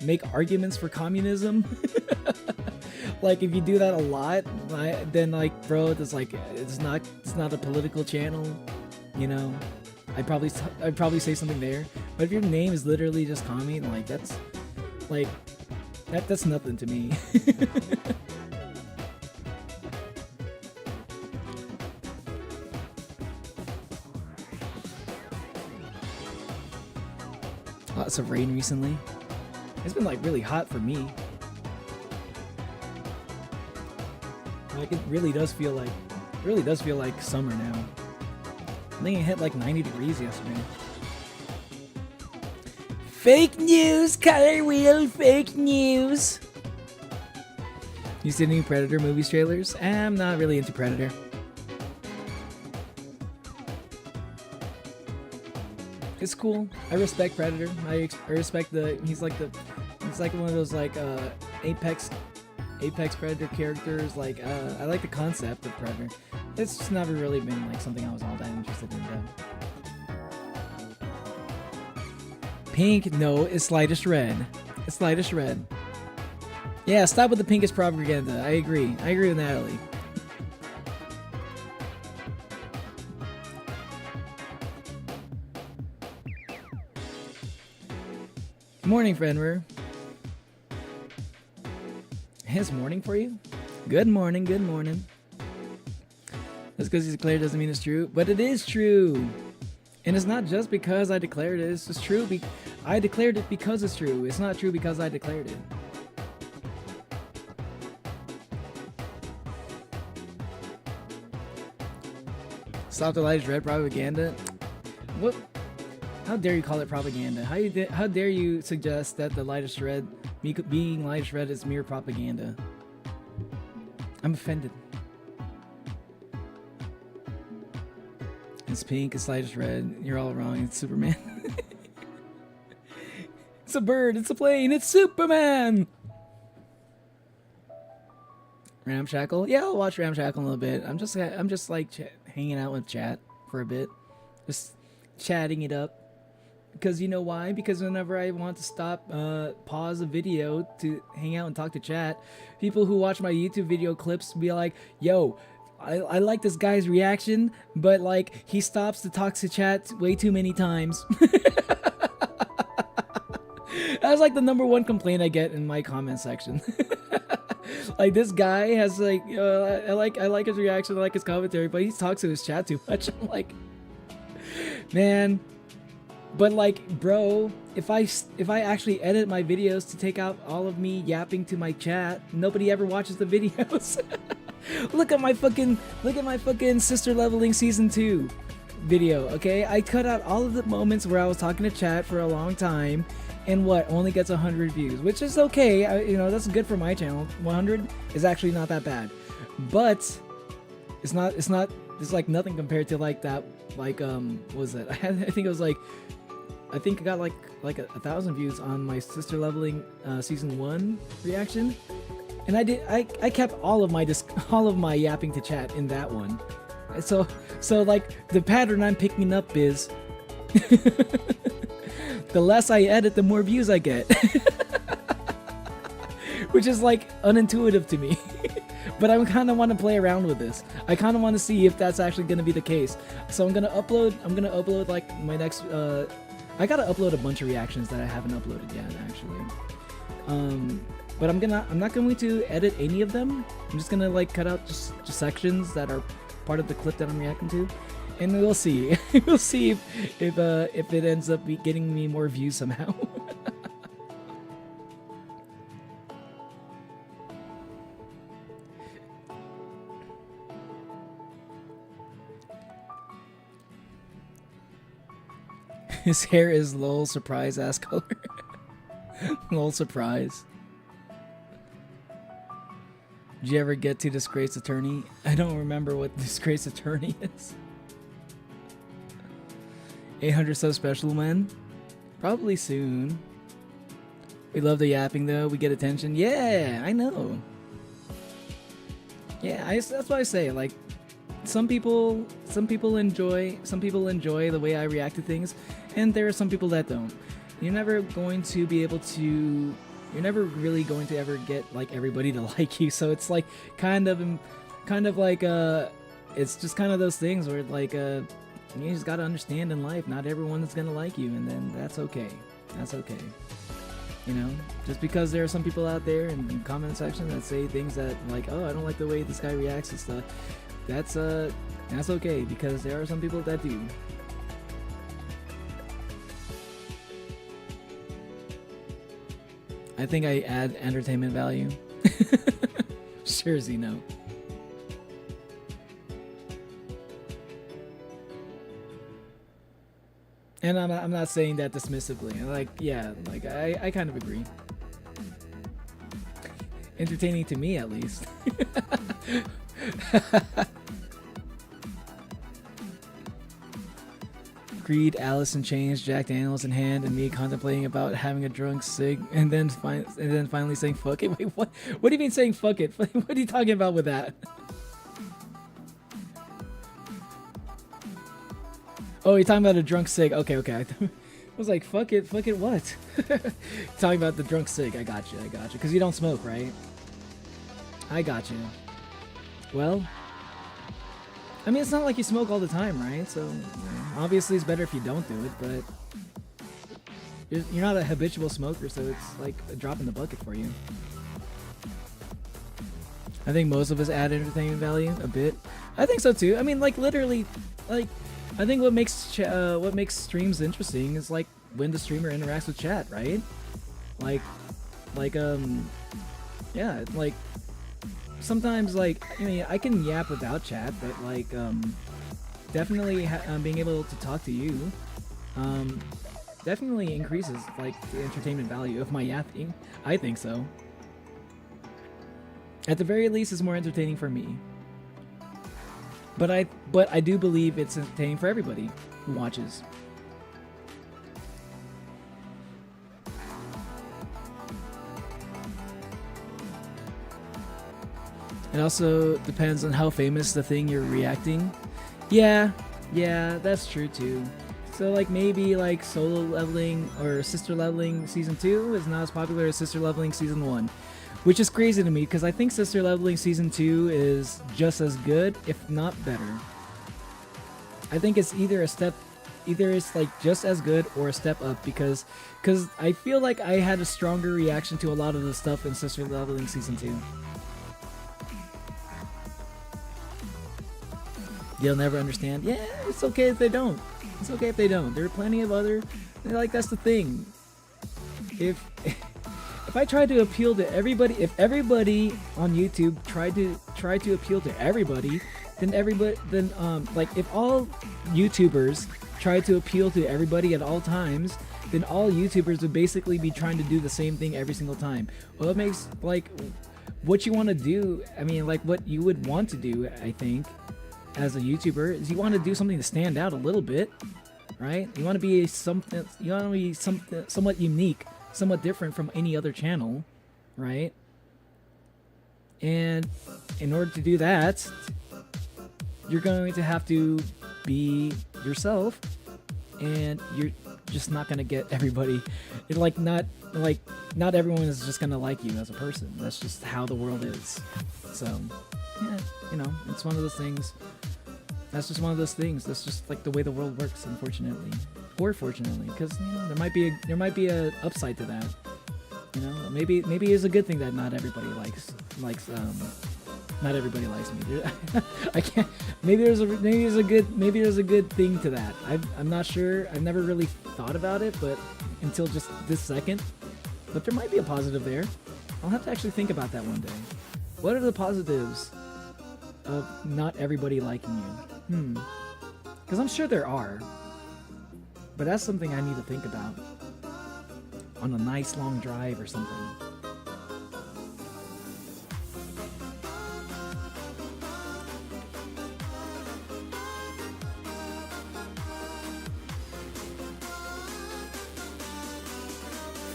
make arguments for communism. Like if you do that a lot, then like, bro, it's like it's not a political channel, you know. I'd probably say something there, but if your name is literally just Kami, like that's nothing to me. Lots of rain recently. It's been like really hot for me. Like it really does feel like summer now. I think it hit like 90 degrees yesterday. Fake news, color wheel, fake news. You see any Predator movies trailers? I'm not really into Predator. It's cool. I respect Predator. I respect he's like one of those like Apex Predator characters. Like I like the concept of Predator. It's just never really been like something I was all that interested in though. Pink? No, it's lightest red. It's lightest red. Yeah, stop with the pinkest propaganda. I agree. I agree with Natalie. Good morning, Fenrir. It's morning for you? Good morning, good morning. Just because he's declared doesn't mean it's true, but it is true. And it's not just because I declared it, it's just true. I declared it because it's true. It's not true because I declared it. Stop the lightest red propaganda? What? How dare you call it propaganda? How dare you suggest that the lightest red, being lightest red, is mere propaganda? I'm offended. It's pink, it's lightest red. You're all wrong. It's Superman. It's a bird. It's a plane. It's Superman. Ramshackle? Yeah, I'll watch Ramshackle in a little bit. I'm just like hanging out with chat for a bit, just chatting it up. Because you know why? Because whenever I want to stop, pause a video to hang out and talk to chat, people who watch my YouTube video clips be like, "Yo, I like this guy's reaction, but like he stops to talk to chat way too many times." That's like the #1 complaint I get in my comment section. Like this guy has like, I like his reaction, I like his commentary, but he talks to his chat too much. I'm like, man. But like, bro, if I actually edit my videos to take out all of me yapping to my chat, nobody ever watches the videos. Look at my fucking Sister Leveling Season 2 video, okay? I cut out all of the moments where I was talking to chat for a long time, and only gets 100 views, which is okay. That's good for my channel. 100 is actually not that bad, but it's not It's like nothing compared to like that, like what was it? I think it was like, I think I got like 1,000 views on my sister leveling season 1 reaction, and I kept all of my yapping to chat in that one. So like the pattern I'm picking up is the less I edit, the more views I get, which is like unintuitive to me. But I kind of want to play around with this. I kind of want to see if that's actually going to be the case. So I'm gonna upload like my next. I gotta upload a bunch of reactions that I haven't uploaded yet, actually. But I'm not going to edit any of them. I'm just gonna like cut out just sections that are part of the clip that I'm reacting to, and we'll see. We'll see if it ends up getting me more views somehow. His hair is lol surprise ass color. Lol surprise. Did you ever get to Disgraced Attorney? I don't remember what Disgraced Attorney is. 800 sub special, man. Probably soon. We love the yapping though. We get attention. Yeah, I know. Yeah, that's what I say. Like, some people enjoy the way I react to things, and there are some people that don't. You're never going to be able to. You're never really going to ever get like everybody to like you. So it's like kind of like it's just kind of those things where like you just gotta understand in life, not everyone's gonna like you, and then that's okay. That's okay. You know, just because there are some people out there in the comment section that say things that like, oh, I don't like the way this guy reacts and stuff. That's okay, because there are some people that do. I think I add entertainment value. Sure as you know. And I'm not saying that dismissively. Like, yeah, like I kind of agree. Entertaining to me, at least. Greed, Allison Chains, Jack Daniels in hand, and me contemplating about having a drunk cig, and then finally saying fuck it. Wait, what? What do you mean saying fuck it? What are you talking about with that? Oh, you're talking about a drunk cig. Okay. I was like, fuck it, what? Talking about the drunk cig. I got you. Because you don't smoke, right? I got you. Well, I mean, it's not like you smoke all the time, right? So, obviously it's better if you don't do it, but you're not a habitual smoker, so it's like a drop in the bucket for you. I think most of us add entertainment value a bit. I think so too. I mean, like literally, like I think what makes streams interesting is like when the streamer interacts with chat, right? Yeah, like sometimes like I mean I can yap without chat, but like definitely being able to talk to you definitely increases like the entertainment value of my yapping. I think so. At the very least, it's more entertaining for me. But I do believe it's entertaining for everybody who watches. It also depends on how famous the thing you're reacting. Yeah, that's true too. So like maybe like solo leveling or sister leveling season 2 is not as popular as sister leveling season 1. Which is crazy to me, because I think Sister Leveling Season 2 is just as good, if not better. I think it's either it's like just as good or a step up, because I feel like I had a stronger reaction to a lot of the stuff in Sister Leveling Season 2. They'll never understand. Yeah, it's okay if they don't. It's okay if they don't. There are plenty of other... Like, that's the thing. If I try to appeal to everybody, if everybody on YouTube tried to appeal to everybody, then like if all YouTubers tried to appeal to everybody at all times, then all YouTubers would basically be trying to do the same thing every single time. Well, it makes like what you want to do. I mean, like what you would want to do, I think, as a YouTuber is you want to do something to stand out a little bit, right? You want to be something. You want to be something somewhat unique, somewhat different from any other channel, right? And in order to do that, you're going to have to be yourself, and you're just not gonna get everybody. Not everyone is just gonna like you as a person. That's just how the world is. So, yeah, you know, it's one of those things. That's just one of those things. That's just like the way the world works, unfortunately, or fortunately, because you know there might be a upside to that. You know, maybe it's a good thing that not everybody likes not everybody likes me. I can't. Maybe there's a good thing to that. I'm not sure. I've never really thought about it, but until just this second. But there might be a positive there. I'll have to actually think about that one day. What are the positives of not everybody liking you? Because I'm sure there are. But that's something I need to think about on a nice long drive or something.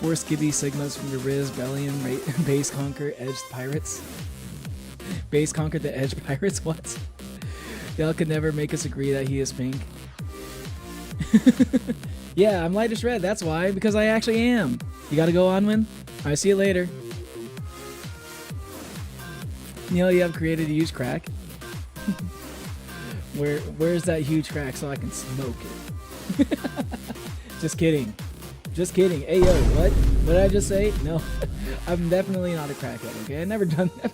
Four Skibby Sigmas from the Riz, Bellion, Base Conquer, Edge Pirates. Base Conquer the Edge Pirates? What? Y'all could never make us agree that he is pink. Yeah, I'm lightest red, that's why, because I actually am. You gotta go on, Win? Alright, see you later. Neil, you have created a huge crack. Where's that huge crack so I can smoke it? Just kidding. Just kidding. Hey yo, what? What did I just say? No, I'm definitely not a crackhead. Okay, I've never done crack.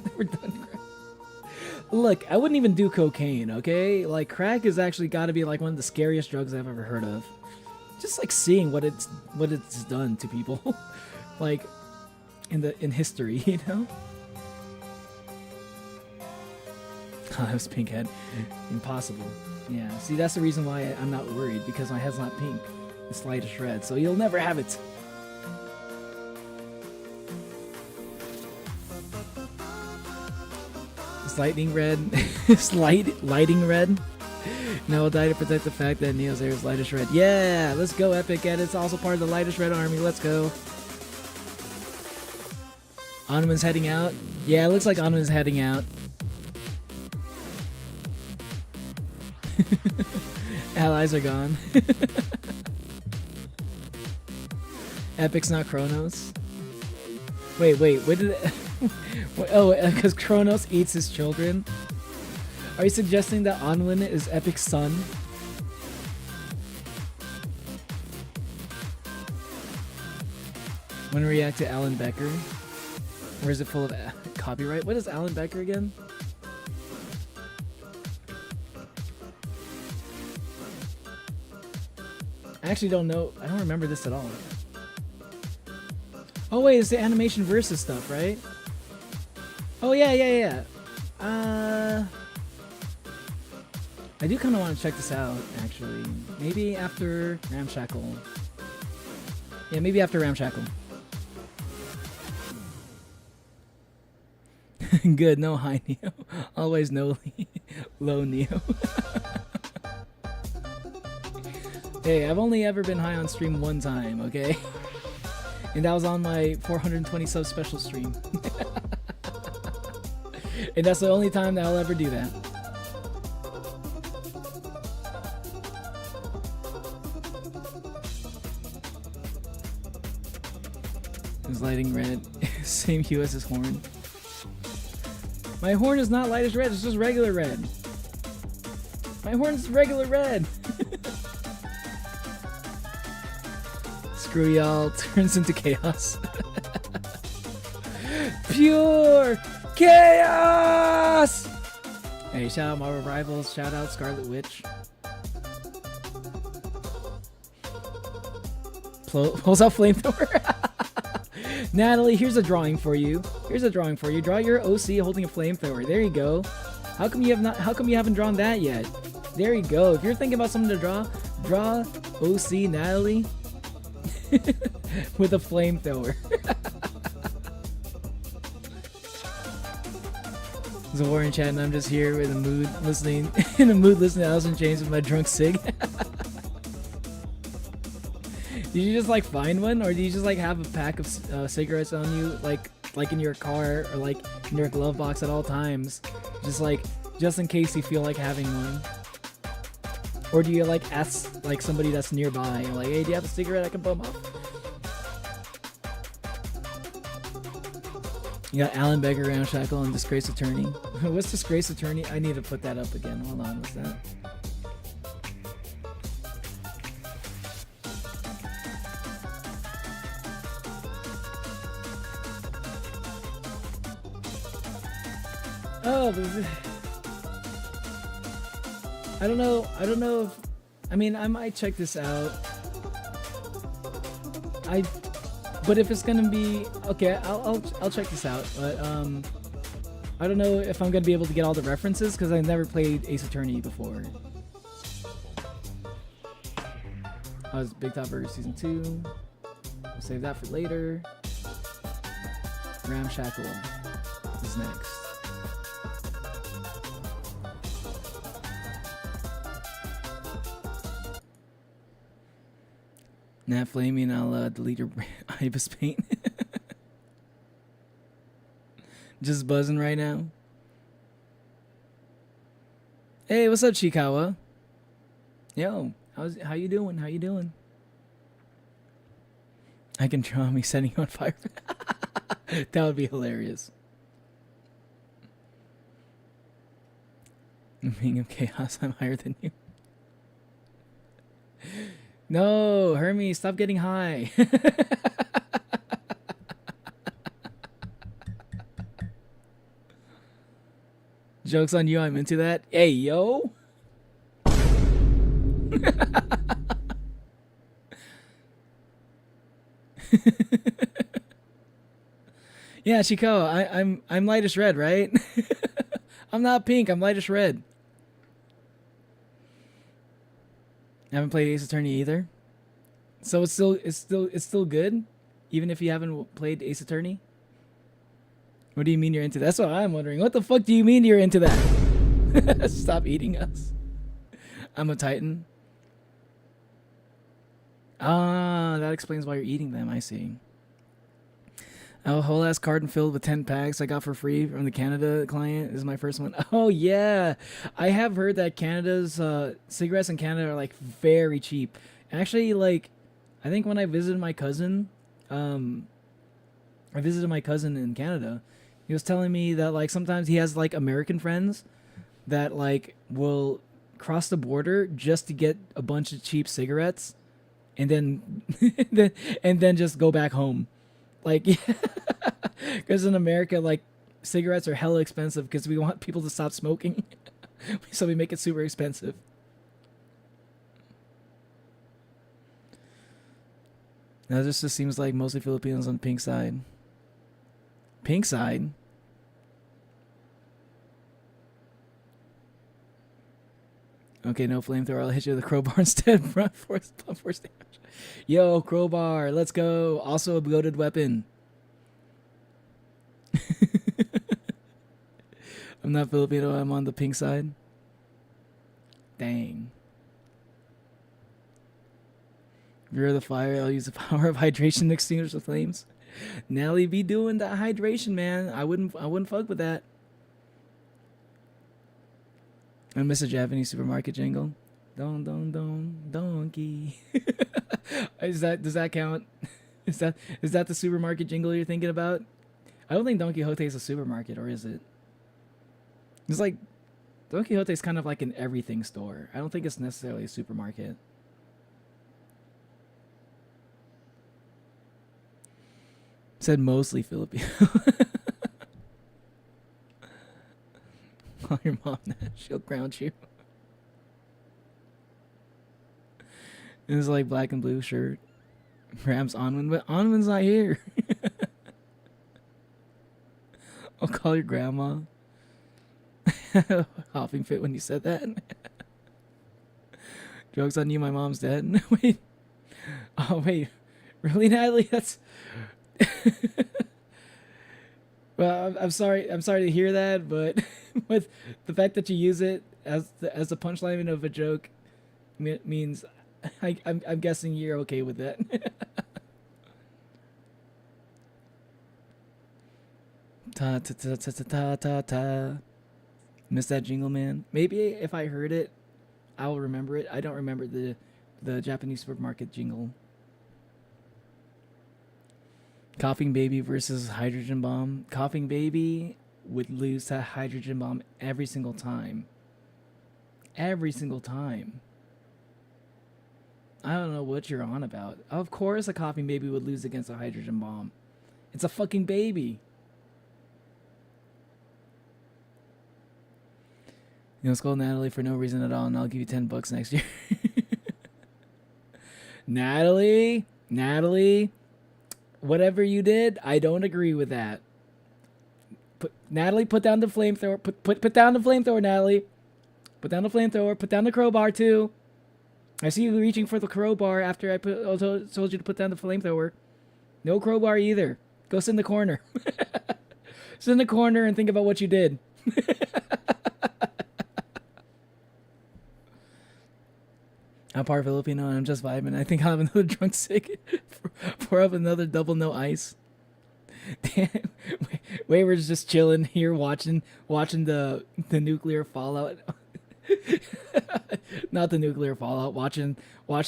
Look, I wouldn't even do cocaine. Okay, like crack is actually got to be like one of the scariest drugs I've ever heard of. Just like seeing what it's done to people, like in history, you know. Oh, that was pink head. Impossible. Yeah. See, that's the reason why I'm not worried, because my head's not pink. It's light as red, so you'll never have it. It's lightning red. It's lighting red. Now I'll die to protect the fact that Neo's hair is lightest red. Yeah, let's go, Epic, and it's also part of the lightest red army. Let's go. Anuman's heading out. Yeah, it looks like Anuman's heading out. Allies are gone. Epic's not Kronos. Wait, what did it... Oh, because Kronos eats his children? Are you suggesting that Anwin is Epic's son? Want to react to Alan Becker? Or is it full of copyright? What is Alan Becker again? I actually don't know. I don't remember this at all. Oh wait, it's the animation versus stuff, right? Oh yeah. I do kind of want to check this out, actually. Maybe after Ramshackle. Yeah, maybe after Ramshackle. Good, no high Neo. Always no low Neo. Hey, I've only ever been high on stream one time, okay? And that was on my 420 sub special stream. And that's the only time that I'll ever do that. It's lighting red. Same hue as his horn. My horn is not light as red, it's just regular red. My horn's regular red. Screw y'all, turns into chaos. Pure chaos! Hey, shout out Marvel Rivals, shout out Scarlet Witch. Pulls out flamethrower. Natalie, here's a drawing for you. Draw your OC holding a flamethrower. There you go. How come you haven't drawn that yet? There you go. If you're thinking about something to draw OC Natalie with a flamethrower. There's a war in chat, and I'm just here in the mood listening, in the mood listening to Alice in Chains with my drunk cig. Did you just like find one, or do you just like have a pack of cigarettes on you, like in your car or like in your glove box at all times, just in case you feel like having one? Or do you like ask like somebody that's nearby, like, hey, do you have a cigarette I can bum off? You got Alan Beggar, Ramshackle, and Disgraced Attorney. What's Disgraced Attorney? I need to put that up again. Hold on, what's that? Oh, I don't know if, I mean, I might check this out. But if it's gonna be okay, I'll check this out. But I don't know if I'm gonna be able to get all the references because I've never played Ace Attorney before. I was Bigtop Burger Season 2. We'll save that for later. Ramshackle is next. Nat Flaming, I'll delete your Ibis paint. Just buzzing right now. Hey, what's up, Chikawa? Yo, how you doing? How you doing? I can draw me setting you on fire. That would be hilarious. Being of chaos, I'm higher than you. No, Hermes, stop getting high. Joke's on you, I'm into that. Hey, yo. Yeah, Chico, I'm lightish red, right? I'm not pink, I'm lightish red. I haven't played Ace Attorney either. So it's still good, even if you haven't played Ace Attorney. What do you mean you're into that? That's what I'm wondering. What the fuck do you mean you're into that? Stop eating us. I'm a Titan. Ah, that explains why you're eating them. I see. I have a whole ass carton filled with 10 packs I got for free from the Canada client. This is my first one. Oh yeah, I have heard that Canada's cigarettes in Canada are like very cheap. Actually, like, I think when I visited my cousin, in Canada, he was telling me that like sometimes he has like American friends that like will cross the border just to get a bunch of cheap cigarettes, and then and then just go back home. Like, because in America, like, cigarettes are hella expensive because we want people to stop smoking. So we make it super expensive. Now this just seems like mostly Filipinos on the pink side. Pink side? Okay, no flamethrower. I'll hit you with a crowbar instead. Blunt force damage. Yo, crowbar, let's go. Also a loaded weapon. I'm not Filipino, I'm on the pink side. Dang. If you're the fire, I'll use the power of hydration to extinguish the flames. Nelly be doing that hydration, man. I wouldn't fuck with that. I miss a Japanese supermarket jingle. Donkey. Does that count? Is that the supermarket jingle you're thinking about? I don't think Don Quixote is a supermarket, or is it? It's like Don Quixote is kind of like an everything store. I don't think it's necessarily a supermarket. It said mostly Filipino. Call your mom that. She'll ground you. It was like black and blue shirt. Perhaps Onwin, but Onwin's not here. I'll call your grandma. Hopping fit when you said that. Joke's on you, my mom's dead. Wait. Oh, wait. Really, Natalie? That's... Well, I'm sorry. I'm sorry to hear that, but with the fact that you use it as the punchline of a joke means I'm guessing you're okay with that. Ta ta ta ta ta ta ta ta. Miss that jingle, man. Maybe if I heard it, I'll remember it. I don't remember the Japanese supermarket jingle. Coughing Baby versus Hydrogen Bomb. Coughing Baby would lose to Hydrogen Bomb every single time. Every single time. I don't know what you're on about. Of course a Coughing Baby would lose against a Hydrogen Bomb. It's a fucking baby. You know, scold Natalie for no reason at all, and I'll give you $10 next year. Natalie, whatever you did, I don't agree with that. Natalie, put down the flamethrower. Put down the flamethrower, Natalie. Put down the flamethrower. Put down the crowbar too. I see you reaching for the crowbar after I told you to put down the flamethrower. No crowbar either. Go sit in the corner. Sit in the corner and think about what you did. I'm part Filipino and I'm just vibing. I think I'll have another drunk sick. Pour up another double no ice. Damn. Wayward's just chilling here watching the nuclear fallout. Not the nuclear fallout. Watching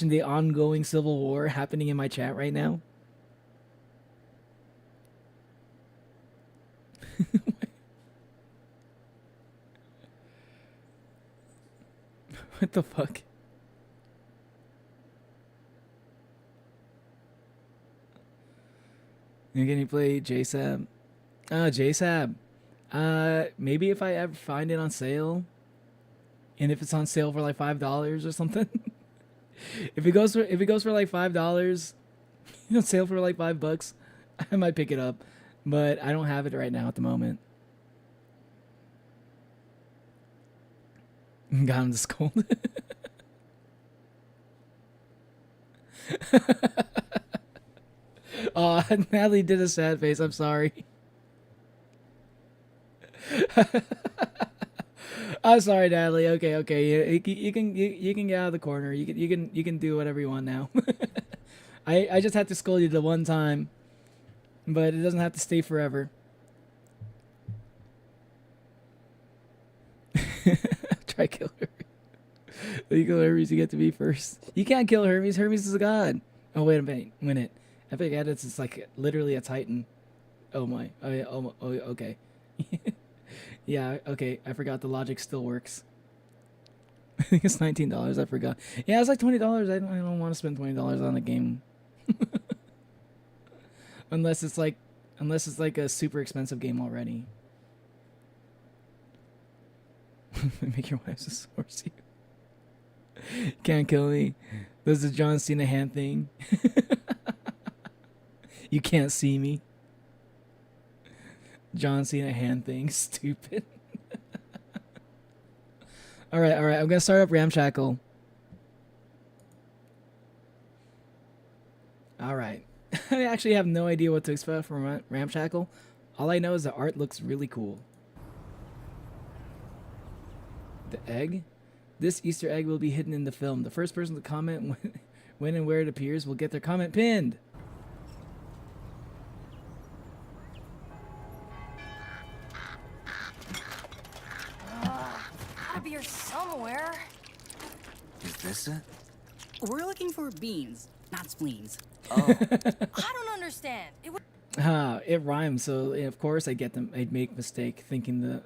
the ongoing civil war happening in my chat right now. What the fuck? Can you play JSAB? JSAB. Maybe if I ever find it on sale, and if it's on sale for like $5 or something. if it goes for like $5, on sale for like $5, I might pick it up, but I don't have it right now at the moment. Got him to scold. Oh, Natalie did a sad face. I'm sorry. I'm sorry, Natalie. Okay. You can get out of the corner. You can do whatever you want now. I just had to scold you the one time, but it doesn't have to stay forever. Try kill Hermes. You kill Hermes, you get to be first. You can't kill Hermes. Hermes is a god. Oh wait a minute. Epic Edits is like literally a titan. Oh my. Oh, okay. Yeah, okay. I forgot the logic still works. I think it's $19. I forgot. Yeah, it's like $20. I don't want to spend $20 on a game. unless it's like a super expensive game already. Make your wife a source. Can't kill me. This is John Cena hand thing. You can't see me. John Cena hand thing. Stupid. Alright. I'm gonna start up Ramshackle. Alright. I actually have no idea what to expect from Ramshackle. All I know is the art looks really cool. The egg? This Easter egg will be hidden in the film. The first person to comment when and where it appears will get their comment pinned. Gotta be here somewhere. Is this it? We're looking for beans, not spleens. Oh. I don't understand. It rhymes, so of course I'd make mistake thinking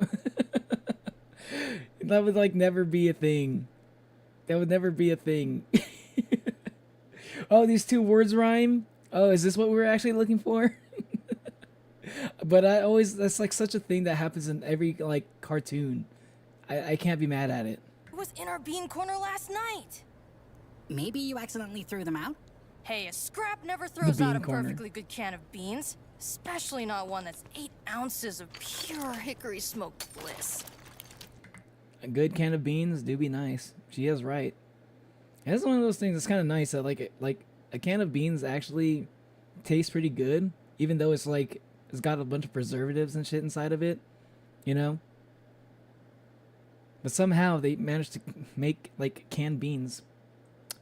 that would like never be a thing. That would never be a thing. Oh, these two words rhyme? Oh, is this what we were actually looking for? But that's like such a thing that happens in every like cartoon. I can't be mad at it. It was in our bean corner last night. Maybe you accidentally threw them out? Hey, a scrap never throws out a corner. perfectly good can of beans. Especially not one that's 8 ounces of pure hickory smoked bliss. A good can of beans do be nice. She is right. And it's one of those things that's kind of nice that like a can of beans actually tastes pretty good, even though it's like it's got a bunch of preservatives and shit inside of it, you know. But somehow they managed to make like canned beans.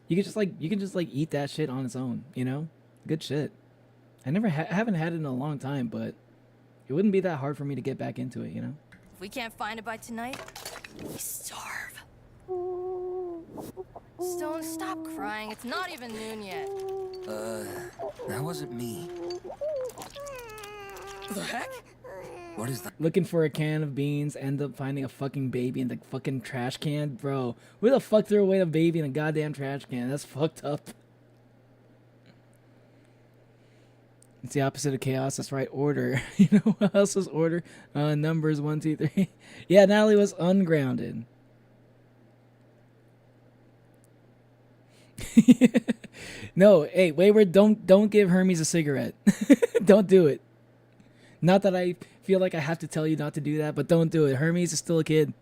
You can just like eat that shit on its own, you know. Good shit. I never haven't had it in a long time, but it wouldn't be that hard for me to get back into it, you know. If we can't find it by tonight, we starve. Stone, stop crying. It's not even noon yet. That wasn't me. The heck? What is that? Looking for a can of beans, end up finding a fucking baby in the fucking trash can, bro. Who the fuck threw away a baby in a goddamn trash can? That's fucked up. It's the opposite of chaos. That's right. Order. You know what else was order? Numbers 1, 2, 3. Yeah, Natalie was ungrounded. No, hey, Wayward, don't give Hermes a cigarette. Don't do it. Not that I feel like I have to tell you not to do that, but don't do it. Hermes is still a kid.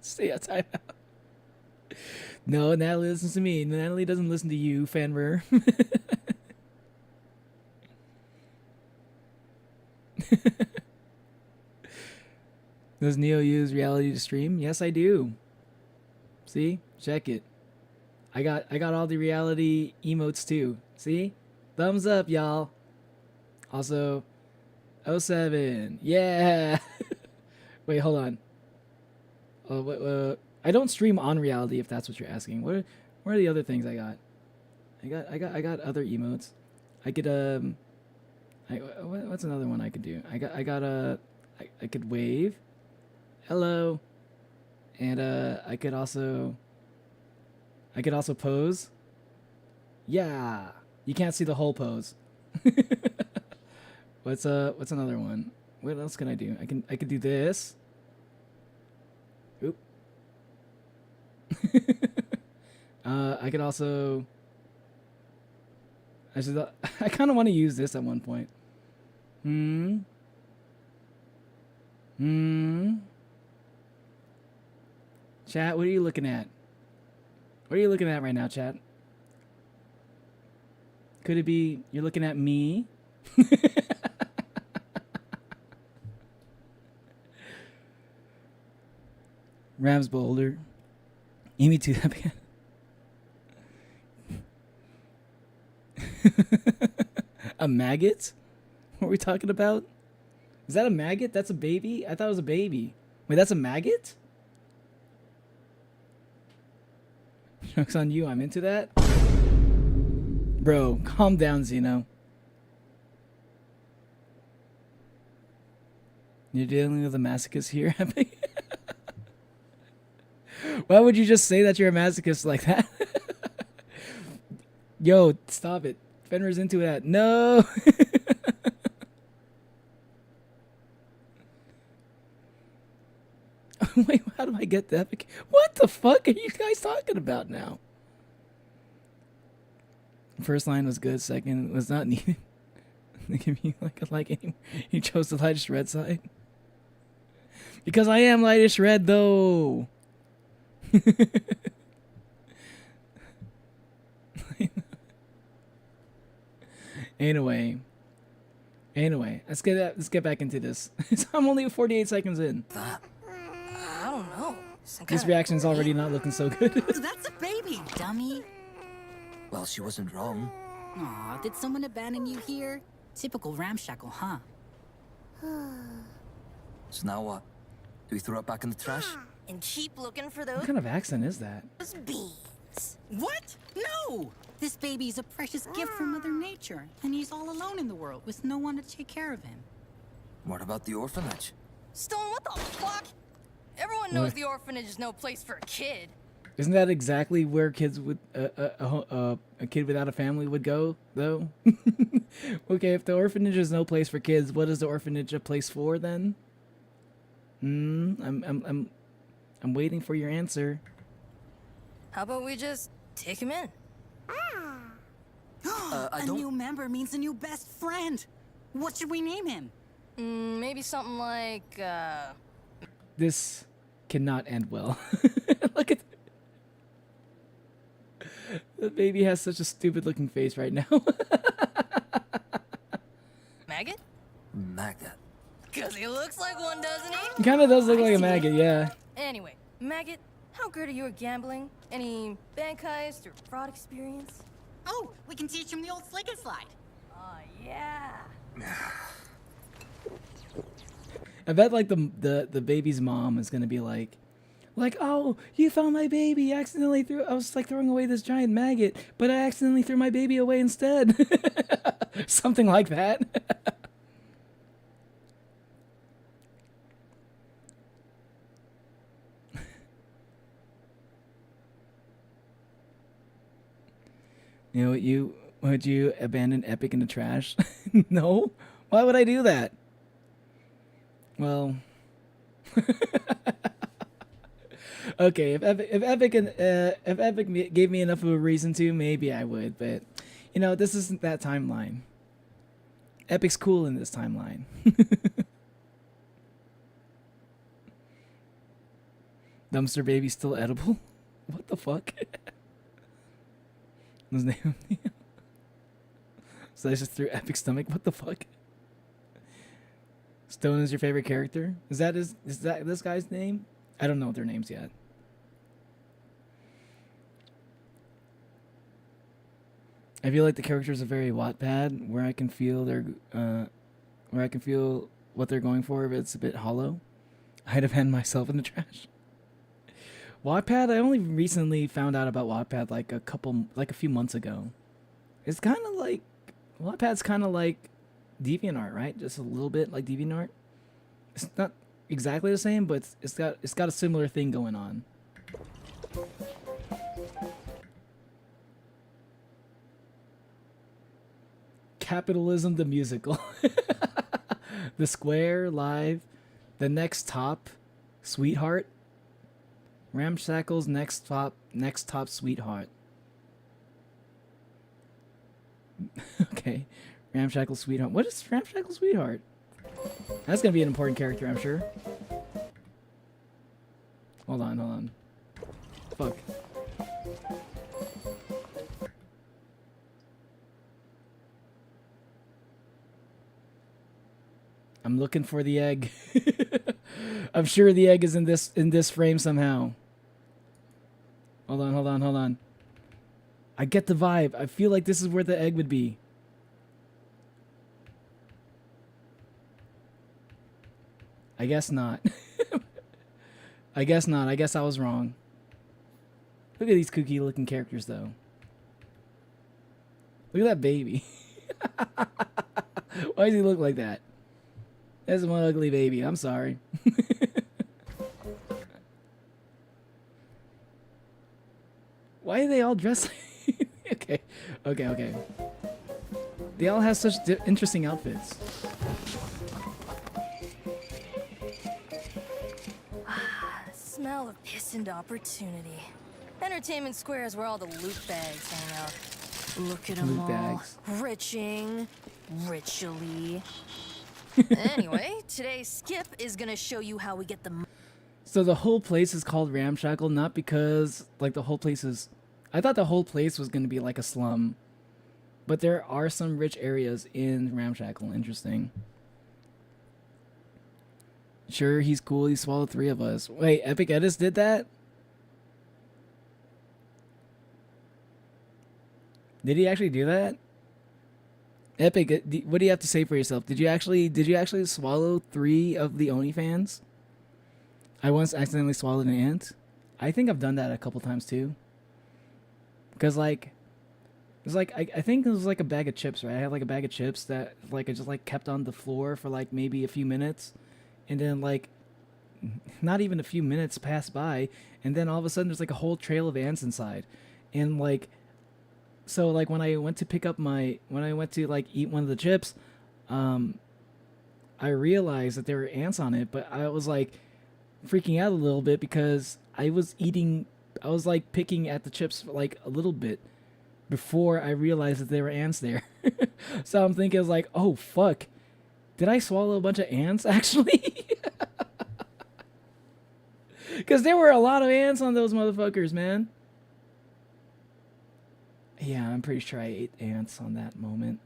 See a time out. No, Natalie listens to me. Natalie doesn't listen to you, Fanver. Does Neo use reality to stream? Yes, I do. See? Check it. I got all the reality emotes too. See? Thumbs up, y'all. Also, 07. Yeah. Wait, hold on. I don't stream on reality if that's what you're asking. What are the other things I got? I got other emotes. I could what's another one I could do? I could wave. Hello. And I could also pose. Yeah. You can't see the whole pose. What's another one? What else can I do? I could do this. Oop. I could also I kind of want to use this at one point. Chat, what are you looking at? What are you looking at right now, chat? Could it be you're looking at me? Rams Boulder. Amy too. A maggot? What are we talking about? Is that a maggot? That's a baby? I thought it was a baby. Wait, that's a maggot? Joke's on you, I'm into that. Bro, calm down, Zeno. You're dealing with a masochist here, Epic? Why would you just say that you're a masochist like that? Yo, stop it. Fenrir's into that. No! Wait, how do I get the Epic? What the fuck are you guys talking about now? First line was good, second was not needed. They give you like anymore. You chose the lightest red side. Because I am lightest red though. Anyway, let's get back into this. I'm only 48 seconds in. I don't know. This reaction's already not looking so good. That's a baby, dummy. Well, she wasn't wrong. Aw, did someone abandon you here? Typical ramshackle, huh? So now what? Do we throw it back in the trash? And keep looking for those What kind of accent is that? beans. What? No! This baby is a precious gift from Mother Nature, and he's all alone in the world with no one to take care of him. What about the orphanage? Stone, what the fuck? Everyone knows the orphanage is no place for a kid. Isn't that exactly where kids would a kid without a family would go though? Okay, if the orphanage is no place for kids, what is the orphanage a place for then? I'm waiting for your answer. How about we just take him in? A new member means a new best friend. What should we name him? Maybe something like, This cannot end well. Look at The baby has such a stupid looking face right now. Maggot? Maggot. Because he looks like one, doesn't he? He kind of does look I like a see. maggot, yeah. Anyway, Maggot, how good are you at gambling? Any bank heist or fraud experience? Oh, we can teach him the old slick and slide. Oh, yeah. I bet like the baby's mom is gonna be like, oh, you found my baby. Accidentally threw. I was like throwing away this giant maggot, but I accidentally threw my baby away instead. Something like that. You know, would you abandon Epic in the trash? No. Why would I do that? Well, okay. If Epic gave me enough of a reason to, maybe I would. But you know, this isn't that timeline. Epic's cool in this timeline. Dumpster baby still edible? What the fuck? His name. So I just threw Epic's stomach. What the fuck? Stone is your favorite character? Is that this guy's name? I don't know their names yet. I feel like the characters are very Wattpad, where I can feel what they're going for, but it's a bit hollow. I'd have had myself in the trash. Wattpad, I only recently found out about Wattpad like a few months ago. It's kind of like Wattpad's kind of like DeviantArt, right? Just a little bit like DeviantArt. It's not exactly the same, but it's got a similar thing going on. Capitalism the musical. The Square Live, the Next Top, Sweetheart. Ramshackle's Next Top Sweetheart. Okay. Ramshackle Sweetheart. What is Ramshackle Sweetheart? That's gonna be an important character, I'm sure. Hold on. Fuck. I'm looking for the egg. I'm sure the egg is in this frame somehow. Hold on. I get the vibe. I feel like this is where the egg would be. I guess not. I guess not. I guess I was wrong. Look at these kooky looking characters though. Look at that baby. Why does he look like that? That's one ugly baby. I'm sorry. Why are they all dressed like... Okay. They all have such interesting outfits. Smell of pissed opportunity. Entertainment Square is where all the loot bags hang out. Look at them all. Bags. Riching. Ritually. Anyway, today's skip is gonna show you how we get the... So the whole place is called Ramshackle, not because, like, the whole place is... I thought the whole place was going to be like a slum. But there are some rich areas in Ramshackle. Interesting. Sure, he's cool. He swallowed 3 of us. Wait, Epic Edis did that? Did he actually do that? Epic, what do you have to say for yourself? Did you actually swallow 3 of the OnlyFans? I once accidentally swallowed an ant. I think I've done that a couple times too. Because like, it was like I think it was like a bag of chips, right? I had like a bag of chips that like I just like kept on the floor for like maybe a few minutes, and then like, not even a few minutes passed by, and then all of a sudden there's like a whole trail of ants inside, and like. So like when I went to like eat one of the chips, I realized that there were ants on it, but I was like freaking out a little bit because I was like picking at the chips for like a little bit before I realized that there were ants there. So I'm thinking, I was like, oh fuck, did I swallow a bunch of ants actually? Because there were a lot of ants on those motherfuckers, man. Yeah, I'm pretty sure I ate ants on that moment.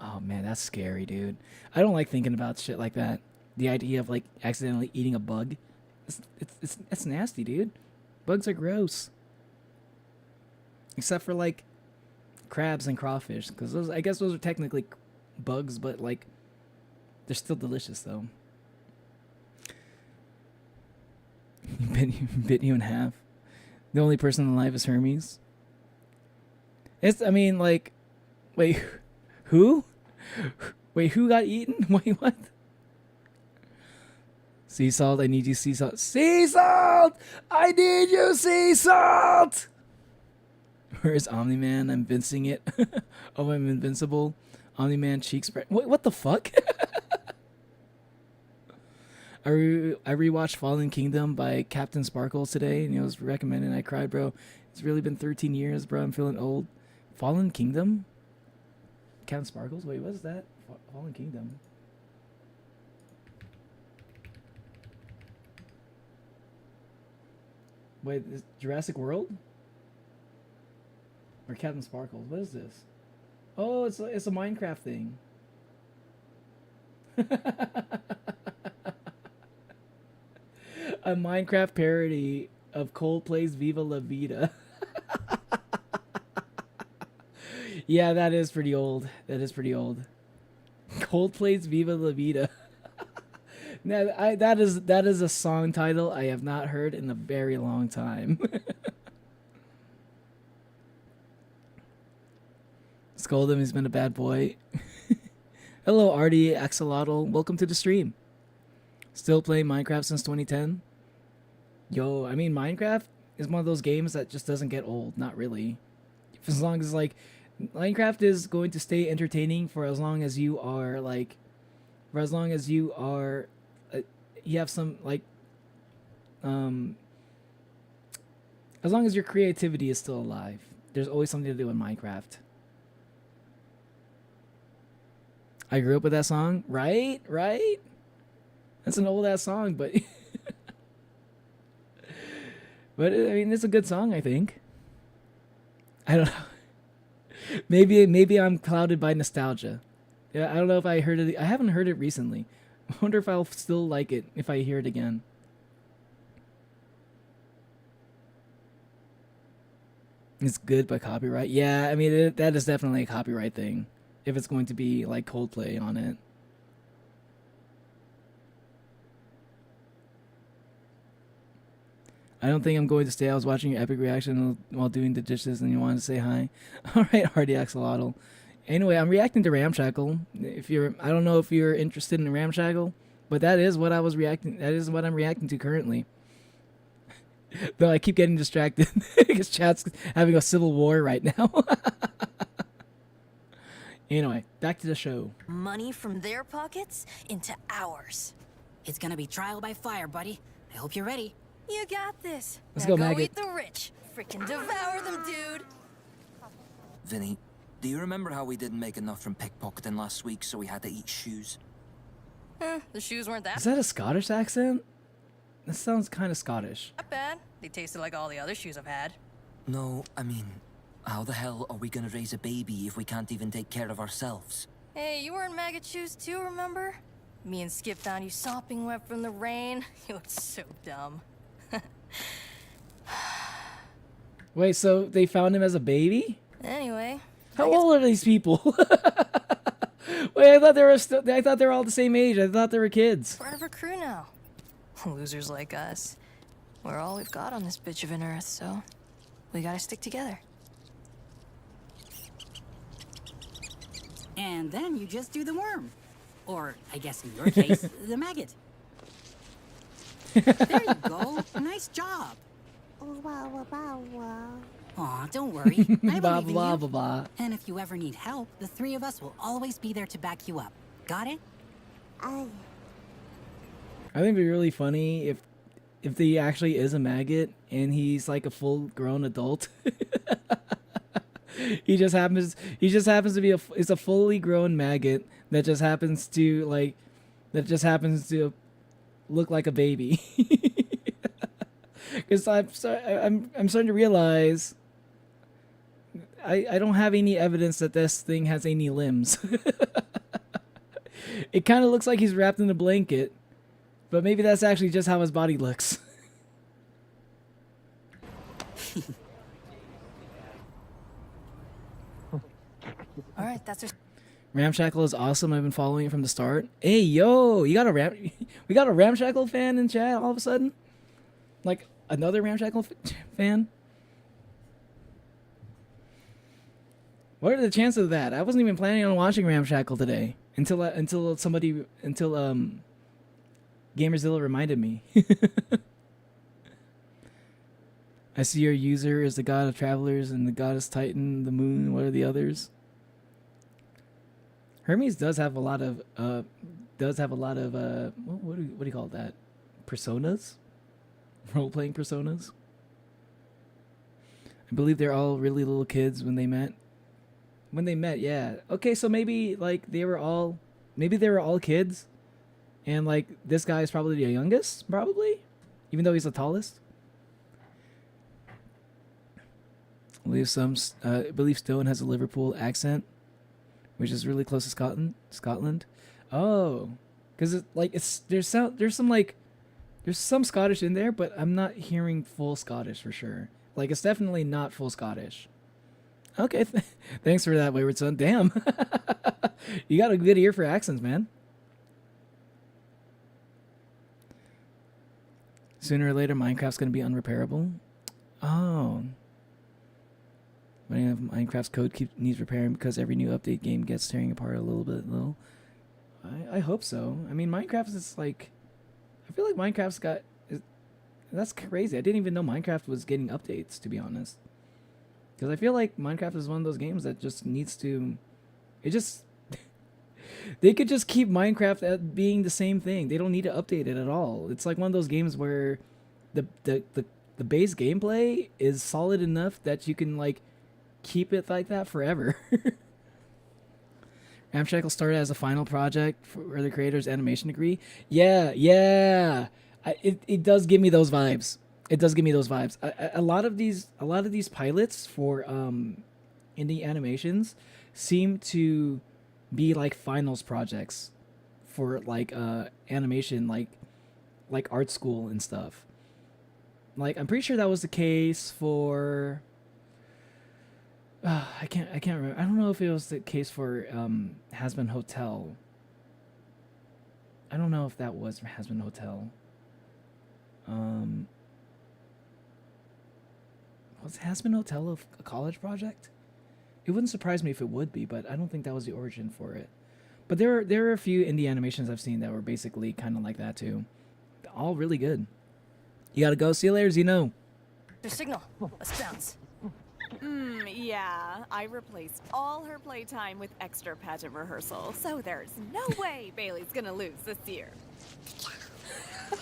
Oh man, that's scary, dude. I don't like thinking about shit like that. The idea of like accidentally eating a bug, it's nasty, dude. Bugs are gross. Except for like crabs and crawfish, because those, I guess those are technically bugs, but like they're still delicious though. Bit you in half. The only person alive is Hermes. It's, I mean, like, wait, who? Wait, who got eaten? Wait, what? Sea salt, I need you, sea salt. Sea salt! I need you, sea salt! Where's Omni-Man? I'm vincing it. Oh, I'm invincible. Omni-Man cheek spread. Wait, what the fuck? I rewatched Fallen Kingdom by Captain Sparkles today, and it was recommended. I cried, bro. It's really been 13 years, bro. I'm feeling old. Fallen Kingdom? Captain Sparkles? Wait, what is that? Fallen Kingdom. Wait, is Jurassic World? Or Captain Sparkles? What is this? Oh, it's a Minecraft thing. A Minecraft parody of Coldplay's Viva La Vida. Yeah, that is pretty old. That is pretty old. Coldplay's Viva La Vida. Now, that is a song title I have not heard in a very long time. Scold him, he's been a bad boy. Hello, Artie Axolotl. Welcome to the stream. Still playing Minecraft since 2010? Yo, I mean, Minecraft is one of those games that just doesn't get old. Not really. As long as, like, Minecraft is going to stay entertaining for as long as you are, like, for as long as you are, you have some, like, as long as your creativity is still alive. There's always something to do in Minecraft. I grew up with that song, right? Right? That's an old ass song, but but I mean, it's a good song, I think. I don't know. Maybe I'm clouded by nostalgia. Yeah, I don't know if I heard it. I haven't heard it recently. I wonder if I'll still like it if I hear it again. It's good, but copyright. Yeah, I mean, that is definitely a copyright thing. If it's going to be like Coldplay on it. I don't think I'm going to stay. I was watching your epic reaction while doing the dishes and you wanted to say hi. Alright, Hardy Axolotl. Anyway, I'm reacting to Ramshackle. I don't know if you're interested in Ramshackle, but that is what I'm reacting to currently. Though I keep getting distracted because chat's having a civil war right now. Anyway, back to the show. Money from their pockets into ours. It's gonna be trial by fire, buddy. I hope you're ready. You got this. Let's now go, go Maggot. eat the rich. Freaking devour them, dude. Vinny, do you remember how we didn't make enough from pickpocketing last week, so we had to eat shoes? The shoes weren't that Is that a Scottish accent? That sounds kind of Scottish. bad. They tasted like all the other shoes I've had. No, I mean, how the hell are we gonna raise a baby if we can't even take care of ourselves? Hey, you were in maggot shoes too, remember? Me and Skip found you sopping wet from the rain. You looked so dumb. Wait, so they found him as a baby? Anyway. How old are these people? Wait, I thought they were all the same age. I thought they were kids. Part of our crew now. Losers like us. We're all we've got on this bitch of an earth, so we gotta stick together. And then you just do the worm. Or, I guess in your case, the maggot. There you go. Nice job. Aw, don't worry. I Blah, believe in blah, you. blah, blah. And if you ever need help, the three of us will always be there to back you up. Got it? I think it'd be really funny if he actually is a maggot and he's like a full-grown adult. he just happens to be it's a fully grown maggot that just happens to look like a baby. Because I'm starting to realize I don't have any evidence that this thing has any limbs. It kind of looks like he's wrapped in a blanket, but maybe that's actually just how his body looks. All right, that's our. Ramshackle is awesome. I've been following it from the start. Hey, yo, we got a Ramshackle fan in chat all of a sudden? Like, another Ramshackle fan? What are the chances of that? I wasn't even planning on watching Ramshackle today until Gamerzilla reminded me. I see your user is the god of travelers and the goddess Titan, the moon. What are the others? Hermes does have a lot of what do you call that? Personas? Role-playing personas? I believe they're all really little kids when they met. Yeah. Okay, so maybe like they were all kids, and like this guy is probably the youngest, probably, even though he's the tallest. I believe Stone has a Liverpool accent, which is really close to Scotland. Oh, because there's some Scottish in there, but I'm not hearing full Scottish for sure. Like, it's definitely not full Scottish. Okay, thanks for that, Wayward Son. Damn, you got a good ear for accents, man. Sooner or later, Minecraft's gonna be unrepairable. Oh. Minecraft's code needs repairing because every new update game gets tearing apart a little. I hope so. I mean, Minecraft is like, I feel like Minecraft's got, that's crazy. I didn't even know Minecraft was getting updates, to be honest. Because I feel like Minecraft is one of those games that just needs to, they could just keep Minecraft at being the same thing. They don't need to update it at all. It's like one of those games where the base gameplay is solid enough that you can like keep it like that forever. Ramshackle started as a final project for the creator's animation degree. Yeah. It does give me those vibes. A lot of these pilots for indie animations seem to be like finals projects for like animation, like art school and stuff. Like, I'm pretty sure that was the case for I can't remember. I don't know if it was the case for Has-Been Hotel. I don't know if that was Has-Been Hotel. Was Has-Been Hotel a college project? It wouldn't surprise me if it would be, but I don't think that was the origin for it. But there are a few indie animations I've seen that were basically kind of like that too. All really good. You gotta go. See you later, Zeno. Their signal. Let's bounce. Yeah. I replaced all her playtime with extra pageant rehearsal, so there's no way Bailey's gonna lose this year.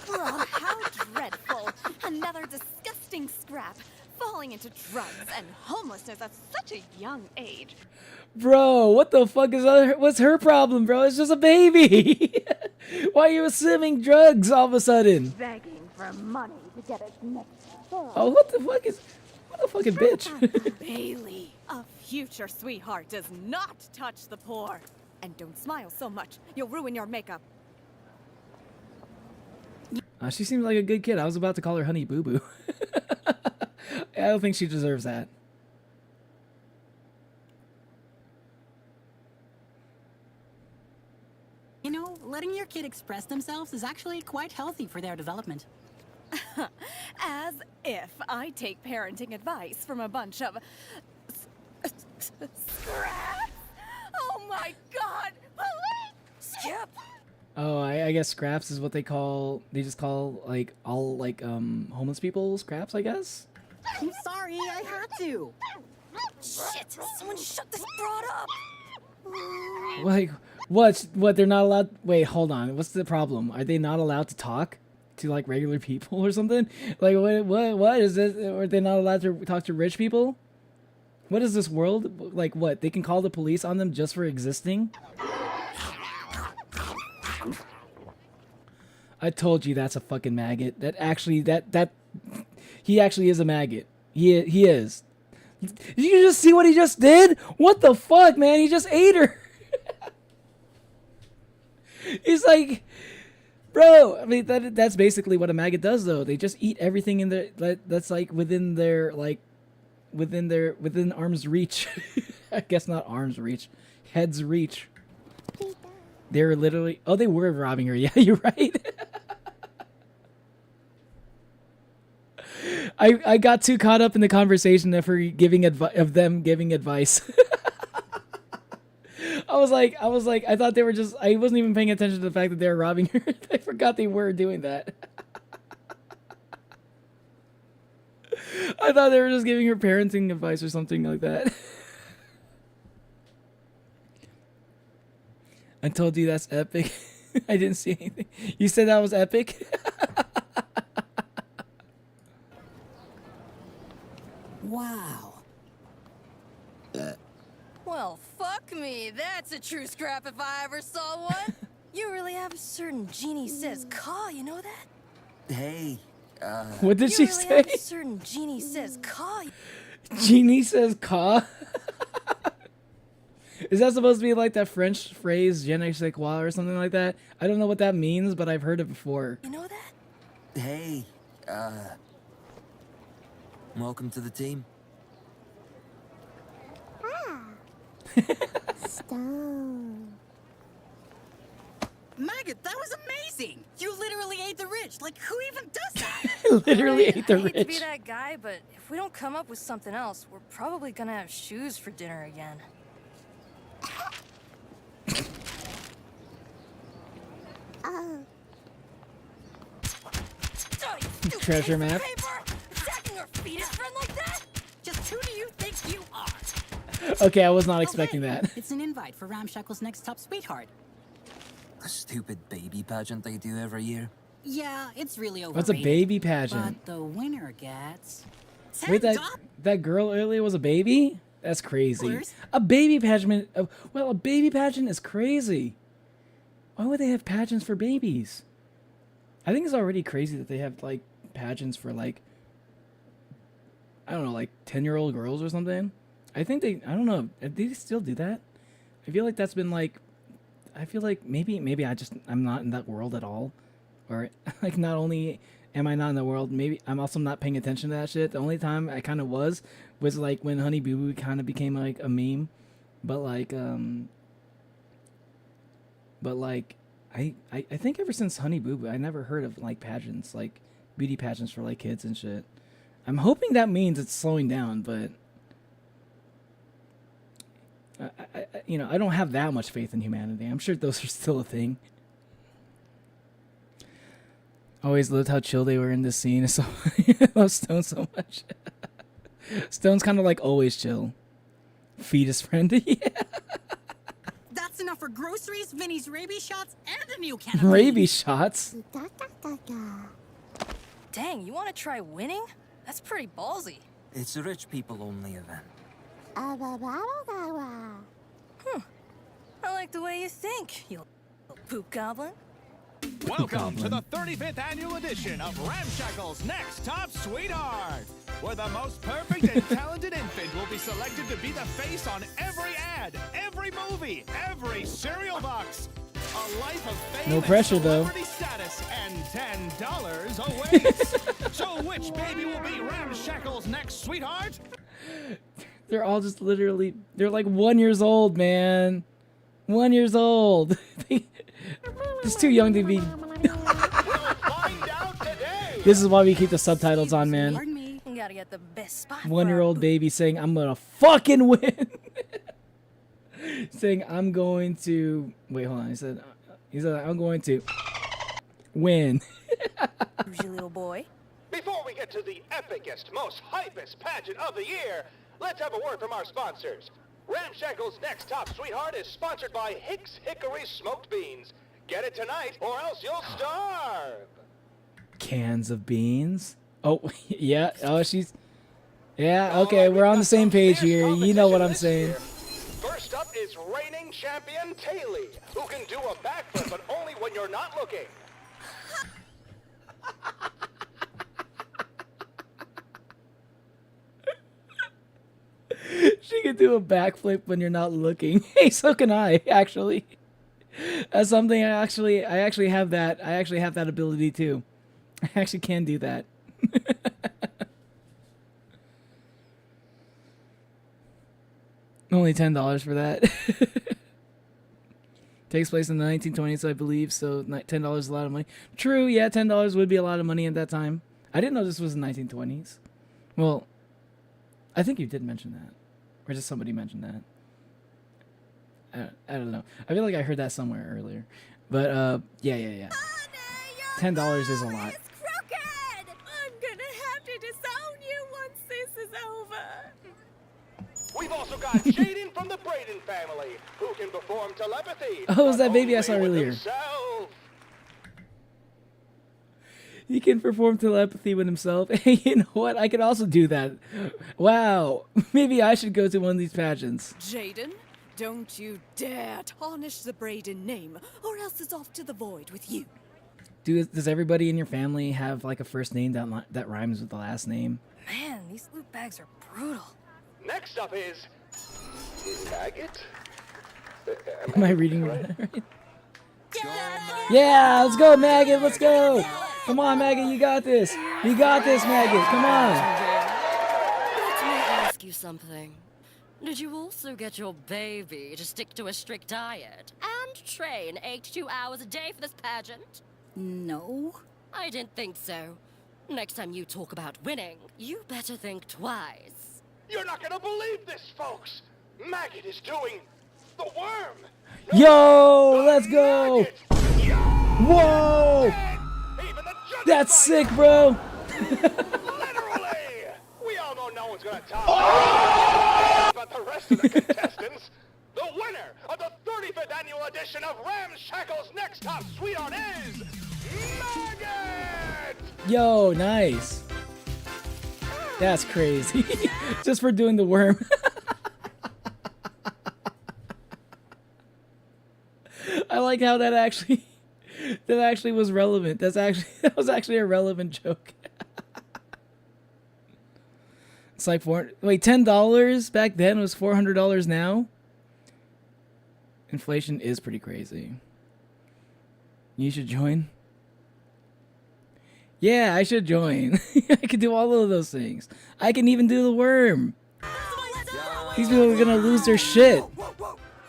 Oh, how dreadful. Another disgusting scrap. Falling into drugs and homelessness at such a young age. Bro, what the fuck is what's her problem, bro? It's just a baby. Why are you assuming drugs all of a sudden? Begging for money to get its next full. Oh, what the fucking bitch? Bailey, a future sweetheart does not touch the poor. And don't smile so much. You'll ruin your makeup. She seems like a good kid. I was about to call her Honey Boo Boo. I don't think she deserves that. You know, letting your kid express themselves is actually quite healthy for their development. As if I take parenting advice from a bunch of scraps. Oh my god! Police! Skip! Oh, I guess scraps is what they just call like all like homeless people scraps, I guess. I'm sorry, I had to. Shit! Someone shut this broad up! Like, what? They're not allowed. Wait, hold on. What's the problem? Are they not allowed to talk to like regular people or something? Like, what is this? Are they not allowed to talk to rich people? What is this world? Like, what? They can call the police on them just for existing? I told you that's a fucking maggot. He actually is a maggot. He is. Did you just see what he just did? What the fuck, man? He just ate her. He's like, bro. I mean, that's basically what a maggot does, though. They just eat everything in their that's like within arm's reach. I guess not arm's reach, head's reach. They're literally. Oh, they were robbing her. Yeah, you're right. I got too caught up in the conversation of her giving of them giving advice. I was like, I thought they were just. I wasn't even paying attention to the fact that they were robbing her. I forgot they were doing that. I thought they were just giving her parenting advice or something like that. I told you that's epic. I didn't see anything. You said that was epic? Wow. Well, fuck me. That's a true scrap if I ever saw one. You really have a certain Genie Says Caw, you know that? Hey, what did she say? Have a certain Genie Says Caw. Genie Says Caw? Is that supposed to be like that French phrase, je ne sais quoi, or something like that? I don't know what that means, but I've heard it before. You know that? hey, welcome to the team. Stone. Maggot, that was amazing! You literally ate the rich. Like, who even does that? Literally ate the I hate to be rich. that guy, but if we don't come up with something else, we're probably gonna have shoes for dinner again. Treasure map. Attacking our fetus friend like that? Just who do you think you are? Okay, I was not expecting that. It's an invite for Ramshackle's next top sweetheart. A stupid baby pageant they do every year. Yeah, it's really overrated. What's a baby pageant? But the winner gets... Wait, that girl earlier was a baby? That's crazy. A baby pageant. Well, a baby pageant is crazy. Why would they have pageants for babies? I think it's already crazy that they have like pageants for like, I don't know, like 10-year-old girls or something. I think I don't know. Do they still do that? I feel like that's been like, I feel like maybe I'm not in that world at all, or like not only am I not in the world, maybe I'm also not paying attention to that shit. The only time I kind of was like when Honey Boo Boo kind of became like a meme, but like I think ever since Honey Boo Boo, I never heard of like pageants, like beauty pageants for like kids and shit. I'm hoping that means it's slowing down, but I don't have that much faith in humanity. I'm sure those are still a thing. Always loved how chill they were in this scene. So I love Stone so much. Stone's kind of like always chill. Fetus friend. Yeah. That's enough for groceries, Vinny's rabies shots, and a new can of Rabies shots? Dang, you want to try winning? That's pretty ballsy. It's a rich people only event. I like the way you think, you little poop goblin. Welcome to the 35th annual edition of Ramshackle's Next Top Sweetheart, where the most perfect and talented infant will be selected to be the face on every ad, every movie, every cereal box. A life of fame No pressure, and though. celebrity status and $10 awaits. So which baby will be Ramshackle's next sweetheart? They're all just literally, they're like 1 year old, man. 1 year old. It's too young to be. This is why we keep the subtitles on, man. Pardon me. You gotta get the best spot. 1 year old baby saying, I'm gonna fucking win. Saying, I'm going to. Wait, hold on. He said, I'm going to win. Who's your little boy? Before we get to the epicest, most hypest pageant of the year, let's have a word from our sponsors. Ramshackle's Next Top Sweetheart is sponsored by Hicks Hickory Smoked Beans. Get it tonight, or else you'll starve. Cans of beans. Oh, yeah. Oh, she's. Yeah, okay. We're on the same page here. You know what I'm saying. First up is reigning champion Taylor, who can do a backflip, but only when you're not looking. She can do a backflip when you're not looking. Hey, so can I, actually. That's something I actually have that. I actually have that ability too. I actually can do that. Only $10 for that. Takes place in the 1920s, I believe, so $10 is a lot of money. True, yeah, $10 would be a lot of money at that time. I didn't know this was the 1920s. Well, I think you did mention that. Or just somebody mentioned that. I don't know. I feel like I heard that somewhere earlier. But, yeah. $10 is a lot. Crooked! I'm gonna have to disown you once this is over. We've also got Jaden from the Braden family, who can perform telepathy. Oh, it was that baby I saw earlier. He can perform telepathy with himself. Hey, you know what? I could also do that. Wow. Maybe I should go to one of these pageants. Jaden, don't you dare tarnish the Braden name, or else it's off to the void with you. Does everybody in your family have like a first name that rhymes with the last name? Man, these loot bags are brutal. Next up is Maggot. Am I reading that right? Yeah, let's go, Maggot. Let's go. Come on, Maggot. You got this. You got this, Maggot. Come on. Let me ask you something. Did you also get your baby to stick to a strict diet and train 8 to 2 hours a day for this pageant? No. I didn't think so. Next time you talk about winning, you better think twice. You're not gonna believe this, folks. Maggot is doing the worm. Yo, let's go. Whoa. That's sick, bro. Literally. We all know no one's gonna top but the rest of the contestants. The winner of the 35th annual edition of Ramshackle's Next Top Sweetheart is Maggot. Yo, nice. That's crazy. Just for doing the worm. I like how that actually was relevant. That was actually a relevant joke. It's like $10 back then was $400 now. Inflation is pretty crazy. You should join. Yeah, I should join. I can do all of those things. I can even do the worm. These people are gonna lose their shit.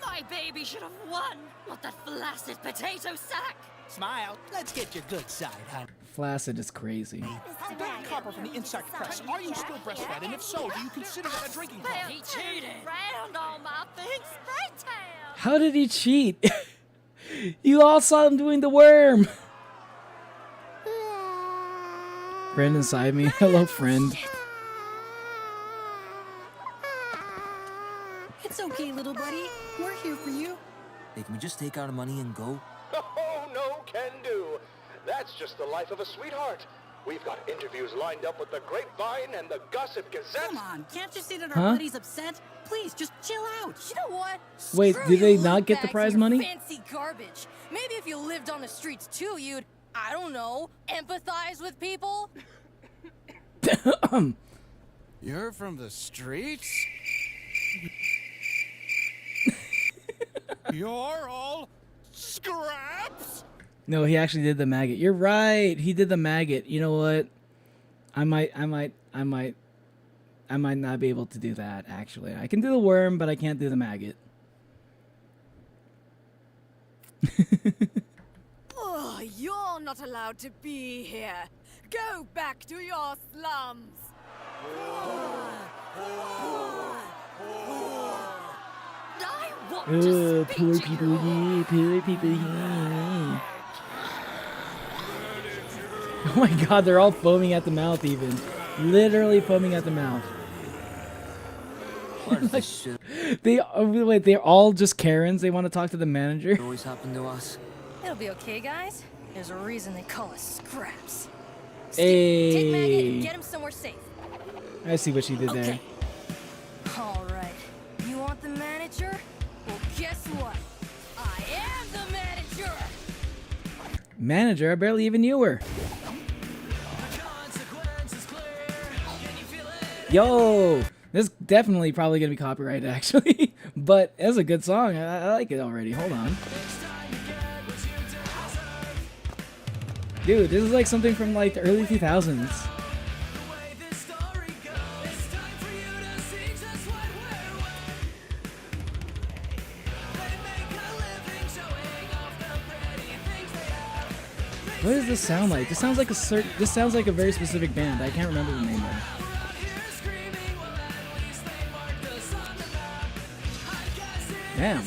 My baby should have won, not that flaccid potato sack. Smile. Let's get your good side, honey. Flaccid is crazy. I'm Barry Copper from the Inside Press. Are you still breastfed? And if so, do you consider that a drinking problem? He cheated. Round on my thing, spray tan. How did he cheat? You all saw him doing the worm. Friend inside me. Hello, friend. It's okay, little buddy. We're here for you. Hey, can we just take our money and go? Oh, no can do. That's just the life of a sweetheart. We've got interviews lined up with the Grapevine and the Gossip Gazette. Come on, can't you see that Huh? our buddy's upset? Please, just chill out. You know what? Wait, Screw did they you not loot get the bags prize and your money? Fancy garbage. Maybe if you lived on the streets too, you'd, I don't know, empathize with people. You're from the streets? You're all scraps? No, he actually did the maggot. You're right. He did the maggot. You know what? I might not be able to do that, actually. I can do the worm, but I can't do the maggot. Oh, you're not allowed to be here. Go back to your slums. I want to speak Poor to people, you. yeah, poor people, yeah. Oh my god, they're all foaming at the mouth even. Literally foaming at the mouth. Like, they're all just Karens. They want to talk to the manager. Always happened to us. It'll be okay, guys. There's a reason they call us scraps. Hey. Take Maggot and get him somewhere safe. I see what she did there. All right. You want the manager? Well, guess what? I am the manager. Manager, I barely even knew her. Yo, This is definitely probably gonna be copyrighted, actually. But it's a good song. I like it already. Hold on. Dude, this is like something from like the early 2000s. What does this sound like? This sounds like this sounds like a very specific band. I can't remember the name of it. Damn.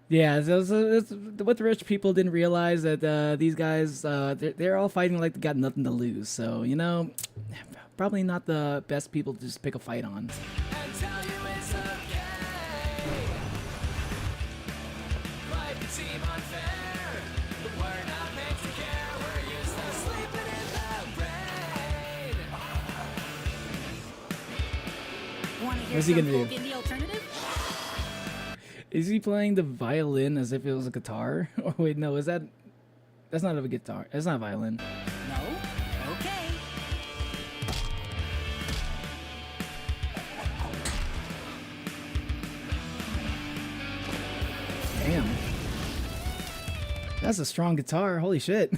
Yeah, that's what the rich people didn't realize, that these guys, they're all fighting like they got nothing to lose. So, you know, probably not the best people to just pick a fight on. What's he gonna do? Is he playing the violin as if it was a guitar? Or wait, no, that's not a guitar. That's not a violin. No? Okay. Damn. That's a strong guitar. Holy shit.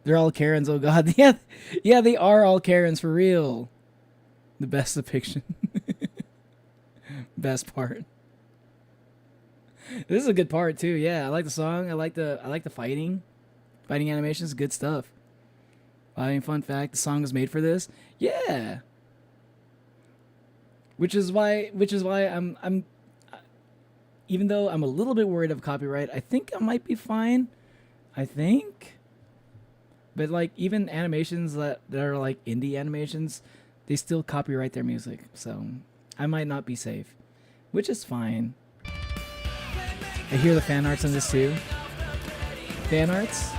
They're all Karens, oh god. Yeah, they are all Karens for real. The best depiction. Best part. This is a good part too. Yeah, I like the song. I like the fighting. Fighting animations, good stuff. I mean, fun fact, the song was made for this. Yeah. Which is why I'm even though I'm a little bit worried of copyright, I think I might be fine. I think. But like even animations that are like indie animations, they still copyright their music. So I might not be safe, which is fine. I hear the fan arts in this too. Fan arts?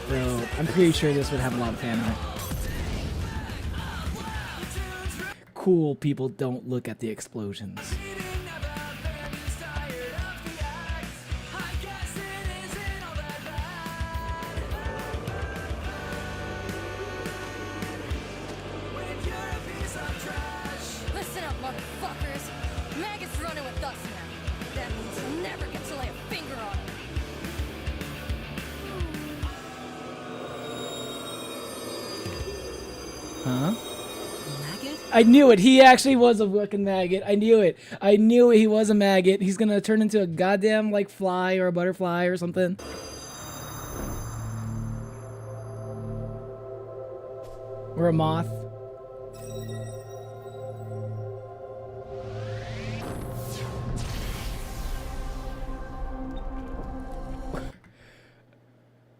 Bro, I'm pretty sure this would have a lot of fan art. Cool people don't look at the explosions. Listen up, motherfuckers. Maggot's running with us now. That means you'll never get to lay a finger on him. Huh? Maggot? I knew it. He actually was a fucking maggot. I knew it. I knew he was a maggot. He's gonna turn into a goddamn like fly or a butterfly or something. Or a moth.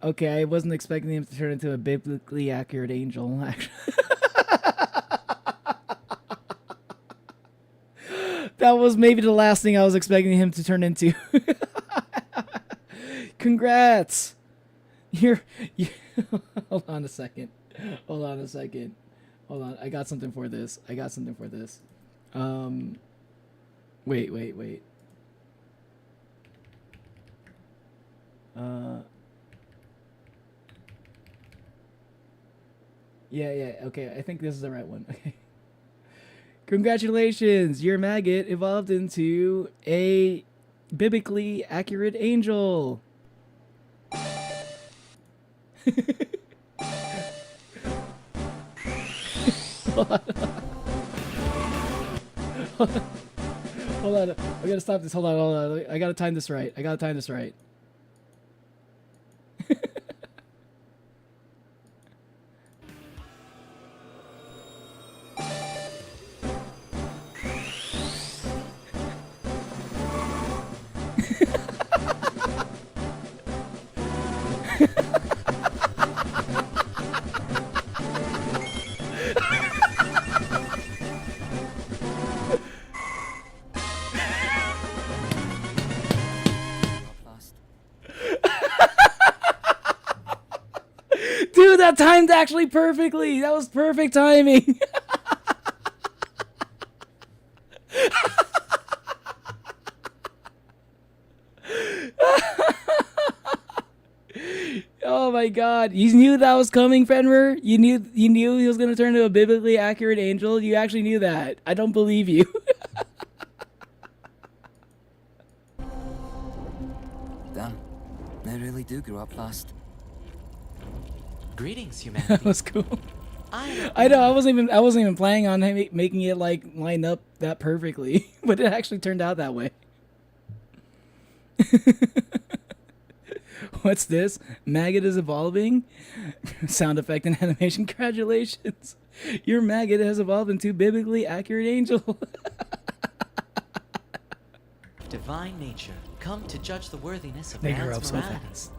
Okay, I wasn't expecting him to turn into a biblically accurate angel, actually. That was maybe the last thing I was expecting him to turn into. Congrats! You're hold on a second. Hold on a second. Hold on. I got something for this. Wait. Yeah, okay, I think this is the right one. Okay. Congratulations, your maggot evolved into a biblically accurate angel. Hold on. I gotta stop this. Hold on. I gotta time this right. Dude, that timed actually perfectly. That was perfect timing. my god. You knew that was coming, Fenrir? You knew he was gonna turn into a biblically accurate angel? You actually knew that. I don't believe you. Damn, they really do grow up fast. Greetings, humanity. That was cool. I know. I wasn't even planning on making it like line up that perfectly, but it actually turned out that way. What's this? Maggot is evolving? Sound effect and animation. Congratulations. Your maggot has evolved into biblically accurate angel. Divine nature, come to judge the worthiness of They grew man's up so morality. fast.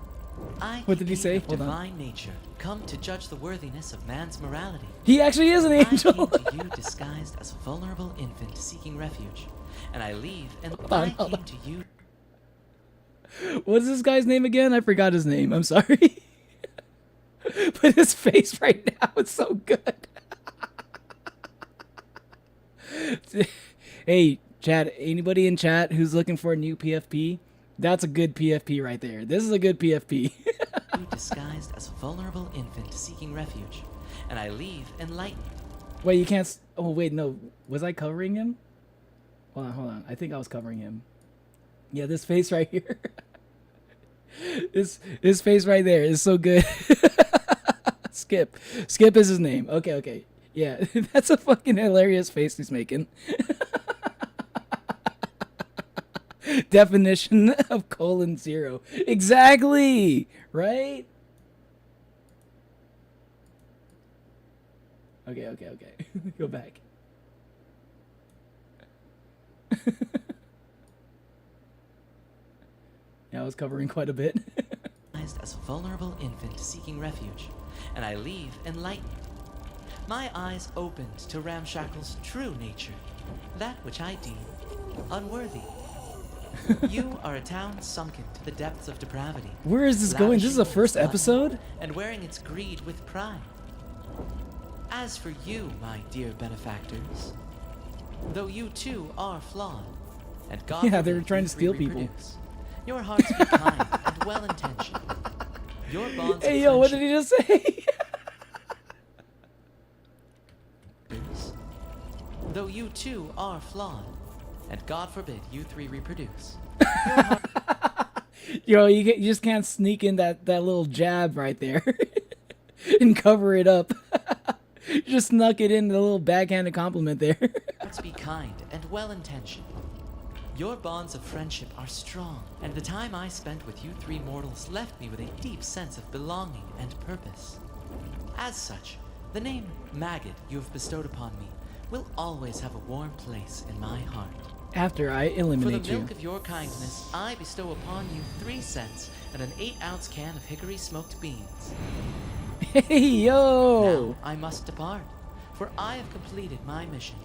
I, What did he say? King of Hold on. divine nature, come to judge the worthiness of man's morality. He actually is an angel. I came to you disguised as a vulnerable infant seeking refuge, and I leave and Hold on, I hold came on. to you. What's this guy's name again? I forgot his name. I'm sorry. But his face right now is so good. Hey, chat. Anybody in chat who's looking for a new PFP? That's a good PFP right there. This is a good PFP. You disguised as a vulnerable infant seeking refuge, and I leave enlightened. Wait, you can't. Oh, wait, no. Was I covering him? Hold on. I think I was covering him. Yeah, this face right here. This face right there is so good. Skip. Skip is his name. Okay. Yeah, that's a fucking hilarious face he's making. Definition of :0. Exactly. Right? Okay. Go back. Yeah, I was covering quite a bit. As a vulnerable infant seeking refuge, and I leave enlightened. My eyes opened to Ramshackle's true nature, that which I deem unworthy. You are a town sunken to the depths of depravity. Where is this going? This is the first episode? And wearing its greed with pride. As for you, my dear benefactors, though you too are flawed, and God Yeah, they were forbid trying you to steal three people. reproduce, your hearts be kind and well-intentioned. Your bonds Hey, of yo, what did friendship he just say? Though you too are flawed, and God forbid you three reproduce. Yo, you just can't sneak in that little jab right there and cover it up. You just snuck it in the little backhanded compliment there. Let's be kind and well-intentioned. Your bonds of friendship are strong, and the time I spent with you three mortals left me with a deep sense of belonging and purpose. As such, the name Maggot you have bestowed upon me will always have a warm place in my heart. After I For eliminate the you. milk of your kindness, I bestow upon you 3 cents and an 8-ounce can of hickory smoked beans. Hey, yo! Now I must depart, for I have completed my mission.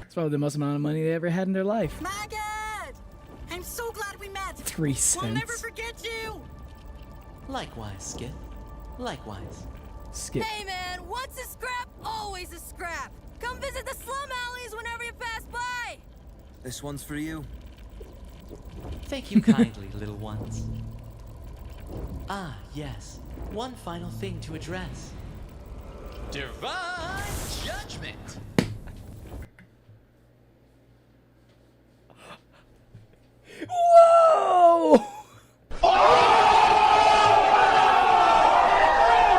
It's probably the most amount of money they ever had in their life. Maggot! I'm so glad we met. 3 cents. We'll never forget you. Likewise, Skip. Likewise. Skip. Hey man, once a scrap, always a scrap. Come visit the slum alleys whenever you pass by. This one's for you. Thank you kindly, little ones. Ah, yes. One final thing to address. Divine judgment. Whoa!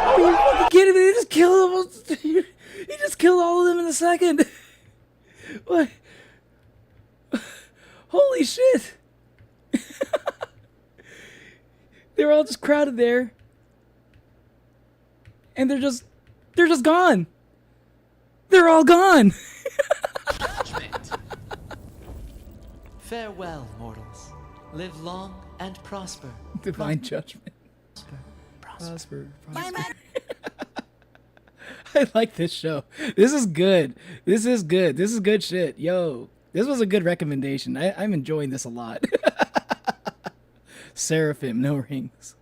Are you fucking kidding me? He just killed them. He just killed all of them in a second. What? Holy shit! They're all just crowded there, and they're just gone. They're all gone. Judgment. Farewell, mortals. Live long and prosper. Divine judgment. Prosper. I like this show. This is good. This is good. This is good shit. Yo, this was a good recommendation. I'm enjoying this a lot. Seraphim, no rings.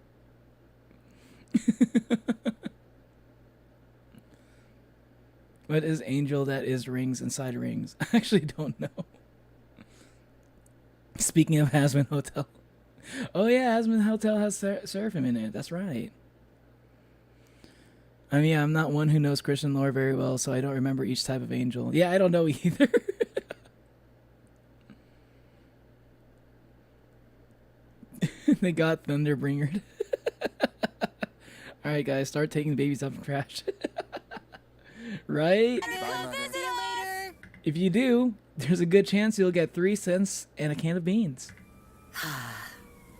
What is angel that is rings inside rings? I actually don't know. Speaking of Hasman Hotel. Oh yeah, Asmund Hotel has Seraphim in it. That's right. I mean, I'm not one who knows Christian lore very well, so I don't remember each type of angel. Yeah, I don't know either. They got Thunderbringered. Alright guys, start taking babies out from trash. Right? If you do, there's a good chance you'll get 3 cents and a can of beans.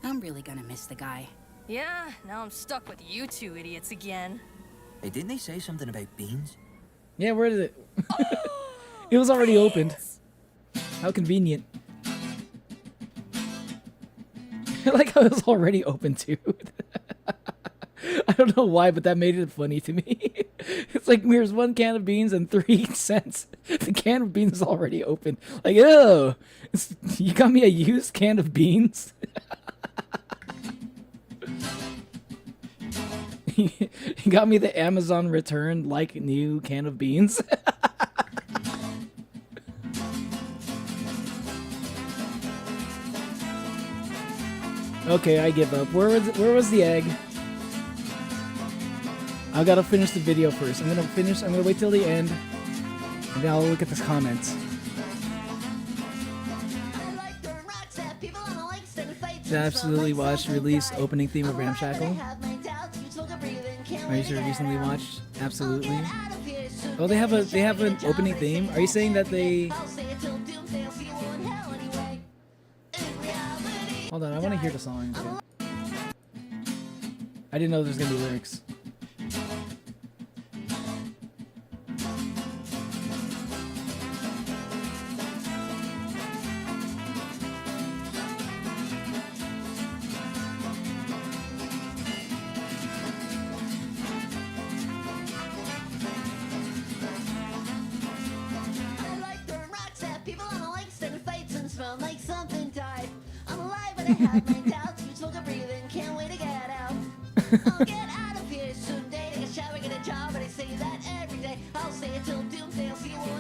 I'm really gonna miss the guy. Yeah, now I'm stuck with you two idiots again. Hey, didn't they say something about beans? Yeah, where is it? It was already opened. How convenient. I like how it was already open too. I don't know why, but that made it funny to me. It's like here's 1 can of beans and 3 cents. The can of beans is already open. Like, ew! You got me a used can of beans? You got me the Amazon return like new can of beans? Okay, I give up. Where was the egg? I gotta finish the video first. I'm gonna wait till the end, and then I'll look at the comments. I absolutely watched release opening theme of Ramshackle. Are you sure recently watched? Absolutely. Oh, they have an opening theme. Are you saying that they? Hold on, I want to hear the song. I didn't know there was gonna be lyrics.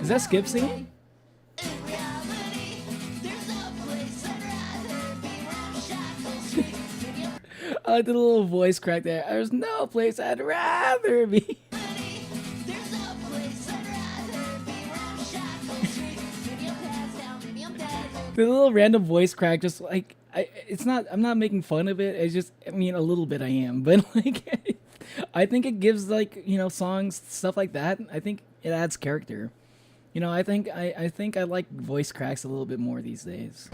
Is that Skip singing? I like the little voice crack there. There's no place I'd rather be. The little random voice crack, just like it's not. I'm not making fun of it. It's just, I mean, a little bit I am, but like, I think it gives, like, you know, songs, stuff like that. I think it adds character. You know, I think I like voice cracks a little bit more these days.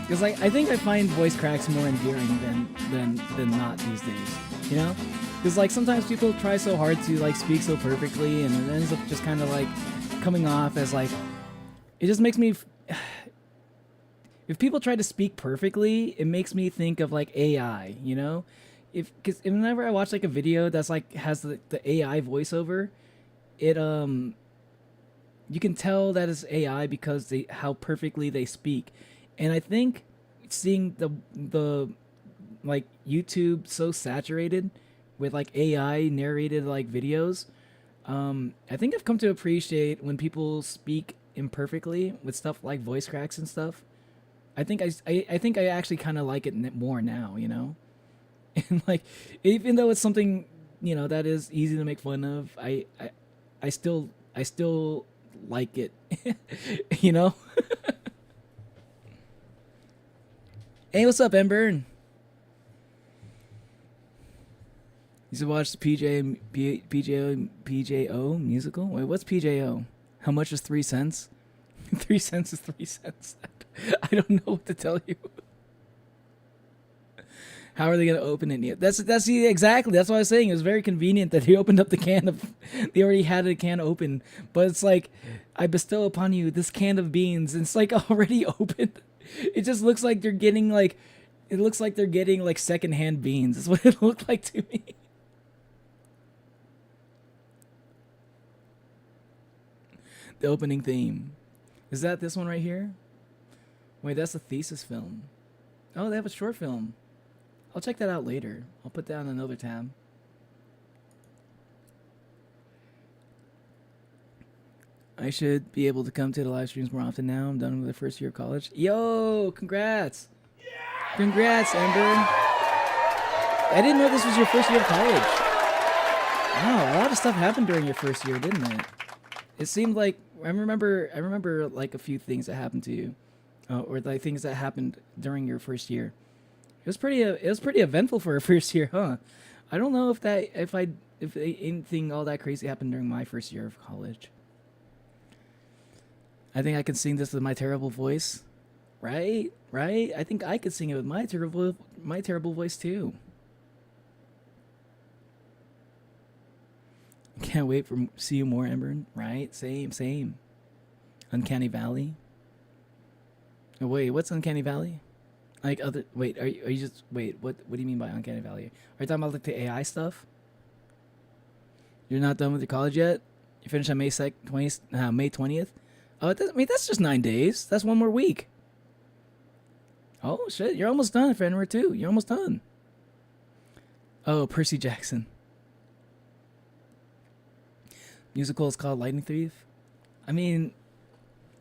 Because like, I think I find voice cracks more endearing than not these days. You know? Because like sometimes people try so hard to like speak so perfectly, and it ends up just kind of like coming off as like, it just makes me. If people try to speak perfectly, it makes me think of like AI, you know? Because whenever I watch like a video that's like has the AI voiceover, it you can tell that it's AI because how perfectly they speak. And I think seeing the like YouTube so saturated with like AI narrated like videos, I think I've come to appreciate when people speak imperfectly with stuff like voice cracks and stuff. I think I actually kind of like it more now, you know? And like, even though it's something, you know, that is easy to make fun of, I still like it, you know? Hey, what's up, Ember? You should watch the PJO musical? Wait, what's PJO? How much is 3 cents? 3 cents is 3 cents. I don't know what to tell you. How are they gonna open it? That's exactly. That's what I was saying. It was very convenient that he opened up the can of. They already had a can open, but it's like, I bestow upon you this can of beans, and it's like already opened. It just looks like they're getting like, it looks like they're getting like secondhand beans. That's what it looked like to me. The opening theme. Is that this one right here? Wait, that's a thesis film. Oh, they have a short film. I'll check that out later. I'll put that on another tab. I should be able to come to the live streams more often now. I'm done with the first year of college. Yo, congrats. Congrats, Ember. I didn't know this was your first year of college. Wow, a lot of stuff happened during your first year, didn't it? It seemed like I remember like a few things that happened to you, or like things that happened during your first year. It was pretty eventful for a first year, huh? I don't know if anything all that crazy happened during my first year of college. I think I can sing this with my terrible voice, right? Right? I think I could sing it with my terrible voice too. Can't wait for see you more, Ember. Right? Same. Uncanny Valley. Oh, wait, what's Uncanny Valley? Like other wait, are you just wait? What do you mean by Uncanny Valley? Are you talking about like the AI stuff? You're not done with your college yet? You finished on May 20th? Oh, that's just 9 days. That's one more week. Oh shit, you're almost done, Fenrir too. You're almost done. Oh, Percy Jackson. Musical is called Lightning Thief. I mean,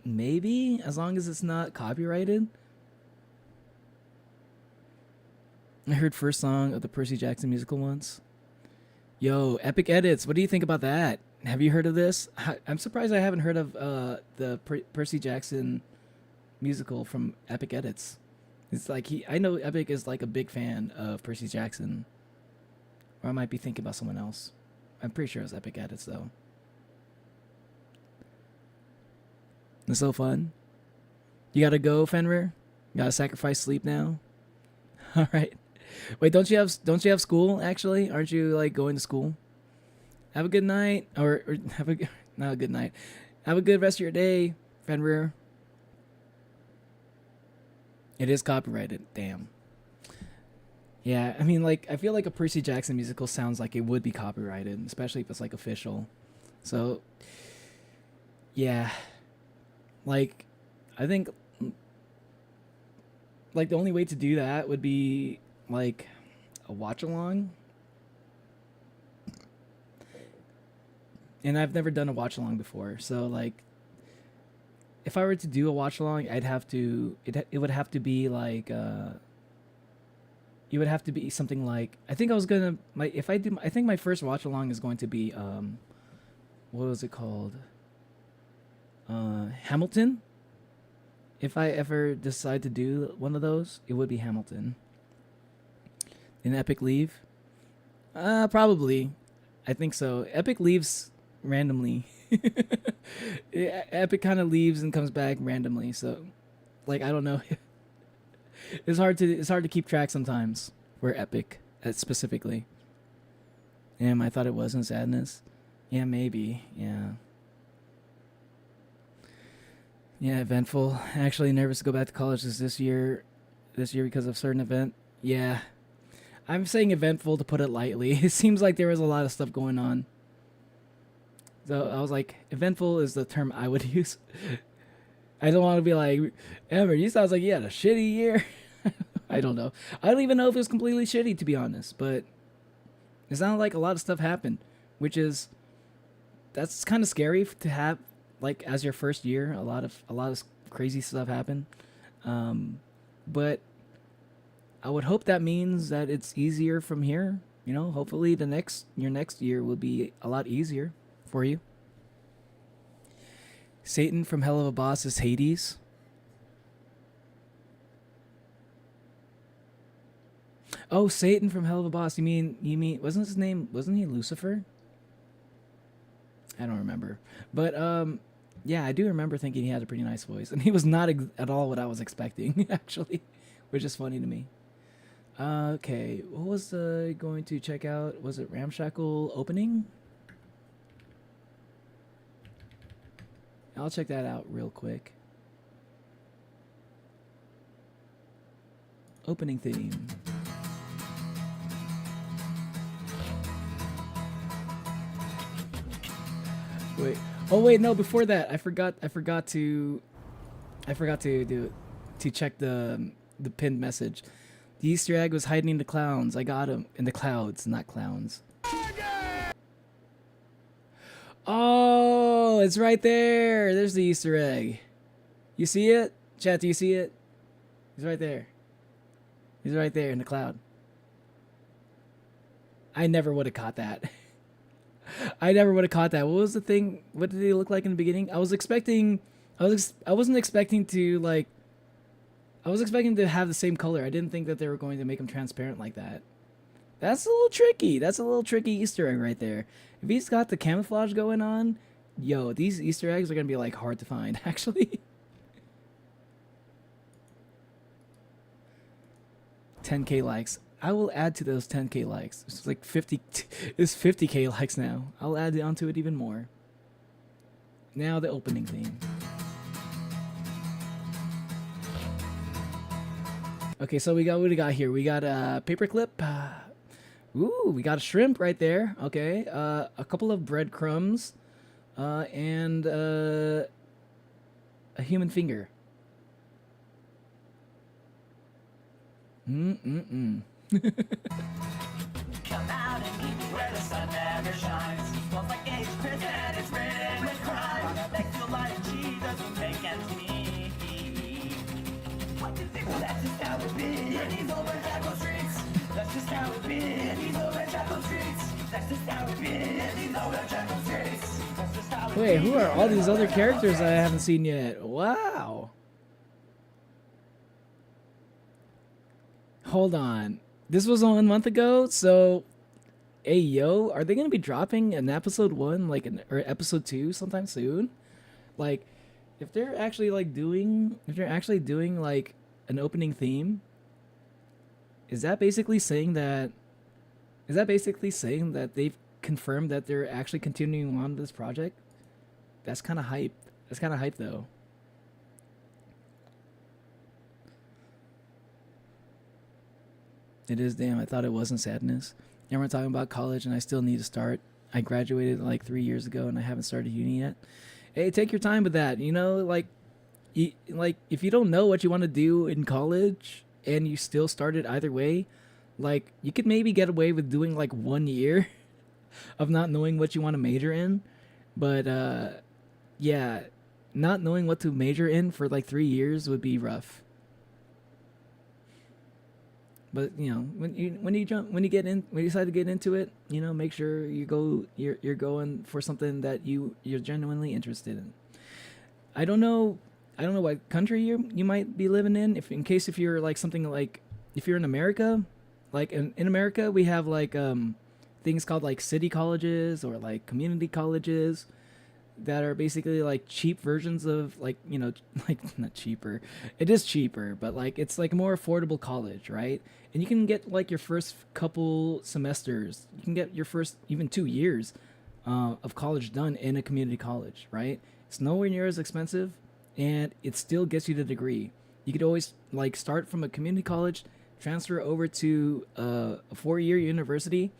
maybe, as long as it's not copyrighted. I heard first song of the Percy Jackson musical once. Yo, Epic Edits, what do you think about that? Have you heard of this? I'm surprised I haven't heard of the Percy Jackson musical from Epic Edits. It's like I know Epic is like a big fan of Percy Jackson. Or I might be thinking about someone else. I'm pretty sure it's Epic Edits though. It's so fun. You gotta go, Fenrir? You gotta sacrifice sleep now? Alright. Wait, don't you have school actually? Aren't you like going to school? Have a good night. Or have a not a good night. Have a good rest of your day, Fenrir. It is copyrighted. Damn. Yeah, I mean, like, I feel like a Percy Jackson musical sounds like it would be copyrighted, especially if it's like official. So, yeah. Like, I think, like, the only way to do that would be, like, a watch-along. And I've never done a watch-along before, so, like, if I were to do a watch-along, I'd have to, it would have to be, like, it would have to be something like, I think I was gonna, I think my first watch-along is going to be, what was it called? Hamilton. If I ever decide to do one of those, it would be Hamilton. An Epic leave? Probably. I think so. Epic leaves randomly. Epic kind of leaves and comes back randomly. So, like, I don't know. It's hard to keep track sometimes. We're Epic, specifically. Damn, I thought it wasn't Sadness. Yeah, maybe. Yeah. Yeah, eventful. Actually nervous to go back to college this year because of a certain event. Yeah. I'm saying eventful to put it lightly. It seems like there was a lot of stuff going on. So I was like, eventful is the term I would use. I don't want to be like, Ember, you sounds like you had a shitty year. I don't know. I don't even know if it was completely shitty, to be honest, but it sounded like a lot of stuff happened, that's kind of scary to have, like, as your first year. A lot of crazy stuff happened. But I would hope that means that it's easier from here. You know, hopefully your next year will be a lot easier for you. Satan from Hell of a Boss is Hades. Oh, Satan from Hell of a Boss. You mean wasn't he Lucifer? I don't remember. But yeah, I do remember thinking he had a pretty nice voice, and he was not at all what I was expecting, actually, which is funny to me. Okay, what was going to check out? Was it Ramshackle opening? I'll check that out real quick. Opening theme. Wait. Oh wait, no, before that, I forgot to check the pinned message. The Easter egg was hiding in the clowns. I got him in the clouds, not clowns. Oh, Oh, it's right there. There's the Easter egg. You see it? Chat, do you see it? He's right there. He's right there in the cloud. I never would have caught that. I never would have caught that. What was the thing? What did he look like in the beginning? I wasn't expecting to like. I was expecting to have the same color. I didn't think that they were going to make him transparent like that. That's a little tricky. That's a little tricky Easter egg right there. If he's got the camouflage going on, yo, these Easter eggs are gonna be like hard to find. Actually. 10K likes. I will add to those 10K likes. It's like 50. It's 50K likes now. I'll add onto it even more. Now the opening theme. Okay, so what do we got here? We got a paperclip. Ooh, we got a shrimp right there. Okay, a couple of breadcrumbs, and a human finger. Come out and meet me where the sun never shines. Smells like age prison and it's ridden with crime. Thanks to a lot of cheese doesn't make ends meet. What do you think? Well, that's just how it be in these old Jackal streets. That's just how it be in these old Jackal streets. That's just how it be in these old Jackal streets. That's just how it be. Wait, who are all these other characters I haven't seen yet? Wow. Hold on. This was on a month ago, so hey yo, are they gonna be dropping an episode 1 or episode 2 sometime soon? Like, if they're actually doing like an opening theme, is that basically saying that they've confirmed that they're actually continuing on this project? That's kind of hype. That's kind of hype though. It is, damn. I thought it wasn't sadness. And we're talking about college, and I still need to start. I graduated like 3 years ago, and I haven't started uni yet. Hey, take your time with that. You know, if you don't know what you want to do in college, and you still started either way, like you could maybe get away with doing like 1 year of not knowing what you want to major in. But yeah, not knowing what to major in for like 3 years would be rough. But you know, when you decide to get into it, you know, make sure you're going for something that you're genuinely interested in. I don't know what country you might be living in. If you're like something like, if you're in America, like in America we have like things called like city colleges or like community colleges that are basically like cheap versions of like, you know, like not cheaper. It is cheaper, but like it's like a more affordable college, right? And you can get like your first couple semesters, you can get your first even 2 years of college done in a community college, right? It's nowhere near as expensive, and it still gets you the degree. You could always like start from a community college, transfer over to a 4-year university,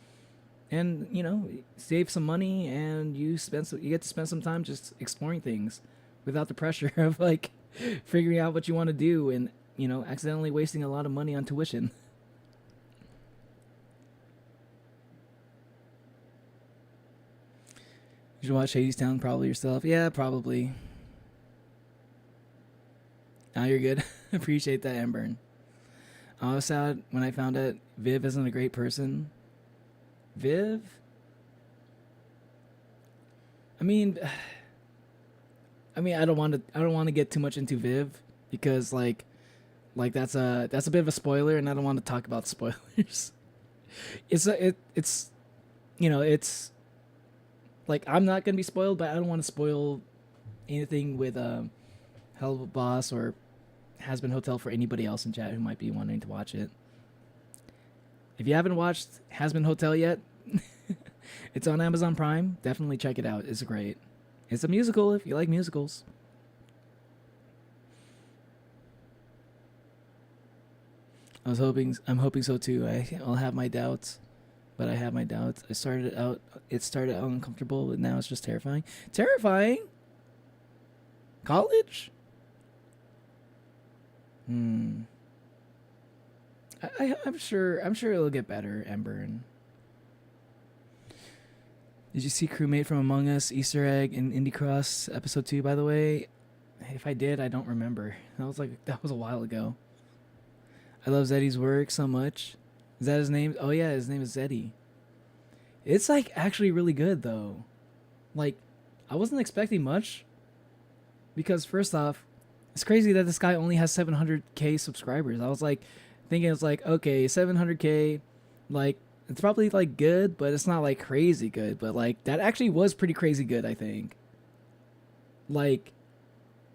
and you know, save some money, and you get to spend some time just exploring things without the pressure of like figuring out what you want to do and, you know, accidentally wasting a lot of money on tuition. You should watch Hadestown probably yourself. Yeah, probably. Oh, you're good. Appreciate that, Amber. I was sad when I found out Viv isn't a great person. Viv? I mean, I don't want to get too much into Viv because like that's a bit of a spoiler, and I don't want to talk about spoilers. It's you know, it's like I'm not gonna be spoiled, but I don't want to spoil anything with Hell of a Boss or Has Been Hotel for anybody else in chat who might be wanting to watch it. If you haven't watched Has Been Hotel yet, it's on Amazon Prime. Definitely check it out. It's great. It's a musical if you like musicals. I'm hoping so too. I'll have my doubts, but I have my doubts. It started out uncomfortable, but now it's just terrifying. Terrifying? College? I'm sure it'll get better, Ember. And Did you see Crewmate from Among Us Easter egg in Indie Cross episode 2, by the way? If I did, I don't remember. That was a while ago. I love Zeddy's work so much. Is that his name? Oh yeah, his name is Zeddy. It's like actually really good though. Like, I wasn't expecting much. Because first off, it's crazy that this guy only has 700k subscribers. I was like thinking it's like, okay, 700k, like it's probably like good, but it's not like crazy good. But like that actually was pretty crazy good, I think. Like,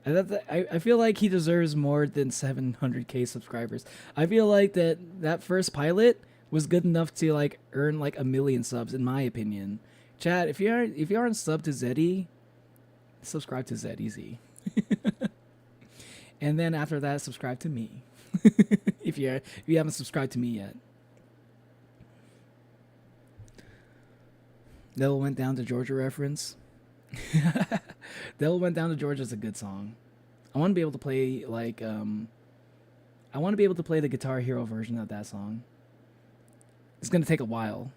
I feel like he deserves more than 700k subscribers. I feel like that first pilot was good enough to like earn like 1 million subs, in my opinion. Chat, if you aren't subbed to Zeddy, subscribe to Zeddy. And then after that, subscribe to me. if you haven't subscribed to me yet. Devil Went Down to Georgia reference. Devil Went Down to Georgia is a good song. I want to be able to play like I want to be able to play the Guitar Hero version of that song. It's gonna take a while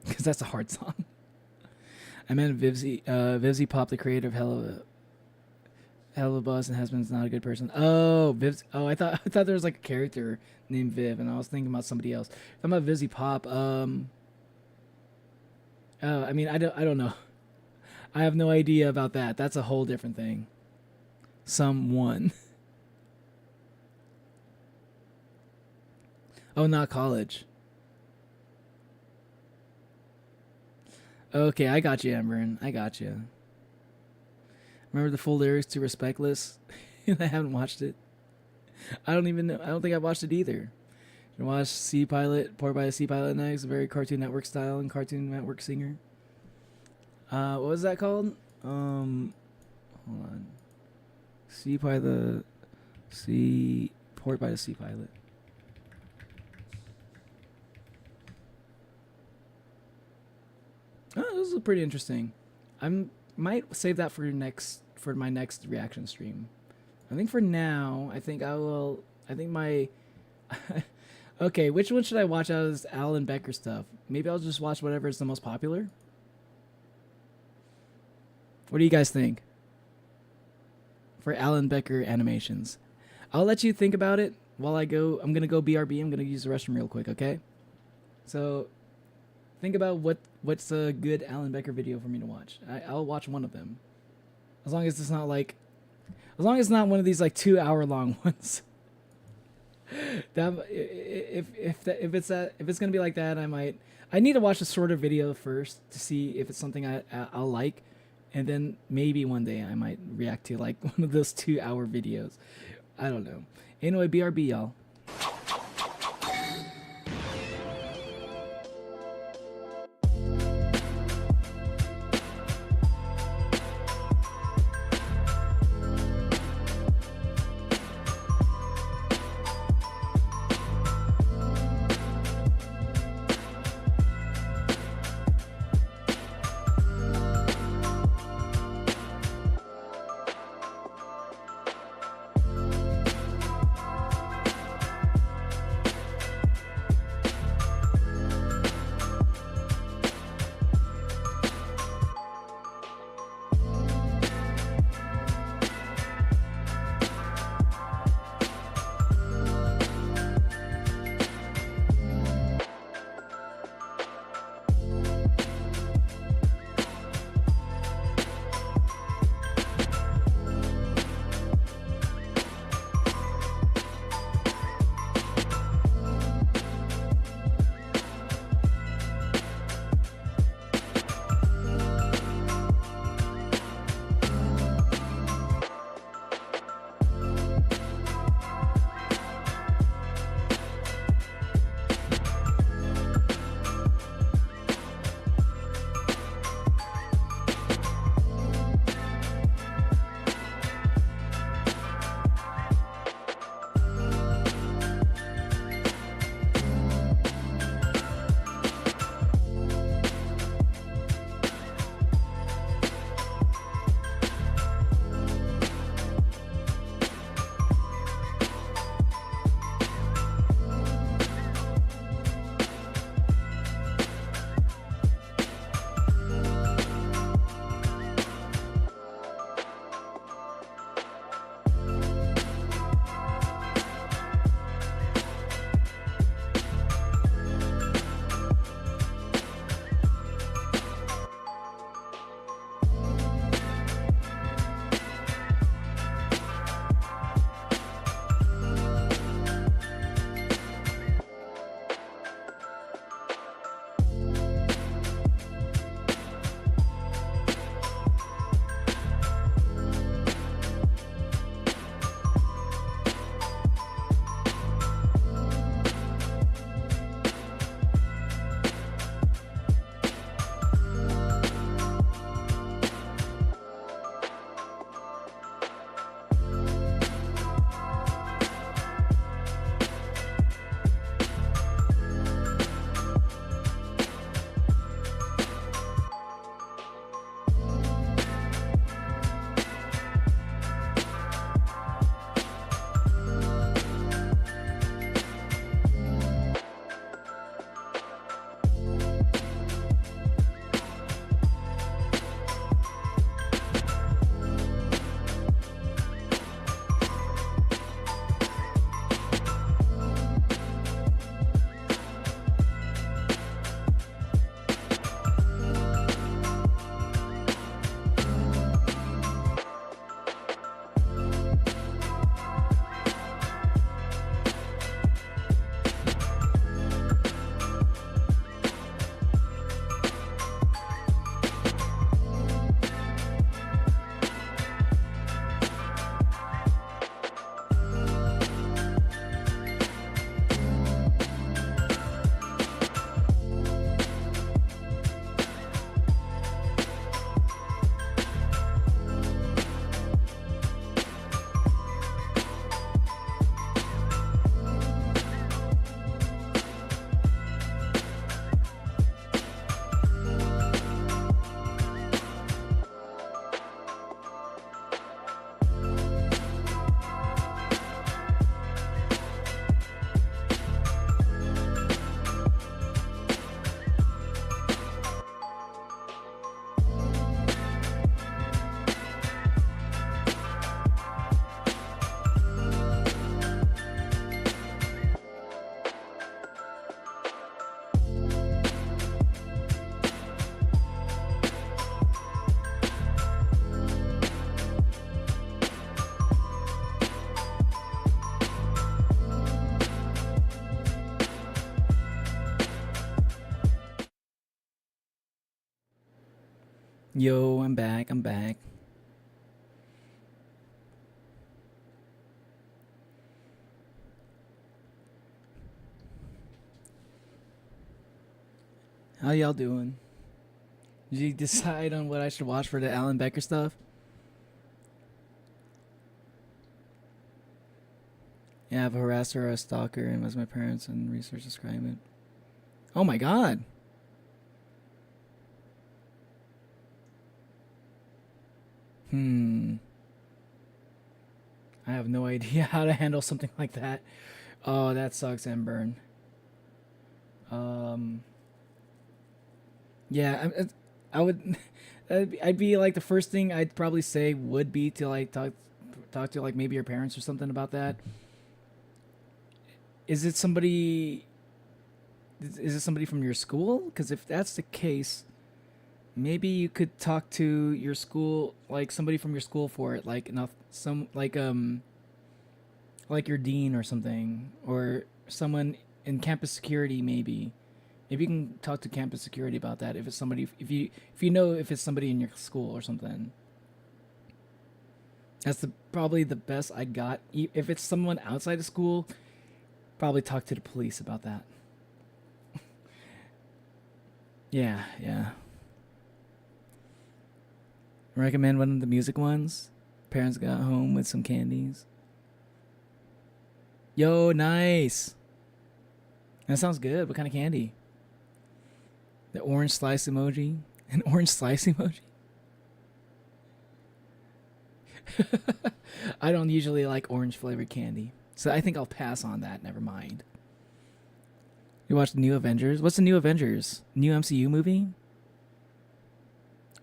because that's a hard song. I meant Vivzy Pop, the creator of Hell of a Bus and Husband's Not a Good Person. Oh, Vivz. Oh, I thought there was like a character named Viv, and I was thinking about somebody else. I'm about Vivzy Pop. I mean, I don't know. I have no idea about that. That's a whole different thing. Someone. Oh, not college. Okay, I got you, Embern. I got you. Remember the full lyrics to Respectless? I haven't watched it. I don't even know. I don't think I've watched it either. You watch Sea Pilot, Powered by a Sea Pilot next, very Cartoon Network style and Cartoon Network singer. What was that called? Hold on. Powered by the Sea Pilot. Oh, this is pretty interesting. Might save that for my next reaction stream. I think for now, I think my okay, which one should I watch out of this Alan Becker stuff? Maybe I'll just watch whatever is the most popular. What do you guys think? For Alan Becker animations. I'll let you think about it while I go. I'm gonna go BRB. I'm gonna use the restroom real quick, okay? So think about what's a good Alan Becker video for me to watch. I'll watch one of them, as long as it's not one of these like 2-hour long ones. If it's gonna be like that, I need to watch a shorter video first to see if it's something I'll like, and then maybe one day I might react to like one of those 2-hour videos. I don't know. Anyway, BRB, y'all. Yo, I'm back. I'm back. How y'all doing? Did you decide on what I should watch for the Alan Becker stuff? Yeah, I've harassed her, a stalker, and was my parents and research describe it. Oh my god. I have no idea how to handle something like that. Oh, that sucks, Emburn. Yeah, I would. I'd be like, the first thing I'd probably say would be to like talk to like maybe your parents or something about that. Is it somebody from your school? Because if that's the case, maybe you could talk to your school, like somebody from your school for it, like like your dean or something, or someone in campus security maybe. Maybe you can talk to campus security about that if it's somebody, if you know if it's somebody in your school or something. That's probably the best I got. If it's someone outside of school, probably talk to the police about that. Yeah. Recommend one of the music ones. Parents got home with some candies. Yo, nice. That sounds good. What kind of candy? The orange slice emoji. An orange slice emoji? I don't usually like orange flavored candy, so I think I'll pass on that. Never mind. You watched the new Avengers? What's the new Avengers? New MCU movie?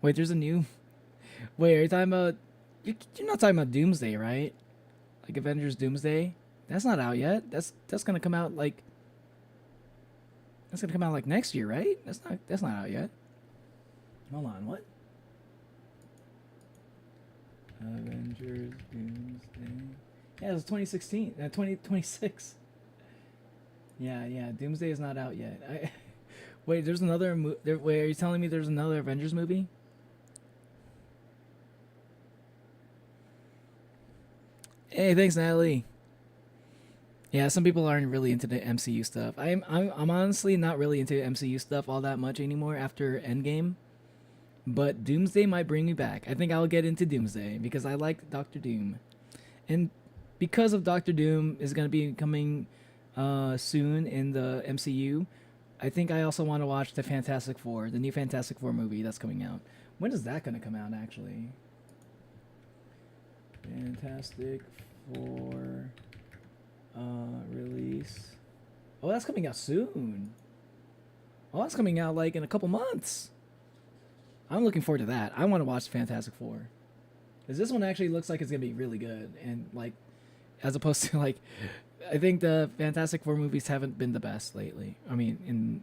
Wait, there's a new... Wait, are you talking about... You're not talking about Doomsday, right? Like Avengers Doomsday? That's not out yet. That's gonna come out like... That's gonna come out like next year, right? That's not out yet. Hold on, what? Avengers Doomsday. Yeah, it was 2016. 2026. Yeah. Doomsday is not out yet. Wait, there's another. Wait, are you telling me there's another Avengers movie? Hey, thanks, Natalie. Yeah, some people aren't really into the MCU stuff. I'm honestly not really into MCU stuff all that much anymore after Endgame. But Doomsday might bring me back. I think I'll get into Doomsday because I like Doctor Doom. And because of Doctor Doom is going to be coming soon in the MCU, I think I also want to watch the Fantastic Four, the new Fantastic Four movie that's coming out. When is that going to come out, actually? Fantastic Four release. Oh, that's coming out soon. Oh, that's coming out like in a couple months. I'm looking forward to that. I want to watch Fantastic Four. Because this one actually looks like it's going to be really good. And like, as opposed to like, I think the Fantastic Four movies haven't been the best lately. I mean, in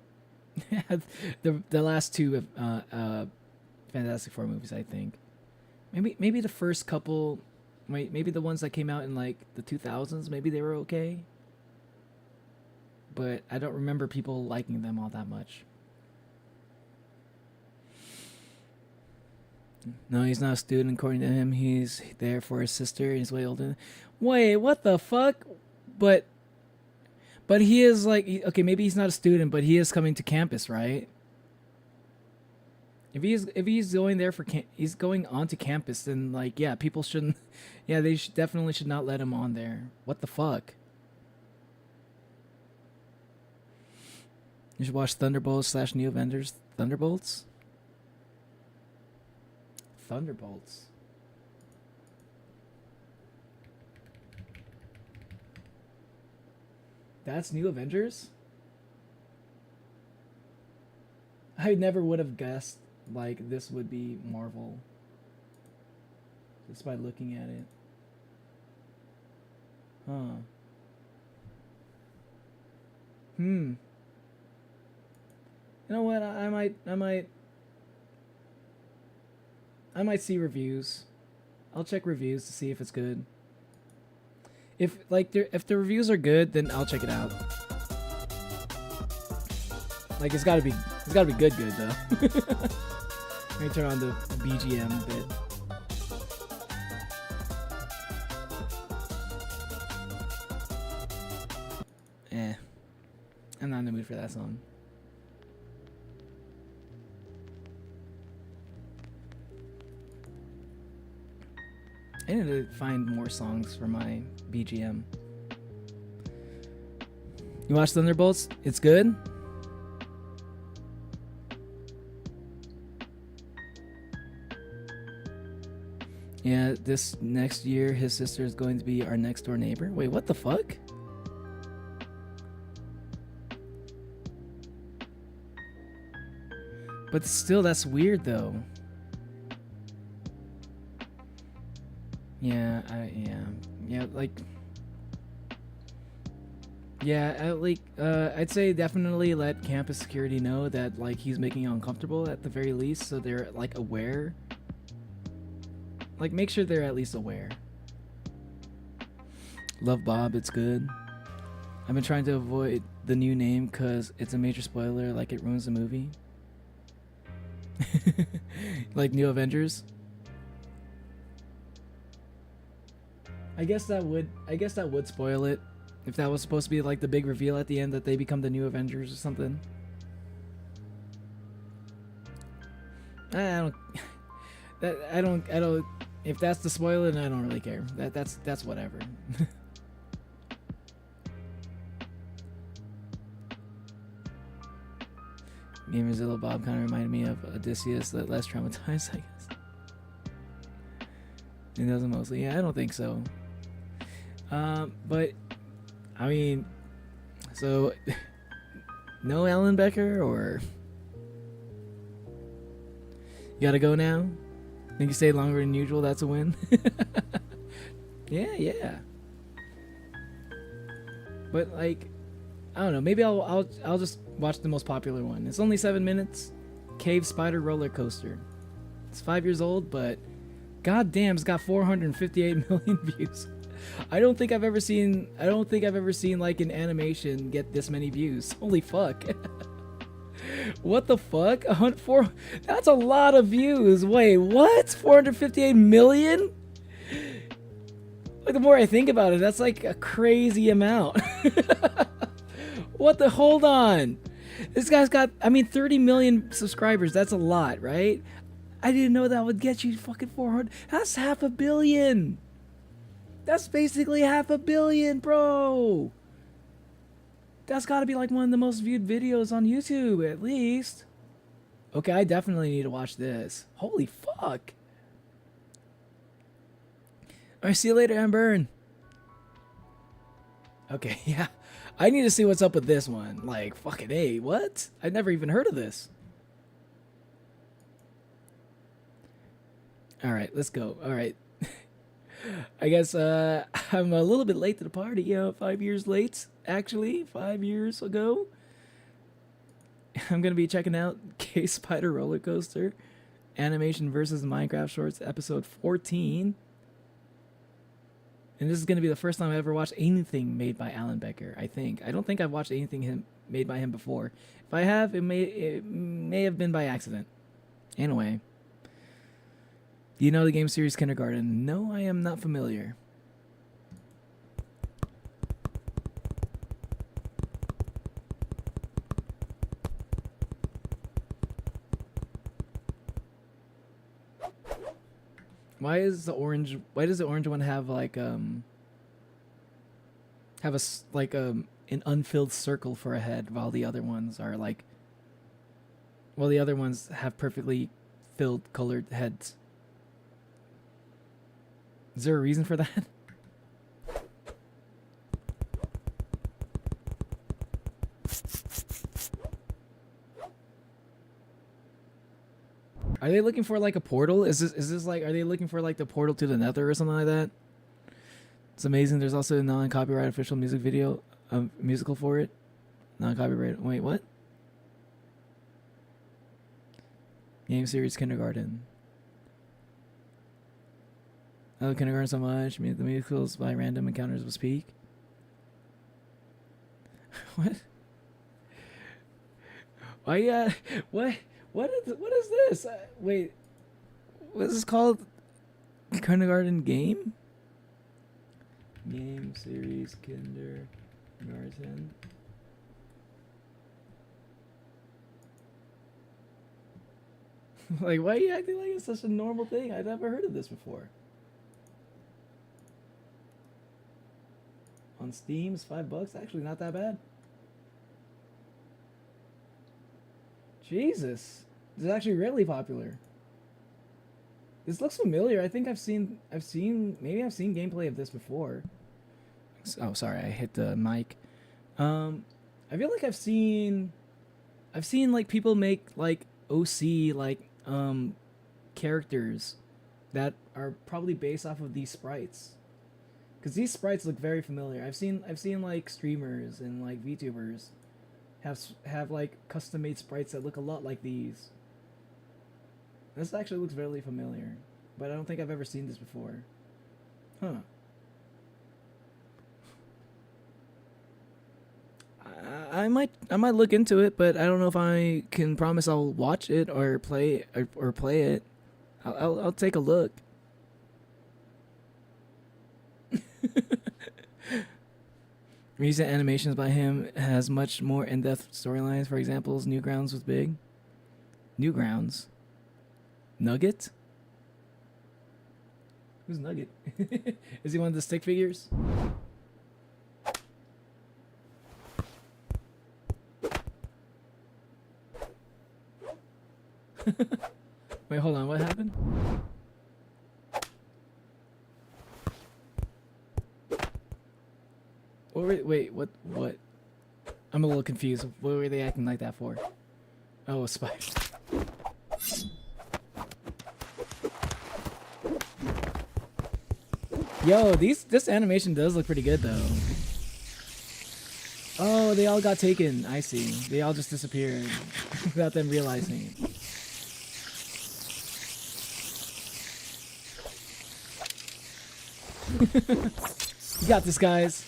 the last two Fantastic Four movies, I think. Maybe the first couple, maybe the ones that came out in like the 2000s, maybe they were okay. But I don't remember people liking them all that much. No, he's not a student. According to him, he's there for his sister. He's way older. Wait, what the fuck? But he is like, okay, maybe he's not a student, but he is coming to campus, right? If he's going there for he's going onto campus, then like, yeah, people shouldn't. Yeah, they definitely should not let him on there. What the fuck? You should watch Thunderbolts / New Avengers. Thunderbolts. Thunderbolts. That's New Avengers? I never would have guessed like this would be Marvel. Just by looking at it. Huh. You know what? I might see reviews. I'll check reviews to see if it's good. If the reviews are good, then I'll check it out. Like it's gotta be good though. Let me turn on the BGM a bit. I'm not in the mood for that song. I need to find more songs for my BGM. You watch Thunderbolts? It's good? Yeah, this next year his sister is going to be our next door neighbor. Wait, what the fuck? But still, that's weird though. Yeah, like, yeah, I'd say definitely let campus security know that like he's making you uncomfortable at the very least, so they're like aware. Like, make sure they're at least aware. Love Bob, it's good. I've been trying to avoid the new name because it's a major spoiler, like it ruins the movie. Like New Avengers. I guess that would spoil it if that was supposed to be like the big reveal at the end that they become the New Avengers or something. I don't if that's the spoiler, then I don't really care. That's whatever. Gamer Zilla Bob kind of reminded me of Odysseus, that less traumatized, I guess. It doesn't mostly. Yeah, I don't think so. But I mean, so no Alan Becker, or you gotta go now? Think you stayed longer than usual? That's a win. Yeah. But like, I don't know. Maybe I'll just watch the most popular one. It's only 7 minutes. Cave Spider Roller Coaster. It's 5 years old, but goddamn, it's got 458 million views. I don't think I've ever seen like an animation get this many views. Holy fuck. What the fuck? That's a lot of views. Wait, what? 458 million? Like, the more I think about it, that's like a crazy amount. What the? Hold on. This guy's got, 30 million subscribers. That's a lot, right? I didn't know that would get you fucking 400. That's 500 million. That's basically 500 million, bro. That's got to be like one of the most viewed videos on YouTube, at least. Okay, I definitely need to watch this. Holy fuck. Alright, see you later, Amber. Okay, yeah. I need to see what's up with this one. Like, fucking A, what? I've never even heard of this. Alright, let's go. Alright. I guess I'm a little bit late to the party. 5 years late, actually. 5 years ago. I'm going to be checking out Cave Spider Roller Coaster. Animation versus Minecraft Shorts, episode 14. And this is going to be the first time I ever watched anything made by Alan Becker, I think. I don't think I've watched anything made by him before. If I have, it may have been by accident. Anyway. Do you know the game series Kindergarten? No, I am not familiar. Why does the orange one have like an unfilled circle for a head, while the other ones are like, the other ones have perfectly filled colored heads? Is there a reason for that? Are they looking for like a portal? Is this like, are they looking for like the portal to the nether or something like that? It's amazing. There's also a non-copyright official music video, musical for it. Non-copyright. Wait, what? Game series Kindergarten. I love Kindergarten so much. The musicals by random encounters with Speak. What? Why What is this? Wait, what is this called? Kindergarten game? Game series Kindergarten. Like, why are you acting like it's such a normal thing? I've never heard of this before. On Steam, it's $5. Actually, not that bad. Jesus, this is actually really popular. This looks familiar. I think I've seen maybe I've seen gameplay of this before. Oh, sorry, I hit the mic. I feel like I've seen like people make like OC like characters that are probably based off of these sprites. Cause these sprites look very familiar. I've seen like streamers and like VTubers have like custom made sprites that look a lot like these. This actually looks really familiar, but I don't think I've ever seen this before. Huh. I might look into it, but I don't know if I can promise I'll watch it or play it. I'll take a look. Recent animations by him has much more in-depth storylines. For example, Newgrounds was big. Newgrounds? Nugget? Who's Nugget? Is he one of the stick figures? Wait, hold on. What happened? Wait, what? I'm a little confused. What were they acting like that for? Oh, a spider. Yo, this animation does look pretty good though. Oh, they all got taken. I see. They all just disappeared without them realizing it. You got this, guys.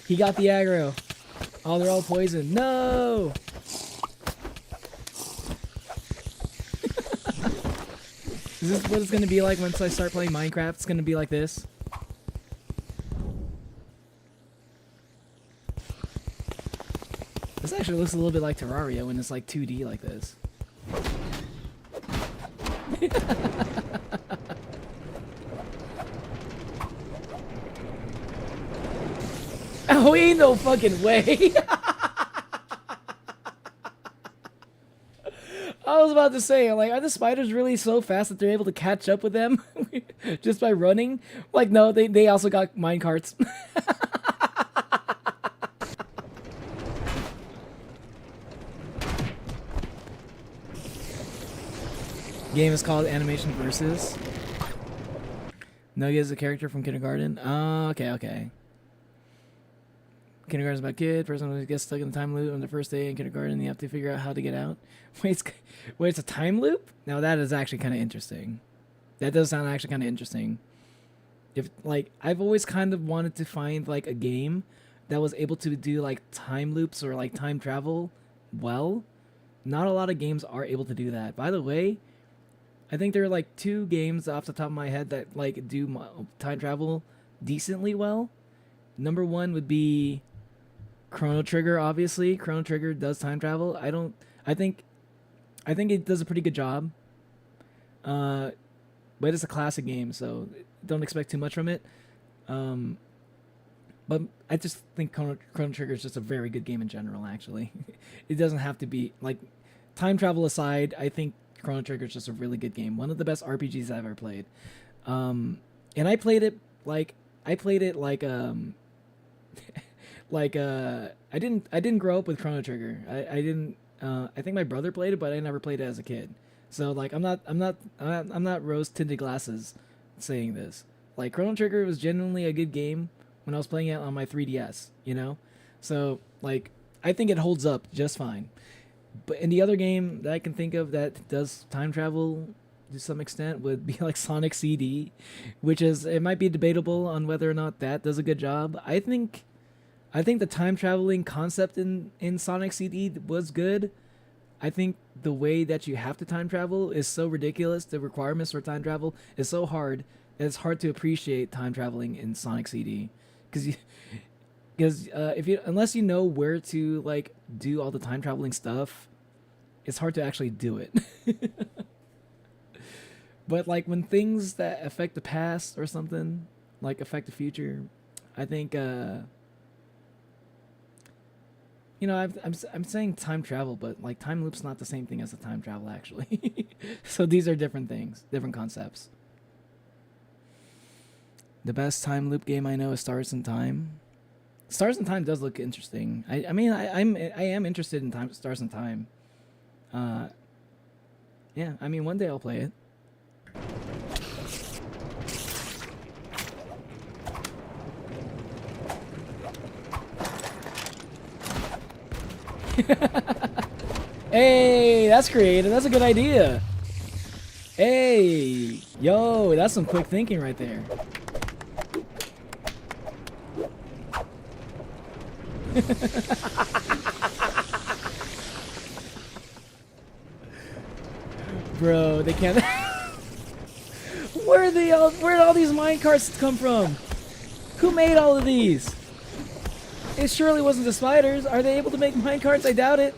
He got the aggro. Oh, they're all poisoned. No! Is this what it's gonna be like once I start playing Minecraft? It's gonna be like this. This actually looks a little bit like Terraria when it's like 2D like this. Oh, ain't no fucking way. I was about to say, like, are the spiders really so fast that they're able to catch up with them just by running? Like, no, they also got minecarts. Game is called Animation Versus. Nugget is a character from Kindergarten. Oh, okay. Kindergarten's about kid. Person who gets stuck in the time loop on the first day in kindergarten. You have to figure out how to get out. Wait, it's a time loop? Now that is actually kind of interesting. That does sound actually kind of interesting. If like I've always kind of wanted to find like a game that was able to do like time loops or like time travel well. Not a lot of games are able to do that. By the way, I think there are like 2 games off the top of my head that like do time travel decently well. Number 1 would be Chrono Trigger. Obviously, Chrono Trigger does time travel. I think it does a pretty good job. But it's a classic game, so don't expect too much from it. But I just think Chrono Trigger is just a very good game in general. Actually, it doesn't have to be like time travel aside. I think Chrono Trigger is just a really good game. One of the best RPGs I've ever played. And I played it like I didn't grow up with Chrono Trigger. I didn't. I think my brother played it, but I never played it as a kid. So like I'm not rose tinted glasses saying this. Like Chrono Trigger was genuinely a good game when I was playing it on my 3DS. You know, so like I think it holds up just fine. But in the other game that I can think of that does time travel to some extent would be like Sonic CD, which is, it might be debatable on whether or not that does a good job. I think the time traveling concept in Sonic CD was good. I think the way that you have to time travel is so ridiculous. The requirements for time travel is so hard that it's hard to appreciate time traveling in Sonic CD, because unless you know where to like do all the time traveling stuff, it's hard to actually do it. But like when things that affect the past or something like affect the future, I think I'm saying time travel, but like time loop's not the same thing as a time travel actually. So these are different things, different concepts. The best time loop game I know is Stars in Time. Stars in Time does look interesting. I am interested in Stars in Time. Yeah, I mean one day I'll play it. Hey, that's creative. That's a good idea. Hey, yo, that's some quick thinking right there. Bro, they can't. Where did all these minecarts come from? Who made all of these? It surely wasn't the spiders. Are they able to make minecarts? I doubt it.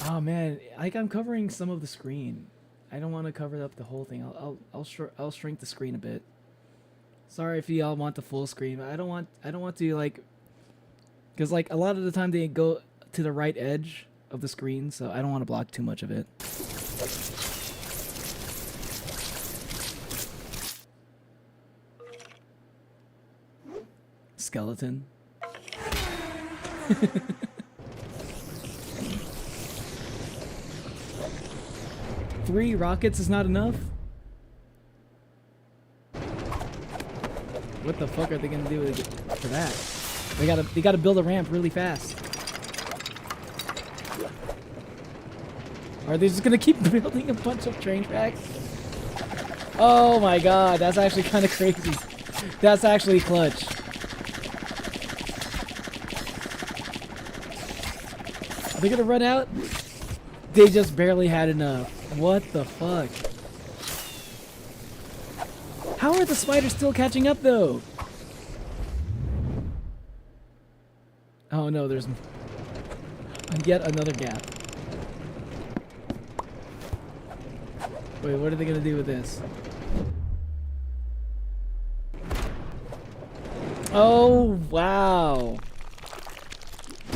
Oh man, like I'm covering some of the screen. I don't want to cover up the whole thing. I'll shrink the screen a bit. Sorry if you all want the full screen. I don't want to like, because like a lot of the time they go to the right edge of the screen, so I don't want to block too much of it. Skeleton. 3 rockets is not enough? What the fuck are they gonna do for that? They gotta build a ramp really fast. Are they just gonna keep building a bunch of train tracks? Oh my god, that's actually kind of crazy. That's actually clutch. Are they gonna run out? They just barely had enough. What the fuck? How are the spiders still catching up though? Oh no, there's yet another gap. Wait, what are they gonna do with this? Oh wow!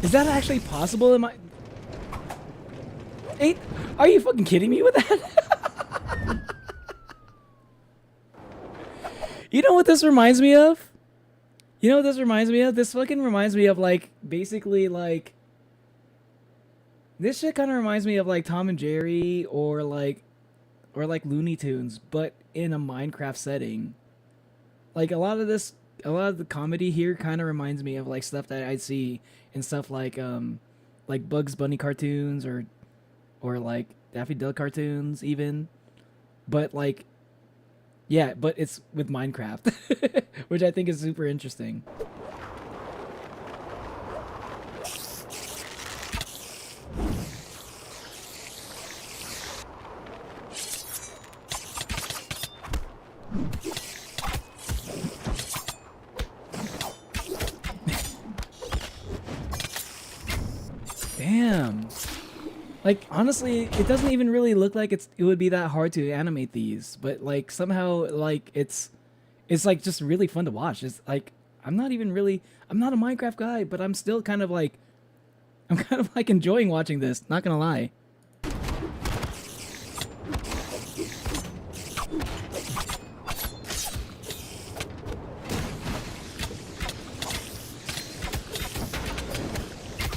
Is that actually possible? Are you fucking kidding me with that? You know what this reminds me of? You know what this reminds me of? This fucking reminds me of like, basically like, this shit kind of reminds me of like Tom and Jerry or like Looney Tunes, but in a Minecraft setting. Like a lot of the comedy here kind of reminds me of like stuff that I'd see in stuff like Bugs Bunny cartoons or like Daffy Duck cartoons even. But like, yeah, but it's with Minecraft, which I think is super interesting. Damn. Like, honestly, it doesn't even really look like it would be that hard to animate these, but like somehow like it's like just really fun to watch. It's like I'm not a Minecraft guy, but I'm still kind of like enjoying watching this, not gonna lie.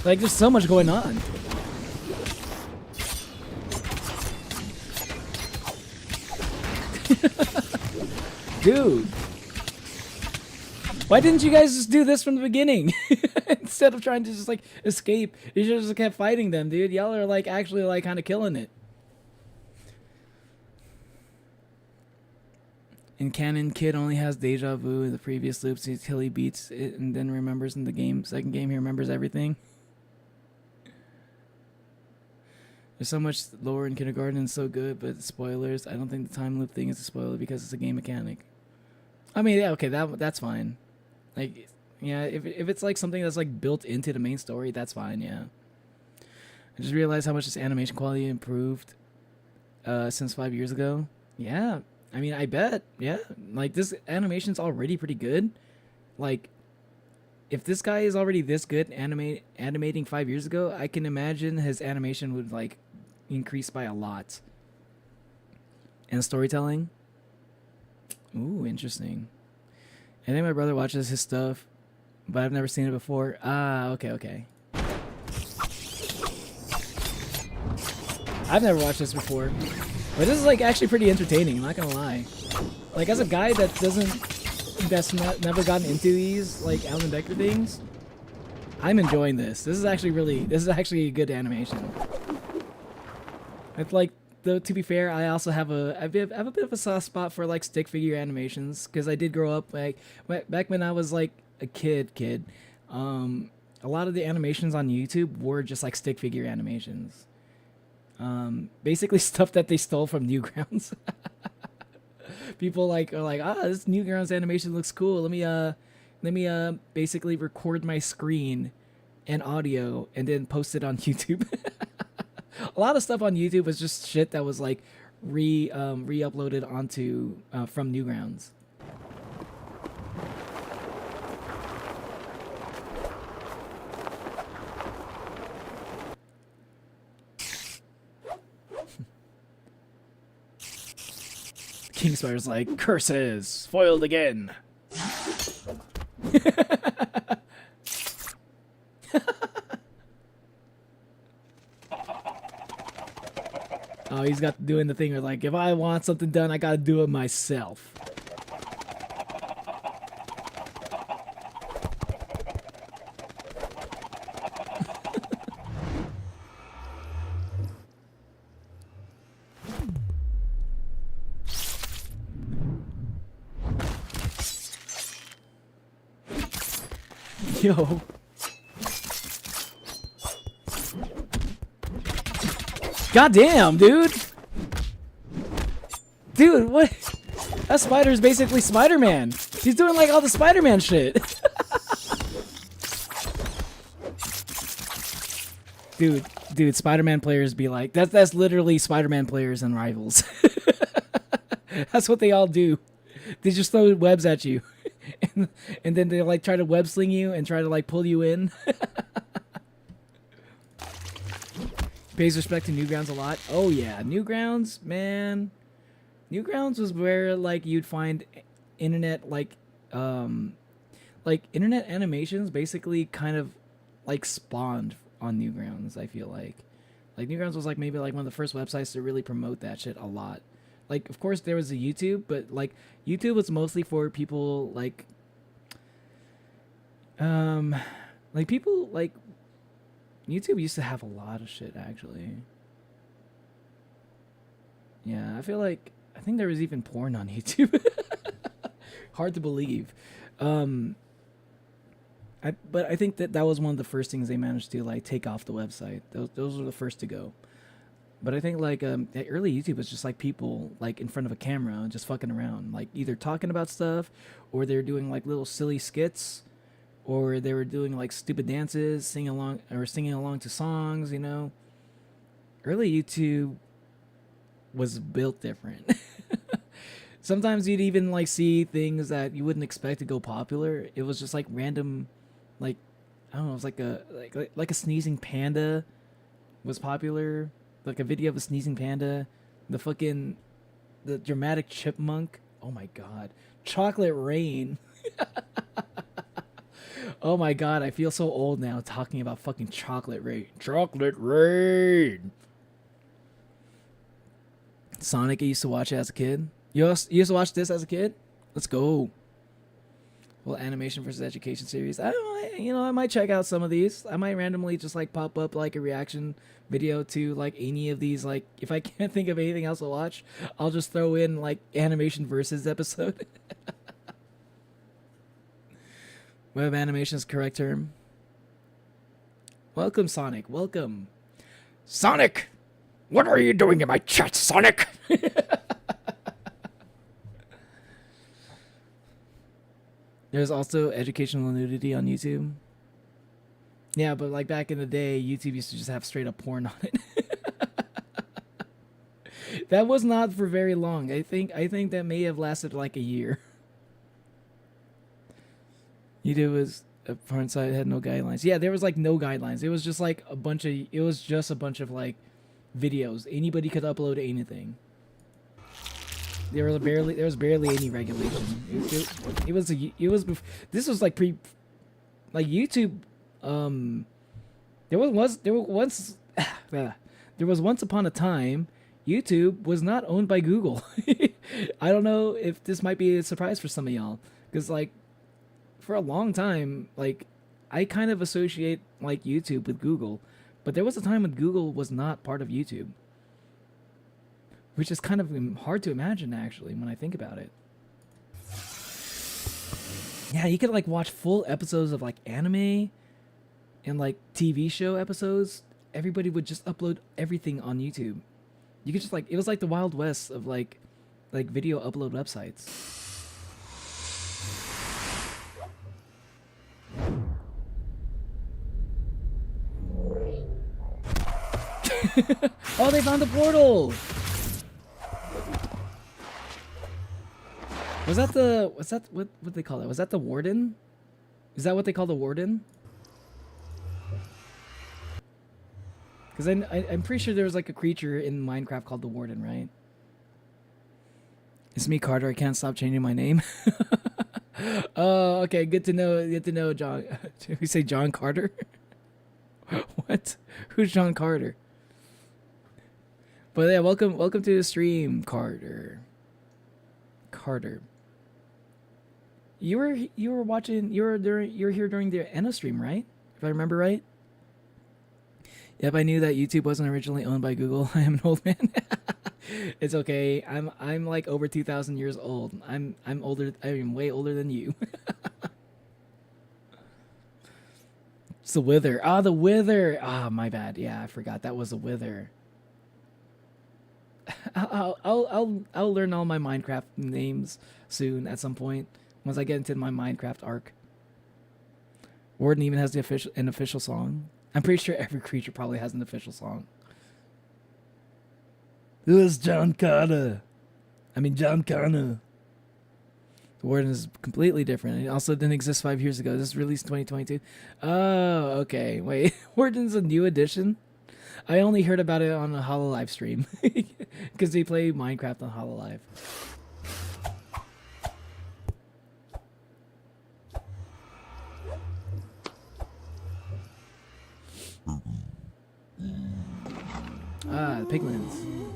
Like there's so much going on. Dude. Why didn't you guys just do this from the beginning? Instead of trying to just like escape, you should have just kept fighting them, dude. Y'all are like actually like kind of killing it. In canon, Kid only has deja vu in the previous loops until he beats it and then remembers in the second game he remembers everything. There's so much lore in kindergarten and so good, but spoilers, I don't think the time loop thing is a spoiler because it's a game mechanic. I mean, yeah, okay, that's fine. Like, yeah, if it's like something that's like built into the main story, that's fine, yeah. I just realized how much this animation quality improved since 5 years ago. Yeah. I mean, I bet, yeah. Like, this animation's already pretty good. Like, if this guy is already this good animating 5 years ago, I can imagine his animation would, like, increase by a lot. And storytelling? Ooh, interesting. I think my brother watches his stuff, but I've never seen it before. Ah, okay. I've never watched this before. But this is like actually pretty entertaining, I'm not gonna lie. Like as a guy that's never gotten into these like Alan Becker things, I'm enjoying this. This is actually a good animation. It's like, though, to be fair, I also have a bit of a soft spot for like stick figure animations because I did grow up like back when I was like a kid. A lot of the animations on YouTube were just like stick figure animations. Basically stuff that they stole from Newgrounds. People are like, this Newgrounds animation looks cool. Let me basically record my screen and audio and then post it on YouTube. A lot of stuff on YouTube was just shit that was like re-uploaded onto from Newgrounds. King Spider's like, curses, foiled again. Oh, he's got doing the thing where like, if I want something done, I gotta do it myself. Yo. Goddamn, dude. Dude, what? That spider's basically Spider-Man. He's doing like all the Spider-Man shit. Dude, Spider-Man players be like, that's literally Spider-Man players and rivals. That's what they all do. They just throw webs at you. And then they like try to web sling you and try to like pull you in. Pays respect to Newgrounds a lot. Oh yeah, Newgrounds, man. Newgrounds was where like you'd find internet like internet animations basically kind of like spawned on Newgrounds, I feel like. Like Newgrounds was like maybe like one of the first websites to really promote that shit a lot. Like of course there was a YouTube, but like YouTube was mostly for people like people like YouTube used to have a lot of shit actually. Yeah, I think there was even porn on YouTube. Hard to believe. But I think that was one of the first things they managed to like take off the website. Those were the first to go. But I think like early YouTube was just like people like in front of a camera just fucking around, like either talking about stuff or they're doing like little silly skits or they were doing like stupid dances, singing along to songs, you know. Early YouTube was built different. Sometimes you'd even like see things that you wouldn't expect to go popular. It was just like random, like I don't know, it was like a sneezing panda was popular. Like a video of a sneezing panda, the dramatic chipmunk. Oh my god, chocolate rain. Oh my god, I feel so old now talking about fucking chocolate rain. Chocolate rain. Sonic, I used to watch it as a kid. You used to watch this as a kid? Let's go. Well, animation versus education series. I don't know, I might check out some of these. I might randomly just like pop up like a reaction video to like any of these. Like if I can't think of anything else to watch, I'll just throw in like animation versus episode. Web animation is the correct term. Welcome, Sonic. Welcome. Sonic! What are you doing in my chat, Sonic? There's also educational nudity on YouTube. Yeah, but like back in the day, YouTube used to just have straight up porn on it. That was not for very long. I think that may have lasted like a year. YouTube was a porn site, had no guidelines. Yeah, there was like no guidelines. It was just like a bunch of like videos. Anybody could upload anything. There was barely any regulation. This was like like YouTube. There was once upon a time YouTube was not owned by Google. I don't know if this might be a surprise for some of y'all, because like for a long time, like I kind of associate like YouTube with Google, but there was a time when Google was not part of YouTube. Which is kind of hard to imagine, actually, when I think about it. Yeah, you could, like, watch full episodes of, like, anime and, like, TV show episodes. Everybody would just upload everything on YouTube. You could just, like, it was like the Wild West of, like video upload websites. Oh, they found the portal! What they call that? Was that the warden? Is that what they call the warden? Because I'm pretty sure there was like a creature in Minecraft called the warden, right? It's me, Carter. I can't stop changing my name. Oh, okay. Good to know. Good to know, John. Did we say John Carter? What? Who's John Carter? But yeah, welcome to the stream, Carter. You were here during the Enna stream, right? If I remember right. Yep, I knew that YouTube wasn't originally owned by Google. I am an old man. It's okay. I'm like over 2,000 years old. I'm older. I am way older than you. It's the Wither. Ah, the Wither. Ah, my bad. Yeah, I forgot that was a Wither. I'll learn all my Minecraft names soon at some point once I get into my Minecraft arc. Warden even has an official song. I'm pretty sure every creature probably has an official song. Who is John Connor? John Connor. The Warden is completely different. It also didn't exist 5 years ago. This is released in 2022. Oh, okay. Wait, Warden's a new edition? I only heard about it on a HoloLive stream because they play Minecraft on HoloLive. Ah, the piglins.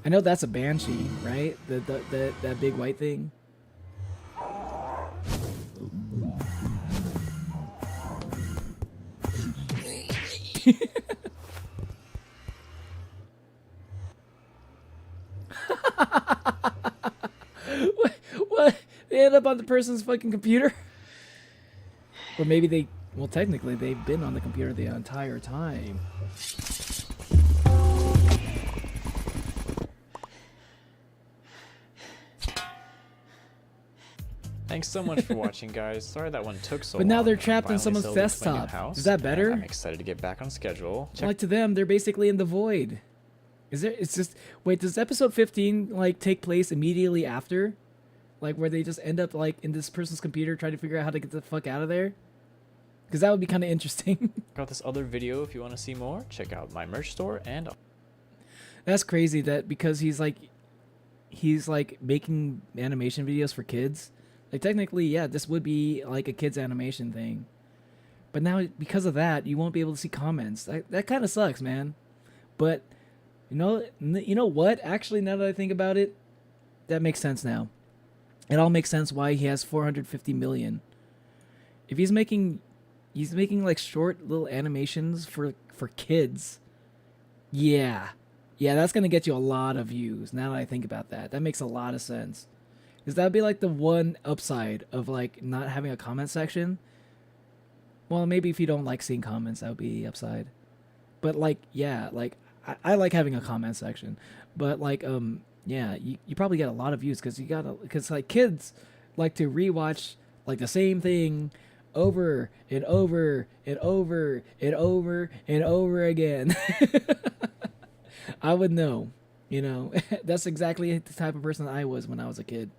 I know that's a banshee, right? That big white thing. What? They end up on the person's fucking computer? Or maybe they... Well, technically, they've been on the computer the entire time. Thanks so much for watching, guys. Sorry that one took so long. But now they're trapped in Finally someone's settled into my new desktop. house, Is that better? and I'm excited to get back on schedule. Like to them, they're basically in the void. Is there? It's just... Wait, does episode 15 like take place immediately after? Like where they just end up like in this person's computer trying to figure out how to get the fuck out of there? Because that would be kind of interesting. Got this other video if you want to see more. Check out my merch store and... That's crazy that because he's like making animation videos for kids. Like technically, yeah, this would be like a kids animation thing. But now because of that, you won't be able to see comments. That kind of sucks, man. But you know what? Actually, now that I think about it, that makes sense now. It all makes sense why he has 450 million. If he's making like short little animations for kids, yeah, that's gonna get you a lot of views. Now that I think about that, that makes a lot of sense. Because that'd be like the one upside of like not having a comment section. Well, maybe if you don't like seeing comments, that would be the upside. But like, yeah, like I like having a comment section. But like, yeah, you probably get a lot of views because like kids like to rewatch like the same thing over and over and over and over and over again. I would know, you know. That's exactly the type of person I was when I was a kid.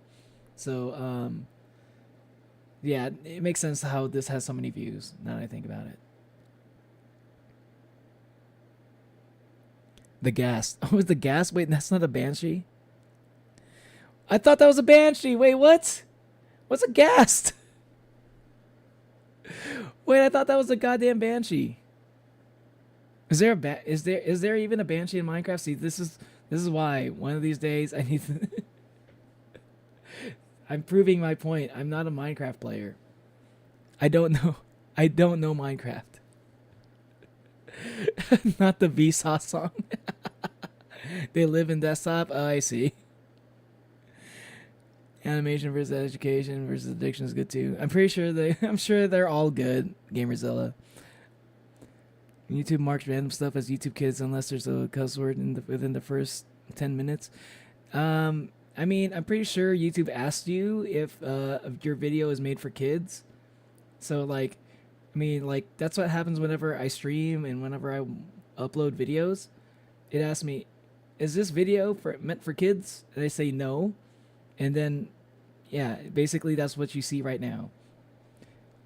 So, yeah, it makes sense how this has so many views now that I think about it. The gas. Oh, is the gas? Wait, that's not a banshee? I thought that was a banshee. Wait, what? What's a ghast? Wait, I thought that was a goddamn banshee. Is there is there even a banshee in Minecraft? See, this is why one of these days I need to I'm proving my point. I'm not a Minecraft player. I don't know Minecraft. Not the Vsauce song. They live in desktop. Oh, I see. Animation versus education versus addiction is good too. I'm sure they're all good. Gamerzilla. YouTube marks random stuff as YouTube Kids unless there's a cuss word within the first 10 minutes. I mean, I'm pretty sure YouTube asked you if your video is made for kids. So like, I mean, like that's what happens whenever I stream and whenever I upload videos. It asks me, "Is this video meant for kids?" And I say no, and then, yeah, basically that's what you see right now.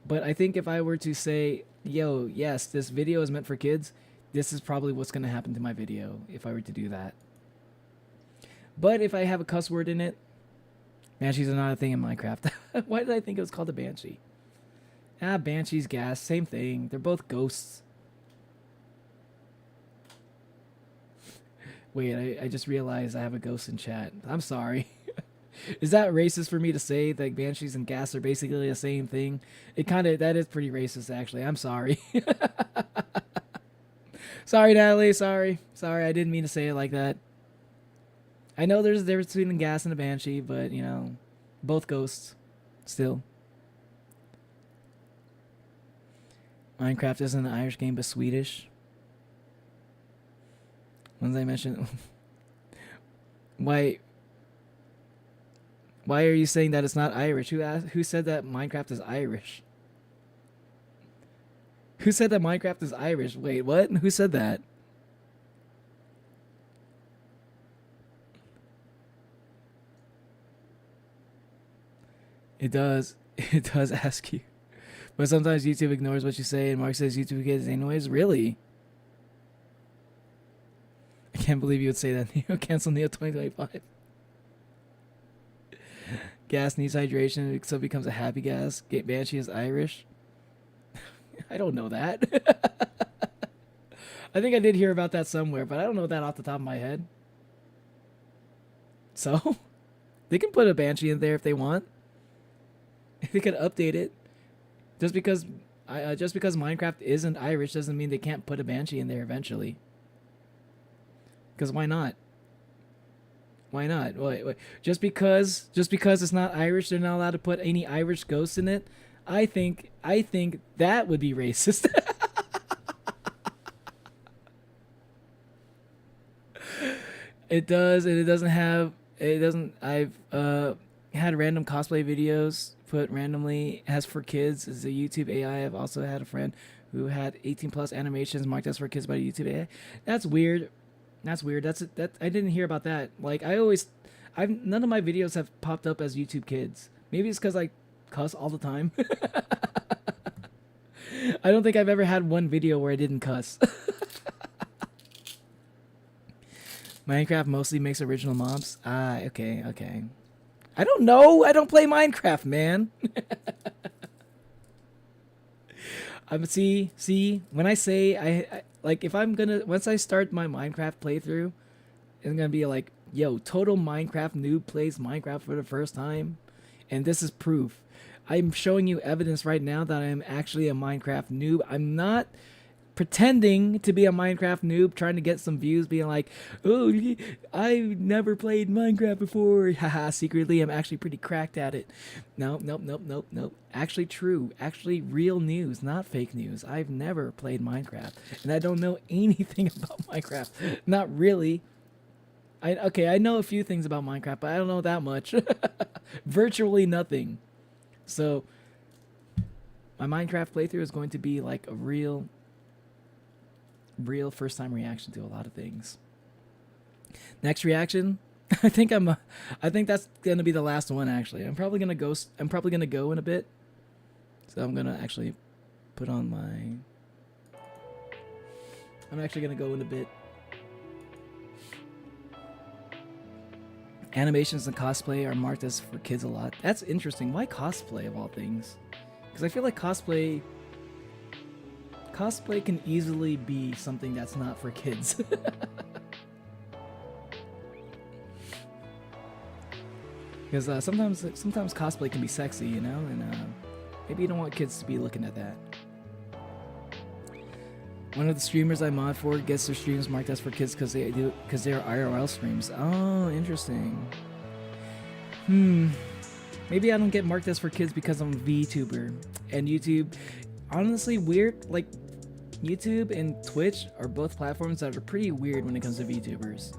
But I think if I were to say, "Yo, yes, this video is meant for kids," this is probably what's gonna happen to my video if I were to do that. But if I have a cuss word in it, banshees are not a thing in Minecraft. Why did I think it was called a banshee? Banshees, gas, same thing. They're both ghosts. Wait, I just realized I have a ghost in chat. I'm sorry. Is that racist for me to say that banshees and gas are basically the same thing? That is pretty racist, actually. I'm sorry. Sorry, Natalie. Sorry, I didn't mean to say it like that. I know there's a difference between a gas and a banshee, but, you know, both ghosts. Still. Minecraft isn't an Irish game, but Swedish. Once I mentioned... Why are you saying that it's not Irish? Who said that Minecraft is Irish? Who said that Minecraft is Irish? Wait, what? Who said that? It does ask you. But sometimes YouTube ignores what you say and Mark says YouTube kids anyways. Really? I can't believe you would say that. Neo. Cancel Neo 2025. Gas needs hydration, so it becomes a happy gas. Banshee is Irish. I don't know that. I think I did hear about that somewhere, but I don't know that off the top of my head. So, they can put a Banshee in there if they want. They could update it. Just because Minecraft isn't Irish doesn't mean they can't put a Banshee in there eventually. Because why not? Why not? Wait. Just because it's not Irish, they're not allowed to put any Irish ghosts in it. I think that would be racist. It does, and it doesn't. I've had random cosplay videos put randomly as for kids as a YouTube AI. I've also had a friend who had 18+ animations marked as for kids by YouTube AI. That's weird. That's I didn't hear about that. Like none of my videos have popped up as YouTube Kids. Maybe it's because I cuss all the time. I don't think I've ever had one video where I didn't cuss. Minecraft mostly makes original mobs. Okay. I don't know. I don't play Minecraft, man. See, when I say I like, if I'm gonna, once I start my Minecraft playthrough, it's gonna be like, yo, total Minecraft noob plays Minecraft for the first time. And this is proof. I'm showing you evidence right now that I'm actually a Minecraft noob. I'm not pretending to be a Minecraft noob, trying to get some views, being like, oh, I've never played Minecraft before. Haha, secretly, I'm actually pretty cracked at it. Nope. Actually true. Actually real news, not fake news. I've never played Minecraft, and I don't know anything about Minecraft. Not really. I know a few things about Minecraft, but I don't know that much. Virtually nothing. So, my Minecraft playthrough is going to be like a real first time reaction to a lot of things. Next reaction, I think that's gonna be the last one. Actually, I'm probably gonna go in a bit, so I'm gonna actually put on my. I'm actually gonna go in a bit. Animations and cosplay are marked as for kids a lot. That's interesting. Why cosplay of all things? Because I feel like cosplay can easily be something that's not for kids. Because sometimes cosplay can be sexy, you know, and maybe you don't want kids to be looking at that. One of the streamers I mod for gets their streams marked as for kids because they are IRL streams. Oh, interesting. Maybe I don't get marked as for kids because I'm a VTuber. And YouTube, honestly, weird. Like, YouTube and Twitch are both platforms that are pretty weird when it comes to VTubers.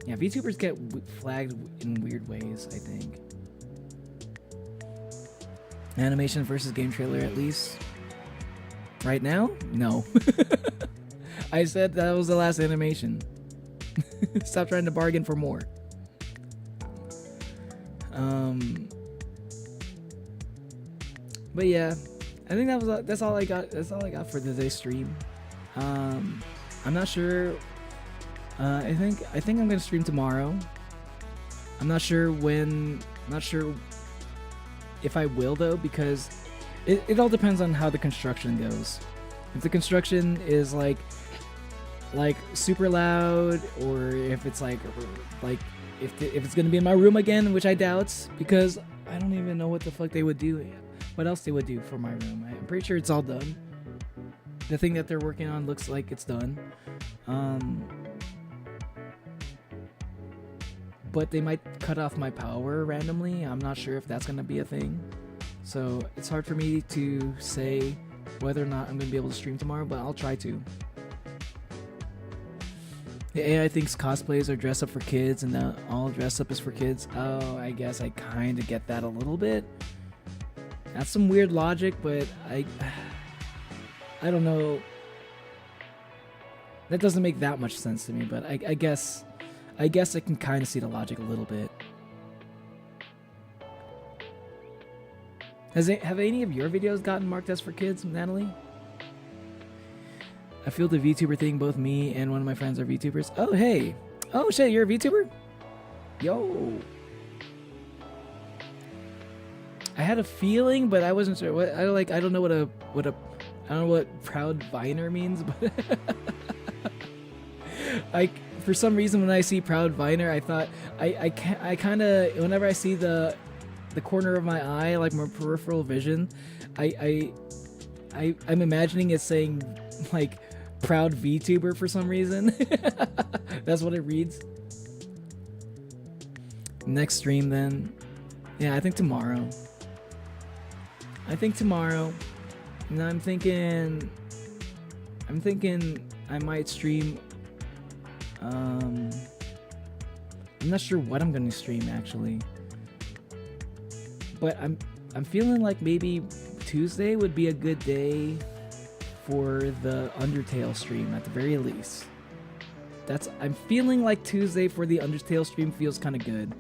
Yeah, VTubers get flagged in weird ways, I think. Animation versus game trailer, at least. Right now? No. I said that was the last animation. Stop trying to bargain for more. But yeah, I think that's all I got. That's all I got for today's stream. I'm not sure. I think I'm gonna stream tomorrow. I'm not sure when. Not sure if I will though, because it all depends on how the construction goes. If the construction is like super loud, or if it's like if it's gonna be in my room again, which I doubt, because I don't even know what the fuck they would do. What else they would do for my room? I'm pretty sure it's all done. The thing that they're working on looks like it's done. But they might cut off my power randomly. I'm not sure if that's gonna be a thing. So it's hard for me to say whether or not I'm gonna be able to stream tomorrow, but I'll try to. The AI thinks cosplays are dress up for kids, and now all dress up is for kids. Oh, I guess I kind of get that a little bit. That's some weird logic, but I don't know. That doesn't make that much sense to me, but I guess I can kind of see the logic a little bit. Have any of your videos gotten marked as for kids, Natalie? I feel the VTuber thing. Both me and one of my friends are VTubers. Oh, hey. Oh, shit, you're a VTuber? Yo. I had a feeling, but I wasn't sure. I don't know what proud Viner means, but for some reason when I see proud Viner, I thought I kind of, whenever I see the corner of my eye, like my peripheral vision, I'm imagining it saying like proud VTuber for some reason. That's what it reads. Next stream then. Yeah, I think tomorrow. And I'm thinking I might stream. I'm not sure what I'm gonna stream actually. But I'm feeling like maybe Tuesday would be a good day for the Undertale stream at the very least. I'm feeling like Tuesday for the Undertale stream feels kind of good.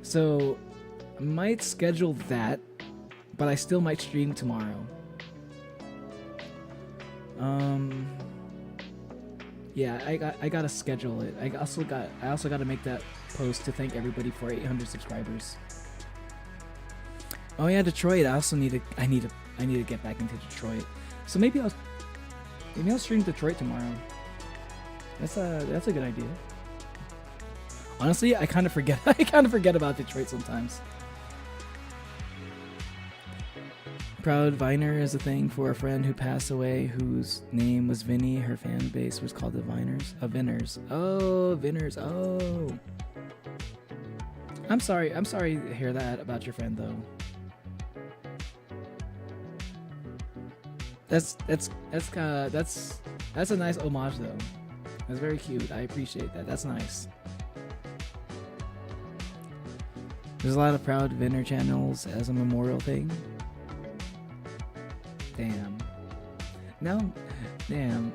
So I might schedule that, but I still might stream tomorrow. Yeah, I gotta schedule it. I also gotta make that post to thank everybody for 800 subscribers. Oh yeah, Detroit. I need to get back into Detroit. So maybe I'll stream Detroit tomorrow. That's a good idea. Honestly, I kind of forget about Detroit sometimes. Proud Viner is a thing for a friend who passed away whose name was Vinny. Her fan base was called the Viners. Vinners. Oh, Vinners. Oh. I'm sorry to hear that about your friend though. That's a nice homage though. That's very cute. I appreciate that. That's nice. There's a lot of Proud Vinner channels as a memorial thing. Damn. No. Damn.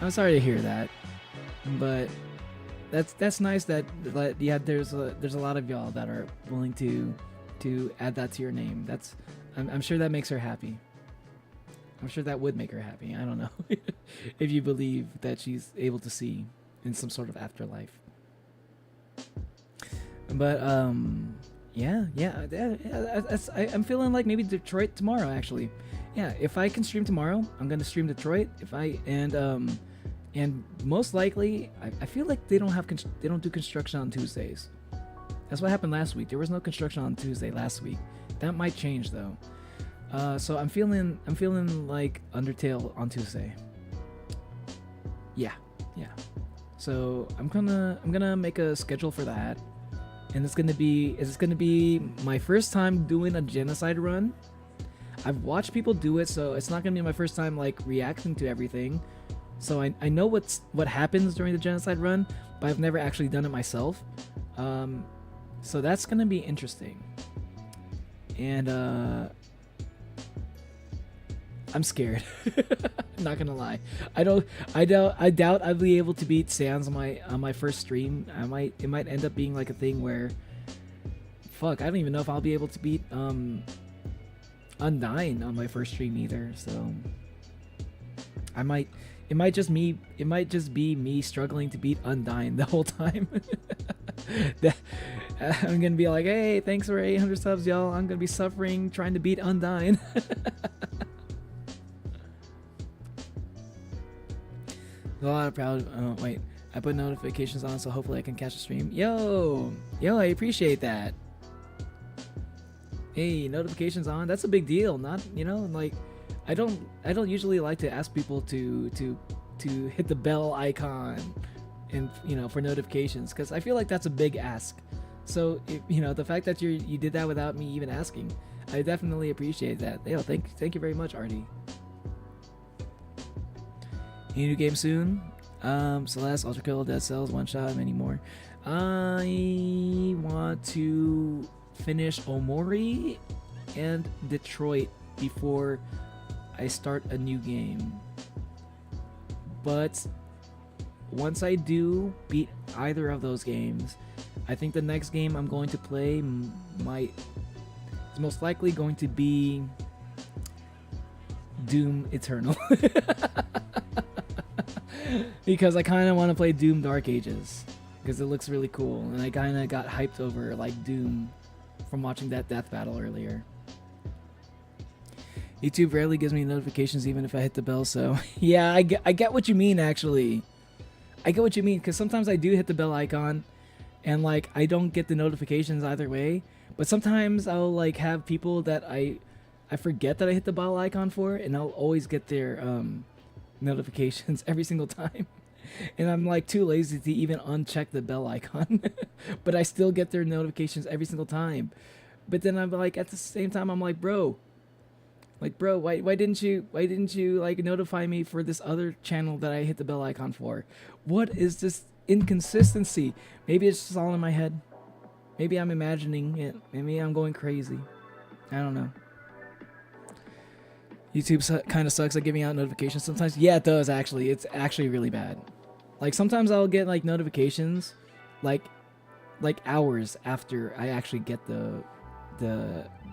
I'm sorry to hear that, but that's nice that yeah, there's a lot of y'all that are willing to add that to your name. I'm sure that makes her happy. I'm sure that would make her happy. I don't know if you believe that she's able to see in some sort of afterlife. But yeah. I'm feeling like maybe Detroit tomorrow actually. Yeah, if I can stream tomorrow, I'm gonna stream Detroit. And most likely, I feel like they don't do construction on Tuesdays. That's what happened last week. There was no construction on Tuesday last week. That might change though. So I'm feeling like Undertale on Tuesday. Yeah. So I'm gonna make a schedule for that, and it's gonna be my first time doing a genocide run. I've watched people do it, so it's not gonna be my first time like reacting to everything. So I know what happens during the genocide run, but I've never actually done it myself. So that's gonna be interesting. And I'm scared. Not gonna lie. I doubt I'll be able to beat Sans on my first stream. It might end up being like a thing where, fuck, I don't even know if I'll be able to beat Undyne on my first stream either. So it might just be me struggling to beat Undyne the whole time. I'm gonna be like, hey, thanks for 800 subs, y'all. I'm gonna be suffering trying to beat Undyne. There's a lot of Proud. Oh wait, I put notifications on, so hopefully I can catch a stream. Yo, I appreciate that. Hey, notifications on. That's a big deal. Not, like, I don't usually like to ask people to hit the bell icon and for notifications, because I feel like that's a big ask. So the fact that you did that without me even asking, I definitely appreciate that. Yo, thank you very much, Artie. Any new game soon? Celeste, Ultra Kill, Dead Cells, One Shot, many more. I want to finish Omori and Detroit before I start a new game. But once I do beat either of those games, I think the next game I'm going to play is most likely going to be Doom Eternal. Because I kind of want to play Doom Dark Ages because it looks really cool, and I kind of got hyped over like Doom from watching that death battle earlier. YouTube rarely gives me notifications even if I hit the bell, so yeah, I get what you mean. Actually, I get what you mean, because sometimes I do hit the bell icon and like I don't get the notifications either way, but sometimes I'll like have people that I forget that I hit the bell icon for, and I'll always get their notifications every single time, and I'm like too lazy to even uncheck the bell icon. But I still get their notifications every single time. But then I'm like, at the same time, I'm like, bro, why didn't you like notify me for this other channel that I hit the bell icon for? What is this inconsistency? Maybe it's just all in my head. Maybe I'm imagining it. Maybe I'm going crazy. I don't know. YouTube kind of sucks at giving out notifications sometimes. Yeah, it does actually. It's actually really bad. Like sometimes I'll get like notifications like hours after I actually get the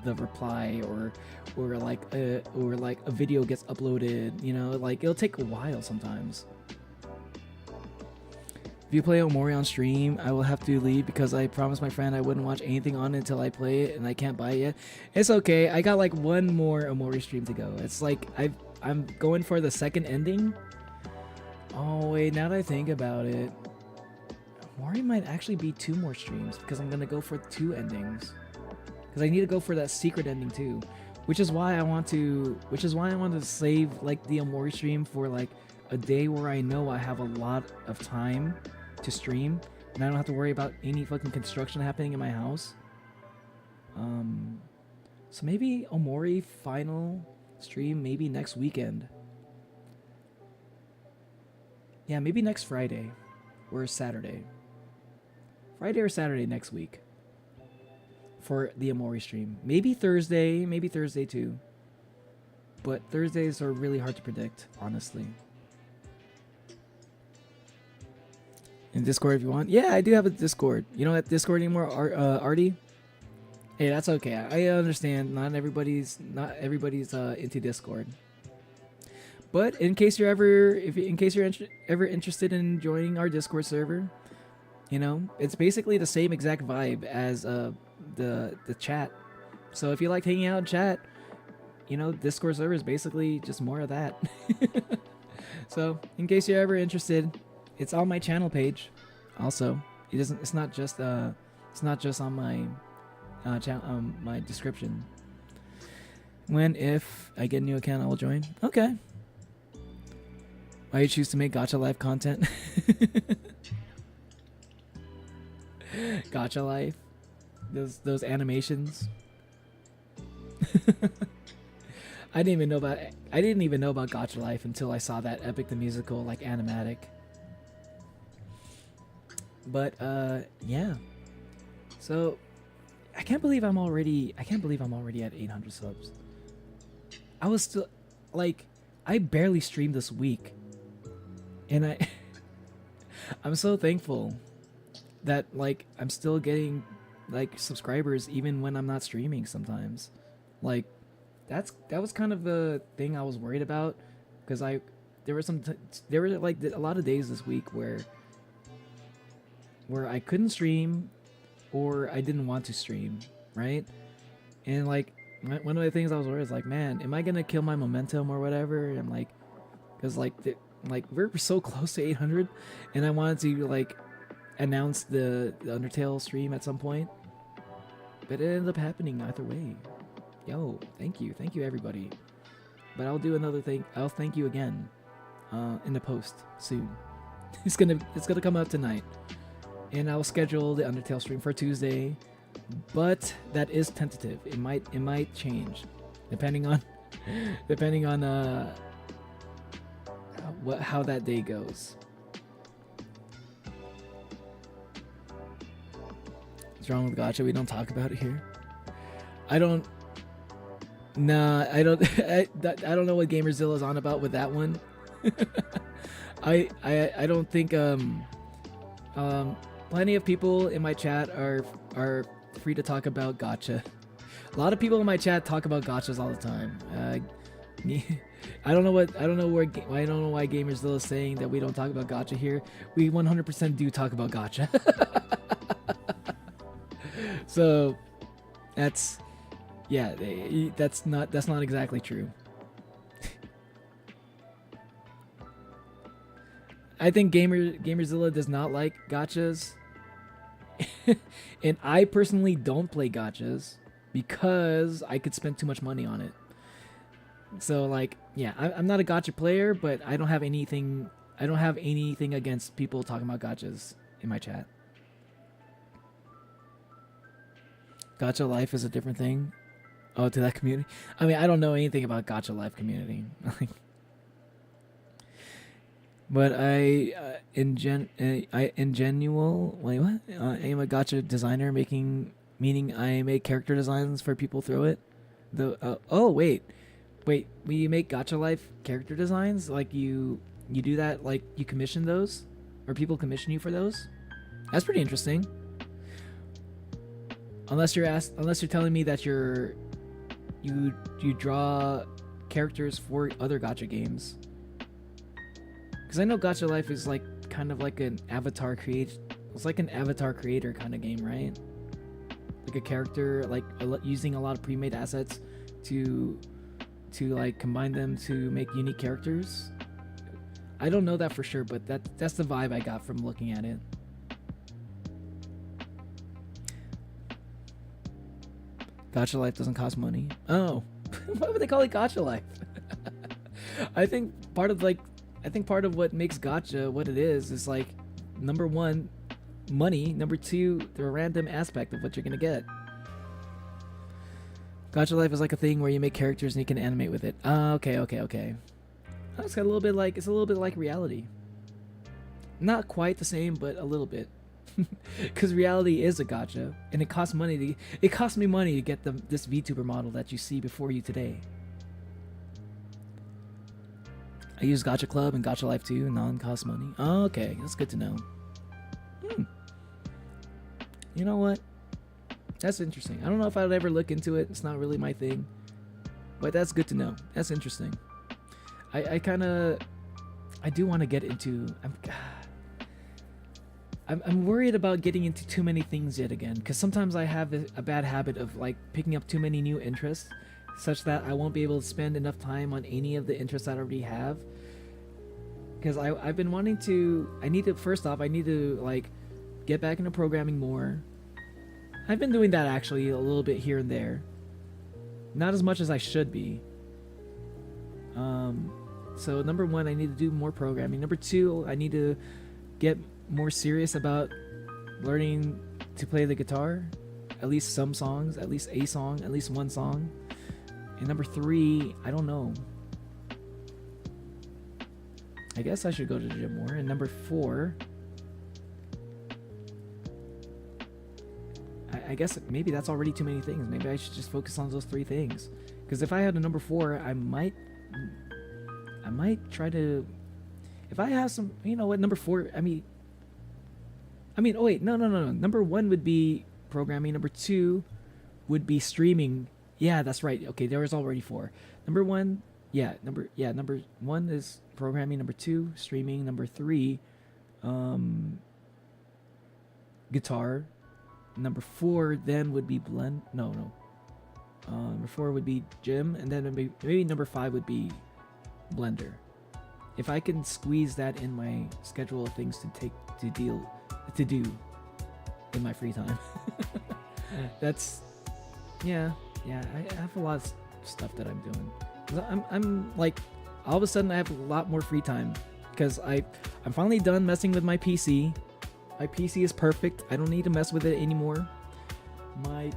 reply or like a video gets uploaded, like it'll take a while sometimes. If you play Omori on stream, I will have to leave because I promised my friend I wouldn't watch anything on it until I play it, and I can't buy it yet. It's okay. I got like one more Omori stream to go. It's like I'm going for the second ending. Oh wait, now that I think about it, Omori might actually be 2 more streams because I'm gonna go for 2 endings. because I need to go for that secret ending too, which is why I want to save like the Omori stream for like a day where I know I have a lot of time to stream and I don't have to worry about any fucking construction happening in my house. So maybe Omori final stream maybe next weekend. Yeah, maybe next Friday or Saturday. Friday or Saturday next week for the Omori stream. Maybe Thursday too. But Thursdays are really hard to predict, honestly. In Discord if you want. Yeah, I do have a Discord. You don't have Discord anymore, Artie? Hey, that's okay. I understand. Not everybody's into Discord. But in case you're ever interested in joining our Discord server, you know, it's basically the same exact vibe as the chat. So if you like hanging out in chat, you know, Discord server is basically just more of that. So in case you're ever interested, it's on my channel page. Also, it's not just on my my description. If I get a new account, I will join. Okay. Why you choose to make Gacha Life content? Gacha Life, those animations. I didn't even know about Gacha Life until I saw that Epic the Musical like animatic. But yeah. So I can't believe I'm already at 800 subs. I was still like, I barely streamed this week. And I'm so thankful that like I'm still getting like subscribers even when I'm not streaming sometimes. Like that was kind of the thing I was worried about, because there were like a lot of days this week where I couldn't stream or I didn't want to stream, right? And like one of the things I was worried is like, man, am I gonna kill my momentum or whatever? And like, because like we're so close to 800, and I wanted to like announce the Undertale stream at some point, but it ended up happening either way. Yo, thank you everybody. But I'll do another thing. I'll thank you again in the post soon. It's gonna come out tonight, and I'll schedule the Undertale stream for Tuesday. But that is tentative. It might change depending on how that day goes. What's wrong with Gacha? We don't talk about it here. I don't know what Gamerzilla's on about with that one. I don't think plenty of people in my chat are free to talk about gacha. A lot of people in my chat talk about gachas all the time. I don't know why Gamerzilla is saying that we don't talk about gacha here. We 100% do talk about gacha. So that's not exactly true. I think Gamerzilla does not like gachas. And I personally don't play gachas because I could spend too much money on it. So like, yeah, I'm not a gacha player, but I don't have anything against people talking about gachas in my chat. Gacha Life is a different thing. Oh, to that community? I mean, I don't know anything about Gacha Life community. But I am a gacha designer, meaning I make character designs for people through it. Wait, we make Gacha Life character designs? Like you do that? Like you commission those, or people commission you for those? That's pretty interesting. Unless you're telling me that you draw characters for other gacha games. Because I know Gacha Life is like kind of like an avatar creator kind of game, right? Like a character, like using a lot of pre-made assets to like combine them to make unique characters. I don't know that for sure, but that's the vibe I got from looking at it. Gacha life doesn't cost money. Oh, why would they call it gacha life? I think part of what makes gacha what it is like, number one, money. Number two, the random aspect of what you're gonna get. Gacha life is like a thing where you make characters and you can animate with it. Okay. It's got a little bit like reality. Not quite the same, but a little bit. Because reality is a gacha, and it costs money. It cost me money to get this VTuber model that you see before you today. I use Gacha Club and Gacha Life too, non-cost money. Okay, that's good to know. You know what? That's interesting. I don't know if I would ever look into it. It's not really my thing. But that's good to know. That's interesting. I do want to get into... I'm worried about getting into too many things yet again. Because sometimes I have a bad habit of like picking up too many new interests, such that I won't be able to spend enough time on any of the interests I already have. Because I've been wanting to... First off, I need to like get back into programming more. I've been doing that actually a little bit here and there. Not as much as I should be. So number one, I need to do more programming. Number two, I need to get more serious about learning to play the guitar. At least some songs, at least a song, at least one song. And number three, I don't know. I guess I should go to the gym more. And number four, I guess maybe that's already too many things. Maybe I should just focus on those three things. Because if I had a number four, I might try to... If I have some... You know what, number four... oh wait, no. Number one would be programming. Number two would be streaming. Yeah, that's right. Okay, there was already four. Number one... number one is programming. Number two, streaming. Number three, guitar. Number four then would be number four would be gym, and then maybe number five would be Blender. If I can squeeze that in my schedule of things to do in my free time. That's I have a lot of stuff that I'm doing. I'm like, all of a sudden I have a lot more free time because I'm finally done messing with my PC. My PC is perfect. I don't need to mess with it anymore. I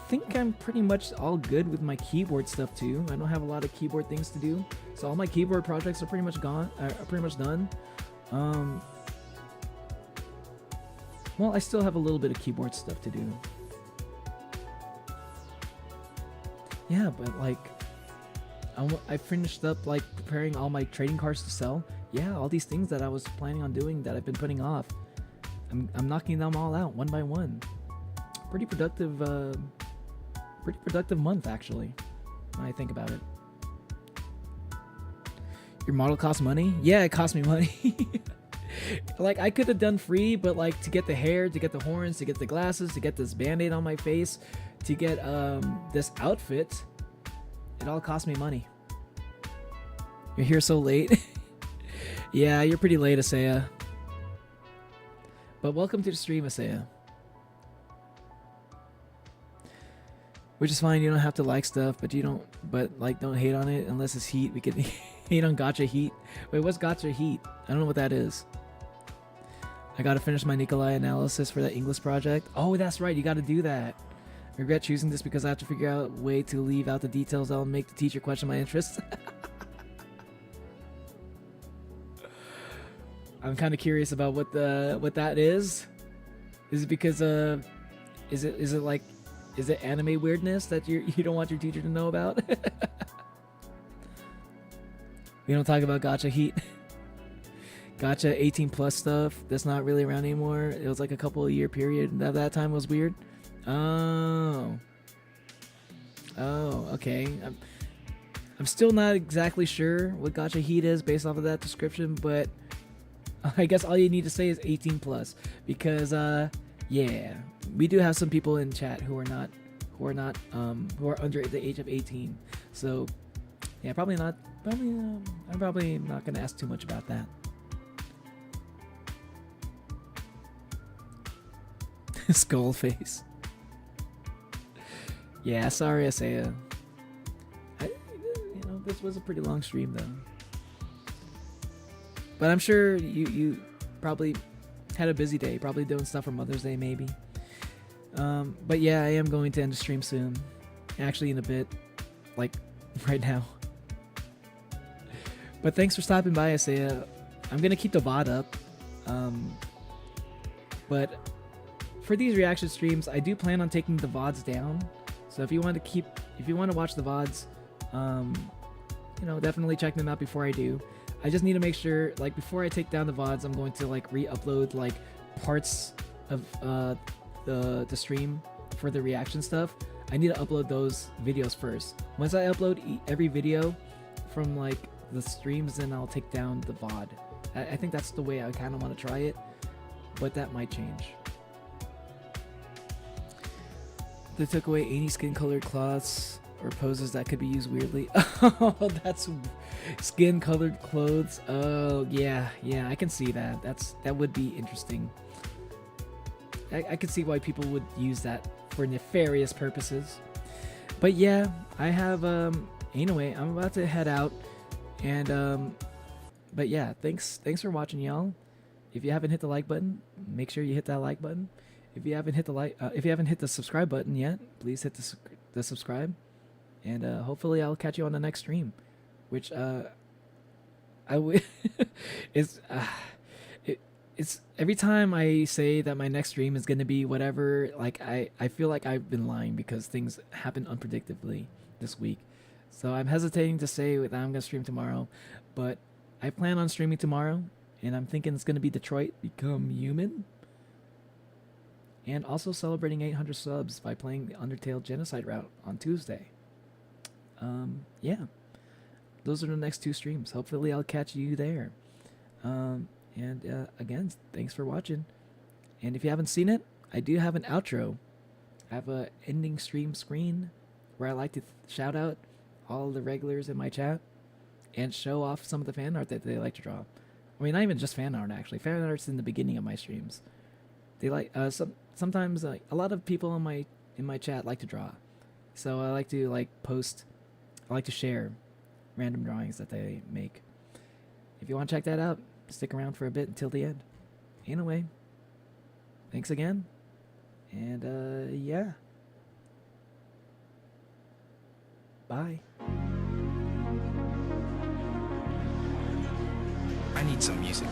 think I'm pretty much all good with my keyboard stuff too. I don't have a lot of keyboard things to do, so all my keyboard projects are pretty much done. Well, I still have a little bit of keyboard stuff to do. Yeah, but like, I finished up like preparing all my trading cards to sell. Yeah, all these things that I was planning on doing that I've been putting off. I'm knocking them all out one by one. Pretty productive month actually, when I think about it. Your model costs money? Yeah, it cost me money. Like, I could have done free, but like to get the hair, to get the horns, to get the glasses, to get this band-aid on my face, to get this outfit, it all cost me money. You're here so late. Yeah, you're pretty late, Asaya. But welcome to the stream, Asaya. Which is fine, you don't have to like stuff, but don't hate on it unless it's heat. We can hate on gacha heat. Wait, what's gacha heat? I don't know what that is. I gotta finish my Nikolai analysis for that English project. Oh, that's right, you gotta do that. I regret choosing this because I have to figure out a way to leave out the details that'll make the teacher question my interests. I'm kind of curious about what that is. Is it because is it anime weirdness that you don't want your teacher to know about? We don't talk about gacha heat. Gacha 18 plus stuff that's not really around anymore. It was like a couple of year period. That time was weird. Oh, okay. I'm still not exactly sure what gacha heat is based off of that description, but I guess all you need to say is 18 plus because yeah, we do have some people in chat who are under the age of 18. So yeah, I'm probably not gonna ask too much about that. Skull face. Yeah, sorry, Isaiah. You know, this was a pretty long stream though. But I'm sure you probably had a busy day, probably doing stuff for Mother's Day maybe. But yeah, I am going to end the stream soon. Actually in a bit. Like right now. But thanks for stopping by, Isaiah. I'm gonna keep the VOD up. But for these reaction streams, I do plan on taking the VODs down. So if you want to watch the VODs, you know, definitely check them out before I do. I just need to make sure, like, before I take down the VODs, I'm going to like re-upload like parts of the stream for the reaction stuff. I need to upload those videos first. Once I upload every video from like the streams, then I'll take down the VOD. I think that's the way I kind of want to try it, but that might change. They took away any skin-colored cloths or poses that could be used weirdly. Oh, that's skin-colored clothes. Oh, yeah, I can see that. That would be interesting. I could see why people would use that for nefarious purposes. But yeah, I have anyway, I'm about to head out, and but yeah, thanks for watching, y'all. If you haven't hit the like button, make sure you hit that like button. If you haven't hit the subscribe button yet, please hit the subscribe, and hopefully I'll catch you on the next stream, which it's every time I say that my next stream is gonna be whatever, like I feel like I've been lying because things happen unpredictably this week. So I'm hesitating to say that I'm gonna stream tomorrow, but I plan on streaming tomorrow, and I'm thinking it's gonna be Detroit Become Human. And also celebrating 800 subs by playing the Undertale Genocide route on Tuesday. Yeah. Those are the next 2 streams. Hopefully I'll catch you there. Again, thanks for watching. And if you haven't seen it, I do have an outro. I have a ending stream screen where I like to shout out all the regulars in my chat and show off some of the fan art that they like to draw. I mean, not even just fan art, actually. Fan art's in the beginning of my streams. They like sometimes a lot of people in my chat like to draw, so I like to post. I like to share random drawings that they make. If you want to check that out, stick around for a bit until the end. Anyway, thanks again, and yeah, bye. I need some music.